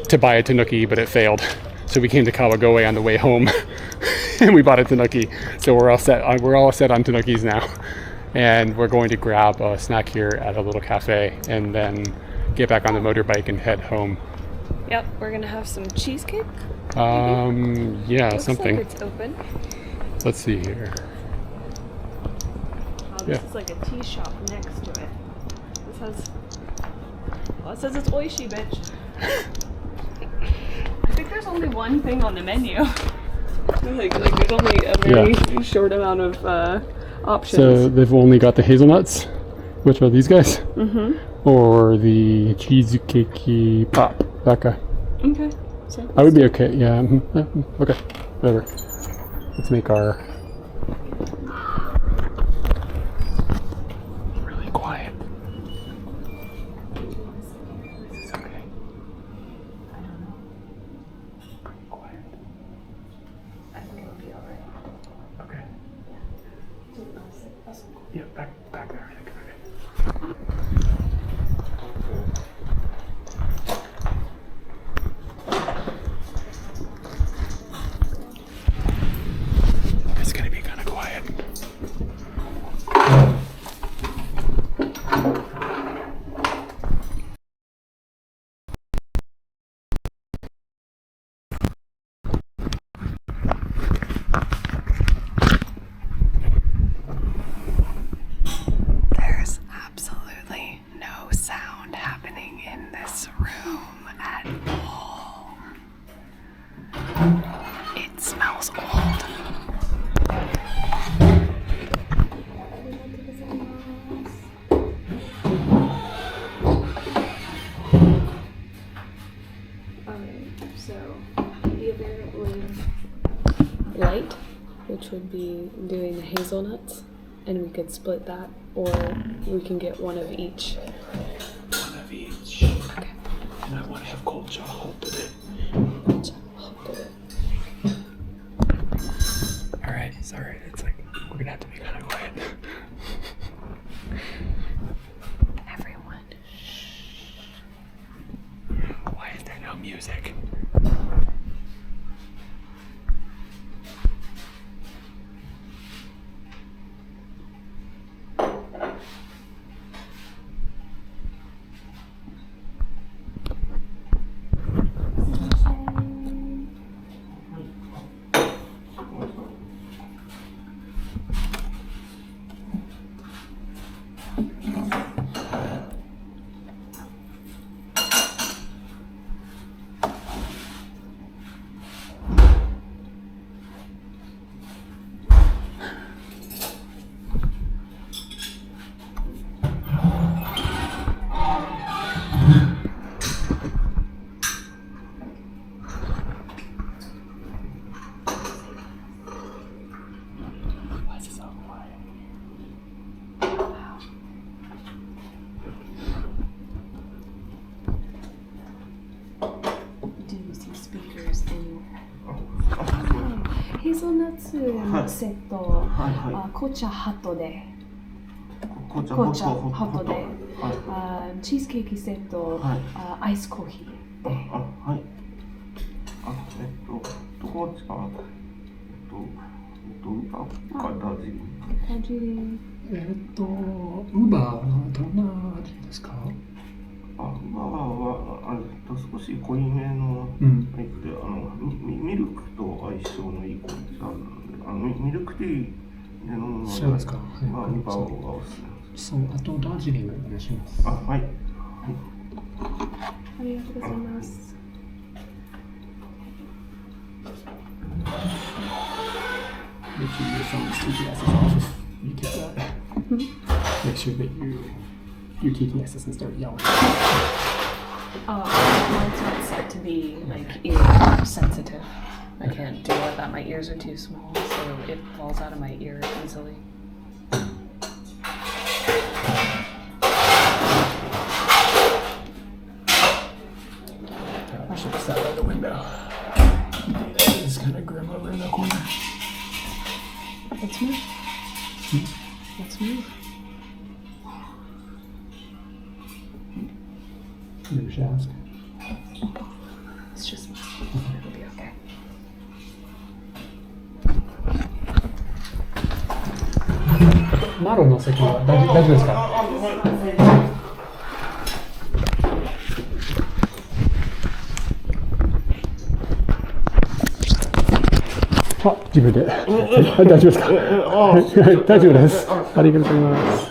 to buy a Tanuki, but it failed. So we came to Kawagoe on the way home and we bought a Tanuki. So we're all set on Tanukis now. and we're going to grab a snack here at a little cafe and then get back on the motorbike and head home. Yep, we're gonna have some cheesecake. Yeah, Looks something. like it's open. Let's see here. Oh, this is like a tea shop next to it. This has. Well, it says it's oishi, bitch. I think there's only one thing on the menu. like there's only a very short amount of options. So they've only got the hazelnuts, which are these guys, or the cheesecake pop. That guy. Okay. So I would be okay. Yeah. Okay. Whatever. Let's make our. Really quiet. This is okay. I don't know. Pretty quiet. I think it'll be alright. Okay. Yeah. Yeah. Back there. I think. Okay. It's gonna be kind of quiet. There's absolutely no sound happening in this room at all. It smells old. So the apparently light, which would be doing the hazelnuts, and we could split that, or we can get one of each. One of each. Okay. And I want to have cold chocolate with it. All right. Sorry. It's like we're gonna have to be kind of quiet. Everyone. Why is there no music? Hazelnuts のセット、紅茶ハットで、紅茶ハットで、チーズケーキセット、アイスコーヒーで。はい。どこですか？ダージリン。ダージリン。ウーバーはどんな味ですか？ウーバーは少し濃いめのタイプで、ミルクと相性のいい紅茶なので、ミルクティーで飲むのそうですか。ウーバーがおすすめです。そう、あとダージリングお願いします。はい。ありがとうございます。Make sure your phone TTS is off. You get that. Make sure that your TTS doesn't start yelling. Mine's not set to be like ear sensitive. I can't do it. That my ears are too small, so it falls out of my ear easily. I should have sat by the window. It's kind of grim over in the corner. Let's move. Let's move. You should ask. It's just it'll be okay. マロの席は大丈夫ですか？あ、自分で。大丈夫ですか？大丈夫です。ありがとうございます。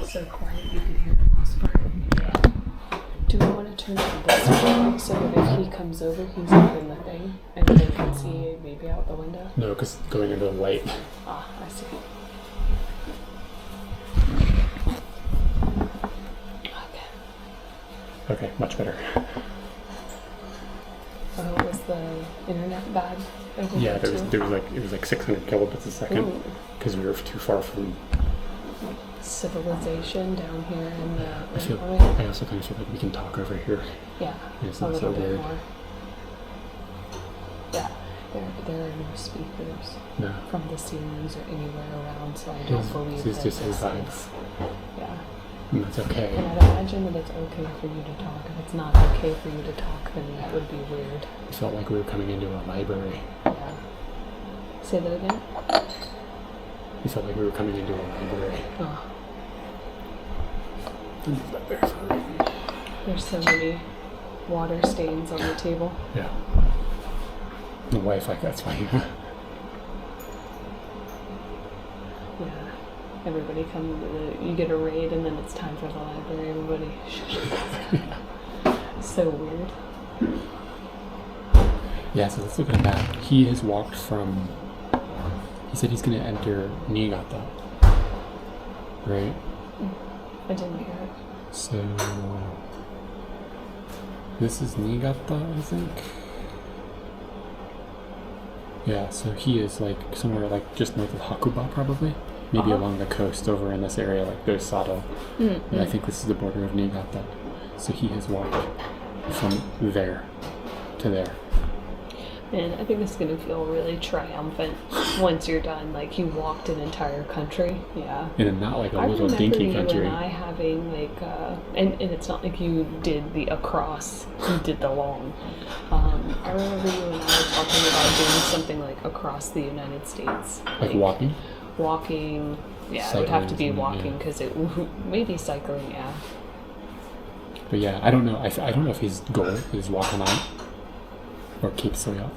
So quiet you could hear the most part. Do we want to turn to this way so that if he comes over, he's up in the thing and they can see a baby out the window? No, because going into the light. Ah, I see. Okay. Okay, much better. Oh, was the internet bad? over Yeah, there there was too? it was like 600 kilobits a second because we were too far from. Civilization down here in the. I also kind of feel like we can talk over here. Yeah, It's a not little so bit weird. more. Yeah, there are no speakers No. from the ceilings or anywhere around, so I don't believe It's that just his this vibe. is. Yeah, And that's okay. and I'd imagine that it's okay for you to talk. If it's not okay for you to talk, then that would be weird. It felt like we were coming into a library. Yeah. Say that again? It felt like we were coming into a library. Oh, Move that there for me. there's so many water stains on the table. Yeah. The Wi-Fi, that's why. Yeah. Everybody comes, you get a raid and then it's time for the library. Everybody. So weird. Yeah, so let's look at a map. He has walked from. He said he's going to enter Niigata. Right? I didn't hear it. So. This is Niigata, I think. Yeah, so he is like somewhere like just north of Hakuba, probably. Maybe along the coast over in this area, like there's Sato. And I think this is the border of Niigata. So he has walked from there to there. Man, I think this is gonna feel really triumphant once you're done. Like you walked an entire country. Yeah. And not like a I little remember dinky you country. and I having like, and it's not like you did the across, you did the long. I remember you and I were talking about doing something like across the United States. Like walking? Walking, yeah, it would have to be Cycling, walking because it maybe cycling, yeah. But yeah, I don't know. I don't know if his goal is Wakanae or Cape Soya.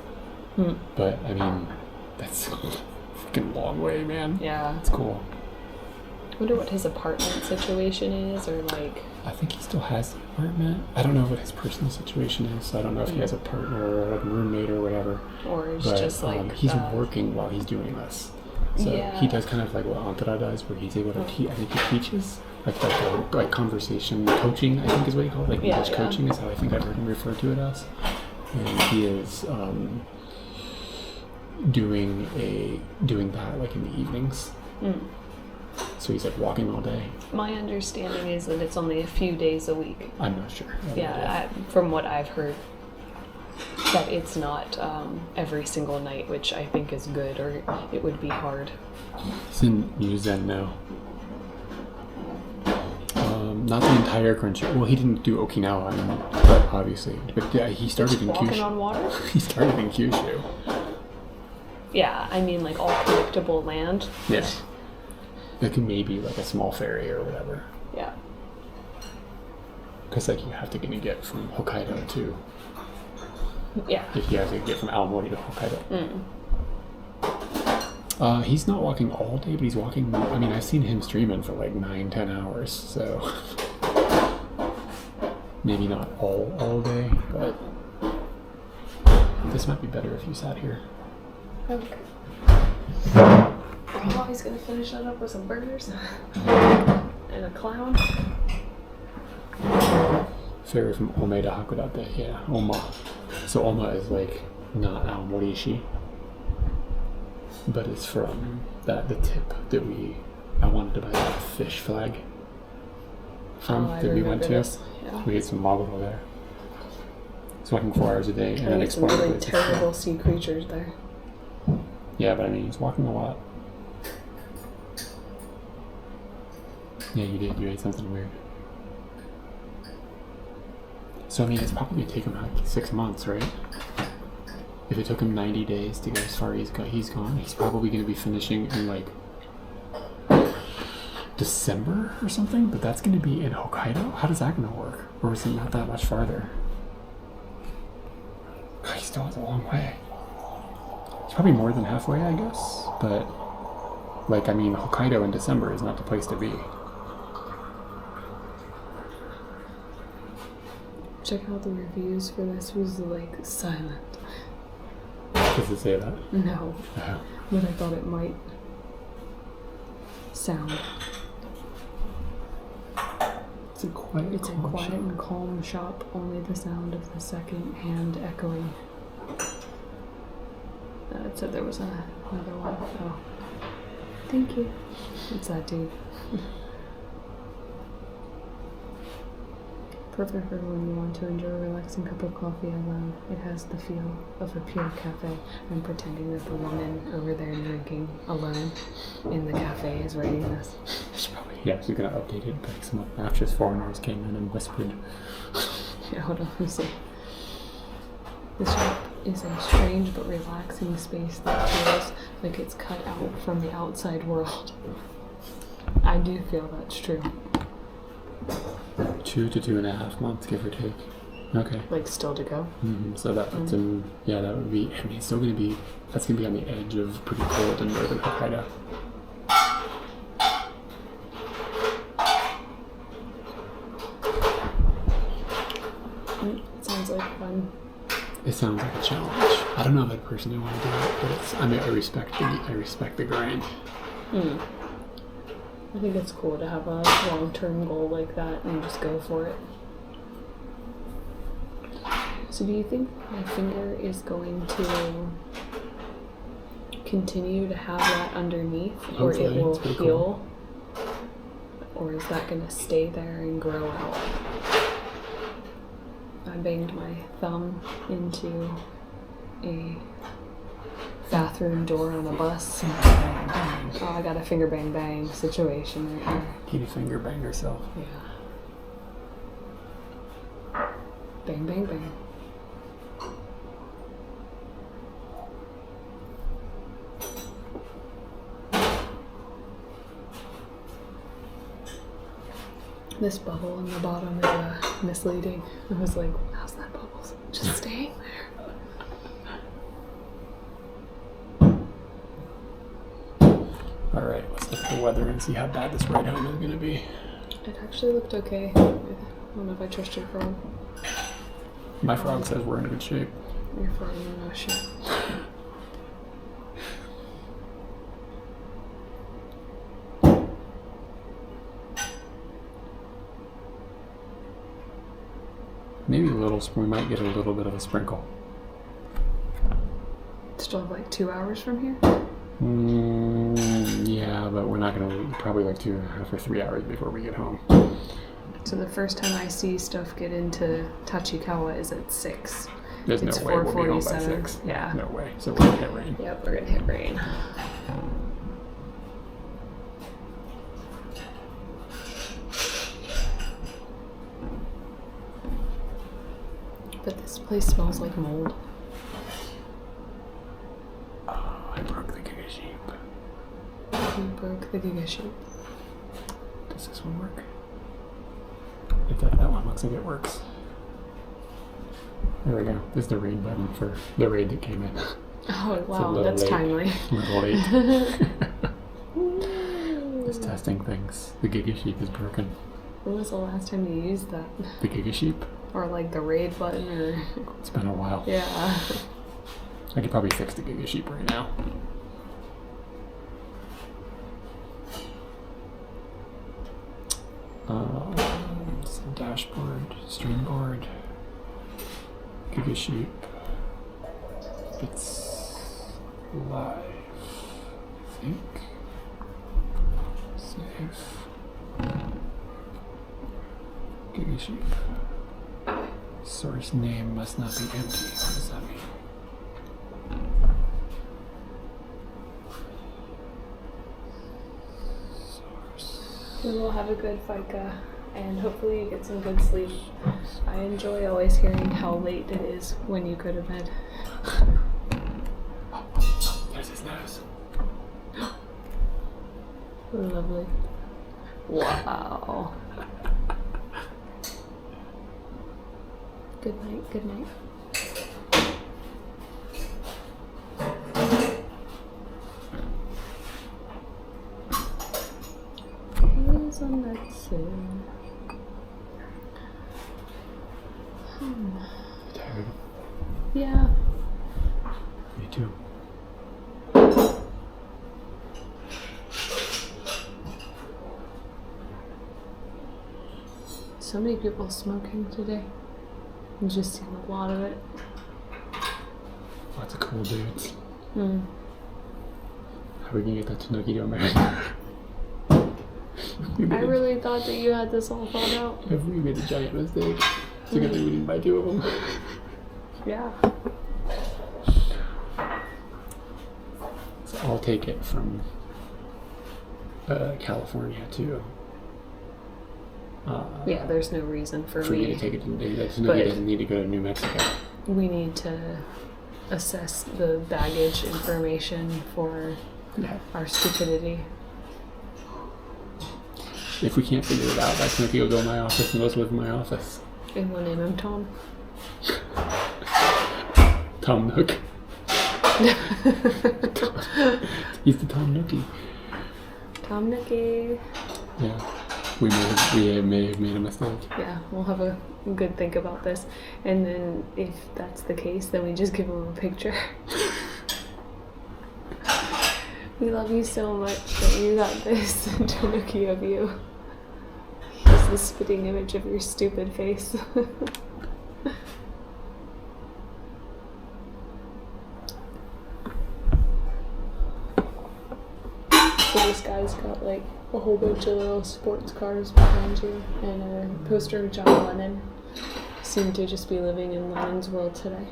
But I mean, that's a freaking long way, man. Yeah. It's cool. I wonder what his apartment situation is, or like. I think he still has the apartment. I don't know what his personal situation is. I don't know if he has a partner or a roommate or whatever. Or it's But just like. he's working while he's doing this. So Yeah. he does kind of like what Antara does, where he's able to teach. I think he teaches like conversation coaching. I think is what he calls it. Like Yeah, English yeah. coaching is how I think I've heard him refer to it as. And he is doing that like in the evenings. So he's like walking all day. My understanding is that it's only a few days a week. I'm not sure. Yeah, from what I've heard, that it's not every single night, which I think is good, or it would be hard. He's in New Zen now. Not the entire country. Well, he didn't do Okinawa, but obviously. But yeah, he started in Walking Kyushu. on water? He started in Kyushu. Yeah, I mean like all connectable land. Yeah. Like maybe like a small ferry or whatever. Yeah. Because like you have to get from Hokkaido to. Yeah. If you have to get from Aomori to Hokkaido. He's not walking all day, but he's walking. I mean, I've seen him streaming for like 9-10 hours, so maybe not all day, but this might be better if you sat here. Okay. Oh, he's gonna finish that up with some burgers and a clown. Ferry from Ome to Hakodate, yeah, Oma. So Oma is like not Aomoriishi, but it's from the tip that I wanted to buy that fish flag from I that we went to. remember this, yeah. We ate some maguro there. It's walking 4 hours a day and I then get some exploring really places. terrible sea creatures there. Yeah, but I mean, he's walking a lot. Yeah, you did. You ate something weird. So, I mean, it's probably going to take him like 6 months, right? If it took him 90 days to go as far as he's gone, he's probably going to be finishing in like December or something, but that's going to be in Hokkaido? How does that going to work? Or is it not that much farther? God, he still has a long way. It's probably more than halfway, I guess, but like, I mean, Hokkaido in December is not the place to be. Check out the reviews for this was like silent. Does it say that? No, Oh. but I thought it might sound. It's a quiet, It's a quiet and calm shop, only the sound of the second hand echoing. It said there was another one. Oh. Thank you. It's that dude. Perfect for when you want to enjoy a relaxing cup of coffee alone. It has the feel of a pure cafe. I'm pretending that the woman over there drinking alone in the cafe is writing this. Yeah, she's gonna update it, but some obnoxious foreigners came in and whispered. Yeah, hold on, let me see. This shop is a strange but relaxing space that feels like it's cut out from the outside world. I do feel that's true. 2 to 2.5 months, give or take. Okay. Like still to go. So that puts him, yeah, that would be, I mean, it's still gonna be, that's gonna be on the edge of pretty cold in northern Hokkaido. It sounds like fun. It sounds like a challenge. I don't know if I'd personally want to do it, but it's, I mean, I respect the grind. I think it's cool to have a long-term goal like that and just go for it. So do you think my finger is going to continue to have that underneath, or it Hopefully, will it's pretty heal? Or is that going to stay there and grow out? I banged my thumb into a bathroom door on a bus. Oh, I got a finger bang bang situation right here. Can you finger bang yourself? Yeah. Bang bang bang. This bubble on the bottom is misleading. I was like, how's that bubble just staying there? Alright, let's look at the weather and see how bad this ride home is going to be. It actually looked okay. I don't know if I trust your frog. My frog says we're in good shape. Your frog in no shit. Maybe a little, we might get a little bit of a sprinkle. Still have like 2 hours from here? Yeah, but we're not going to, probably like 2.5 or 3 hours before we get home. So the first time I see stuff get into Tachikawa is at 6. There's It's no way we'll be home by 4:47. 6. Yeah. No way. So we're going to hit rain. Yep, we're gonna hit rain. But this place smells like mold. Oh, I broke the giga sheep. You broke the giga sheep. Does this one work? If that one looks like it works. There we go. This is the raid button for the raid that came in. Oh wow, little that's late. timely. A little late. Just testing things. The giga sheep is broken. When was the last time you used that? The giga sheep? Or like the raid button or... It's been a while. Yeah. I could probably fix the giga sheep right now. Some dashboard, stream board, giga sheep. It's live, I think. Save. Giga sheep. Source name must not be empty. What does that mean? We will have a good FICA and hopefully you get some good sleep. I enjoy always hearing how late it is when you go to bed. There's his nose. Lovely. Wow. Good night, good night. Here's on that soon. Tired? Yeah. Me too. So many people smoking today. I'm just seeing a lot of it. Lots of cool dudes. Mm. How are we gonna get that Tanuki to America? I really thought that you had this all thought out. If we made a giant mistake, it's a good thing we didn't buy 2 of them. Yeah. So I'll take it from California to. Yeah, there's no reason for me me. to take it. That Tanuki doesn't need to go to New Mexico. We need to assess the baggage information for our stupidity. If we can't figure it out, that Tanuki will go in my office and let's live in my office. And we'll name him Tom. Tom Nook. He's the Tom Nookie. Tom Nicky. Yeah. We may have made a mistake. Yeah, we'll have a good think about this. And then if that's the case, then we just give him a picture. We love you so much that you got this Tanuki of you. He's the spitting image of your stupid face. So this guy's got like a whole bunch of little sports cars behind you and a poster of John Lennon. Seem to just be living in Lennon's world today.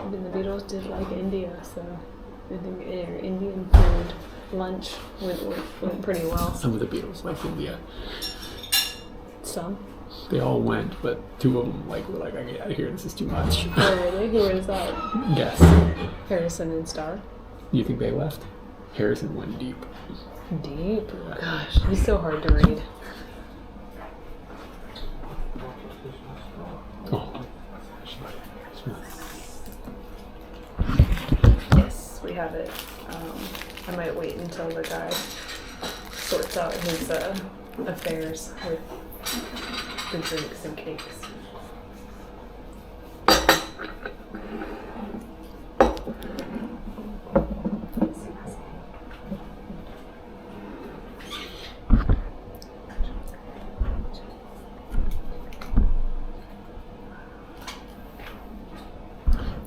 Even the Beatles did like India, so I think Indian food lunch went pretty well. Some of the Beatles liked India. Some. They all went, but 2 of them were like, I get out of here, this is too much. Oh really? Who was that? Yes. Harrison and Starr. You think they left? Harrison went deep. Deep? Oh gosh, he's so hard to read. Oh. Yes, we have it. I might wait until the guy sorts out his affairs with the drinks and cakes.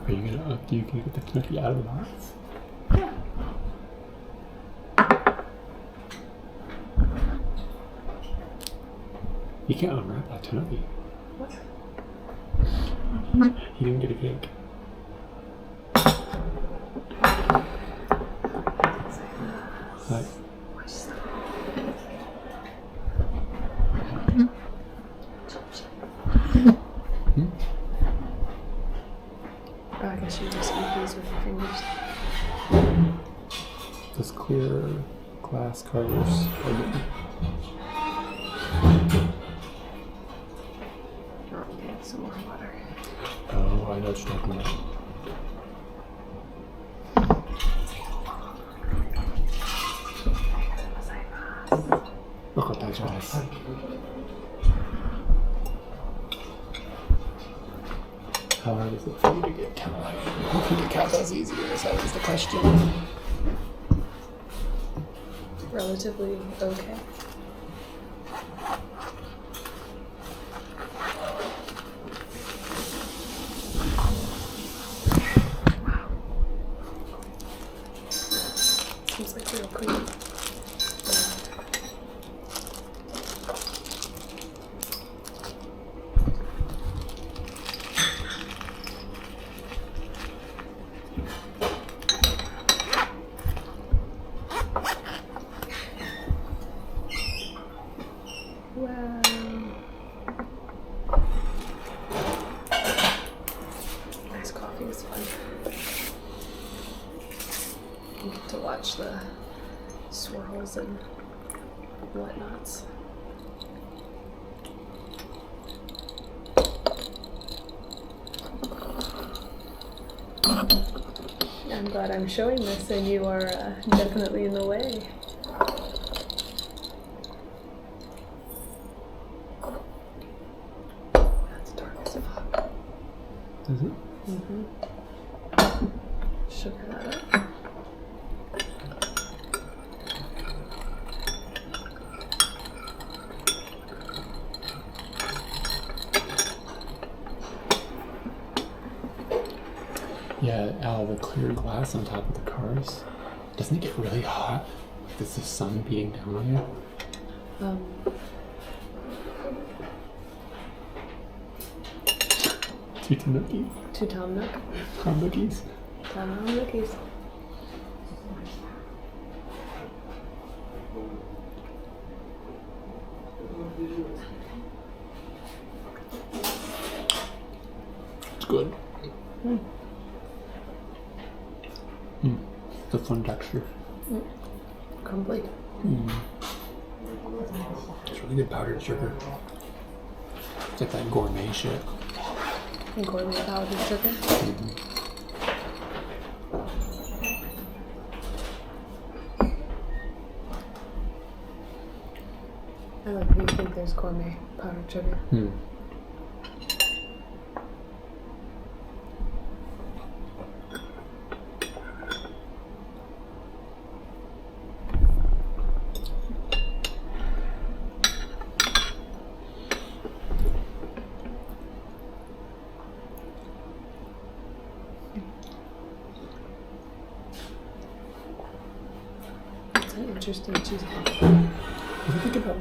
Are you gonna get the Tanuki out of the box? Yeah. You can't unwrap that Tanuki. What? He didn't get a cake. Hi. Oh, I guess you just eat these with your fingers. Those clear glass carvers are good. Oh, okay, some more water. Oh, I know what you're talking about. Look at that jazz. How hard is it for you to get kind of like, who can get cowbells easier? Is that is the question? Relatively okay. Seems like real clean. You get to watch the swirls and whatnots. I'm glad I'm showing this and you are definitely in the way. That's dark as fuck. Is it? Mm-hmm. Sugar that up. Yeah, Al, the clear glass on top of the cars, doesn't it get really hot? Like, is the sun beating down on you? Two Tanuki. Two Tanuki. Tanukis. Tanukis. It's good. It's a fun texture. Crumbly. It's really good powdered sugar. It's like that gourmet shit. Gourmet powdered sugar. I like that you think there's gourmet powdered sugar. It's an interesting cheesecake. If you think about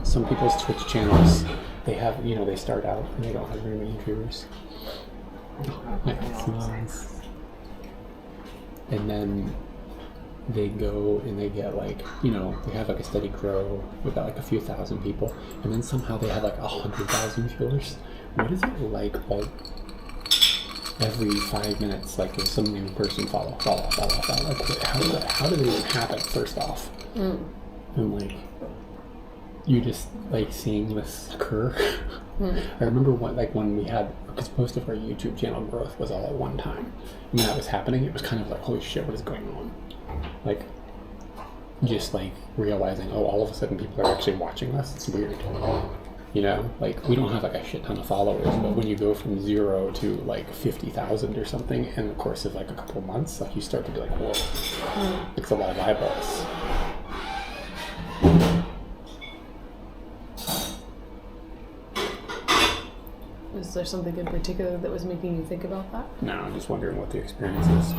some people's Twitch channels, they have, they start out and they don't have very many viewers. And then they go and they get they have a steady grow with a few thousand people, and then somehow they have 100,000 viewers. What is it like every 5 minutes, there's some new person follow. How did it even happen, first off? And you just seeing this occur. I remember when we had, because most of our YouTube channel growth was all at one time. And when that was happening, it was kind of holy shit, what is going on? Just realizing, all of a sudden people are actually watching this. It's weird. We don't have a shit ton of followers, but when you go from 0 to 50,000 or something in the course of a couple of months, you start to be whoa, it's a lot of eyeballs. Is there something in particular that was making you think about that? No, I'm just wondering what the experience is.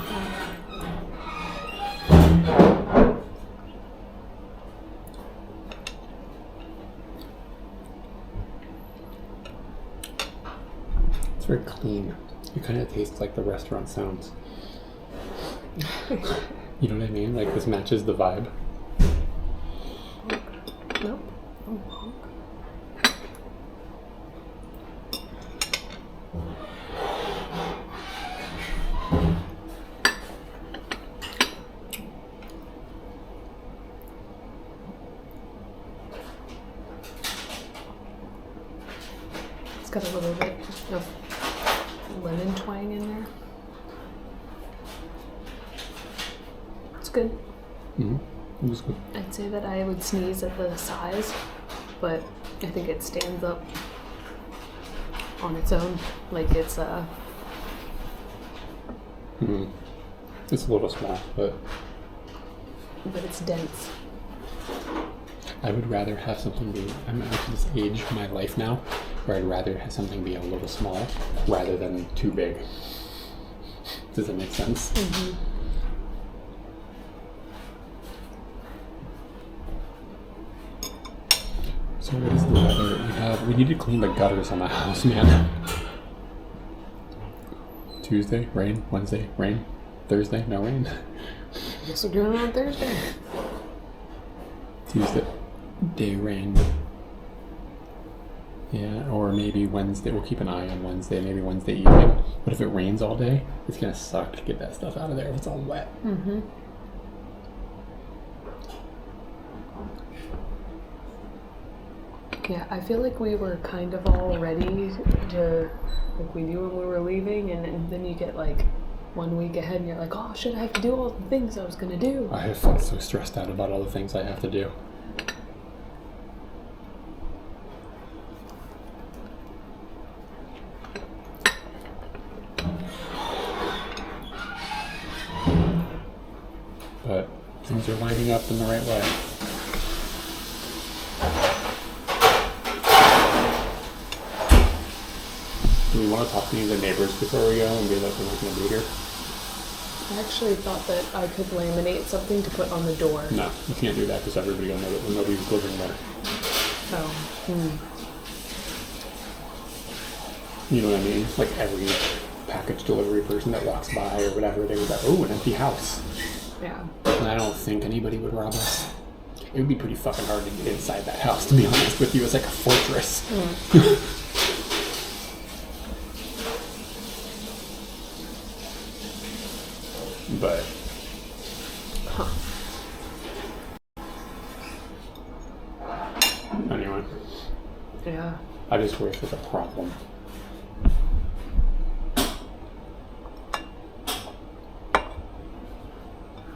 It's very clean. It kind of tastes like the restaurant sounds. You know what I mean? This matches the vibe. Nope. It's got a little bit of lemon twang in there. It's good. It was good. I'd say that I would sneeze at the size, but I think it stands up on its own. It's It's a little small, but it's dense. I would rather have something be, I'm at this age of my life now, where I'd rather have something be a little small rather than too big. Does that make sense? So what is the weather? We need to clean the gutters on the house, man. Tuesday, rain. Wednesday, rain. Thursday, no rain. I guess we're doing it on Thursday. Tuesday, day rain. Yeah, or maybe Wednesday. We'll keep an eye on Wednesday. Maybe Wednesday evening. But if it rains all day, it's gonna suck to get that stuff out of there if it's all wet. Yeah, I feel like we were kind of all ready to, like, we knew when we were leaving, and then you get like 1 week ahead and you're like, oh shit, I have to do all the things I was gonna do. I have felt so stressed out about all the things I have to do. But things are lining up in the right way. Do we want to talk to any of the neighbors before we go and be like, we're not going to be here? I actually thought that I could laminate something to put on the door. No, you can't do that because everybody will know that nobody's living there. Oh. You know what I mean? Like every package delivery person that walks by or whatever, they would be like, oh, an empty house. Yeah. And I don't think anybody would rob us. It would be pretty fucking hard to get inside that house, to be honest with you. It's like a fortress. But anyway, Yeah. I just worry if there's a problem.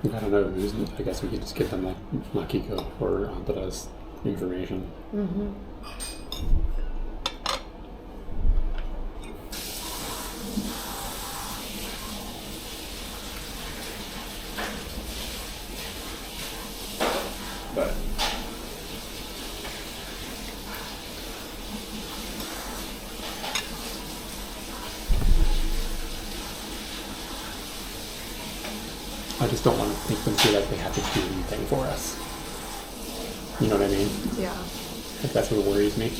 I don't know. I guess we could just give them like Makiko or Antara's information. But I just don't want to make them feel like they have to do anything for us. You know what I mean? Yeah. Like that's what worries me.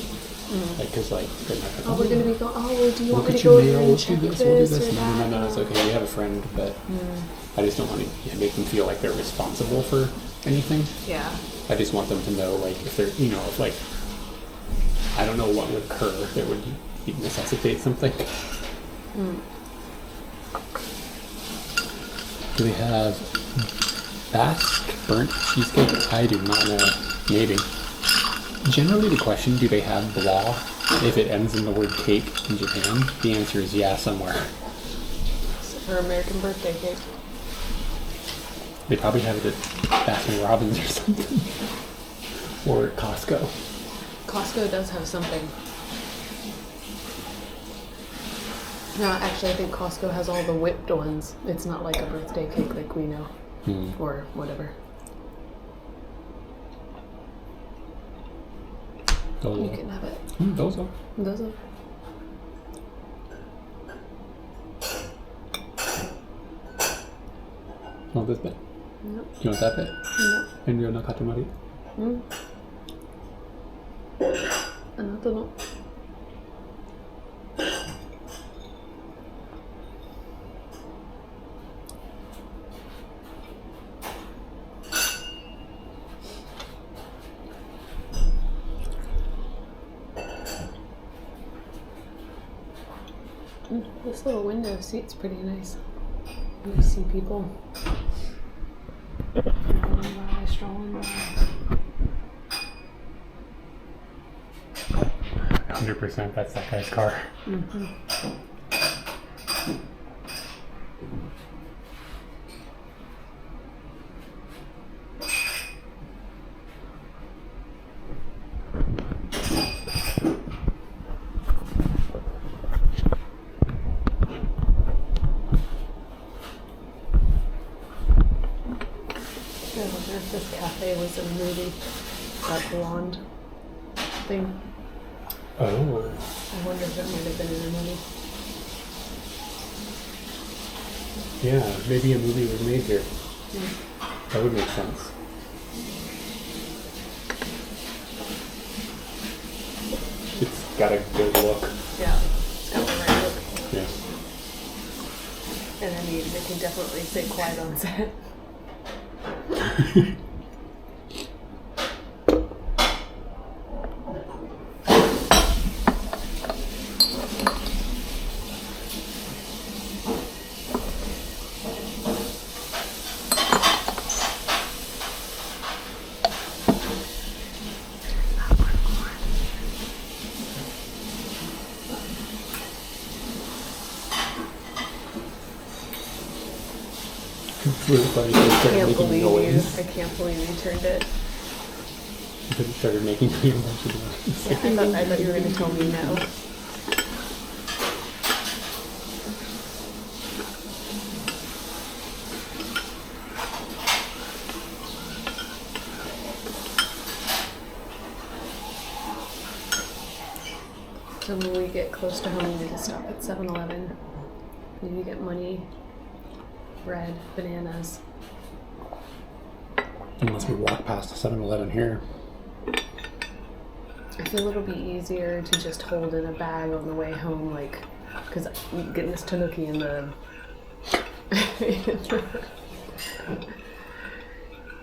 Like, cause like they're not Oh, we're gonna be going. Oh, do you want look me at to your go mail, and let's do check this, we'll do this this. or that? No, it's okay. We have a friend, but I just don't want to make them feel like they're responsible for anything. Yeah. I just want them to know, like, if they're, you know, if like, I don't know what would occur that would necessitate something. Do they have Basque burnt cheesecake? I do not know. Maybe. Generally, the question, do they have blah if it ends in the word cake in Japan? The answer is yeah, somewhere. Her American birthday cake. They probably have it at Baskin Robbins or something. Or at Costco. Costco does have something. No, actually, I think Costco has all the whipped ones. It's not like a birthday cake like we know. Or whatever. You can have it. Those are. Those are. You want this bit? No. You want that bit? No. And you're not katamari? Another no. This little window seat's pretty nice. You see people strolling by. 100% that's that guy's car. I wonder if this cafe was a movie. That blonde thing. Oh. I wonder if it might have been in a movie. Yeah, maybe a movie was made here. That would make sense. It's got a good look. Yeah, it's got the right look. Yeah. And I mean, they can definitely sit quiet on set. It's really funny. They started making noise. I can't believe you turned it. They started making a bunch of noise. I thought you were going to tell me no. So when we get close to home, we need to stop at 7-Eleven. We need to get money, bread, bananas. Unless we walk past a 7-Eleven here. I feel it'll be easier to just hold in a bag on the way home, like, because getting this Tanuki in the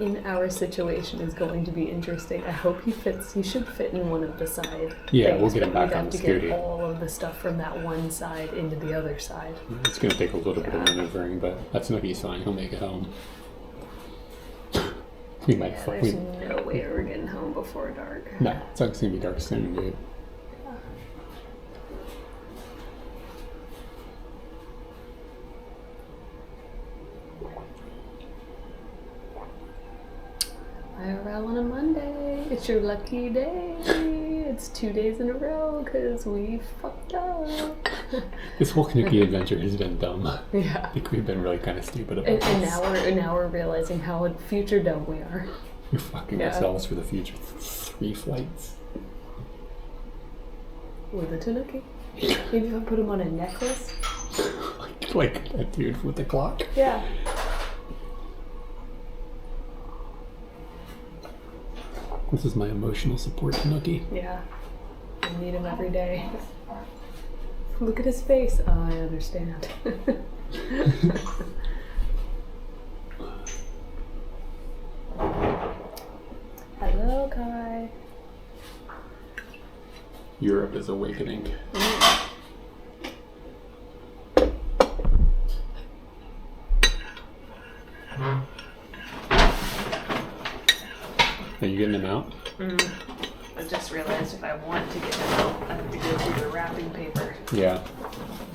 in our situation is going to be interesting. I hope he fits. He should fit in one of the side. Yeah, things, we'll get him back on the We'd have to scooty. get all of the stuff from that one side into the other side. It's going to take a little bit of maneuvering, but that's no he's fine. He'll make it home. We might. Yeah, there's no way we're getting home before dark. No, it's not going to be dark soon, dude. IRL on a Monday. It's your lucky day. It's 2 days in a row because we fucked up. This whole Tanuki adventure has been dumb. Yeah. I think we've been really kind of stupid about And this. now we're realizing how future dumb we are. We're fucking ourselves for the future. 3 flights. With a Tanuki. Maybe if I put him on a necklace. like a dude with the clock. Yeah. This is my emotional support Tanuki. Yeah. I need him every day. Look at his face. Oh, I understand. Hello, Kai. Europe is awakening. Are you getting them out? I just realized if I want to get him out, I have to go through the wrapping paper. Yeah.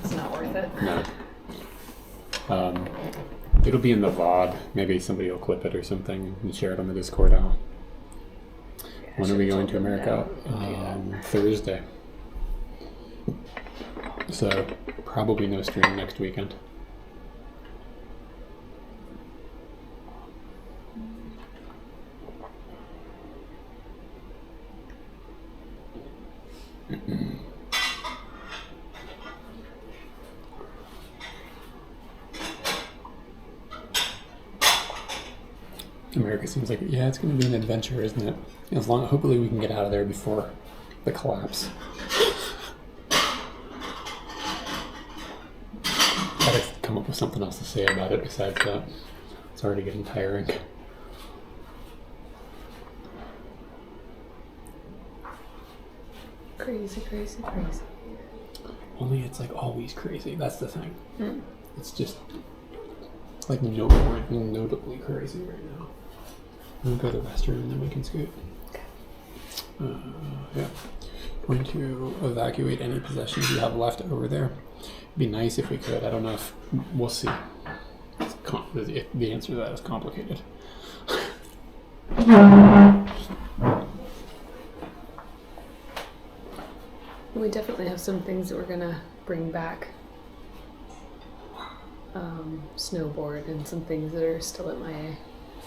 It's not worth it. No. It'll be in the VOD. Maybe somebody will clip it or something and share it on the Discord out. When are we going to America? Thursday. So probably no stream next weekend. America seems like, yeah, it's going to be an adventure, isn't it? Hopefully we can get out of there before the collapse. Gotta come up with something else to say about it besides that. It's already getting tiring. Crazy. Only it's like always crazy. That's the thing. It's just like notably crazy right now. I'm gonna go to the restroom and then we can scoot. Yeah. Going to evacuate any possessions you have left over there. It'd be nice if we could. I don't know if we'll see. The answer to that is complicated. We definitely have some things that we're gonna bring back. Snowboard and some things that are still at my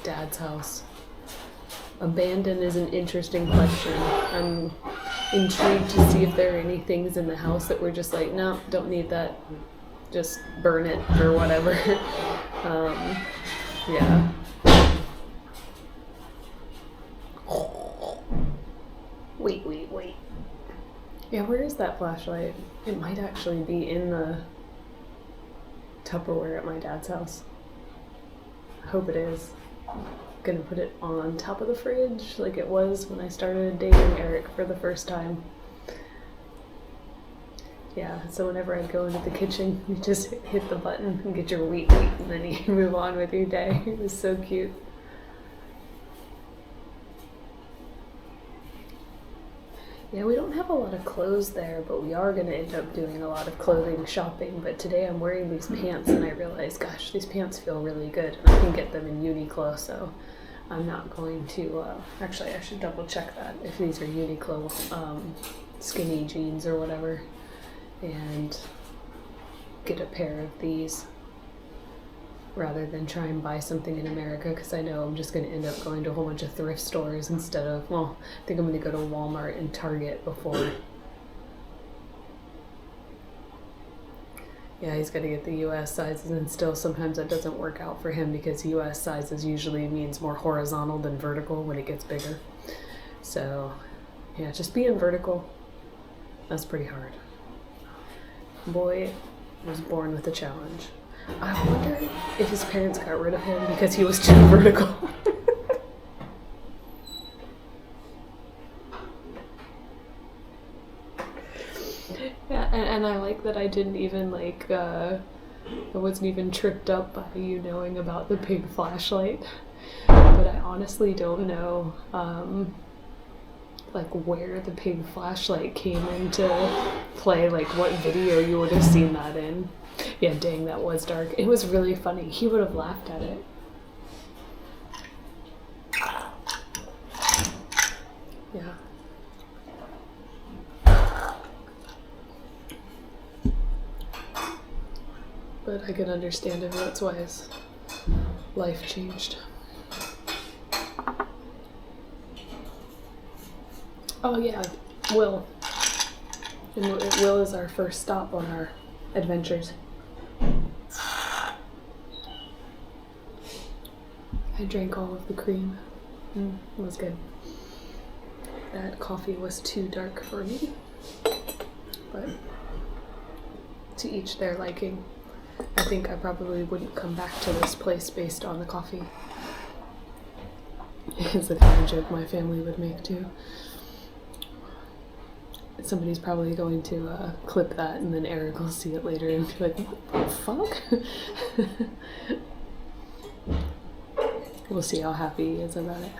dad's house. Abandon is an interesting question. I'm intrigued to see if there are any things in the house that we're just like, no, don't need that. Just burn it or whatever. Yeah. Wait. Yeah, where is that flashlight? It might actually be in the Tupperware at my dad's house. I hope it is. Gonna put it on top of the fridge like it was when I started dating Eric for the first time. Yeah, so whenever I go into the kitchen, you just hit the button and get your wheat, and then you move on with your day. It was so cute. Yeah, we don't have a lot of clothes there, but we are going to end up doing a lot of clothing shopping. But today I'm wearing these pants and I realized, gosh, these pants feel really good. And I can get them in Uniqlo, so I'm not going to... actually, I should double check that, if these are Uniqlo skinny jeans or whatever. And get a pair of these rather than try and buy something in America, because I know I'm just going to end up going to a whole bunch of thrift stores instead of, well, I think I'm going to go to Walmart and Target before. Yeah, he's got to get the US sizes, and still sometimes that doesn't work out for him because US sizes usually means more horizontal than vertical when it gets bigger. So, yeah, just being vertical, that's pretty hard. Boy was born with a challenge. I wonder if his parents got rid of him because he was too vertical. Yeah, and I like that I didn't even I wasn't even tripped up by you knowing about the pig flashlight. But I honestly don't know where the pig flashlight came into play, like what video you would have seen that in. Yeah, dang, that was dark. It was really funny. He would have laughed at it. Yeah. But I could understand him. That's why his life changed. Oh yeah, Will. And Will is our first stop on our adventures. I drank all of the cream. It was good. That coffee was too dark for me. But to each their liking. I think I probably wouldn't come back to this place based on the coffee. It's the kind of joke my family would make too. Somebody's probably going to clip that, and then Eric will see it later and be like, what the fuck? We'll see how happy he is about it.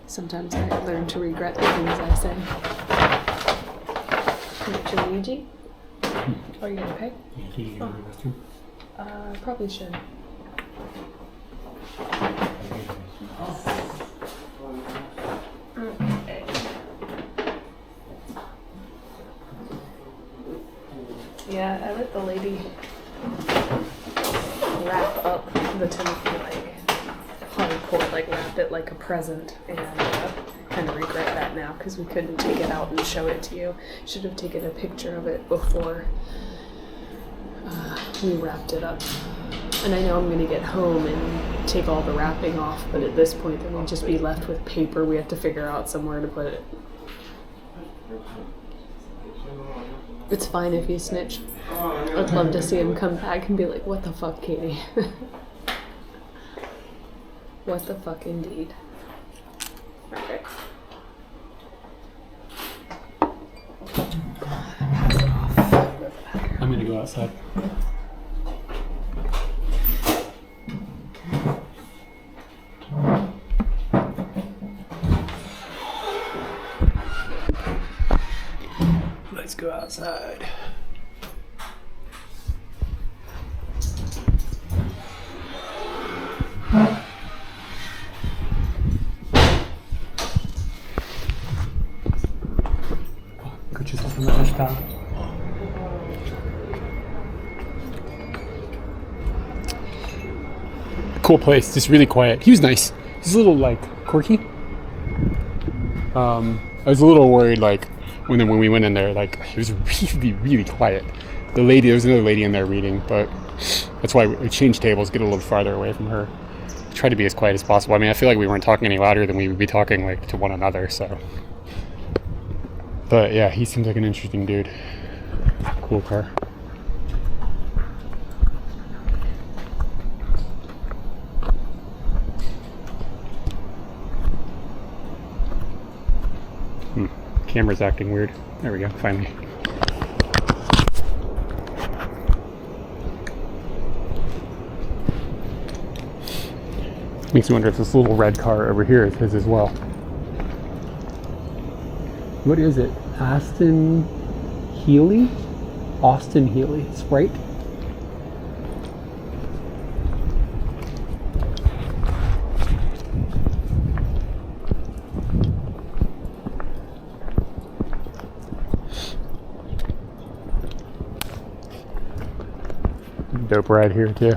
Sometimes I learn to regret the things I say. Luigi? Are you okay? Probably should. Yeah, I let the lady wrap up the Tanuki hardcore, wrapped it like a present, and kind of regret that now because we couldn't take it out and show it to you. Should have taken a picture of it before we wrapped it up. And I know I'm going to get home and take all the wrapping off, but at this point then we'll just be left with paper. We have to figure out somewhere to put it. It's fine if he snitched. I'd love to see him come back and be like, what the fuck, Katie? What the fuck indeed. Okay. I'm gonna go outside. Let's go outside. Got yourself on the hashtag. Cool place, just really quiet. He was nice. He's a little quirky. I was a little worried when we went in there, it was really, really quiet. There was another lady in there reading, but that's why we changed tables, get a little farther away from her. Try to be as quiet as possible. I mean, I feel like we weren't talking any louder than we would be talking to one another, so. But yeah, he seems like an interesting dude. Cool car. Camera's acting weird. There we go, finally. Makes me wonder if this little red car over here is his as well. What is it? Austin Healy? Austin Healy. Sprite? Dope ride here too.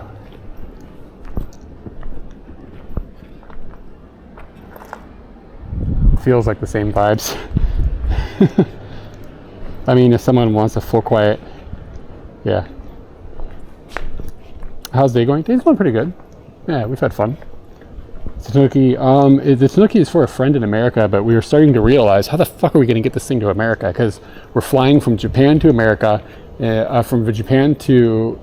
Feels like the same vibes. I mean, if someone wants a full quiet, yeah. How's day going? Day's going pretty good. Yeah, we've had fun. Tanuki, the Tanuki is for a friend in America, but we were starting to realize how the fuck are we going to get this thing to America? Because we're flying from Japan to America, from Japan to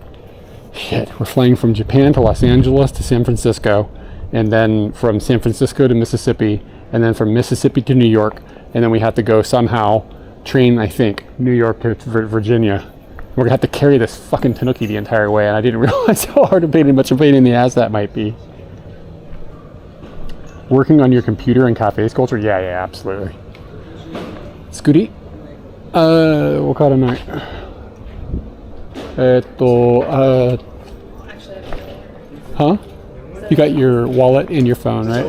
we're flying from Japan to Los Angeles to San Francisco, and then from San Francisco to Mississippi, and then from Mississippi to New York, and then we have to go somehow train, I think, New York to Virginia. We're gonna have to carry this fucking Tanuki the entire way, and I didn't realize how hard much a pain in the ass that might be. Working on your computer and cafe culture? Yeah, absolutely. Scooty? What kind of night? Huh? You got your wallet and your phone, right?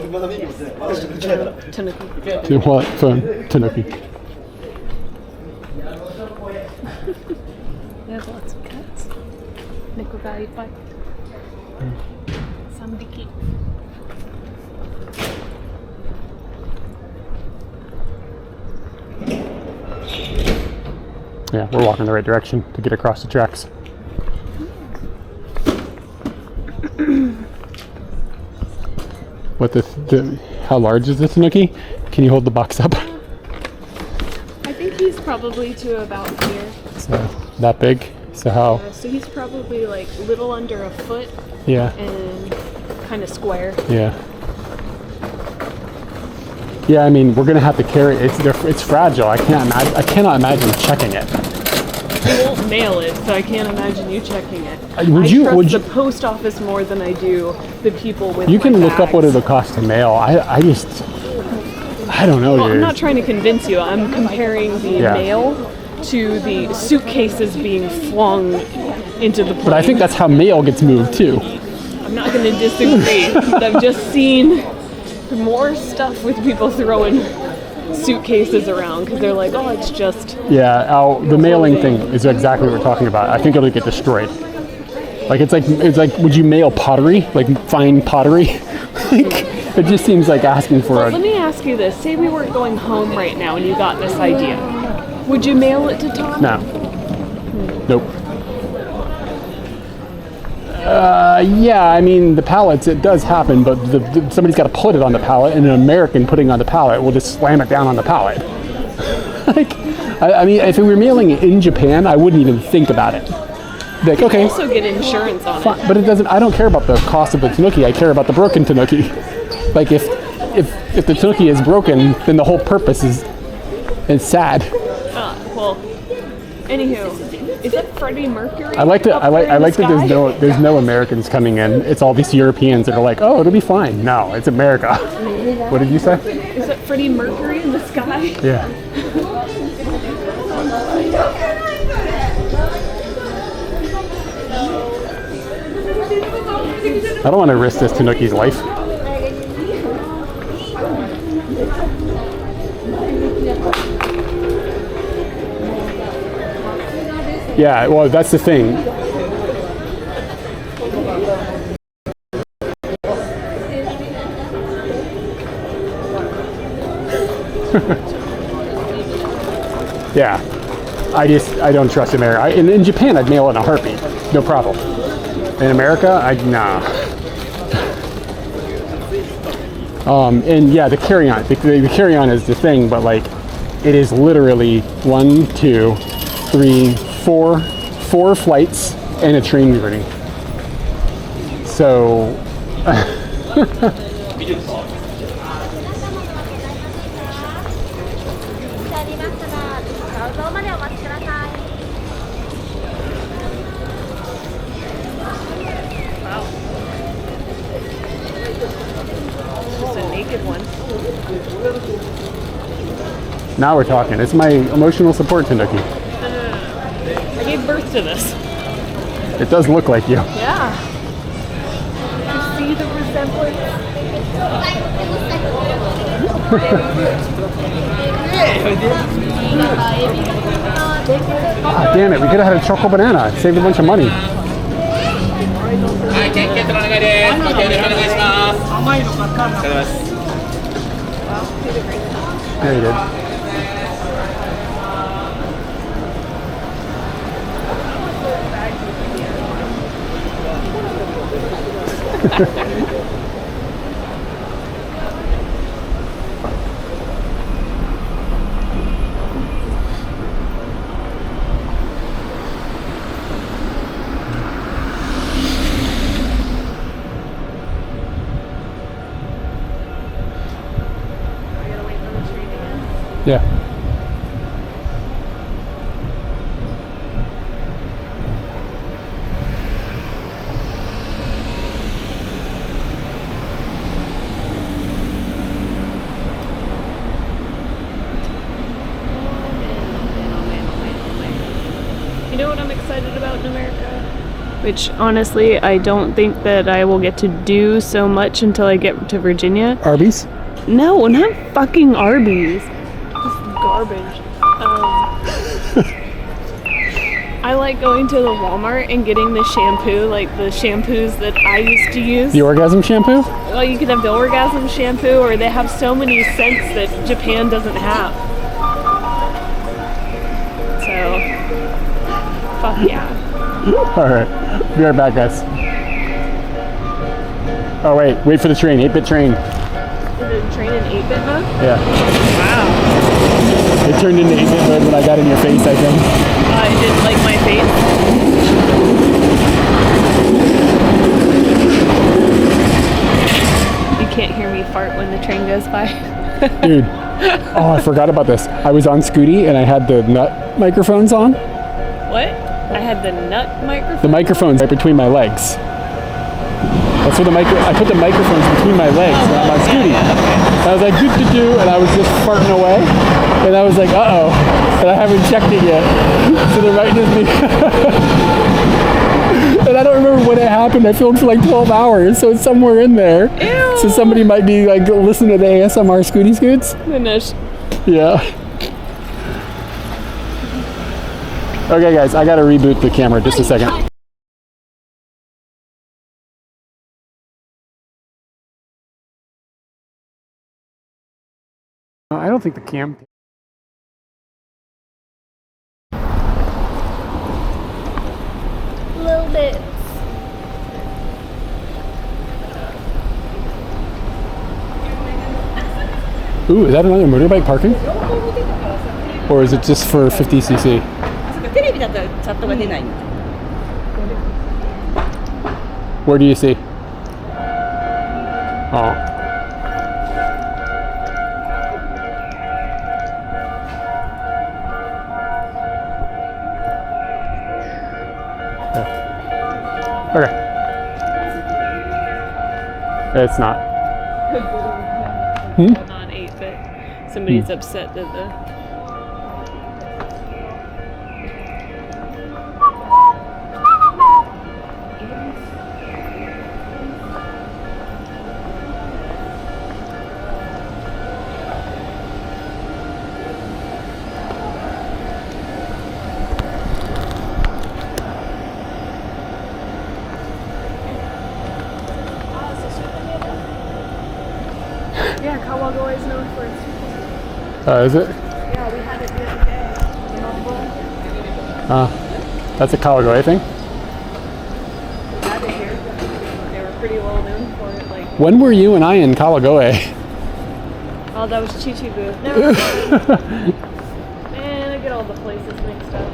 Tanuki. Your wallet, phone, Tanuki. They have lots of cats. Nickel valued by Sambiki. Yeah, we're walking in the right direction to get across the tracks. How large is the Tanuki? Can you hold the box up? I think he's probably to about here. So, that big? So how? So he's probably like little under a foot. Yeah. And kind of square. Yeah. Yeah, I mean, we're gonna have to carry it. It's fragile. I cannot imagine checking it. You won't mail it, so I can't imagine you checking it. Would you? The post office more than I do the people with. You can my look up what it'll cost to mail. I don't know. Well, dude. I'm not trying to convince you. I'm comparing the mail to the suitcases being flung into the plane. But I think that's how mail gets moved too. I'm not going to disagree. But I've just seen more stuff with people throwing suitcases around because they're like, oh, it's just. Yeah, the mailing thing is exactly what we're talking about. I think it'll get destroyed. Like it's like would you mail pottery, like fine pottery? Like it just seems like asking for Let me ask you this: say we weren't going home right now and you got this idea, would you mail it to Tom? No. Nope. Yeah, I mean the pallets. It does happen, but somebody's got to put it on the pallet, and an American putting on the pallet will just slam it down on the pallet. Like, I mean, if we were mailing it in Japan, I wouldn't even think about it. Like, okay. You also get insurance on it. But it doesn't. I don't care about the cost of the Tanuki. I care about the broken Tanuki. Like if the Tanuki is broken, then the whole purpose is sad. Well, anywho, is that Freddie Mercury? I like that there's no Americans coming in. It's all these Europeans that are like, oh, it'll be fine. No, it's America. What did you say? Is that Freddie Mercury in the sky? Yeah. I don't want to risk this Tanuki's life. Yeah, well, that's the thing. Yeah, I don't trust America. In Japan, I'd mail it in a heartbeat, no problem. In America, nah. And yeah, the carry-on. The carry-on is the thing, but like, it is literally 1, 2, 3, 4 flights and a train journey. So. Now we're talking. It's my emotional support Tanuki. I gave birth to this. It does look like you. Yeah. You see the resemblance? Ah, damn it, we could have had a choco banana. Saved a bunch of money. Yeah, you did. Yeah. You know what I'm excited about in America? Which honestly, I don't think that I will get to do so much until I get to Virginia. Arby's? No, not fucking Arby's. This is garbage. I like going to the Walmart and getting the shampoo, like the shampoos that I used to use. The orgasm shampoo? Well, you could have the orgasm shampoo, or they have so many scents that Japan doesn't have. So, fuck yeah. Alright. Be right back, guys. Oh, wait for the train. 8-bit train. Is it train in 8-bit mode? Yeah. Wow. It turned into 8-bit mode when I got in your face, I think. It didn't like my face. You can't hear me fart when the train goes by. Dude. Oh, I forgot about this. I was on Scooty and I had the nut microphones on. What? I had the nut microphone? The microphones right between my legs. That's what I put the microphones between my legs when I'm on Scooty. I was like, do, and I was just farting away. And I was like, uh-oh. And I haven't checked it yet. So they're right with me. And I don't remember when it happened. I filmed for like 12 hours, so it's somewhere in there. Ew. So somebody might be like listening to the ASMR Scooty Scoots. Goodness. Yeah. Okay, guys, I gotta reboot the camera just a second. I don't think the cam. Little bit. Ooh, is that another motorbike parking? Or is it just for 50cc? テレビだとチャットが出ない。 Where do you see? Oh. Okay. It's not. Not 8-bit. Somebody's upset that the... Yeah, Kawagoe is known for its... Is it? Yeah, we had it the other day. That's a Kawagoe thing. We had it here. They were pretty well known for it. Like, When were you and I in Kawagoe? oh, that was Chichibu. Never mind. Man, I get all the places mixed up.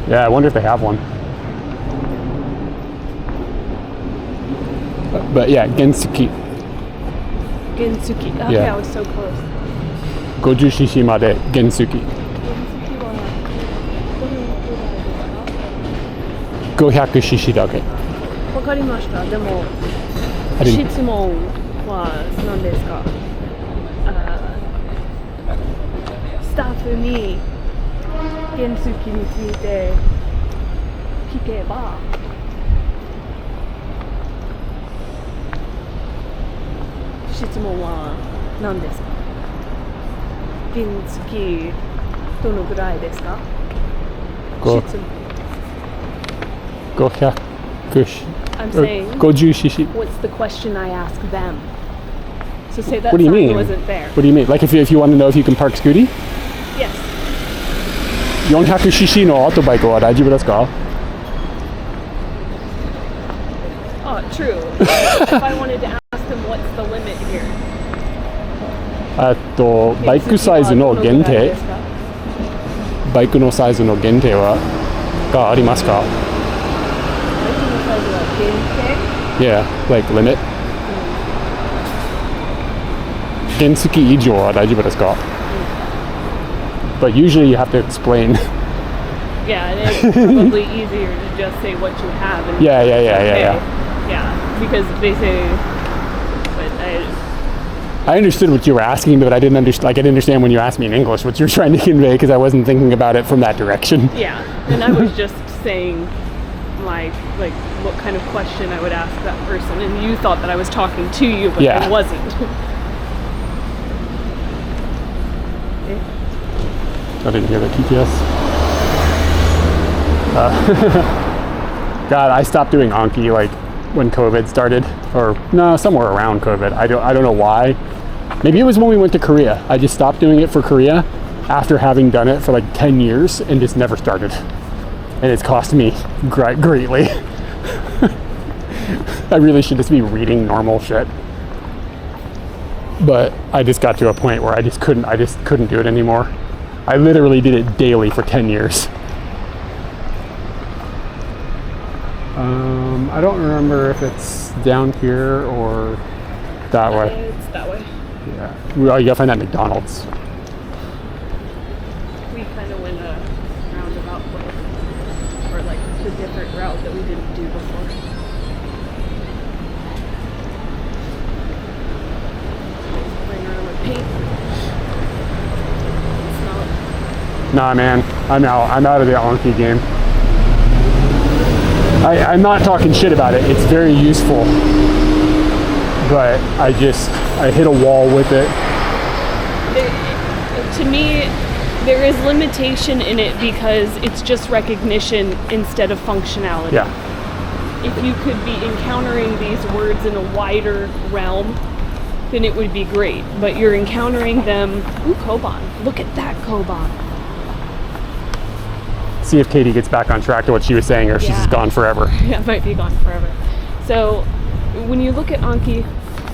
Yeah, I wonder if they have one. But yeah, Gensuki. Gensuki. Okay, Yeah. I was so close. 50cc まで Gensuki. 500cc だけ。わかりました。でも、I didn't- 質問は何ですか？スタッフに原付について聞けば質問は何ですか？原付どのぐらいですか？ご質問。500 I'm saying, 50cc. what's the question I ask them? So say that What do you sign mean? wasn't there. What do you mean? Like if you want to know if you can park scooty? Yes. 400cc のオートバイクは大丈夫ですか？ Oh, true. If I wanted to ask them what's the limit here. バイクサイズの限定、バイクのサイズの限定はがありますか？ Yeah, like limit. 原付以上は大丈夫ですか？ But usually you have to explain. Yeah, and it's probably easier to just say what you have. And Yeah. Yeah, because they say, but I understood what you were asking, but I didn't understand. Like I didn't understand when you asked me in English what you were trying to convey because I wasn't thinking about it from that direction. yeah, and I was just saying, like what kind of question I would ask that person, and you thought that I was talking to you, but Yeah. I wasn't. I didn't hear the TTS. God, I stopped doing Anki like when COVID started, or no, somewhere around COVID. I don't know why. Maybe it was when we went to Korea. I just stopped doing it for Korea after having done it for like 10 years and just never started. And it's cost me greatly. I really should just be reading normal shit. But I just got to a point where I just couldn't do it anymore. I literally did it daily for 10 years. I don't remember if it's down here or that way. It's that way. Yeah. Well, you gotta find that McDonald's. We kind of went a roundabout way, or like the different route that we didn't do before. Playing around with paint. Smell it. Nah, man, I'm out of the Anki game. I'm not talking shit about it. It's very useful, but I hit a wall with it. To me, there is limitation in it because it's just recognition instead of functionality. Yeah. If you could be encountering these words in a wider realm, then it would be great. But you're encountering them. Ooh, Koban. Look at that Koban. See if Katie gets back on track to what she was saying, or she's just gone forever. Yeah, it might be gone forever. So when you look at Anki,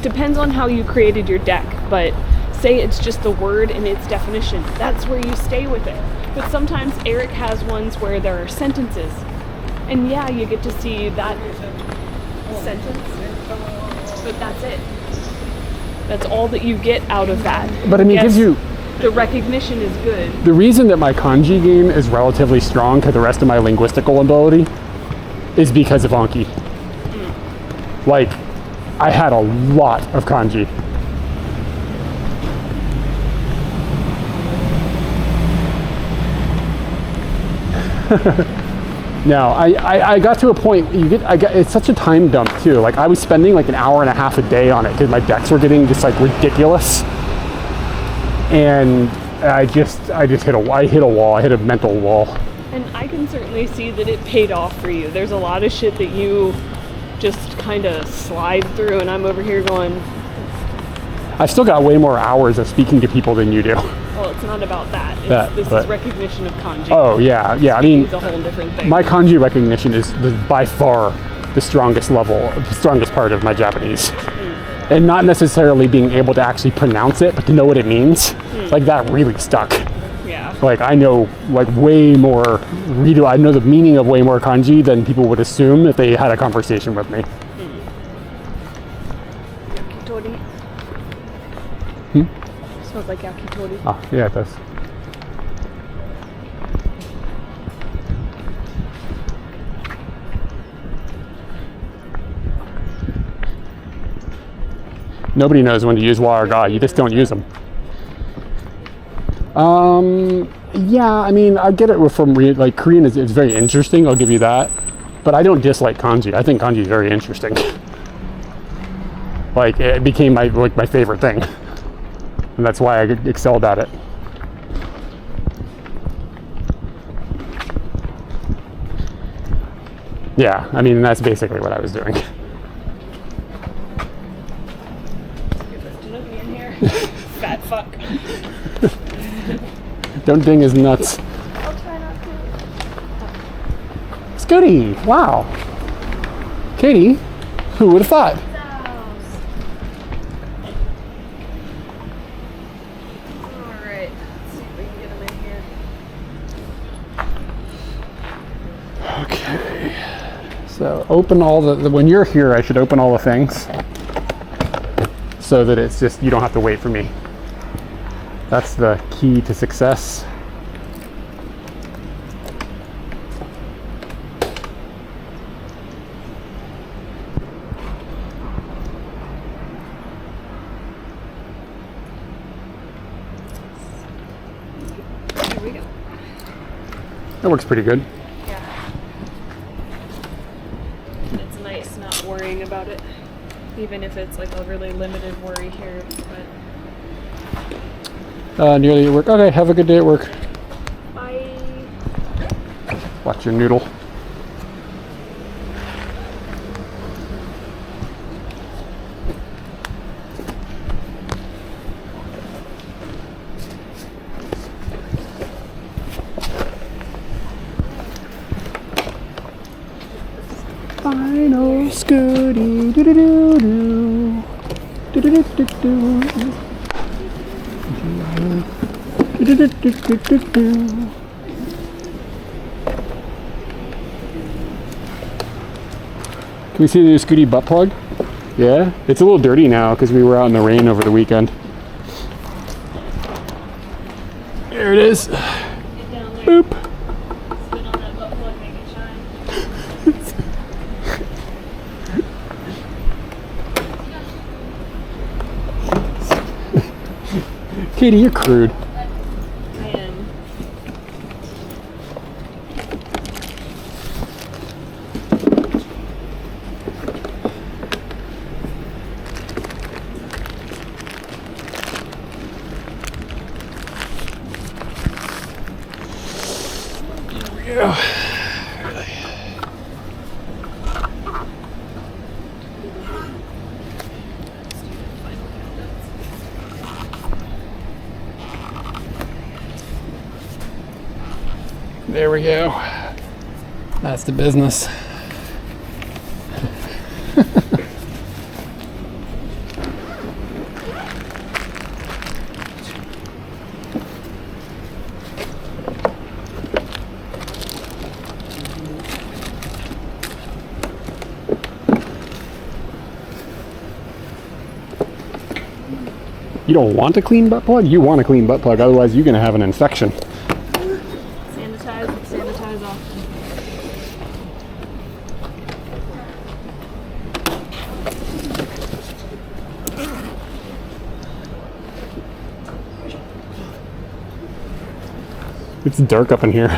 depends on how you created your deck, but say it's just the word and its definition. That's where you stay with it. But sometimes Eric has ones where there are sentences. And yeah, you get to see that sentence, but that's it. That's all that you get out of that. But I mean, it gives you... The recognition is good. The reason that my kanji game is relatively strong to the rest of my linguistical ability is because of Anki. Like, I had a lot of kanji. Now, I got to a point, it's such a time dump too. Like, I was spending like an hour and a half a day on it because my decks were getting just like ridiculous. And I hit a wall. I hit a mental wall. And I can certainly see that it paid off for you. There's a lot of shit that you just kind of slide through, and I'm over here going... I still got way more hours of speaking to people than you do. Well, it's not about that. This is recognition of kanji. Oh, yeah. I mean, it's a whole different thing. My kanji recognition is by far the strongest part of my Japanese. And not necessarily being able to actually pronounce it, but to know what it means. Like, that really stuck. Yeah. Like, I know like way more I know the meaning of way more kanji than people would assume if they had a conversation with me. Yakitori. Smells like yakitori. Ah, yeah, it does. Nobody knows when to use wa or ga. You just don't use them. Yeah, I mean, I get it from like Korean is it's very interesting. I'll give you that, but I don't dislike kanji. I think kanji is very interesting. Like it became my favorite thing, and that's why I excelled at it. Yeah, I mean, that's basically what I was doing. Tanuki in here. Fat fuck. Don't ding his nuts. I'll try not to. Scooty, wow. Katie, who would have thought? Alright, let's see if we can get him in here. Okay. So open all the when you're here, I should open all the things so that it's just, you don't have to wait for me. That's the key to success. Here we go. That works pretty good. Yeah. It's nice not worrying about it. Even if it's like a really limited worry here, but Nearly at work. Okay, have a good day at work. bye. Watch your noodle. Final Scooty, doo doo doo doo, doo doo doo doo doo. Can we see the new Scooty butt plug? Yeah, it's a little dirty now because we were out in the rain over the weekend. There it is. Get down there. Boop. Spit on that butt plug, make it shine. Katie, you're crude. I am. Yeah. There we go. That's the business. You don't want a clean butt plug? You want a clean butt plug, otherwise you're going to have an infection. Sanitize often. It's dark up in here.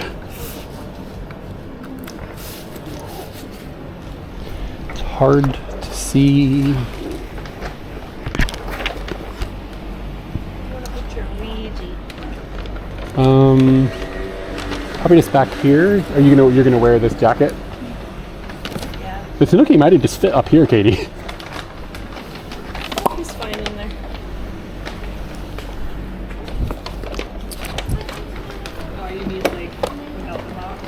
It's hard to see. Probably just back here. You're gonna wear this jacket? Yeah. The Tanuki might have just fit up here, Katie. He's fine in there. Oh, you mean like without the box?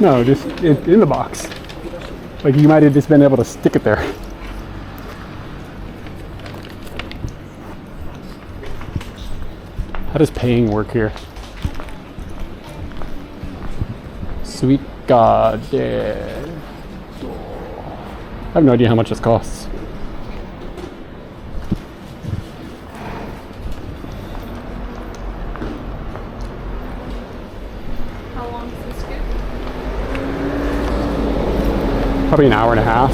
No, just in the box. Like you might have just been able to stick it there. How does paying work here? Sweet God. Yeah. I have no idea how much this costs. How long is the scoop? Probably an hour and a half.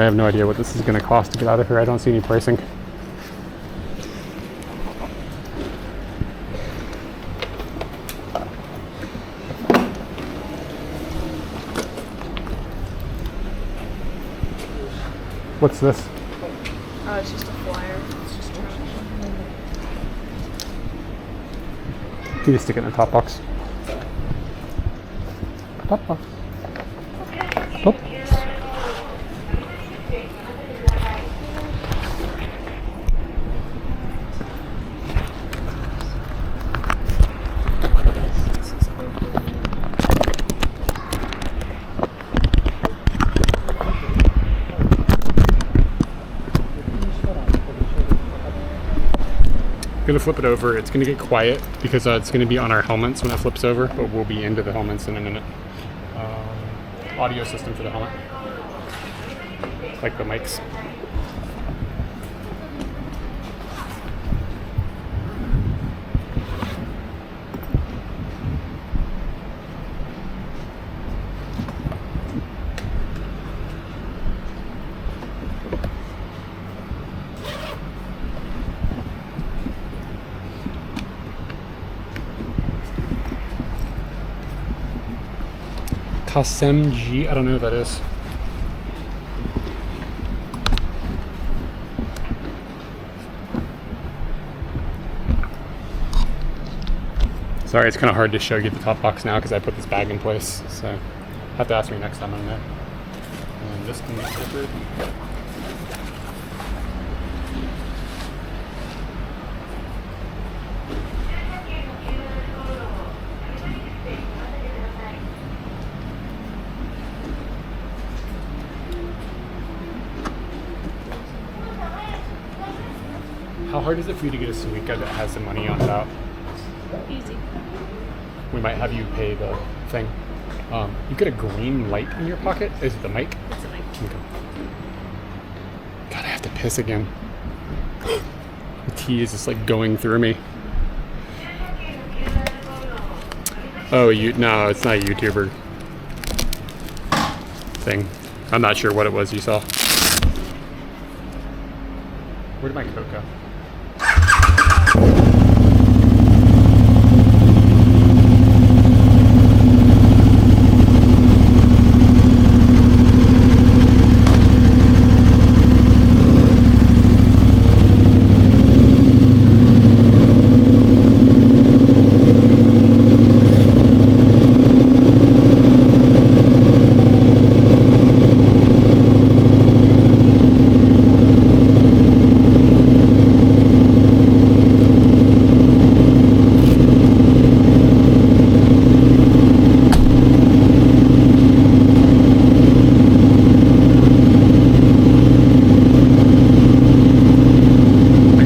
I have no idea what this is going to cost to get out of here. I don't see any pricing. What's this? Oh, it's just a flyer. It's just trash. You just stick it in the top box. Top box. Oh. Gonna flip it over. It's gonna get quiet because it's gonna be on our helmets when it flips over, but we'll be into the helmets in a minute. Audio system for the helmet, like the mics. SMG, I don't know what that is. Sorry, it's kind of hard to show you the top box now because I put this bag in place, so have to ask me next time I'm there. And this can get zippered. How hard is it for you to get a Suica that has the money on it out? Easy. We might have you pay the thing. You get a green light in your pocket. Is it the mic? It's a mic. Okay. God, I have to piss again. The tea is just like going through me. Oh, no, it's not a YouTuber thing. I'm not sure what it was you saw. Where did my coat go?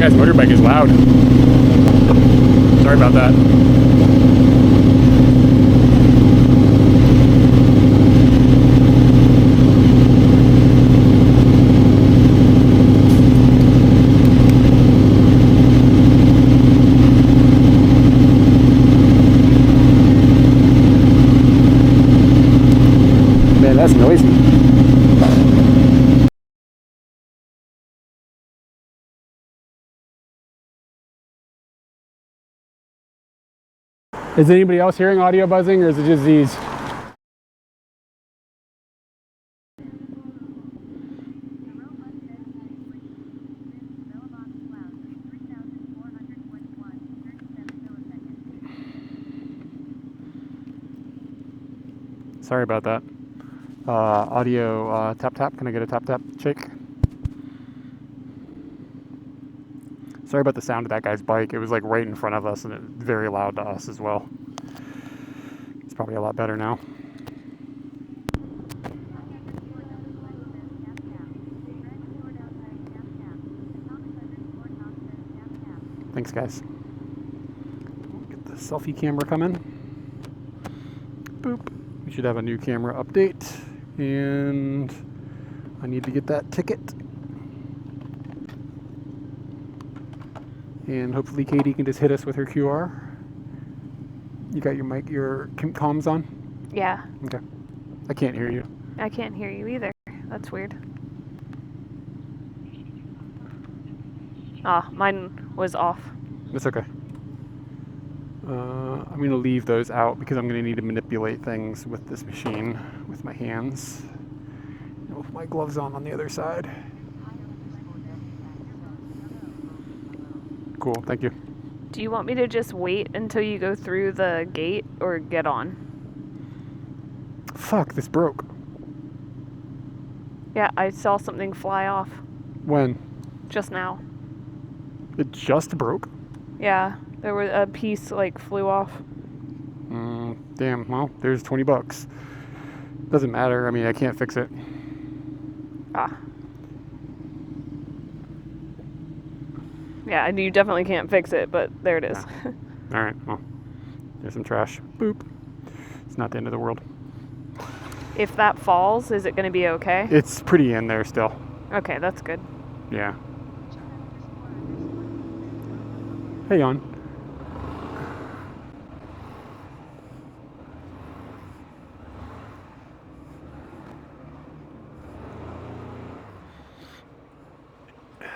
Motorbike is loud. Sorry about that. Man, that's noisy. Is anybody else hearing audio buzzing, or is it just these? Sorry about that. Audio tap tap. Can I get a tap tap shake? Sorry about the sound of that guy's bike. It was like right in front of us and it was very loud to us as well. It's probably a lot better now. Thanks, guys. Get the selfie camera coming. Boop. We should have a new camera update. And I need to get that ticket. And hopefully Katie can just hit us with her QR. You got your mic, your comms on? Yeah. Okay. I can't hear you. I can't hear you either. That's weird. Ah, mine was off. It's okay. I'm going to leave those out because I'm going to need to manipulate things with this machine with my hands. With my gloves on the other side. Cool, thank you. Do you want me to just wait until you go through the gate or get on? Fuck, this broke. Yeah, I saw something fly off When? just now. It just broke? Yeah, there was a piece like flew off. Damn, well, there's $20. Doesn't matter, I mean, I can't fix it. Ah. Yeah, and you definitely can't fix it, but there it is. Yeah. Alright, well, there's some trash. Boop. It's not the end of the world. If that falls, is it going to be okay? It's pretty in there still. Okay, that's good. Yeah. Hey, on.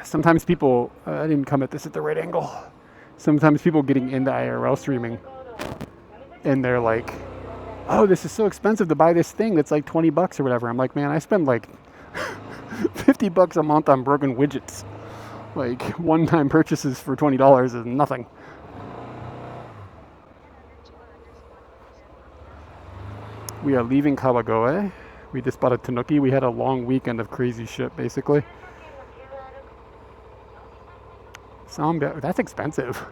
Sometimes people, I didn't come at this at the right angle. Sometimes people getting into IRL streaming and they're like, oh, this is so expensive to buy this thing that's like $20 or whatever. I'm like, man, I spend like $50 a month on broken widgets. Like, one-time purchases for $20 is nothing. We are leaving Kawagoe. We just bought a Tanuki. We had a long weekend of crazy shit, basically. That's expensive.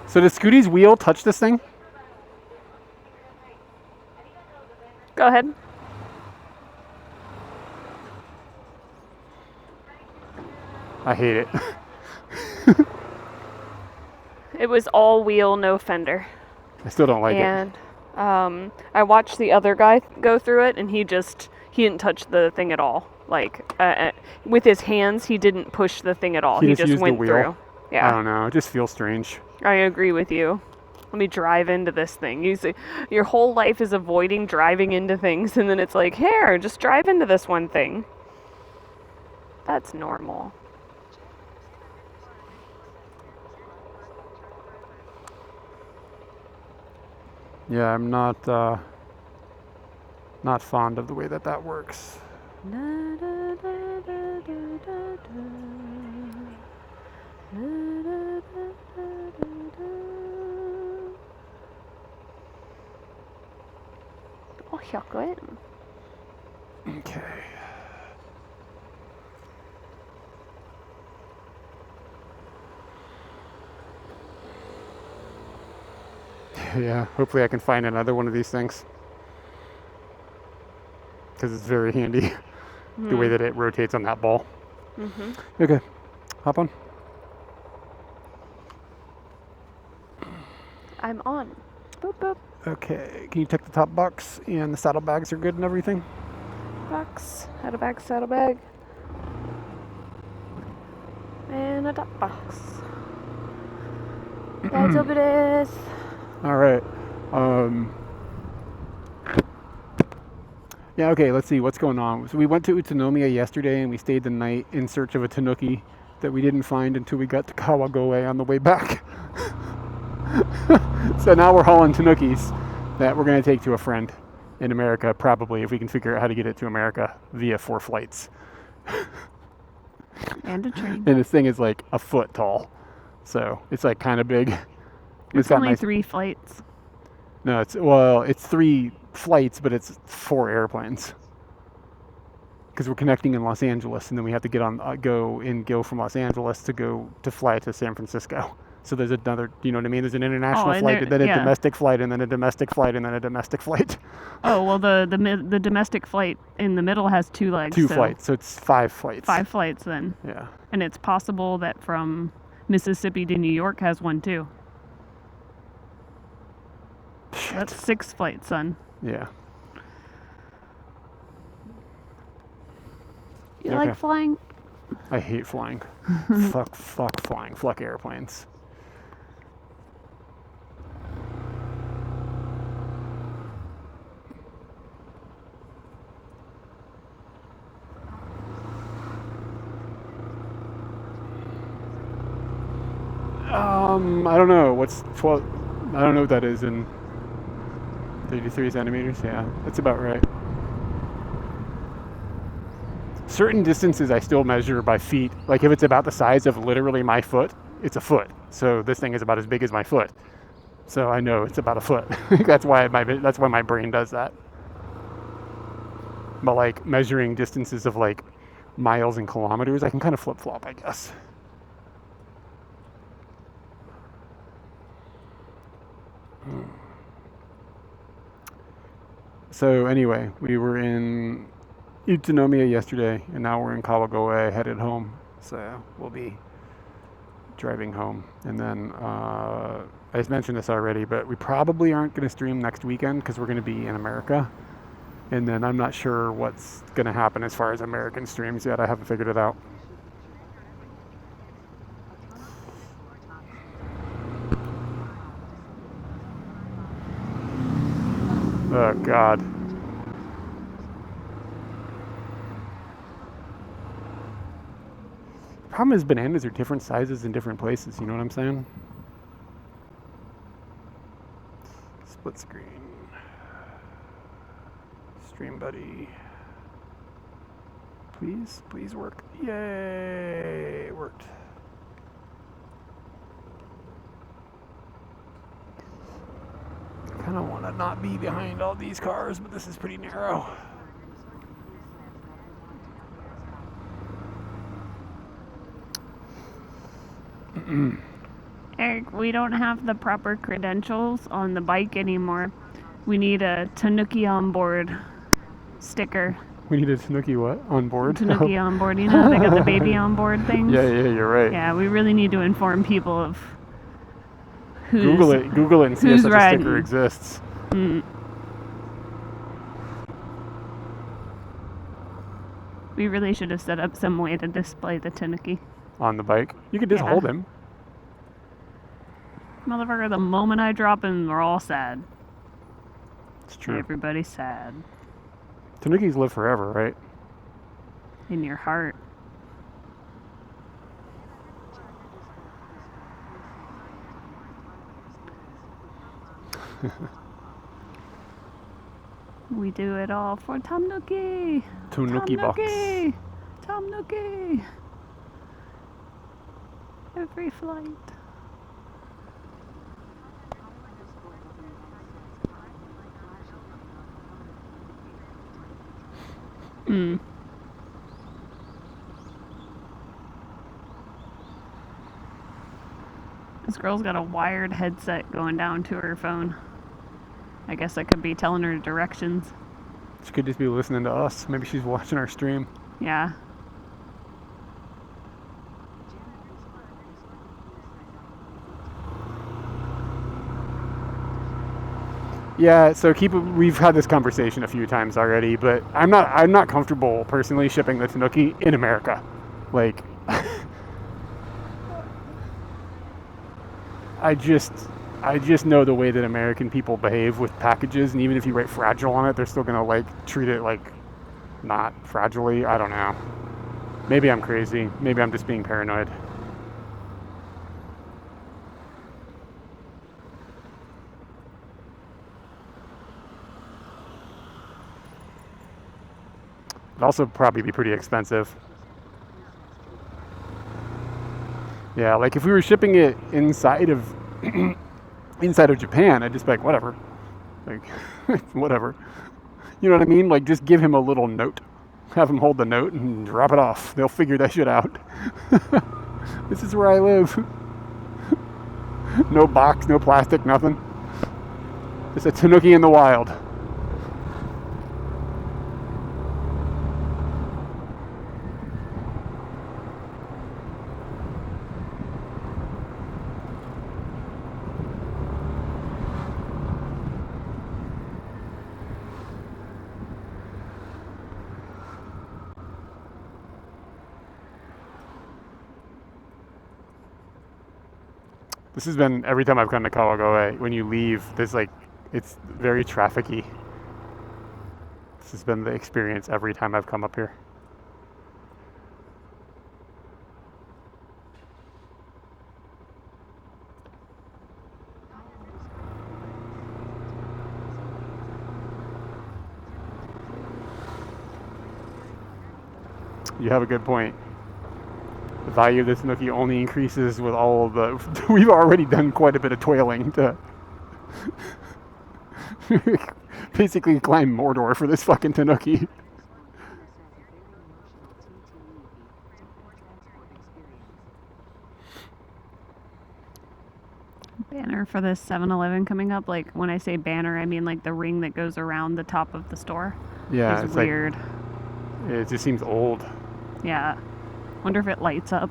So does Scooty's wheel touch this thing? Go ahead. I hate it. It was all wheel, no fender. I still don't like it. And I watched the other guy go through it, and he didn't touch the thing at all. Like, with his hands, he didn't push the thing at all. He just used went the wheel. through. Yeah. I don't know. It just feels strange. I agree with you. Let me drive into this thing. You see, your whole life is avoiding driving into things, and then it's like, here, just drive into this one thing. That's normal. Yeah, I'm not fond of the way that works. Oh, 100円. Okay. Yeah, hopefully I can find another one of these things. Because it's very handy, the way that it rotates on that ball. Mm-hmm. Okay, hop on. I'm on. Boop, boop. Okay, can you check the top box and the saddlebags are good and everything? Box, saddlebag, saddlebag. And a top box. Daijoubu desu. All right. Yeah, okay, let's see what's going on. So we went to Utsunomiya yesterday and we stayed the night in search of a Tanuki that we didn't find until we got to Kawagoe on the way back. So now we're hauling Tanukis that we're going to take to a friend in America, probably, if we can figure out how to get it to America via 4 flights. And a train. And this thing is like a foot tall. So it's like kind of big. It's only 3 flights. No, it's 3 flights, but it's 4 airplanes. Because we're connecting in Los Angeles, and then we have to get on go from Los Angeles to fly to San Francisco. So there's another, you know what I mean? There's an international flight, and then a domestic flight, and then a domestic flight, and then a domestic flight. Oh, well, the domestic flight in the middle has 2 legs. 2 flights, so it's 5 flights. 5 flights then. Yeah. And it's possible that from Mississippi to New York has one too. Shit. That's 6 flights, son. Yeah. You like flying? I hate flying. fuck flying. Fuck airplanes. I don't know. What's 12? I don't know what that is in 33 centimeters. Yeah, that's about right. Certain distances I still measure by feet. Like if it's about the size of literally my foot, it's a foot. So this thing is about as big as my foot. So I know it's about a foot. That's why my brain does that. But like measuring distances of like miles and kilometers, I can kind of flip-flop, I guess. So anyway, we were in Utsunomiya yesterday, and now we're in Kawagoe, headed home. So we'll be driving home. And then I mentioned this already, but we probably aren't going to stream next weekend because we're going to be in America. And then I'm not sure what's going to happen as far as American streams yet. I haven't figured it out. Oh, God. Problem is, bananas are different sizes in different places. You know what I'm saying? Split screen. Stream buddy. Please work. Yay! It worked. I kind of want to not be behind all these cars, but this is pretty narrow. Eric, we don't have the proper credentials on the bike anymore. We need a Tanuki on board sticker. We need a Tanuki what? On board? Tanuki on board. You know how they got the baby on board things? Yeah, you're right. Yeah, we really need to inform people of who's... Google it and see if such riding. a sticker exists. We really should have set up some way to display the Tanuki. On the bike? You could just hold him. Motherfucker, the moment I drop him, we're all sad. It's true. Everybody's sad. Tanukis live forever, right? In your heart. We do it all for Tanuki. Tanuki box. Tanuki. Every flight. This girl's got a wired headset going down to her phone. I guess I could be telling her directions. She could just be listening to us. Maybe she's watching our stream. Yeah. Yeah, so we've had this conversation a few times already, but I'm not comfortable personally shipping the Tanuki in America. Like I just know the way that American people behave with packages, and even if you write fragile on it, they're still gonna like treat it like not fragilely. I don't know. Maybe I'm crazy. Maybe I'm just being paranoid. It'd also probably be pretty expensive. Yeah, like if we were shipping it inside of Japan, I'd just be like, whatever. Like, whatever. You know what I mean? Like, just give him a little note. Have him hold the note and drop it off. They'll figure that shit out. This is where I live. No box, no plastic, nothing. Just a Tanuki in the wild. This has been, every time I've come to Kawagoe, when you leave, there's like, it's very trafficy. This has been the experience every time I've come up here. You have a good point. The value of this Tanuki only increases with all of the... We've already done quite a bit of toiling to... basically climb Mordor for this fucking Tanuki. Banner for the 7-Eleven coming up. Like, when I say banner, I mean like the ring that goes around the top of the store. Yeah, It's it's weird. Like, it just seems old. Yeah. Wonder if it lights up.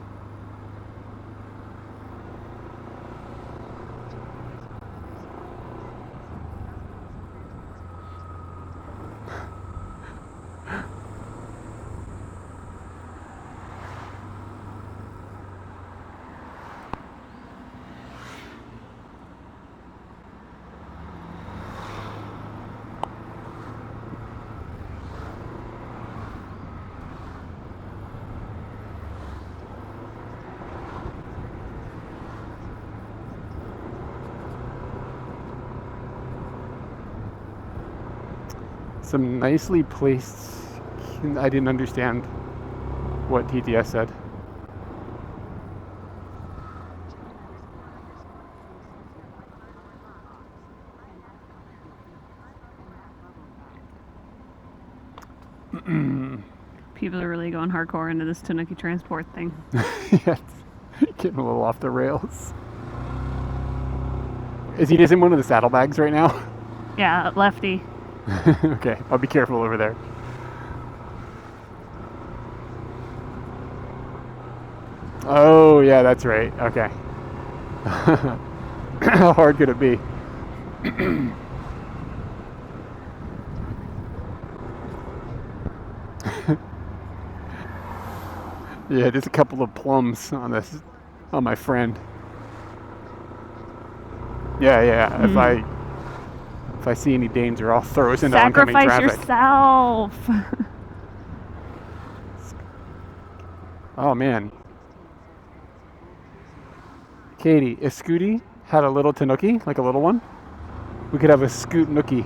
Some nicely placed... I didn't understand what TTS said. People are really going hardcore into this Tanuki transport thing. Yeah, it's getting a little off the rails. Is he just in one of the saddlebags right now? Yeah, lefty. Okay, I'll be careful over there. Oh, yeah, that's right. Okay. How hard could it be? Yeah, just a couple of plums on this, on my friend. Yeah, yeah. If I see any danger, I'll throw us into oncoming traffic. Sacrifice yourself. Oh man. Katie, if Scooty had a little Tanuki, like a little one, we could have a Scoot Nookie.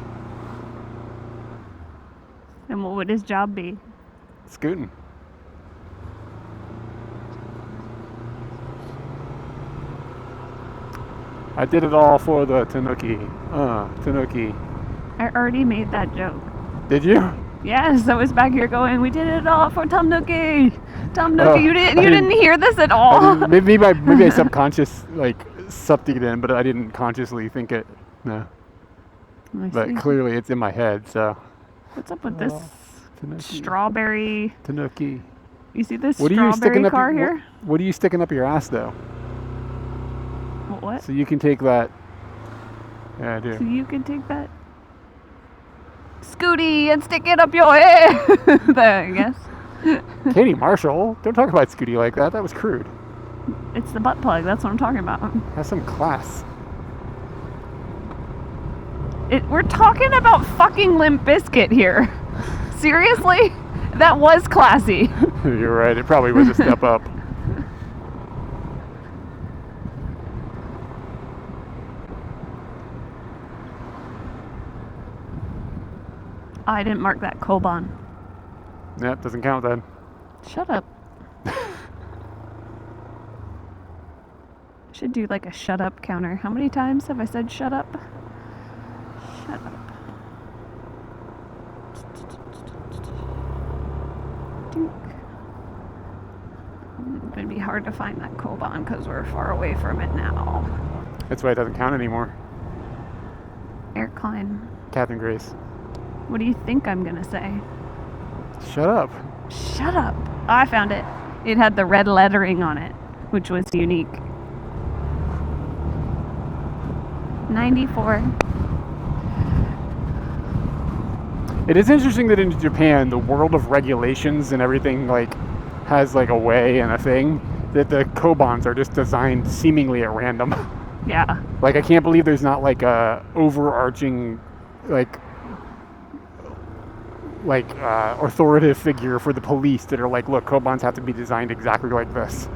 And what would his job be? Scooting. I did it all for the Tanuki. Tanuki. I already made that joke. Did you? Yes, I was back here going, we did it all for Tanuki. Tanuki, Oh, you didn't hear this at I all. didn't- maybe I subconscious like something it in, but I didn't consciously think it. No. I But see. clearly it's in my head, so. What's up with this Tanuki. strawberry? Tanuki. You see this What are you sticking strawberry up? car What, here? what are you sticking up your ass though? What? So you can take that. Yeah, I So do. you can take that Scooty and stick it up your ass. There, I guess. Katie Marshall, don't talk about Scooty like that. That was crude. It's the butt plug. That's what I'm talking about. Have some class. We're talking about fucking Limp Bizkit here. Seriously? That was classy. You're right. It probably was a step up. I didn't mark that Koban. Yeah, doesn't count then. Shut up. Should do like a shut up counter. How many times have I said shut up? Shut up. Dink. It'd be hard to find that Koban because we're far away from it now. That's why it doesn't count anymore. Air climb. Captain Grace. What do you think I'm gonna say? Shut up. Shut up. Oh, I found it. It had the red lettering on it, which was unique. 94. It is interesting that in Japan, the world of regulations and everything like has like a way and a thing that the Kobans are just designed seemingly at random. Yeah. Like I can't believe there's not like a overarching like authoritative figure for the police that are like, look, Kobans have to be designed exactly like this.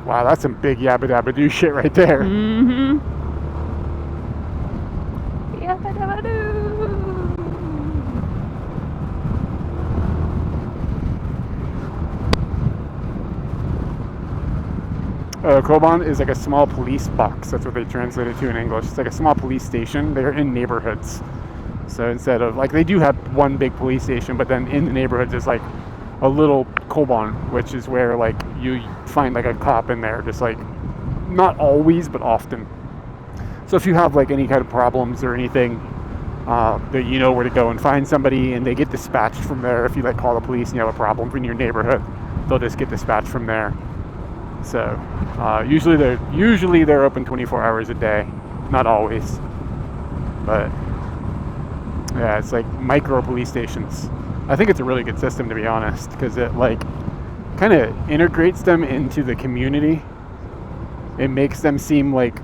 Wow, that's some big yabba dabba doo shit right there. Mm-hmm. Yabba dabba doo. Koban is like a small police box. That's what they translate it to in English. It's like a small police station. They're in neighborhoods. So instead of, like, they do have one big police station, but then in the neighborhoods is like a little koban, which is where, like, you find like a cop in there, just like, not always, but often. So if you have like any kind of problems or anything, that you know where to go and find somebody, and they get dispatched from there. If you like call the police and you have a problem in your neighborhood, they'll just get dispatched from there. So usually they're open 24 hours a day, not always, but yeah, it's like micro police stations. I think it's a really good system, to be honest, because it like kind of integrates them into the community. It makes them seem like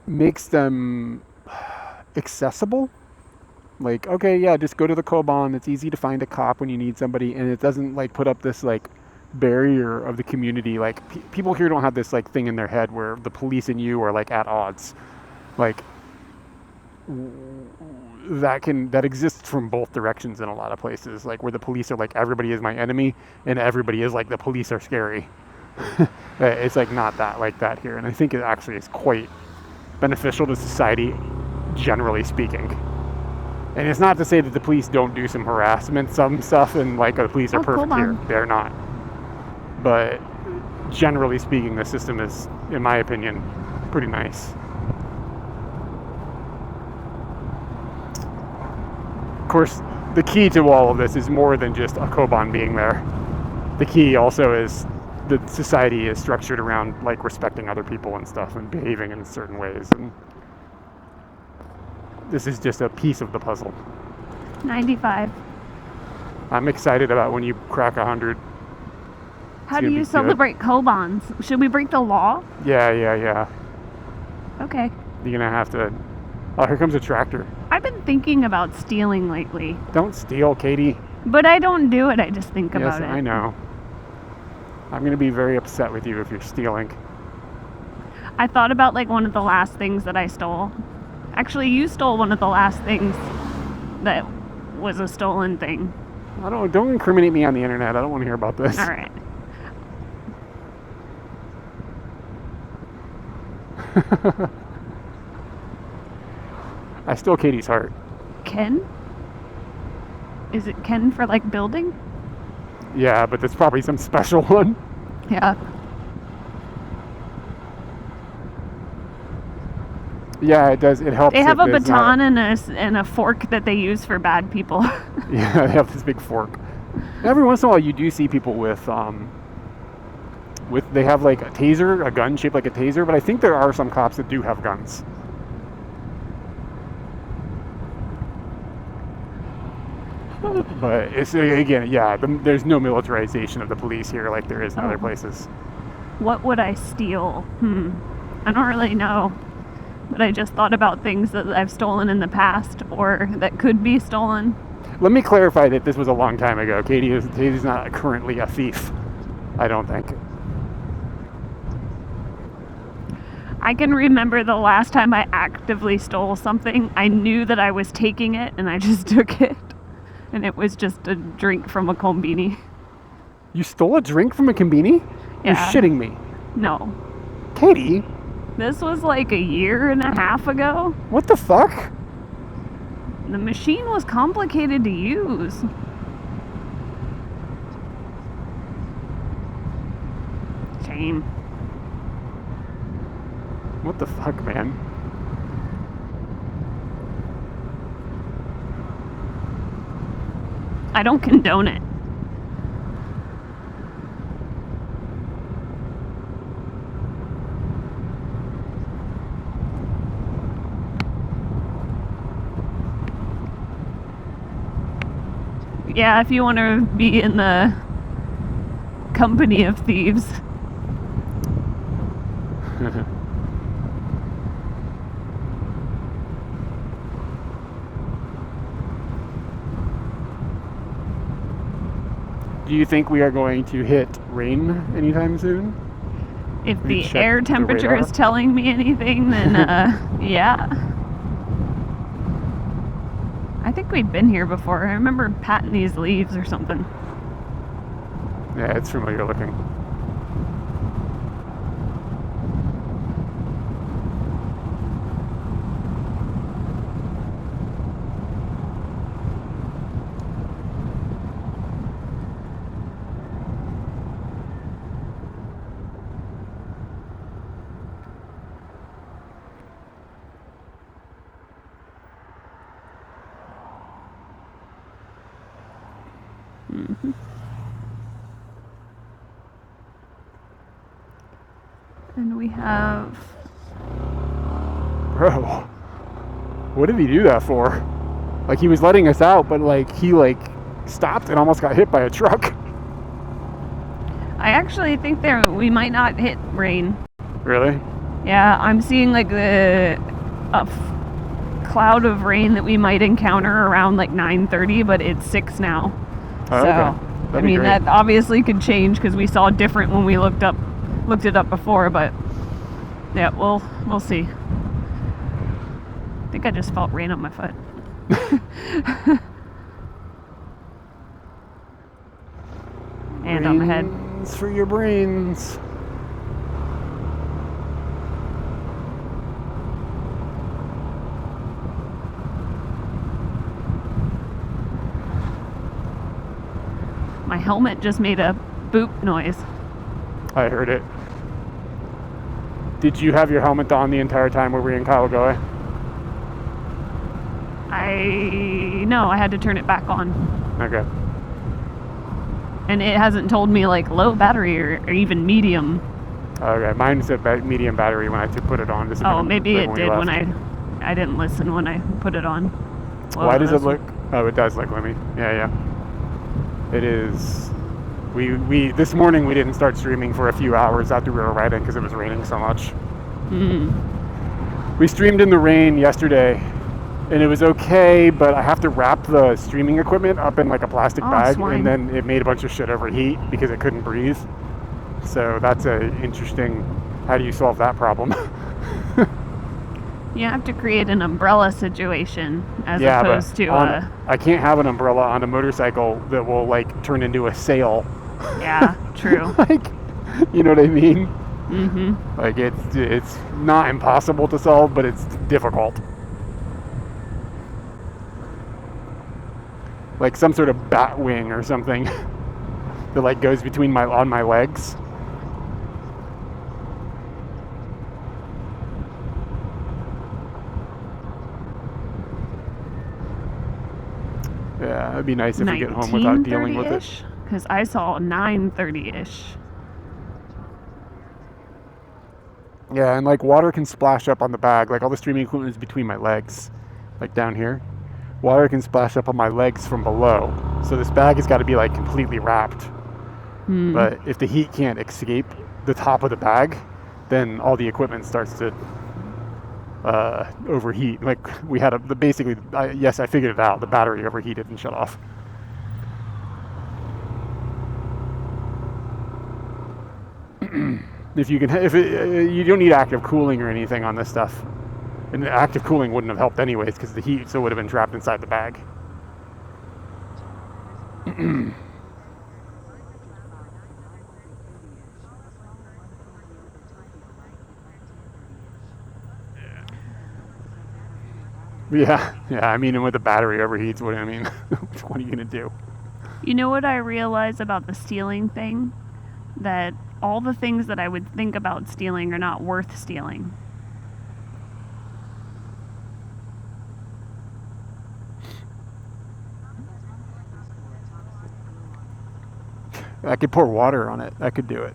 makes them accessible. Like, okay, yeah, just go to the Koban. It's easy to find a cop when you need somebody, and it doesn't like put up this like barrier of the community. Like people here don't have this like thing in their head where the police and you are like at odds. Like that exists from both directions in a lot of places. Like where the police are like, everybody is my enemy, and everybody is like, the police are scary. It's like not that like that here, and I think it actually is quite beneficial to society, generally speaking. And it's not to say that the police don't do some harassment, some stuff, and like the police are perfect here. They're not. But generally speaking, the system is, in my opinion, pretty nice. Of course, the key to all of this is more than just a Koban being there. The key also is that society is structured around like respecting other people and stuff, and behaving in certain ways, and this is just a piece of the puzzle. 95. I'm excited about when you crack 100. How do you celebrate Kobans? Should we break the law? Yeah. Okay. You're gonna have to. Oh, here comes a tractor. I've been thinking about stealing lately. Don't steal, Katie. But I don't do it, I just think about it. Yes, I know. I'm gonna be very upset with you if you're stealing. I thought about like one of the last things that I stole. Actually, you stole one of the last things that was a stolen thing. Don't incriminate me on the internet. I don't want to hear about this. All right. I stole Katie's heart. Ken? Is it Ken for like building? Yeah, but that's probably some special one. Yeah. Yeah, it does. It helps. They have a baton and a fork that they use for bad people. Yeah, they have this big fork. Every once in a while, you do see people with they have like a taser, a gun shaped like a taser. But I think there are some cops that do have guns. But it's, again, yeah, there's no militarization of the police here like there is in other places. What would I steal? I don't really know. But I just thought about things that I've stolen in the past or that could be stolen. Let me clarify that this was a long time ago. Katie's not currently a thief, I don't think. I can remember the last time I actively stole something. I knew that I was taking it and I just took it. And it was just a drink from a kombini. You stole a drink from a kombini? Yeah. You're shitting me. No. Katie? This was like a year and a half ago. What the fuck? The machine was complicated to use. Shame. What the fuck, man? I don't condone it. Yeah, if you want to be in the company of thieves. Do you think we are going to hit rain anytime soon? If the air temperature is telling me anything, then yeah. I think we've been here before. I remember patting these leaves or something. Yeah, it's familiar looking. And we have... Bro, what did he do that for? Like, he was letting us out, but like he like stopped and almost got hit by a truck. I actually think we might not hit rain. Really? Yeah, I'm seeing like cloud of rain that we might encounter around like 9:30, but it's 6 now. Oh, so okay. I mean, that obviously could change because we saw different when we looked it up before, but yeah, we'll see. I think I just felt rain on my foot. And on my head. Brains for your brains. My helmet just made a boop noise. I heard it. Did you have your helmet on the entire time we were in Kawagoe? No, I had to turn it back on. Okay. And it hasn't told me like low battery or even medium. Okay, mine said medium battery when I put it on. Oh, maybe it did when I didn't listen when I put it on. Why does it look? Oh, it does look. Let me. Yeah. It is. We this morning we didn't start streaming for a few hours after we were riding because it was raining so much. We streamed in the rain yesterday, and it was okay, but I have to wrap the streaming equipment up in like a plastic bag, swine. and then it made a bunch of shit overheat because it couldn't breathe. So that's a interesting. How do you solve that problem? You have to create an umbrella situation as opposed to I can't have an umbrella on a motorcycle that will like turn into a sail. Yeah, true. Like, you know what I mean? Mm-hmm. Like it's not impossible to solve, but it's difficult. Like some sort of bat wing or something that like goes between on my legs. Yeah, it'd be nice if we get home without dealing with it. Because I saw 9:30-ish. Yeah, and like water can splash up on the bag. Like all the streaming equipment is between my legs, like down here. Water can splash up on my legs from below. So this bag has got to be like completely wrapped. But if the heat can't escape the top of the bag, then all the equipment starts to overheat. Like we had yes, I figured it out. The battery overheated and shut off. You don't need active cooling or anything on this stuff, and the active cooling wouldn't have helped anyways because the heat still would have been trapped inside the bag. Yeah. I mean, and with the battery overheats, what are you gonna do? You know what I realize about the stealing thing? That all the things that I would think about stealing are not worth stealing. I could pour water on it. I could do it.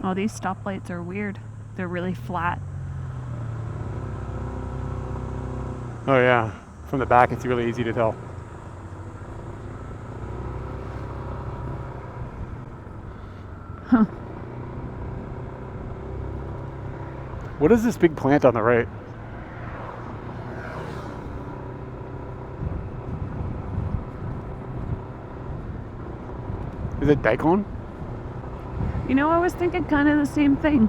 Oh, these stoplights are weird. They're really flat. Oh yeah, from the back it's really easy to tell. Huh. What is this big plant on the right? Is it daikon? You know, I was thinking kind of the same thing.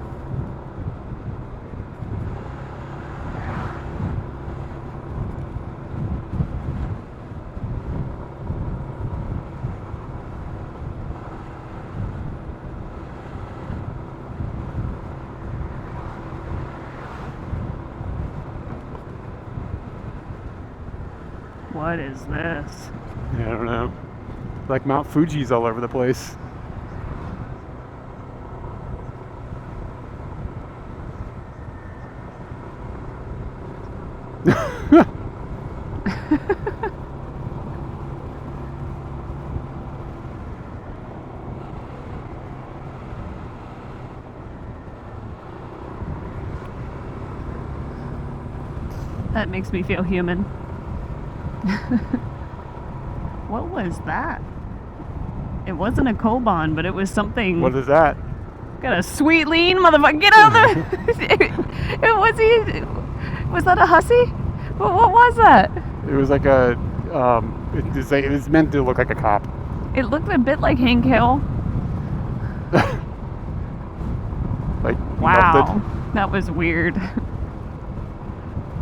What is this? Yeah, I don't know. Like Mount Fuji's all over the place. That makes me feel human. What was that? It wasn't a Koban, but it was something. What is that? Got a sweet lean, motherfucker. Get out of there! Was that a hussy? What was that? It was like a, it was meant to look like a cop. It looked a bit like Hank Hill. Like, Wow. melted. That was weird.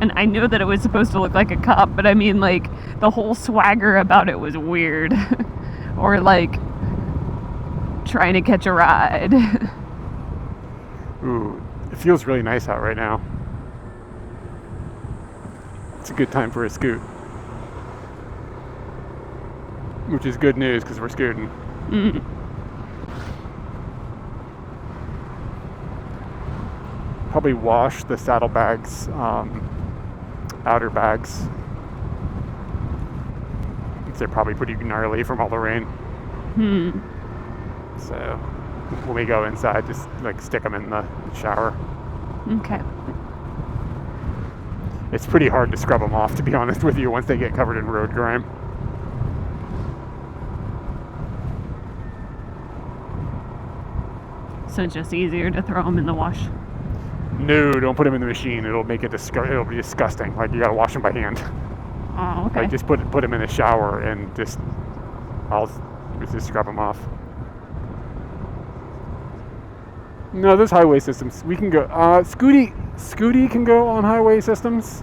And I knew that it was supposed to look like a cop, but I mean, like, the whole swagger about it was weird. Or, like, trying to catch a ride. Ooh, it feels really nice out right now. It's a good time for a scoot. Which is good news because we're scooting. Mm. Probably wash the saddlebags, outer bags. They're probably pretty gnarly from all the rain. So when we go inside, just like stick them in the shower. Okay. It's pretty hard to scrub them off, to be honest with you, once they get covered in road grime. So it's just easier to throw them in the wash. No, don't put them in the machine. It'll make it it'll be disgusting. Like, you gotta wash them by hand. Oh, okay. Like, just put them in the shower and I'll just scrub them off. No, there's highway systems. We can go. Scooty can go on highway systems.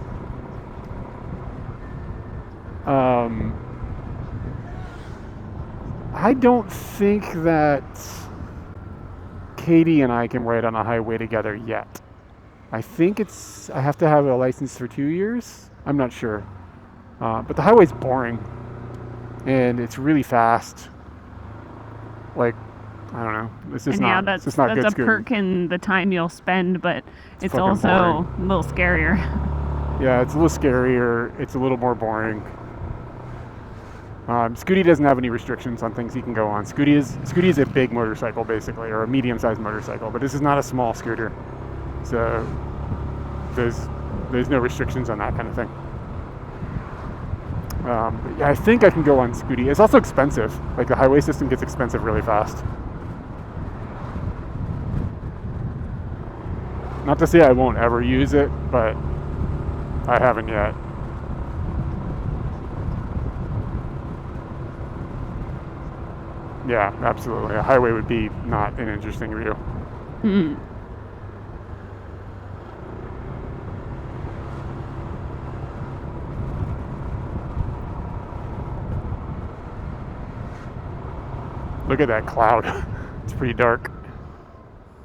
I don't think that Katie and I can ride on a highway together yet. I think I have to have a license for 2 years. I'm not sure. But the highway's boring. And it's really fast. Like, I don't know. It's just not. That's it's not good a scooting. perk in the time you'll spend, but it's fucking also boring. a little scarier. Yeah, it's a little scarier. It's a little more boring. Scooty doesn't have any restrictions on things he can go on. Scooty is a big motorcycle, basically, or a medium-sized motorcycle, but this is not a small scooter. So there's no restrictions on that kind of thing. Yeah, I think I can go on Scooty. It's also expensive. Like, the highway system gets expensive really fast. Not to say I won't ever use it, but I haven't yet. Yeah, absolutely. A highway would be not an interesting view. Mm. Look at that cloud. It's pretty dark.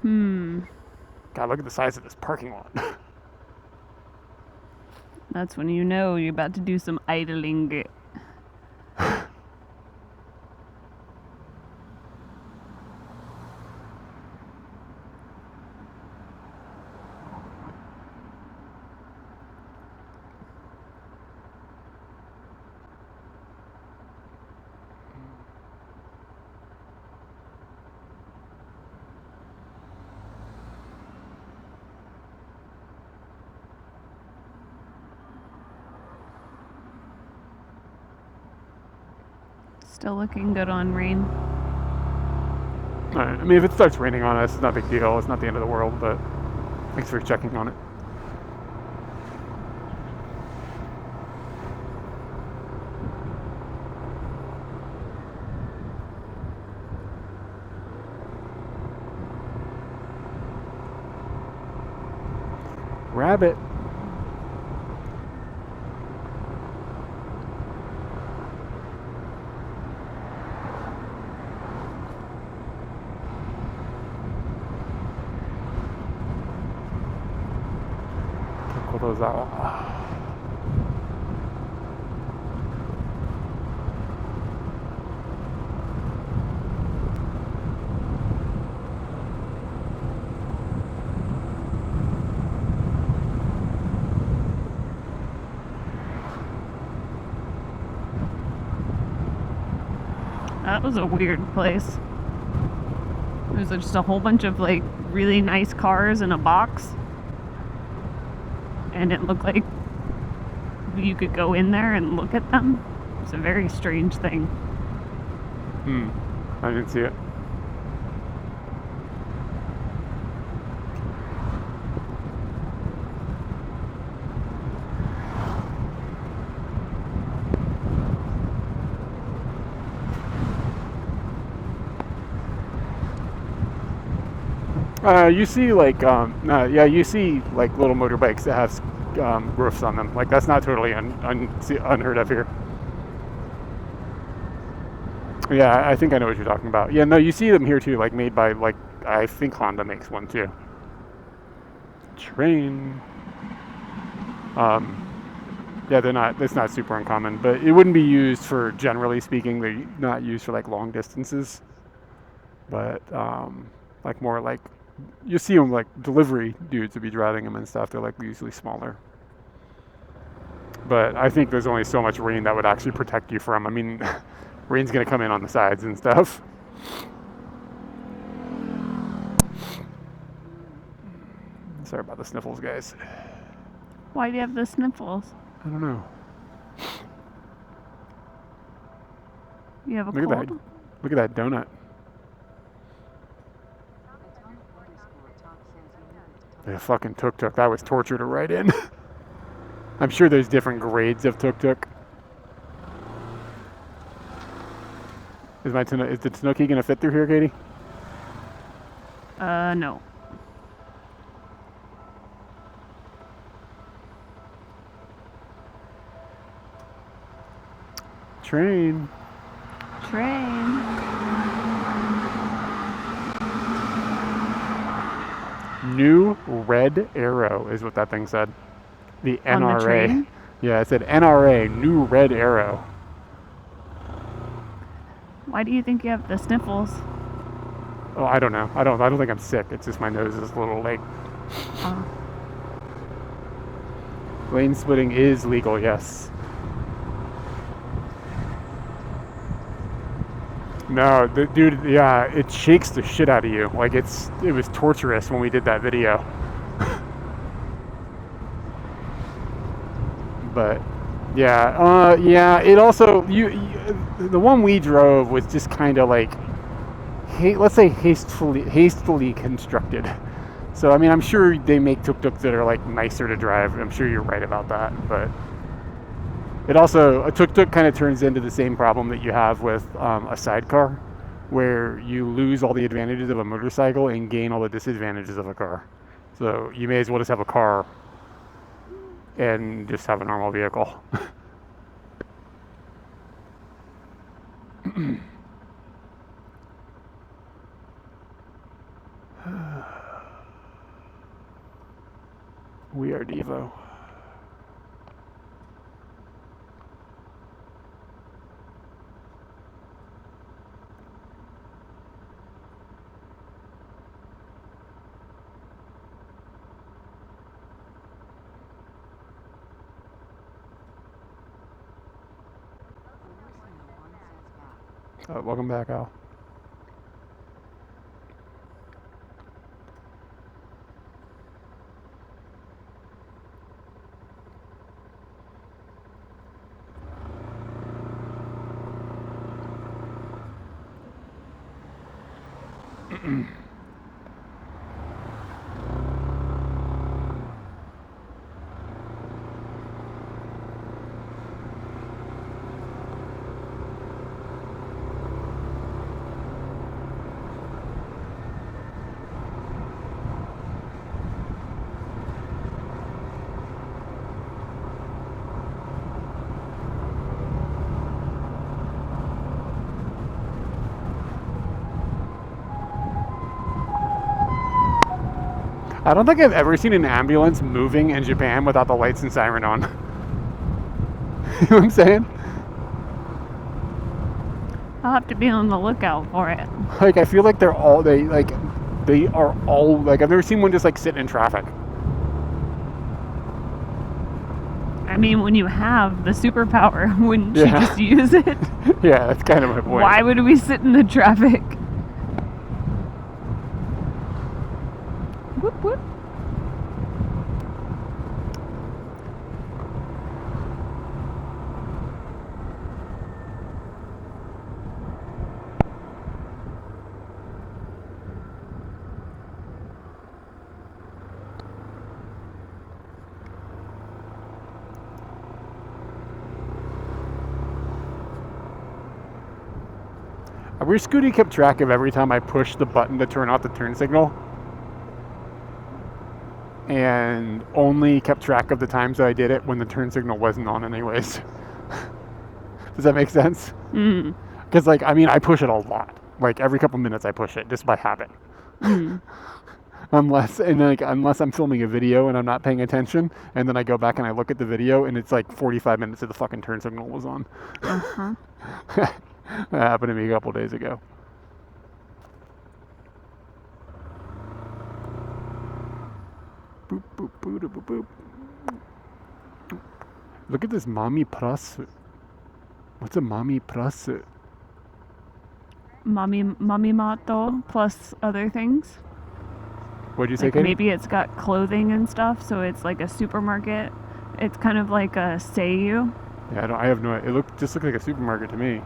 God, look at the size of this parking lot. That's when you know you're about to do some idling. Still looking good on rain. All right. I mean, if it starts raining on us, it's not a big deal. It's not the end of the world, but thanks for checking on it. Rabbit. That was a weird place. There's just a whole bunch of like really nice cars in a box. And it looked like you could go in there and look at them. It's a very strange thing. I didn't see it. You see like you see like little motorbikes that have roofs on them. Like that's not totally unheard of here. Yeah, I think I know what you're talking about. Yeah, no, you see them here too, like made by like I think Honda makes one too. Train. Yeah, they're not. It's not super uncommon, but it wouldn't be used for, generally speaking, they're not used for like long distances. But like more like you see them like delivery dudes would be driving them and stuff. They're like usually smaller. But I think there's only so much rain that would actually protect you from. I mean, rain's gonna come in on the sides and stuff. Sorry about the sniffles, guys. Why do you have the sniffles? I don't know. You have a Look cold? at that. Look at that donut. The fucking tuk-tuk. That was torture to ride in. I'm sure there's different grades of tuk-tuk. Is the Tanuki gonna fit through here, Katie? No. Train. New red arrow is what that thing said. The NRA. On the train? Yeah, it said NRA, new red arrow. Why do you think you have the sniffles? Oh, I don't know. I don't think I'm sick. It's just my nose is a little like. Lane splitting is legal, yes. No, dude, yeah, it shakes the shit out of you. Like it was torturous when we did that video. But yeah, it also the one we drove was just kind of like let's say hastily constructed. So I mean, I'm sure they make tuk-tuks that are like nicer to drive. I'm sure you're right about that, but it also, a tuk-tuk kind of turns into the same problem that you have with a sidecar, where you lose all the advantages of a motorcycle and gain all the disadvantages of a car. So you may as well just have a car and just have a normal vehicle. We are Devo. Welcome back, Al. I don't think I've ever seen an ambulance moving in Japan without the lights and siren on. You know what I'm saying? I'll have to be on the lookout for it. Like, I feel like they are all, like, I've never seen one just, like, sitting in traffic. I mean, when you have the superpower, wouldn't you Yeah. just use it? Yeah, that's kind of my point. Why would we sit in the traffic? Whoop whoop. I wish Scooty kept track of every time I pushed the button to turn off the turn signal. And only kept track of the times that I did it when the turn signal wasn't on anyways. Does that make sense? Mm. Because, like, I mean, I push it a lot. Like, every couple minutes I push it, just by habit. Mm. Unless I'm filming a video and I'm not paying attention, and then I go back and I look at the video, and it's like 45 minutes of the fucking turn signal was on. Uh-huh. That happened to me a couple days ago. Boop, boop, boop, boop, boop. Look at this mommy plus. What's a mommy plus? Mami mato plus other things. What'd you say, Like Katie? maybe it's got clothing and stuff, so it's like a supermarket. It's kind of like a Seiyu. Yeah, I have no idea. It just looked like a supermarket to me.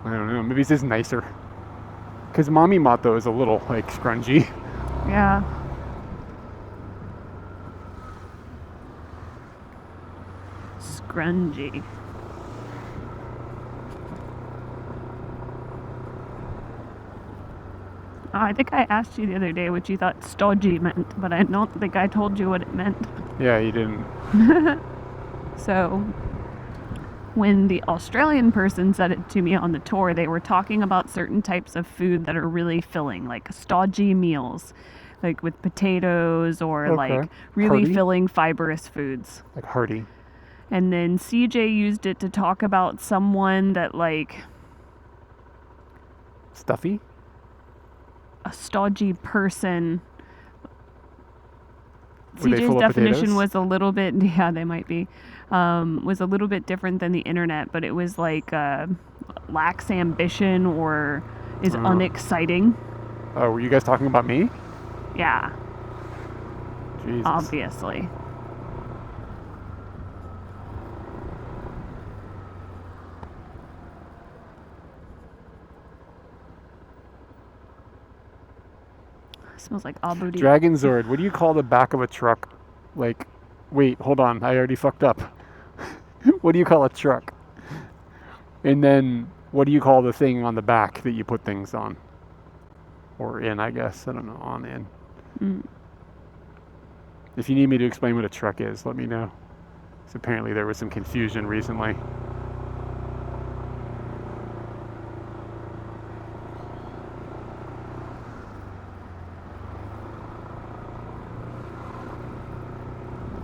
I don't know. Maybe it's just nicer. Because Mommy Mato is a little, like, scrungy. Yeah. Scrungy. I think I asked you the other day what you thought stodgy meant, but I don't think I told you what it meant. Yeah, you didn't. So, when the Australian person said it to me on the tour, they were talking about certain types of food that are really filling, like stodgy meals, like with potatoes or Okay. like really Hearty? filling fibrous foods. Like hearty. And then CJ used it to talk about someone that like Stuffy? a stodgy person. Were they CJ's full of definition potatoes? was a little bit, yeah, they might be, was a little bit different than the internet, but it was like lacks ambition or is unexciting. Oh, were you guys talking about me? Yeah, Jesus. obviously. Smells like Abu Dhabi. Dragon Zord, what do you call the back of a truck? Like, wait, hold on, I already fucked up. What do you call a truck? And then, what do you call the thing on the back that you put things on? Or in, I guess. I don't know, on, in. Mm. If you need me to explain what a truck is, let me know. So apparently there was some confusion recently.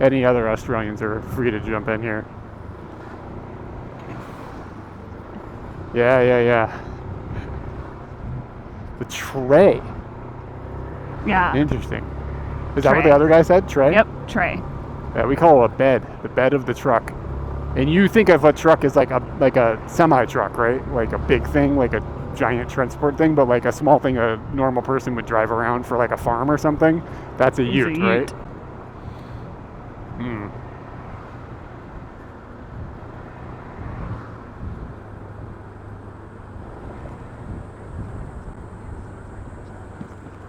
Any other Australians are free to jump in here. Yeah. The tray. Yeah. Interesting. Is that what Tray. the other guy said? Tray? Yep, tray. Yeah, we call it a bed. The bed of the truck. And you think of a truck as like a semi-truck, right? Like a big thing, like a giant transport thing, but like a small thing a normal person would drive around for like a farm or something. That's a It's a ute, right? ute. Hmm.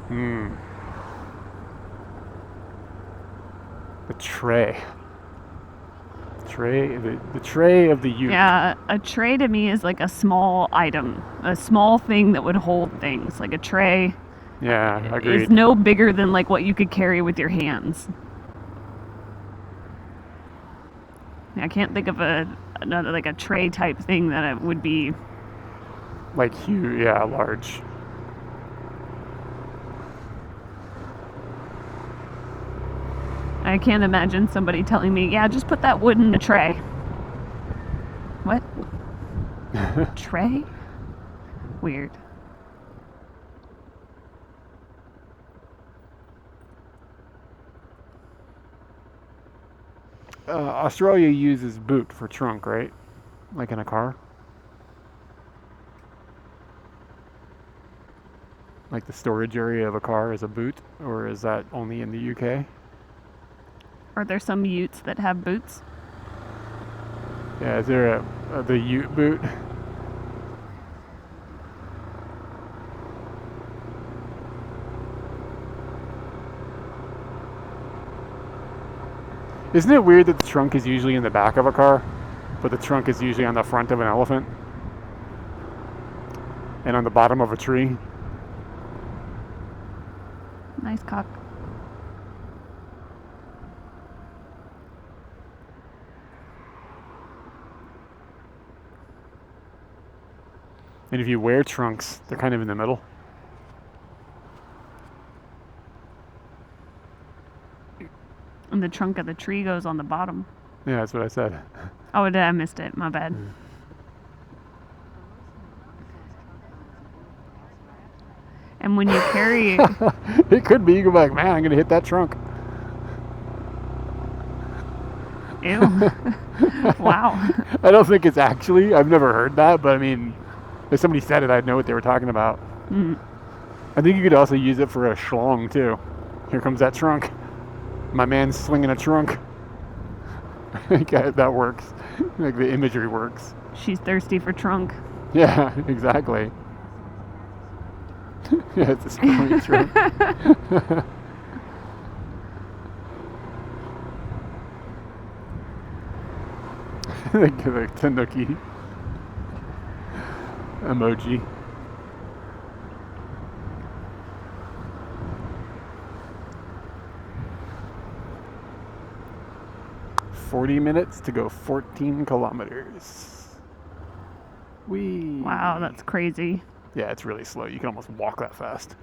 Hmm. The tray. The tray of the ute. Yeah, a tray to me is like a small item, a small thing that would hold things. Like a tray Yeah, agreed. is no bigger than like what you could carry with your hands. I can't think of another like a tray type thing that it would be. Like huge, yeah, large. I can't imagine somebody telling me, yeah, just put that wood in a tray. What? Tray? Weird. Australia uses boot for trunk, right? Like in a car? Like the storage area of a car is a boot? Or is that only in the UK? Are there some utes that have boots? Yeah, is there the ute boot? Isn't it weird that the trunk is usually in the back of a car, but the trunk is usually on the front of an elephant? And on the bottom of a tree? Nice cock. And if you wear trunks, they're kind of in the middle. And the trunk of the tree goes on the bottom. Yeah, that's what I said. Oh, I missed it. My bad. And when you carry... It could be. You go back, man, I'm going to hit that trunk. Ew. Wow. I don't think it's actually. I've never heard that, but I mean, if somebody said it, I'd know what they were talking about. Mm. I think you could also use it for a schlong, too. Here comes that trunk. My man's swinging a trunk. That works. Like, the imagery works. She's thirsty for trunk. Yeah, exactly. Yeah, it's a screwy trunk. The Tanuki emoji. "40 minutes to go 14 kilometers. Whee! Wow, that's crazy. Yeah, it's really slow. You can almost walk that fast.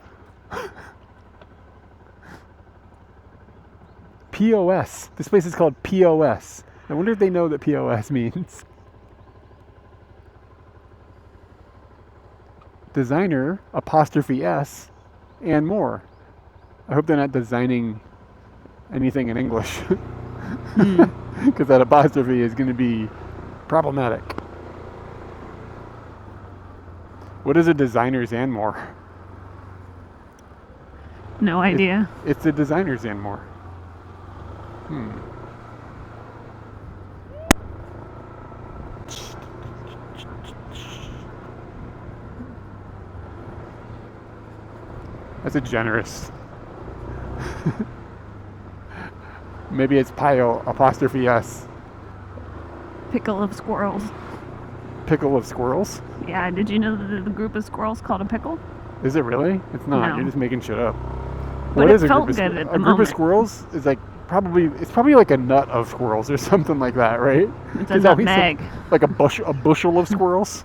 POS. This place is called POS. I wonder if they know what POS means. Designer, apostrophe S, and more. I hope they're not designing anything in English. Because that apostrophe is going to be problematic. What is a designer's and more? No idea. It's the designer's and more. That's a generous. Maybe it's Pio apostrophe S. Pickle of squirrels. Pickle of squirrels? Yeah, did you know that the group of squirrels called a pickle? Is it really? It's not. No. You're just making shit up. But What it is a felt group of good squirrels? at the A group moment. of squirrels is like probably like a nut of squirrels or something like that, right? It's a There's always nutmeg. like a bushel of squirrels.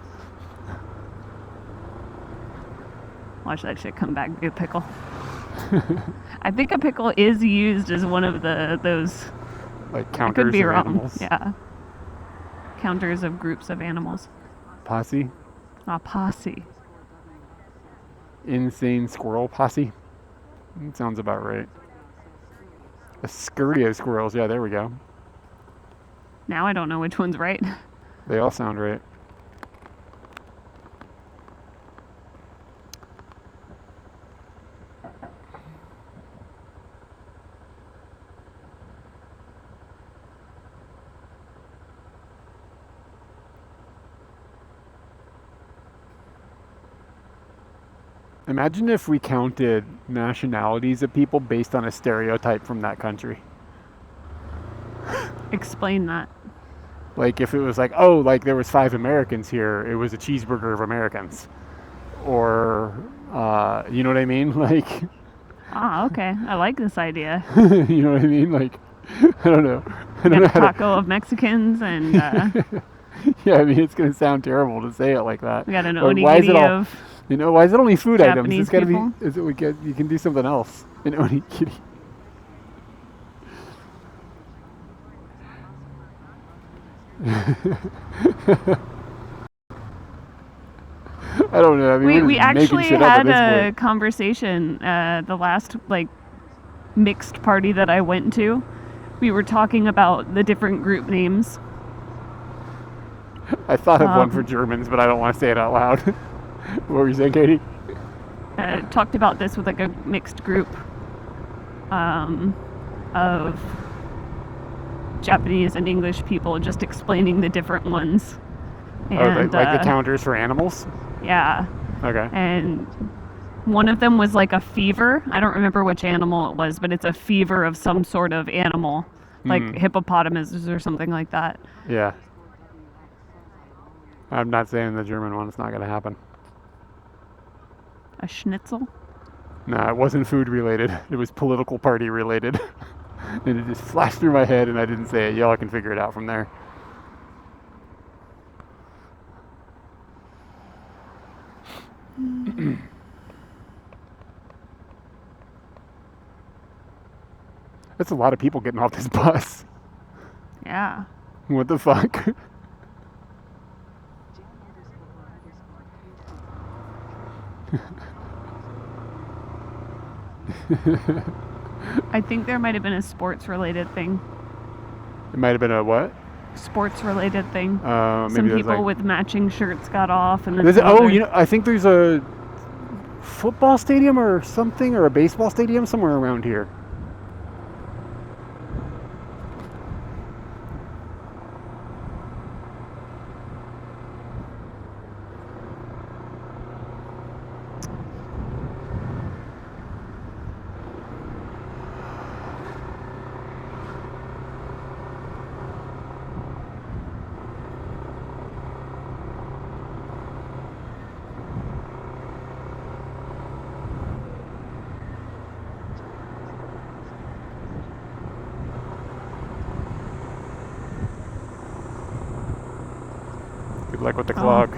Watch that shit come back, be a pickle. I think a pickle is used as one of those. Like I counters could be of wrong. animals. Yeah. Counters of groups of animals. Posse. A posse. Insane squirrel posse. That sounds about right. A scurry of squirrels. Yeah, there we go. Now I don't know which one's right. They all sound right. Imagine if we counted nationalities of people based on a stereotype from that country. Explain that. Like if it was like, oh, like there was 5 Americans here, it was a cheeseburger of Americans. Or, you know what I mean? Like, Ah, okay. I like this idea. you know what I mean? Like, I don't know. I We don't know got a how to, taco of Mexicans and yeah, I mean, it's going to sound terrible to say it like that. we got an Like, why is it onigiri all, of... you know, why is it only food items? Japanese It's got to be, people? you can do something else. An onigiri. I don't know. I mean, We we're just making actually shit up at had this a point. conversation the last like mixed party that I went to. We were talking about the different group names. I thought of one for Germans, but I don't want to say it out loud. What were you saying, Katie? Talked about this with like a mixed group of Japanese and English people, just explaining the different ones. And, like the counters for animals? Yeah. Okay. And one of them was like a fever. I don't remember which animal it was, but it's a fever of some sort of animal, like hippopotamus or something like that. Yeah. I'm not saying the German one. It's not going to happen. A schnitzel? No, it wasn't food related. It was political party related. And it just flashed through my head and I didn't say it. Y'all can figure it out from there. That's a lot of people getting off this bus. Yeah. What the fuck? I think there might have been a sports related thing. It might have been a what? Sports related thing. Maybe Some people like, with matching shirts got off, and then I think there's a football stadium or something, or a baseball stadium somewhere around here. Good luck with the clog.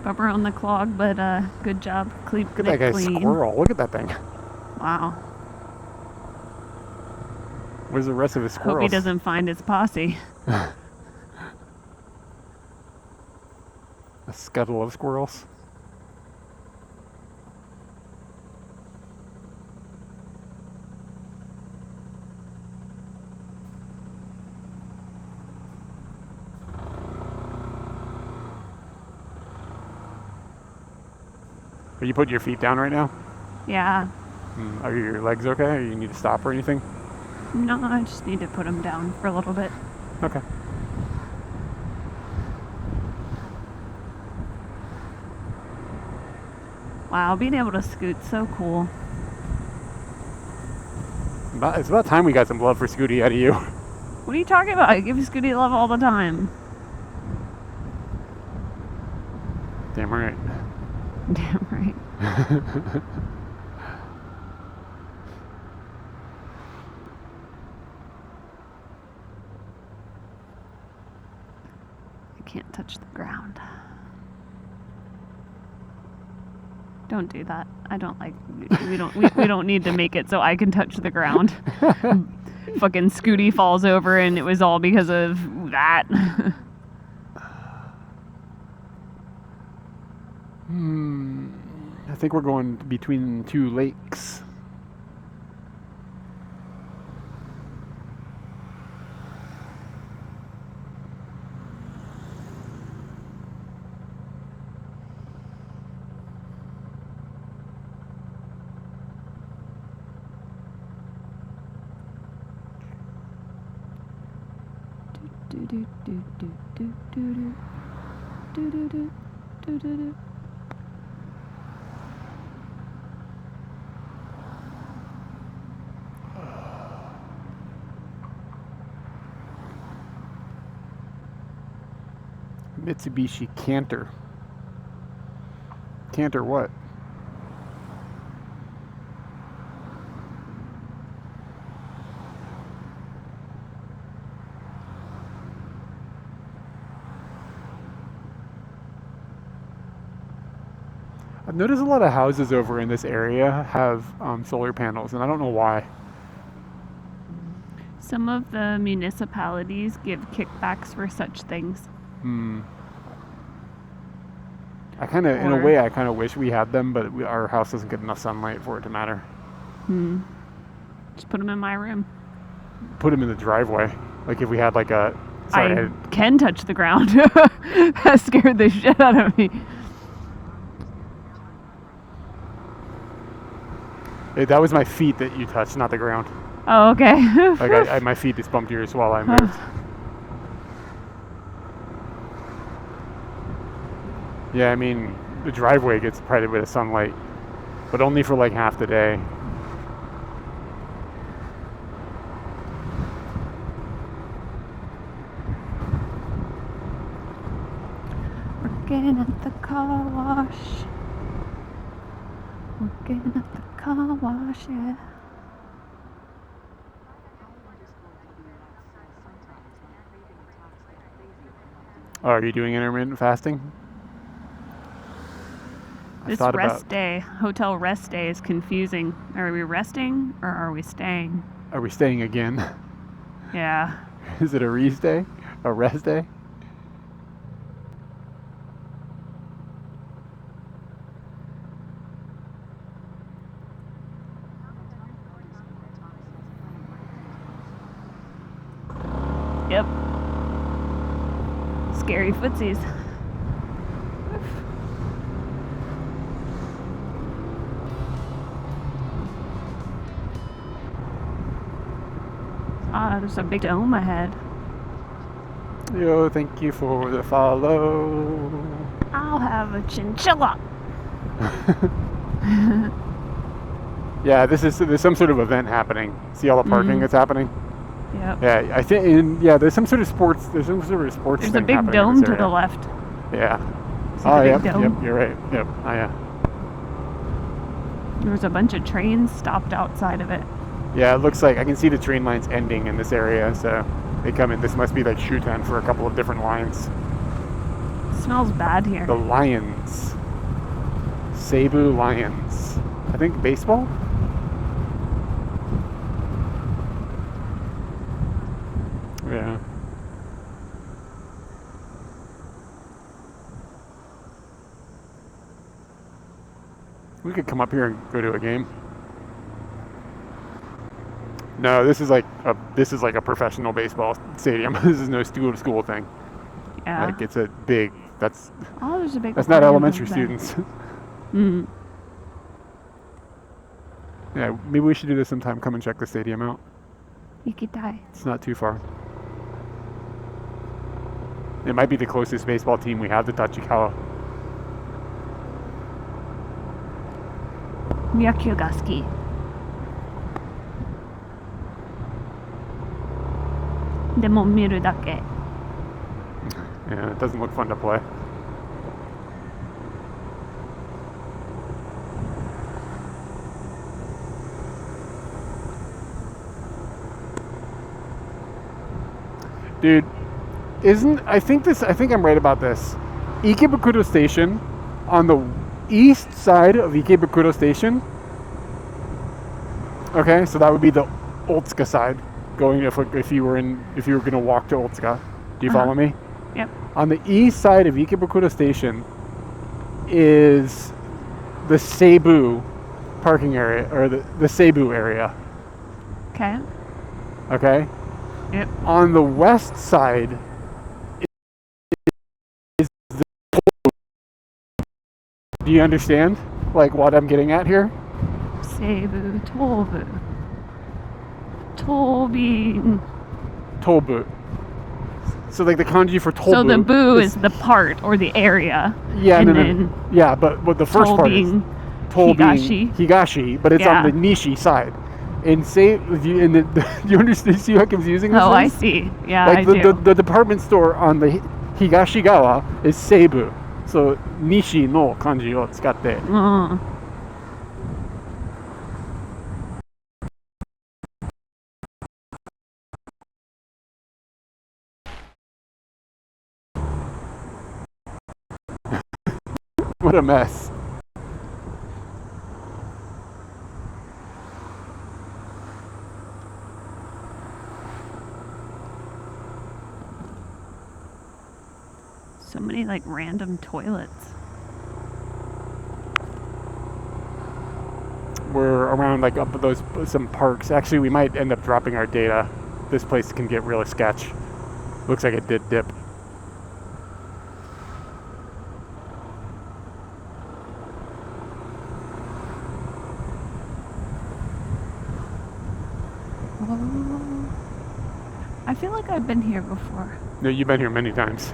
Bummer on the clog, but good job. Keep Look at that guy's clean. squirrel. Look at that thing. Wow. Where's the rest of his squirrels? Hope he doesn't find his posse. A scuttle of squirrels. Are you putting your feet down right now? Yeah. Are your legs okay? Or you need to stop or anything? No, I just need to put him down for a little bit. Okay. Wow, being able to scoot's so cool. It's about time we got some love for Scooty out of you. What are you talking about? I give Scooty love all the time. Damn right. Damn right. I can't touch the ground. Don't do that. I don't like. We don't need to make it so I can touch the ground. Fucking Scooty falls over, and it was all because of that. I think we're going between two lakes. Mitsubishi Canter. Canter what? I've noticed a lot of houses over in this area have solar panels, and I don't know why. Some of the municipalities give kickbacks for such things. I kind of, in a Or- way, I kind of wish we had them, but our house doesn't get enough sunlight for it to matter. Just put them in my room. Put them in the driveway. Like if we had like a... I can touch the ground. That scared the shit out of me. That was my feet that you touched, not the ground. Oh, okay. Like my feet just bumped yours while I moved. Yeah, I mean, the driveway gets quite a bit of sunlight, but only for like half the day. Working at the car wash. Working at the car wash, yeah. Oh, are you doing intermittent fasting? This rest day, hotel rest day is confusing. Are we resting or are we staying? Are we staying again? Yeah. Is it a rest day? A rest day? Yep. Scary footsies. Ah, there's a big dome ahead. Yo, thank you for the follow. I'll have a chinchilla. Yeah, there's some sort of event happening. See all the parking that's happening? Yep. Yeah, I think there's some sort of sports. There's some sort of sports. There's a thing big happening dome in this to the area. left. Yeah. See Oh, the yep, big dome? yep. You're right. Yep. Oh, yeah. There's a bunch of trains stopped outside of it. Yeah, it looks like I can see the train lines ending in this area, so they come in. This must be like Shutan for a couple of different lines. It smells bad here. The Lions. Cebu Lions. I think baseball? Yeah. We could come up here and go to a game. No, this is like a professional baseball stadium. This is no school thing. Yeah. Like it's a big. That's Oh, there's a big. not aquarium elementary over there. students. Mm. Yeah, maybe we should do this sometime. Come and check the stadium out. Ikitai. It's not too far. It might be the closest baseball team we have to Tachikawa. Yaku ga suki. Demo miru dake. Yeah, it doesn't look fun to play. Dude, I think I'm right about this. Ikebukuro Station, on the east side of Ikebukuro Station. Okay, so that would be the Otsuka side. Going if you were gonna walk to Otsuka. Do you follow me? Yep. On the east side of Ikebukuro Station is the Cebu parking area, or the Cebu area. Okay. Okay? Yep. On the west side is the... Do you understand? Like what I'm getting at here? Seibu tobu. Tobin. Tobu. So like the kanji for tobu. So the bu is the part or the area. Yeah, and no, then yeah, but what the first part is Higashi. Higashi, but it's on the Nishi side. And say, do you understand? See how confusing this is? Oh, I see. Yeah, like I the, do. the department store on the Higashigawa is Seibu. So Nishi no kanji o tsukatte. What a mess. like random toilets. We're around like up those some parks. Actually, we might end up dropping our data. This place can get really sketch. Looks like it did dip. I feel like I've been here before. No, you've been here many times.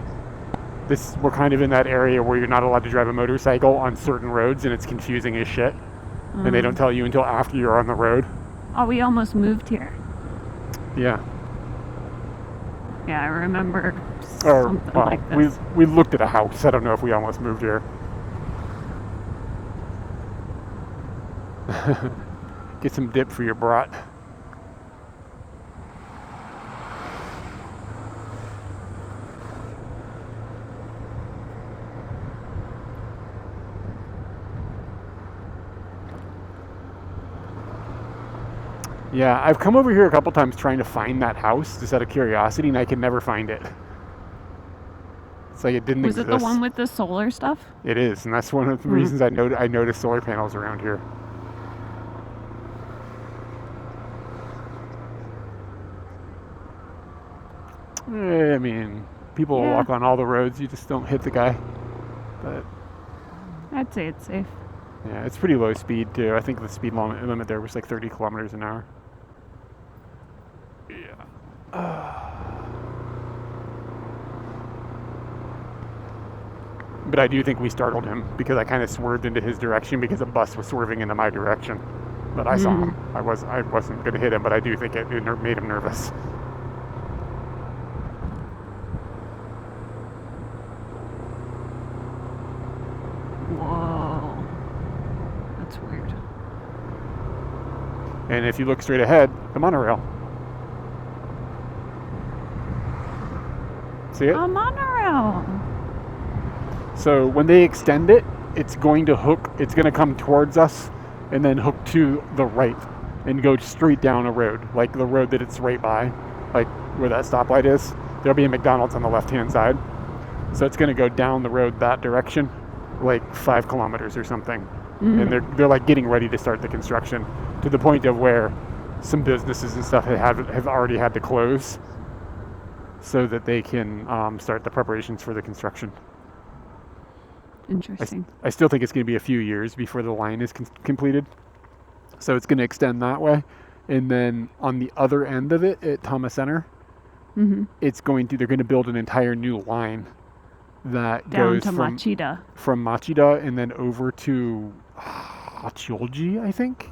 We're kind of in that area where you're not allowed to drive a motorcycle on certain roads, and it's confusing as shit. And they don't tell you until after you're on the road. Oh, we almost moved here. Yeah. Yeah, I remember Or something well, like this. we looked at a house. I don't know if we almost moved here. Get some dip for your brat. Yeah, I've come over here a couple times trying to find that house just out of curiosity, and I can never find it. It's like it didn't Was exist. it the one with the solar stuff? It is, and that's one of the reasons I noticed solar panels around here. I mean, people will walk on all the roads. You just don't hit the guy. But I'd say it's safe. yeah, it's pretty low speed too. I think the speed limit there was like 30 kilometers an hour. Yeah. But I do think we startled him because I kind of swerved into his direction because a bus was swerving into my direction. But I saw him. I wasn't going to hit him, but I do think it made him nervous. Whoa. That's weird. And if you look straight ahead, the monorail. See it? A monorail. So when they extend it, it's going to come towards us and then hook to the right and go straight down a road, like the road that it's right by, like where that stoplight is. There'll be a McDonald's on the left-hand side. So it's going to go down the road that direction, like 5 kilometers or something. And they're like getting ready to start the construction to the point of where some businesses and stuff have already had to close so that they can start the preparations for the construction. Interesting. I still think it's going to be a few years before the line is completed. So it's going to extend that way. And then on the other end of it at Thomas Center, they're going to build an entire new line that Down goes to Machida. From Machida and then over to Hachioji, I think.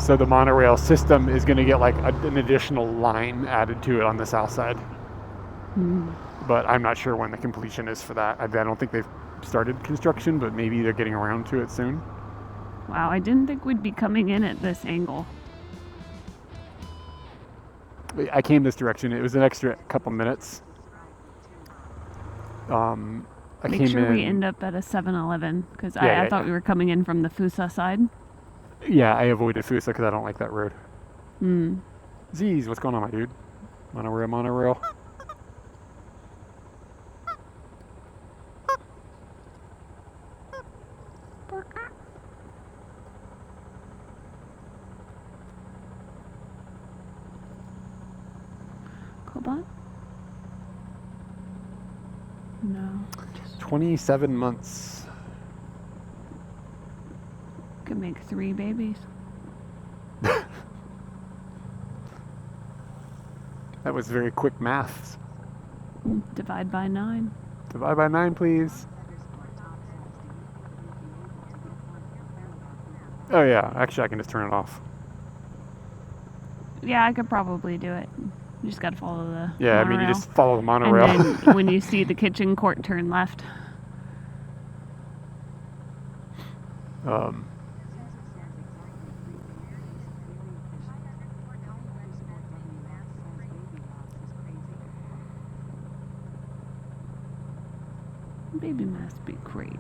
So the monorail system is going to get like an additional line added to it on the south side. But I'm not sure when the completion is for that. I don't think they've started construction, but maybe they're getting around to it soon. Wow, I didn't think we'd be coming in at this angle. I came this direction. It was an extra couple minutes. Make sure we end up at a 7-Eleven, because I thought we were coming in from the Fusa side. Yeah, I avoided Fusa because I don't like that road. Z's, what's going on, my dude? Monorail. Cobot? No. 27 months. Could make 3 babies. That was very quick maths. Divide by 9. Divide by 9, please. Oh yeah, actually I can just turn it off. Yeah, I could probably do it. You just gotta follow the Yeah, monorail. I mean you just follow the monorail. And then when you see the kitchen court, turn left. Baby must be crazy.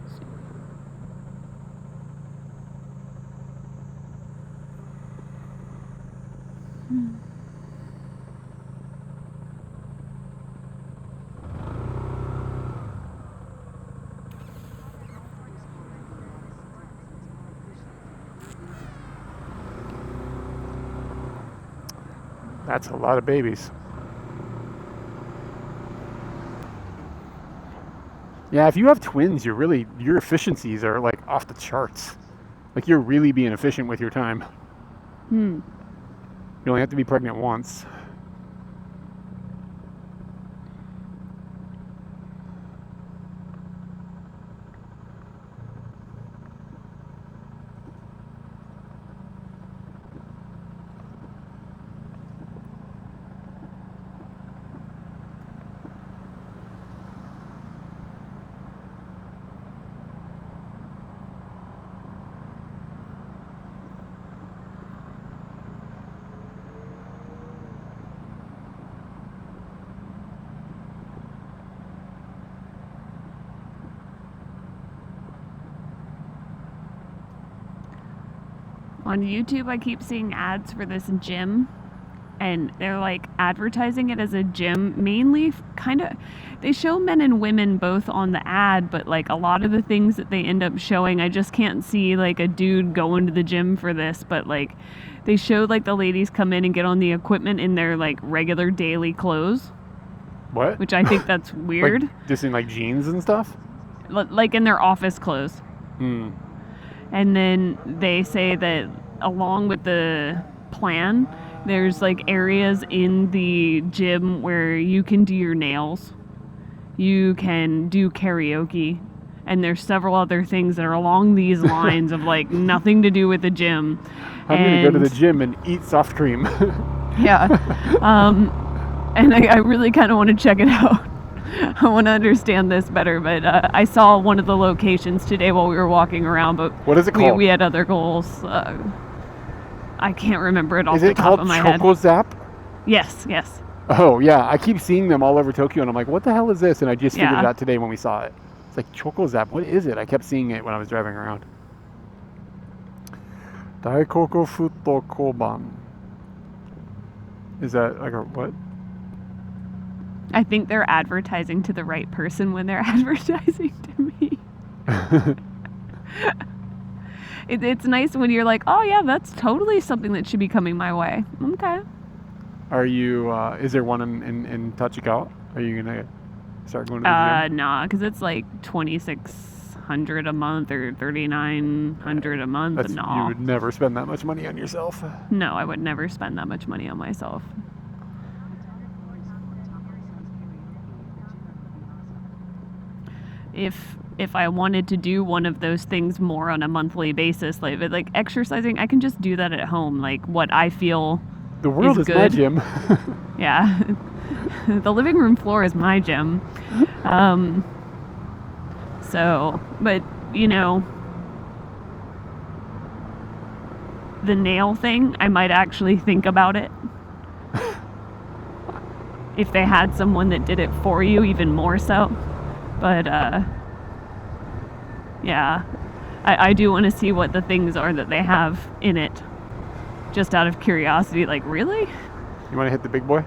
That's a lot of babies. Yeah, if you have twins, your efficiencies are like off the charts. Like you're really being efficient with your time. You only have to be pregnant once. On YouTube, I keep seeing ads for this gym, and they're like advertising it as a gym, mainly they show men and women both on the ad, but like a lot of the things that they end up showing, I just can't see like a dude going to the gym for this, but like they show like the ladies come in and get on the equipment in their like regular daily clothes. What? Which I think that's weird. Like, just in like jeans and stuff? Like in their office clothes. And then they say that along with the plan, there's like areas in the gym where you can do your nails, you can do karaoke, and there's several other things that are along these lines of like nothing to do with the gym. I'm going to go to the gym and eat soft cream. Yeah. And I really kind of want to check it out. I want to understand this better, but I saw one of the locations today while we were walking around, but what is it called? We had other goals. I can't remember it off the top of my head. Is it called Choco Zap? Yes. Oh, yeah. I keep seeing them all over Tokyo, and I'm like, what the hell is this? And I just figured it out today when we saw it. It's like Choco Zap. What is it? I kept seeing it when I was driving around. Daikoko Futo Koban. Is that like a what? I think they're advertising to the right person when they're advertising to me. It's nice when you're like, oh yeah, that's totally something that should be coming my way. Okay. Are you, is there one in Tachikawa? Are you going to start going to the gym? Nah, because it's like $2,600 a month or $3,900 a month. No. You would never spend that much money on yourself. No, I would never spend that much money on myself. If I wanted to do one of those things more on a monthly basis, like exercising, I can just do that at home. Like what I feel the world is good. My gym. Yeah. The living room floor is my gym. So, but you know, the nail thing, I might actually think about it. If they had someone that did it for you, even more so. But, yeah, I do want to see what the things are that they have in it. Just out of curiosity, like, really? You want to hit the big boy?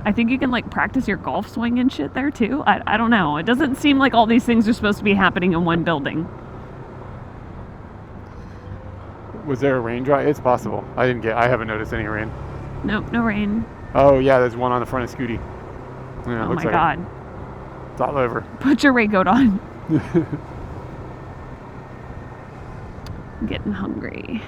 I think you can, like, practice your golf swing and shit there, too. I don't know. It doesn't seem like all these things are supposed to be happening in one building. Was there a rain dry? It's possible. I haven't noticed any rain. Nope, no rain. Oh, yeah, there's one on the front of Scooty. Yeah, oh, my God. It's all over. Put your raincoat on. I'm getting hungry.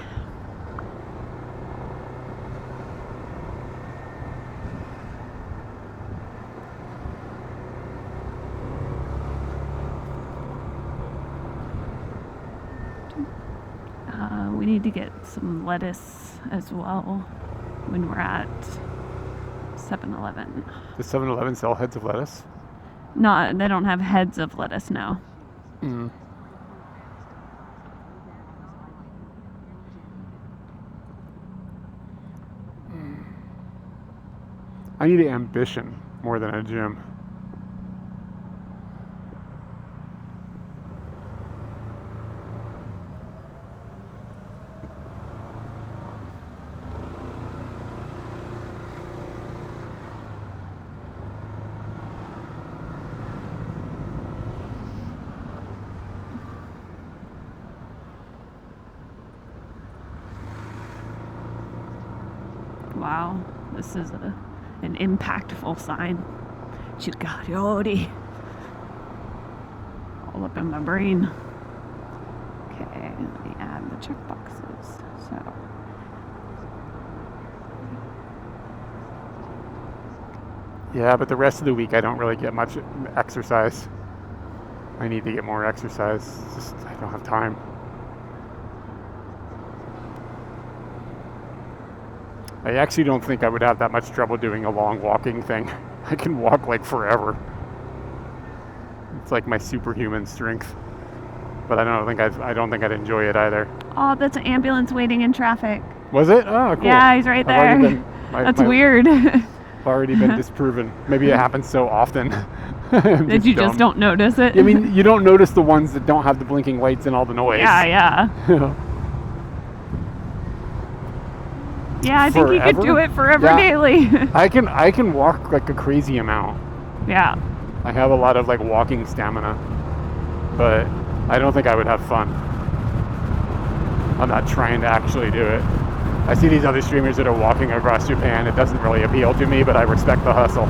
We need to get some lettuce as well when we're at 7-Eleven. Does 7-Eleven sell heads of lettuce? No, they don't have heads of lettuce, no. I need ambition more than a gym. Wow, this is an impactful sign. Chugariori. All up in my brain. Okay, let me add the checkboxes. So. Yeah, but the rest of the week I don't really get much exercise. I need to get more exercise. Just I don't have time. I actually don't think I would have that much trouble doing a long walking thing. I can walk like forever. It's like my superhuman strength. But I don't think I'd enjoy it either. Oh, that's an ambulance waiting in traffic. Was it? Oh, cool. Yeah, he's right there. That's weird. Already been disproven. Maybe it happens so often. That you just don't notice it? I mean, you don't notice the ones that don't have the blinking lights and all the noise. Yeah. Yeah, I think you could do it forever daily. I can walk like a crazy amount. Yeah. I have a lot of like walking stamina, but I don't think I would have fun. I'm not trying to actually do it. I see these other streamers that are walking across Japan. It doesn't really appeal to me, but I respect the hustle.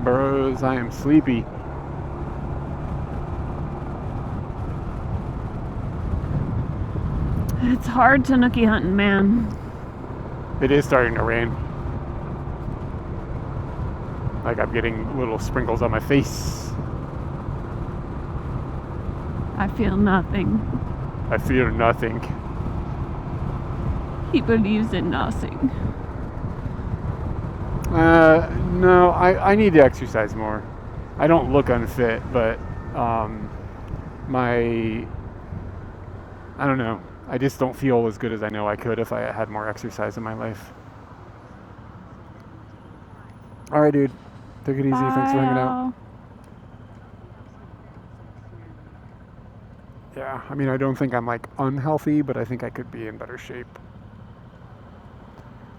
Bros, I am sleepy. It's hard Tanuki hunting, man. It is starting to rain. Like I'm getting little sprinkles on my face. I feel nothing. I feel nothing. He believes in nothing. No, I need to exercise more. I don't look unfit, but I don't know. I just don't feel as good as I know I could if I had more exercise in my life. All right, dude. Take it easy. Bye. Thanks for hanging out. Yeah, I mean, I don't think I'm like unhealthy, but I think I could be in better shape.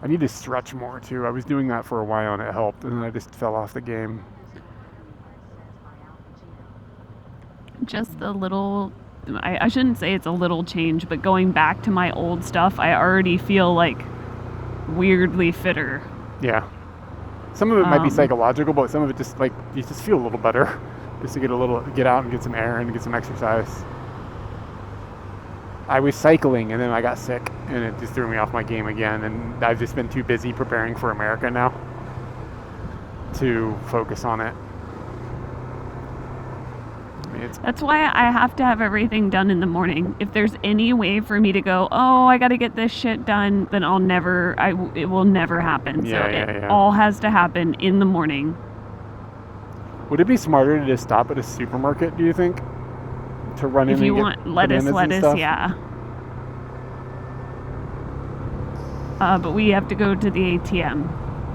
I need to stretch more too. I was doing that for a while and it helped, and then I just fell off the game. Just a little, I shouldn't say it's a little change, but going back to my old stuff, I already feel like weirdly fitter. Yeah. Some of it might be psychological, but some of it just like, you just feel a little better. Just to get out and get some air and get some exercise. I was cycling and then I got sick and it just threw me off my game again, and I've just been too busy preparing for America now to focus on it. I mean, That's why I have to have everything done in the morning. If there's any way for me to go, oh, I got to get this shit done, then it will never happen. It all has to happen in the morning. Would it be smarter to just stop at a supermarket, do you think? To run in if you and want get lettuce, stuff? yeah. But we have to go to the ATM,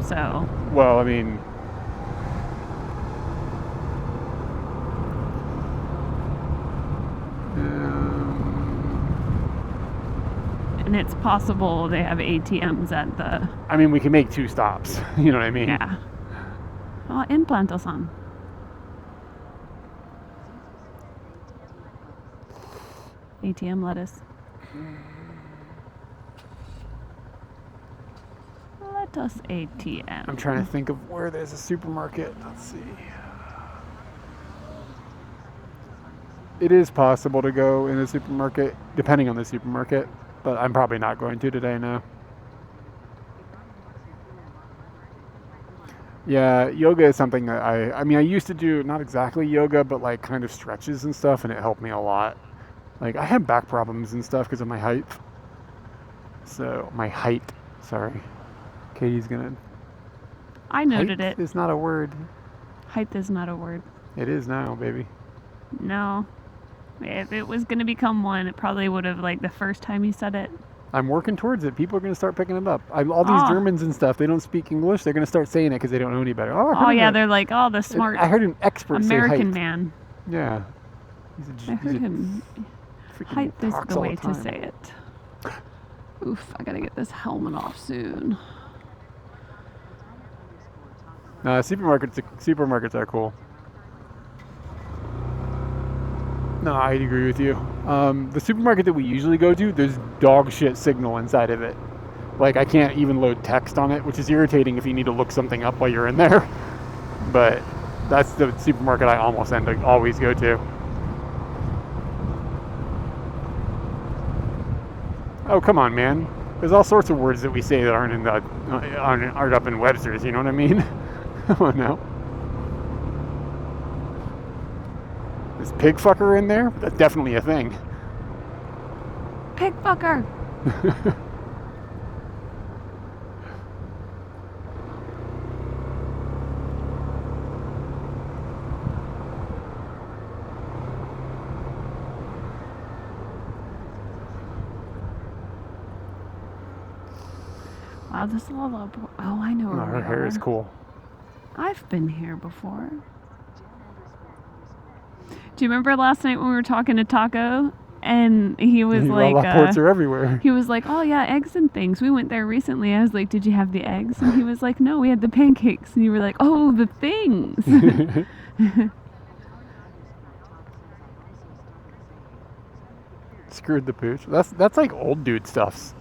so. Well, I mean, and it's possible they have ATMs at the. I mean, we can make 2 stops. You know what I mean? Yeah. Oh, implanto-san. ATM lettuce. Let us ATM. I'm trying to think of where there's a supermarket. Let's see. It is possible to go in a supermarket, depending on the supermarket, but I'm probably not going to today now. Yeah, yoga is something that I used to do, not exactly yoga, but like kind of stretches and stuff, and it helped me a lot. Like, I have back problems and stuff because of my height. Sorry. Katie's gonna... I noted height it. It's not a word. Height is not a word. It is now, baby. No. If it was going to become one, it probably would have, like, the first time you said it. I'm working towards it. People are going to start picking it up. All these Germans and stuff, they don't speak English. They're going to start saying it because they don't know any better. Oh yeah, they're like, oh, the smart I heard an expert American say man. Yeah. I heard him. Height is the way to say it. Oof, I gotta get this helmet off soon. Supermarkets are cool. No, I agree with you. The supermarket that we usually go to, there's dog shit signal inside of it. Like, I can't even load text on it, which is irritating if you need to look something up while you're in there. But that's the supermarket I almost always go to. Oh, come on, man. There's all sorts of words that we say that aren't up in Webster's, you know what I mean? Come on now. Is pig fucker in there? That's definitely a thing. Pig fucker! Wow, this is all up. Oh, I know where her hair is cool. I've been here before. Do you remember last night when we were talking to Taco? And he was like, ports are everywhere. He was like, oh yeah, eggs and things. We went there recently. I was like, did you have the eggs? And he was like, no, we had the pancakes. And you were like, oh, the things. Screwed the pooch. That's like old dude stuff.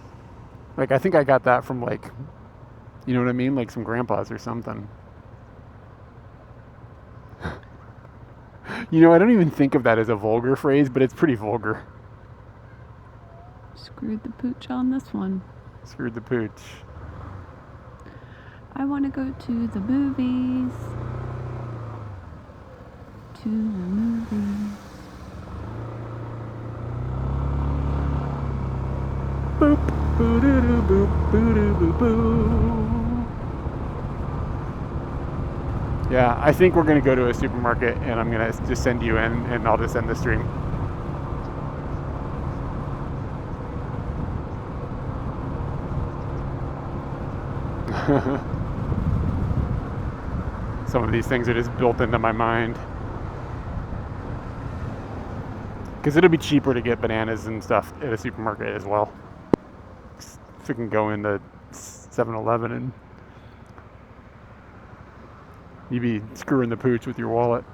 Like, I think I got that from, like, you know what I mean? Like some grandpas or something. You know, I don't even think of that as a vulgar phrase, but it's pretty vulgar. Screwed the pooch on this one. Screwed the pooch. I want to go to the movies. To the movies. Boop, boo doo doo boop, boo doo boo boo. Yeah, I think we're gonna go to a supermarket, and I'm gonna just send you in, and I'll just end the stream. Some of these things are just built into my mind. Because it'll be cheaper to get bananas and stuff at a supermarket as well. If we can go into 7-Eleven and you'd be screwing the pooch with your wallet.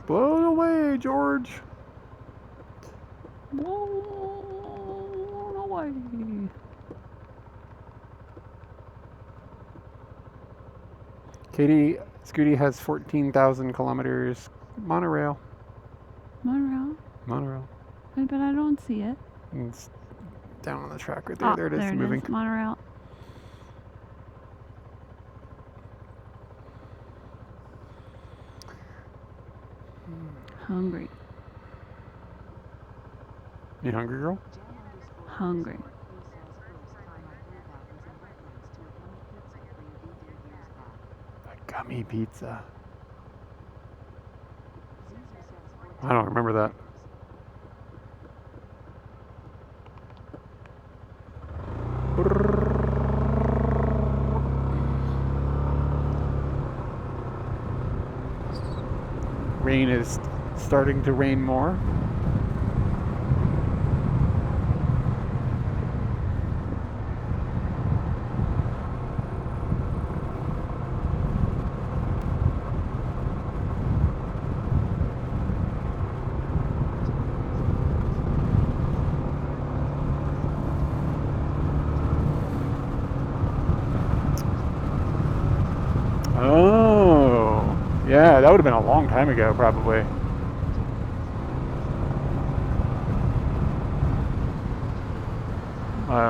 Blow it away, George. Blow away. Katie, Scooty has 14,000 kilometers. Monorail. Monorail. But I don't see it. It's down on the track right there. There it is, there moving. It is. Monorail. Hungry. You hungry, girl? Hungry. A gummy pizza. I don't remember that. Rain is starting to rain more. Yeah, that would have been a long time ago, probably.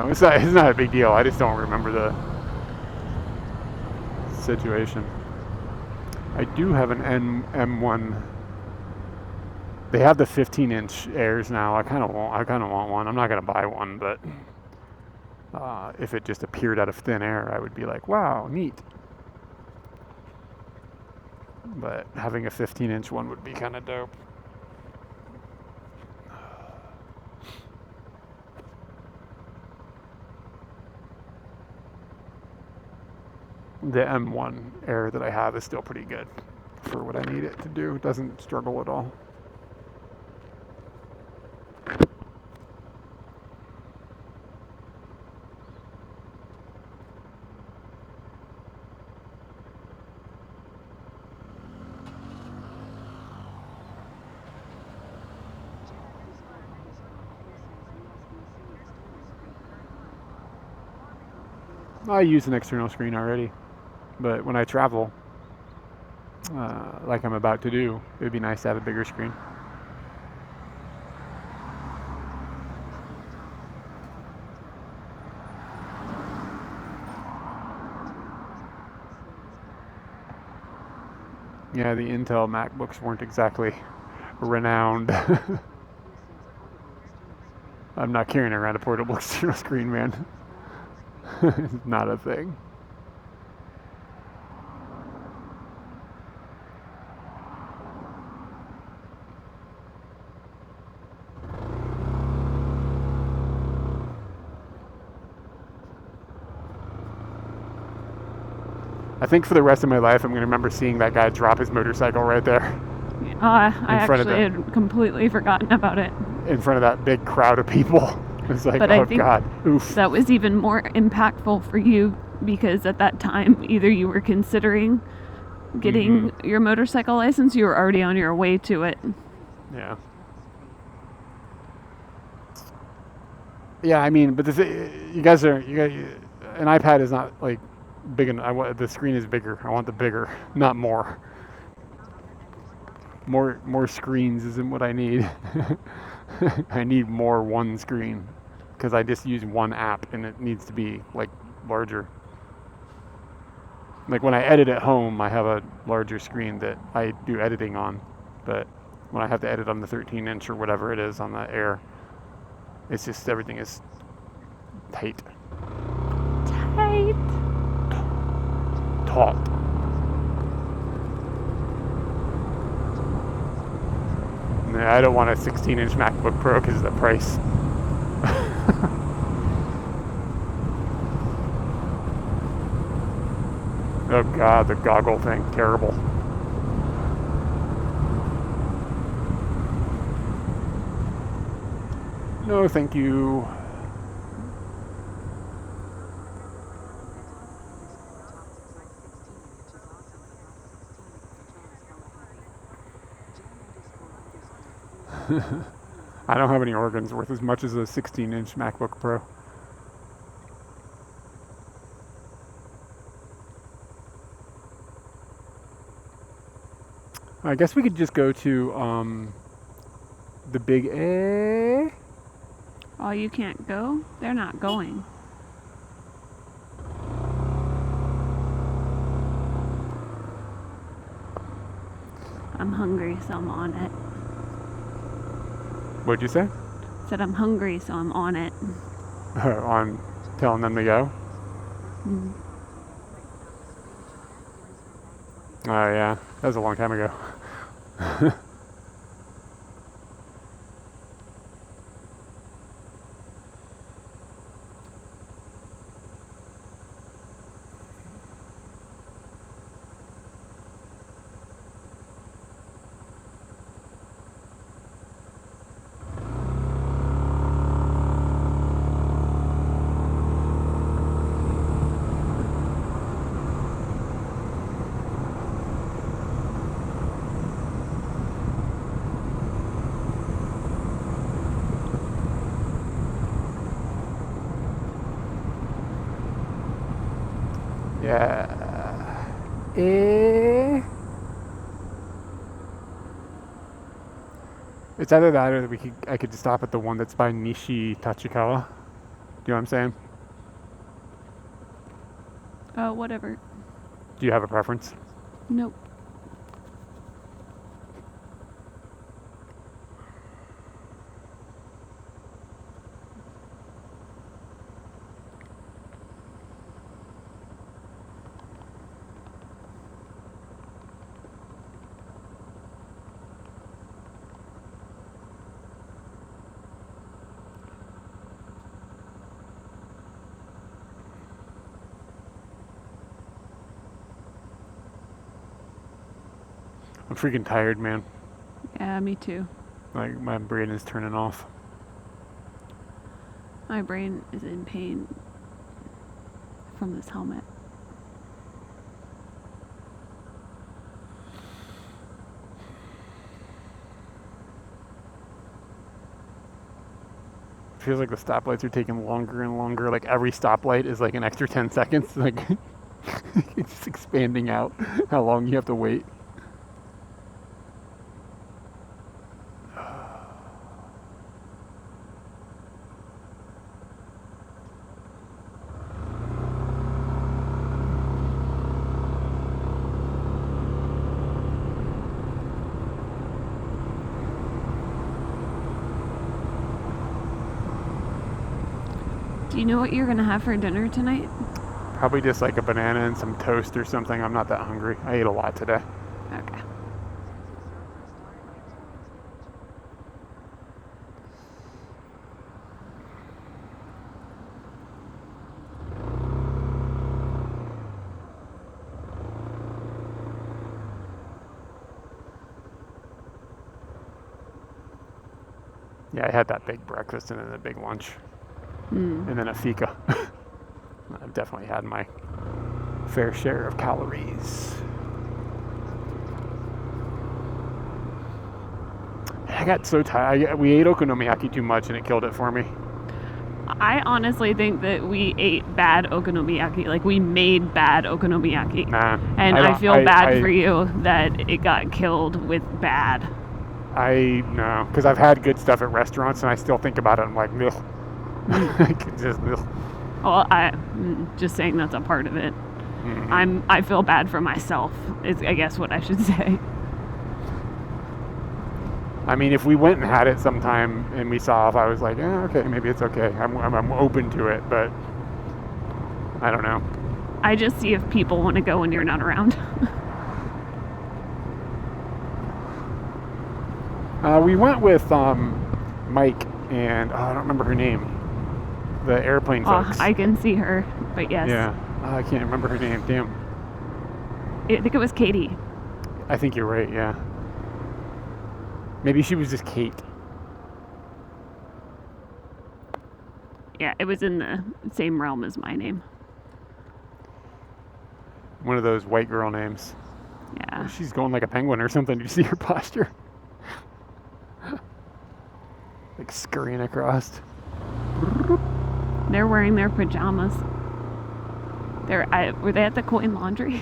It's not a big deal. I just don't remember the situation. I do have an M1. They have the 15-inch Airs now. I kind of want one. I'm not gonna buy one, but if it just appeared out of thin air, I would be like, wow, neat. But having a 15-inch one would be kind of dope. the M1 Air that I have is still pretty good for what I need it to do. It doesn't struggle at all. I use an external screen already, but when I travel, like I'm about to do, it would be nice to have a bigger screen. Yeah, the Intel MacBooks weren't exactly renowned. I'm not carrying around a portable external screen, man. It's not a thing. I think for the rest of my life, I'm going to remember seeing that guy drop his motorcycle right there. I actually had completely forgotten about it. In front of that big crowd of people. It's like, But oh I think God, oof. that was even more impactful for you because at that time, either you were considering getting your motorcycle license, you were already on your way to it. Yeah. Yeah, I mean, but an iPad is not like big enough. The screen is bigger. I want the bigger, not more. More screens isn't what I need. I need more one screen because I just use one app and it needs to be like larger. Like when I edit at home, I have a larger screen that I do editing on, but when I have to edit on the 13-inch or whatever it is on the Air, it's just everything is tight. Tight. Taut. I don't want a 16-inch MacBook Pro because of the price. Oh God, the goggle thing, terrible. No, thank you. I don't have any organs worth as much as a 16-inch MacBook Pro. I guess we could just go to the big A. Oh, you can't go? They're not going. I'm hungry, so I'm on it. What'd you say? Said I'm hungry, so I'm on it. On telling them to go? Oh yeah, that was a long time ago. Yeah. It's either that or I could just stop at the one that's by Nishi Tachikawa. Do you know what I'm saying? Whatever. Do you have a preference? Nope. I'm freaking tired, man. Yeah, me too. Like, my brain is turning off. My brain is in pain from this helmet. Feels like the stoplights are taking longer and longer. Like, every stoplight is like an extra 10 seconds. Like, it's just expanding out how long you have to wait. Do you know what you're gonna have for dinner tonight? Probably just like a banana and some toast or something. I'm not that hungry. I ate a lot today. Okay. Yeah, I had that big breakfast and then a big lunch. And then a fika. I've definitely had my fair share of calories. I got so tired. We ate okonomiyaki too much and it killed it for me. I honestly think that we ate bad okonomiyaki. Like, we made bad okonomiyaki. Nah. And I feel bad for you that it got killed with bad. I know, because I've had good stuff at restaurants and I still think about it. I'm like, ugh. Just, ugh. Well, I'm just saying that's a part of it. I feel bad for myself, is I guess what I should say. I mean, if we went and had it sometime and we saw if I was like, okay, maybe it's okay. I'm open to it, but I don't know. I just see if people want to go when you're not around. We went with Mike and I don't remember her name. The airplane folks. I can see her, but yes. Yeah, I can't remember her name. Damn. I think it was Katie. I think you're right. Yeah. Maybe she was just Kate. Yeah, it was in the same realm as my name. One of those white girl names. Yeah. She's going like a penguin or something. Did you see her posture? Like scurrying across. They're wearing their pajamas. Were they at the coin laundry?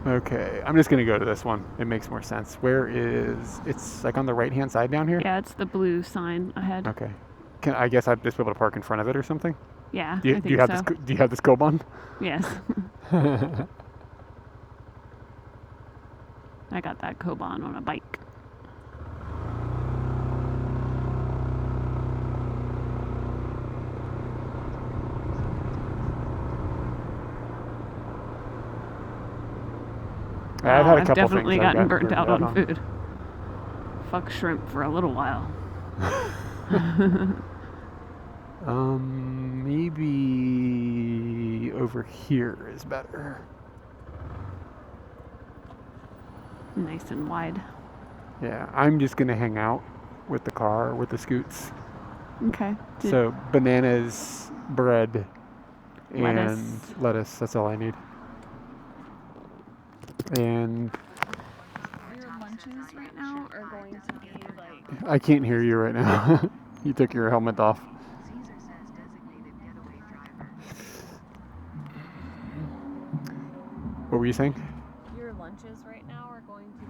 Okay, I'm just gonna go to this one. It makes more sense. It's like on the right hand side down here? Yeah, it's the blue sign ahead. Okay. I guess I'd just be able to park in front of it or something? Yeah, Do you, I think do you have so. this? Do you have this Koban? Yes. I got that Koban on a bike. I've had a couple definitely things I've gotten burnt out on on. food. Fuck shrimp for a little while. Maybe over here is better. Nice and wide. Yeah, I'm just gonna hang out with the car with the scoots. Okay. So bananas, bread, Lettuce. and lettuce. That's all I need. And Your lunches right now are going to be like... I can't hear you right now. You took your helmet off. What were you saying? Your lunches right now are going to be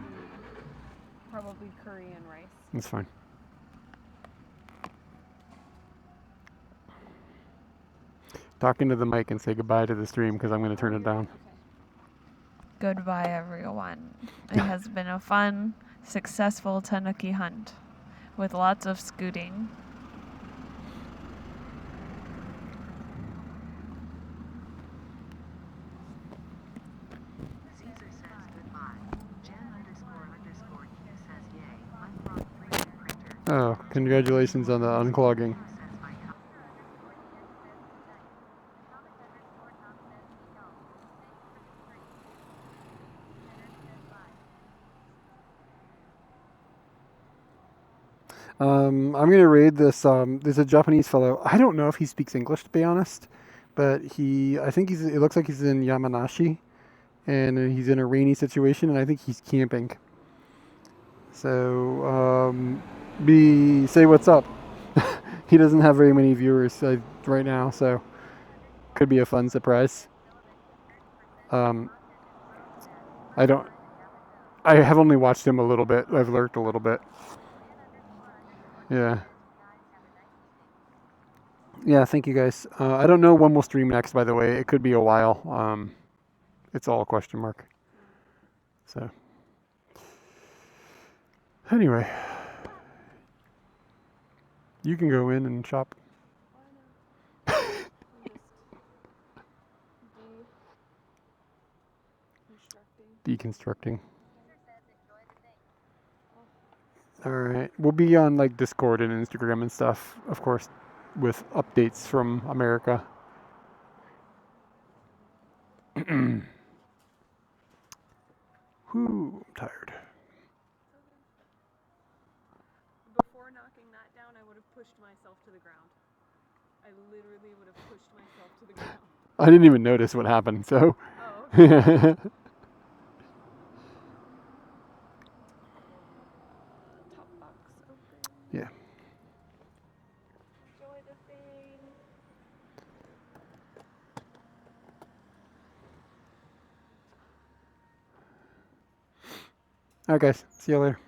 probably curry and rice. That's fine. Talk into the mic and say goodbye to the stream because I'm going to turn it down. Goodbye, everyone. It has been a fun, successful Tanuki hunt with lots of scooting. Congratulations on the unclogging. I'm gonna raid this. There's a Japanese fellow. I don't know if he speaks English, to be honest, but I think it looks like he's in Yamanashi, and he's in a rainy situation, and I think he's camping. So, say what's up. He doesn't have very many viewers right now, so could be a fun surprise. I have only watched him a little bit. I've lurked a little bit. Yeah. Yeah, thank you guys. I don't know when we'll stream next, by the way. It could be a while. It's all a question mark. So, anyway, you can go in and shop. Deconstructing. All right. We'll be on like Discord and Instagram and stuff, of course, with updates from America. Whew, I'm tired. Before knocking that down, I would have pushed myself to the ground. I literally would have pushed myself to the ground. I didn't even notice what happened, so. Oh, okay. Top box open. Yeah. Enjoy the thing. All right, guys. See you later.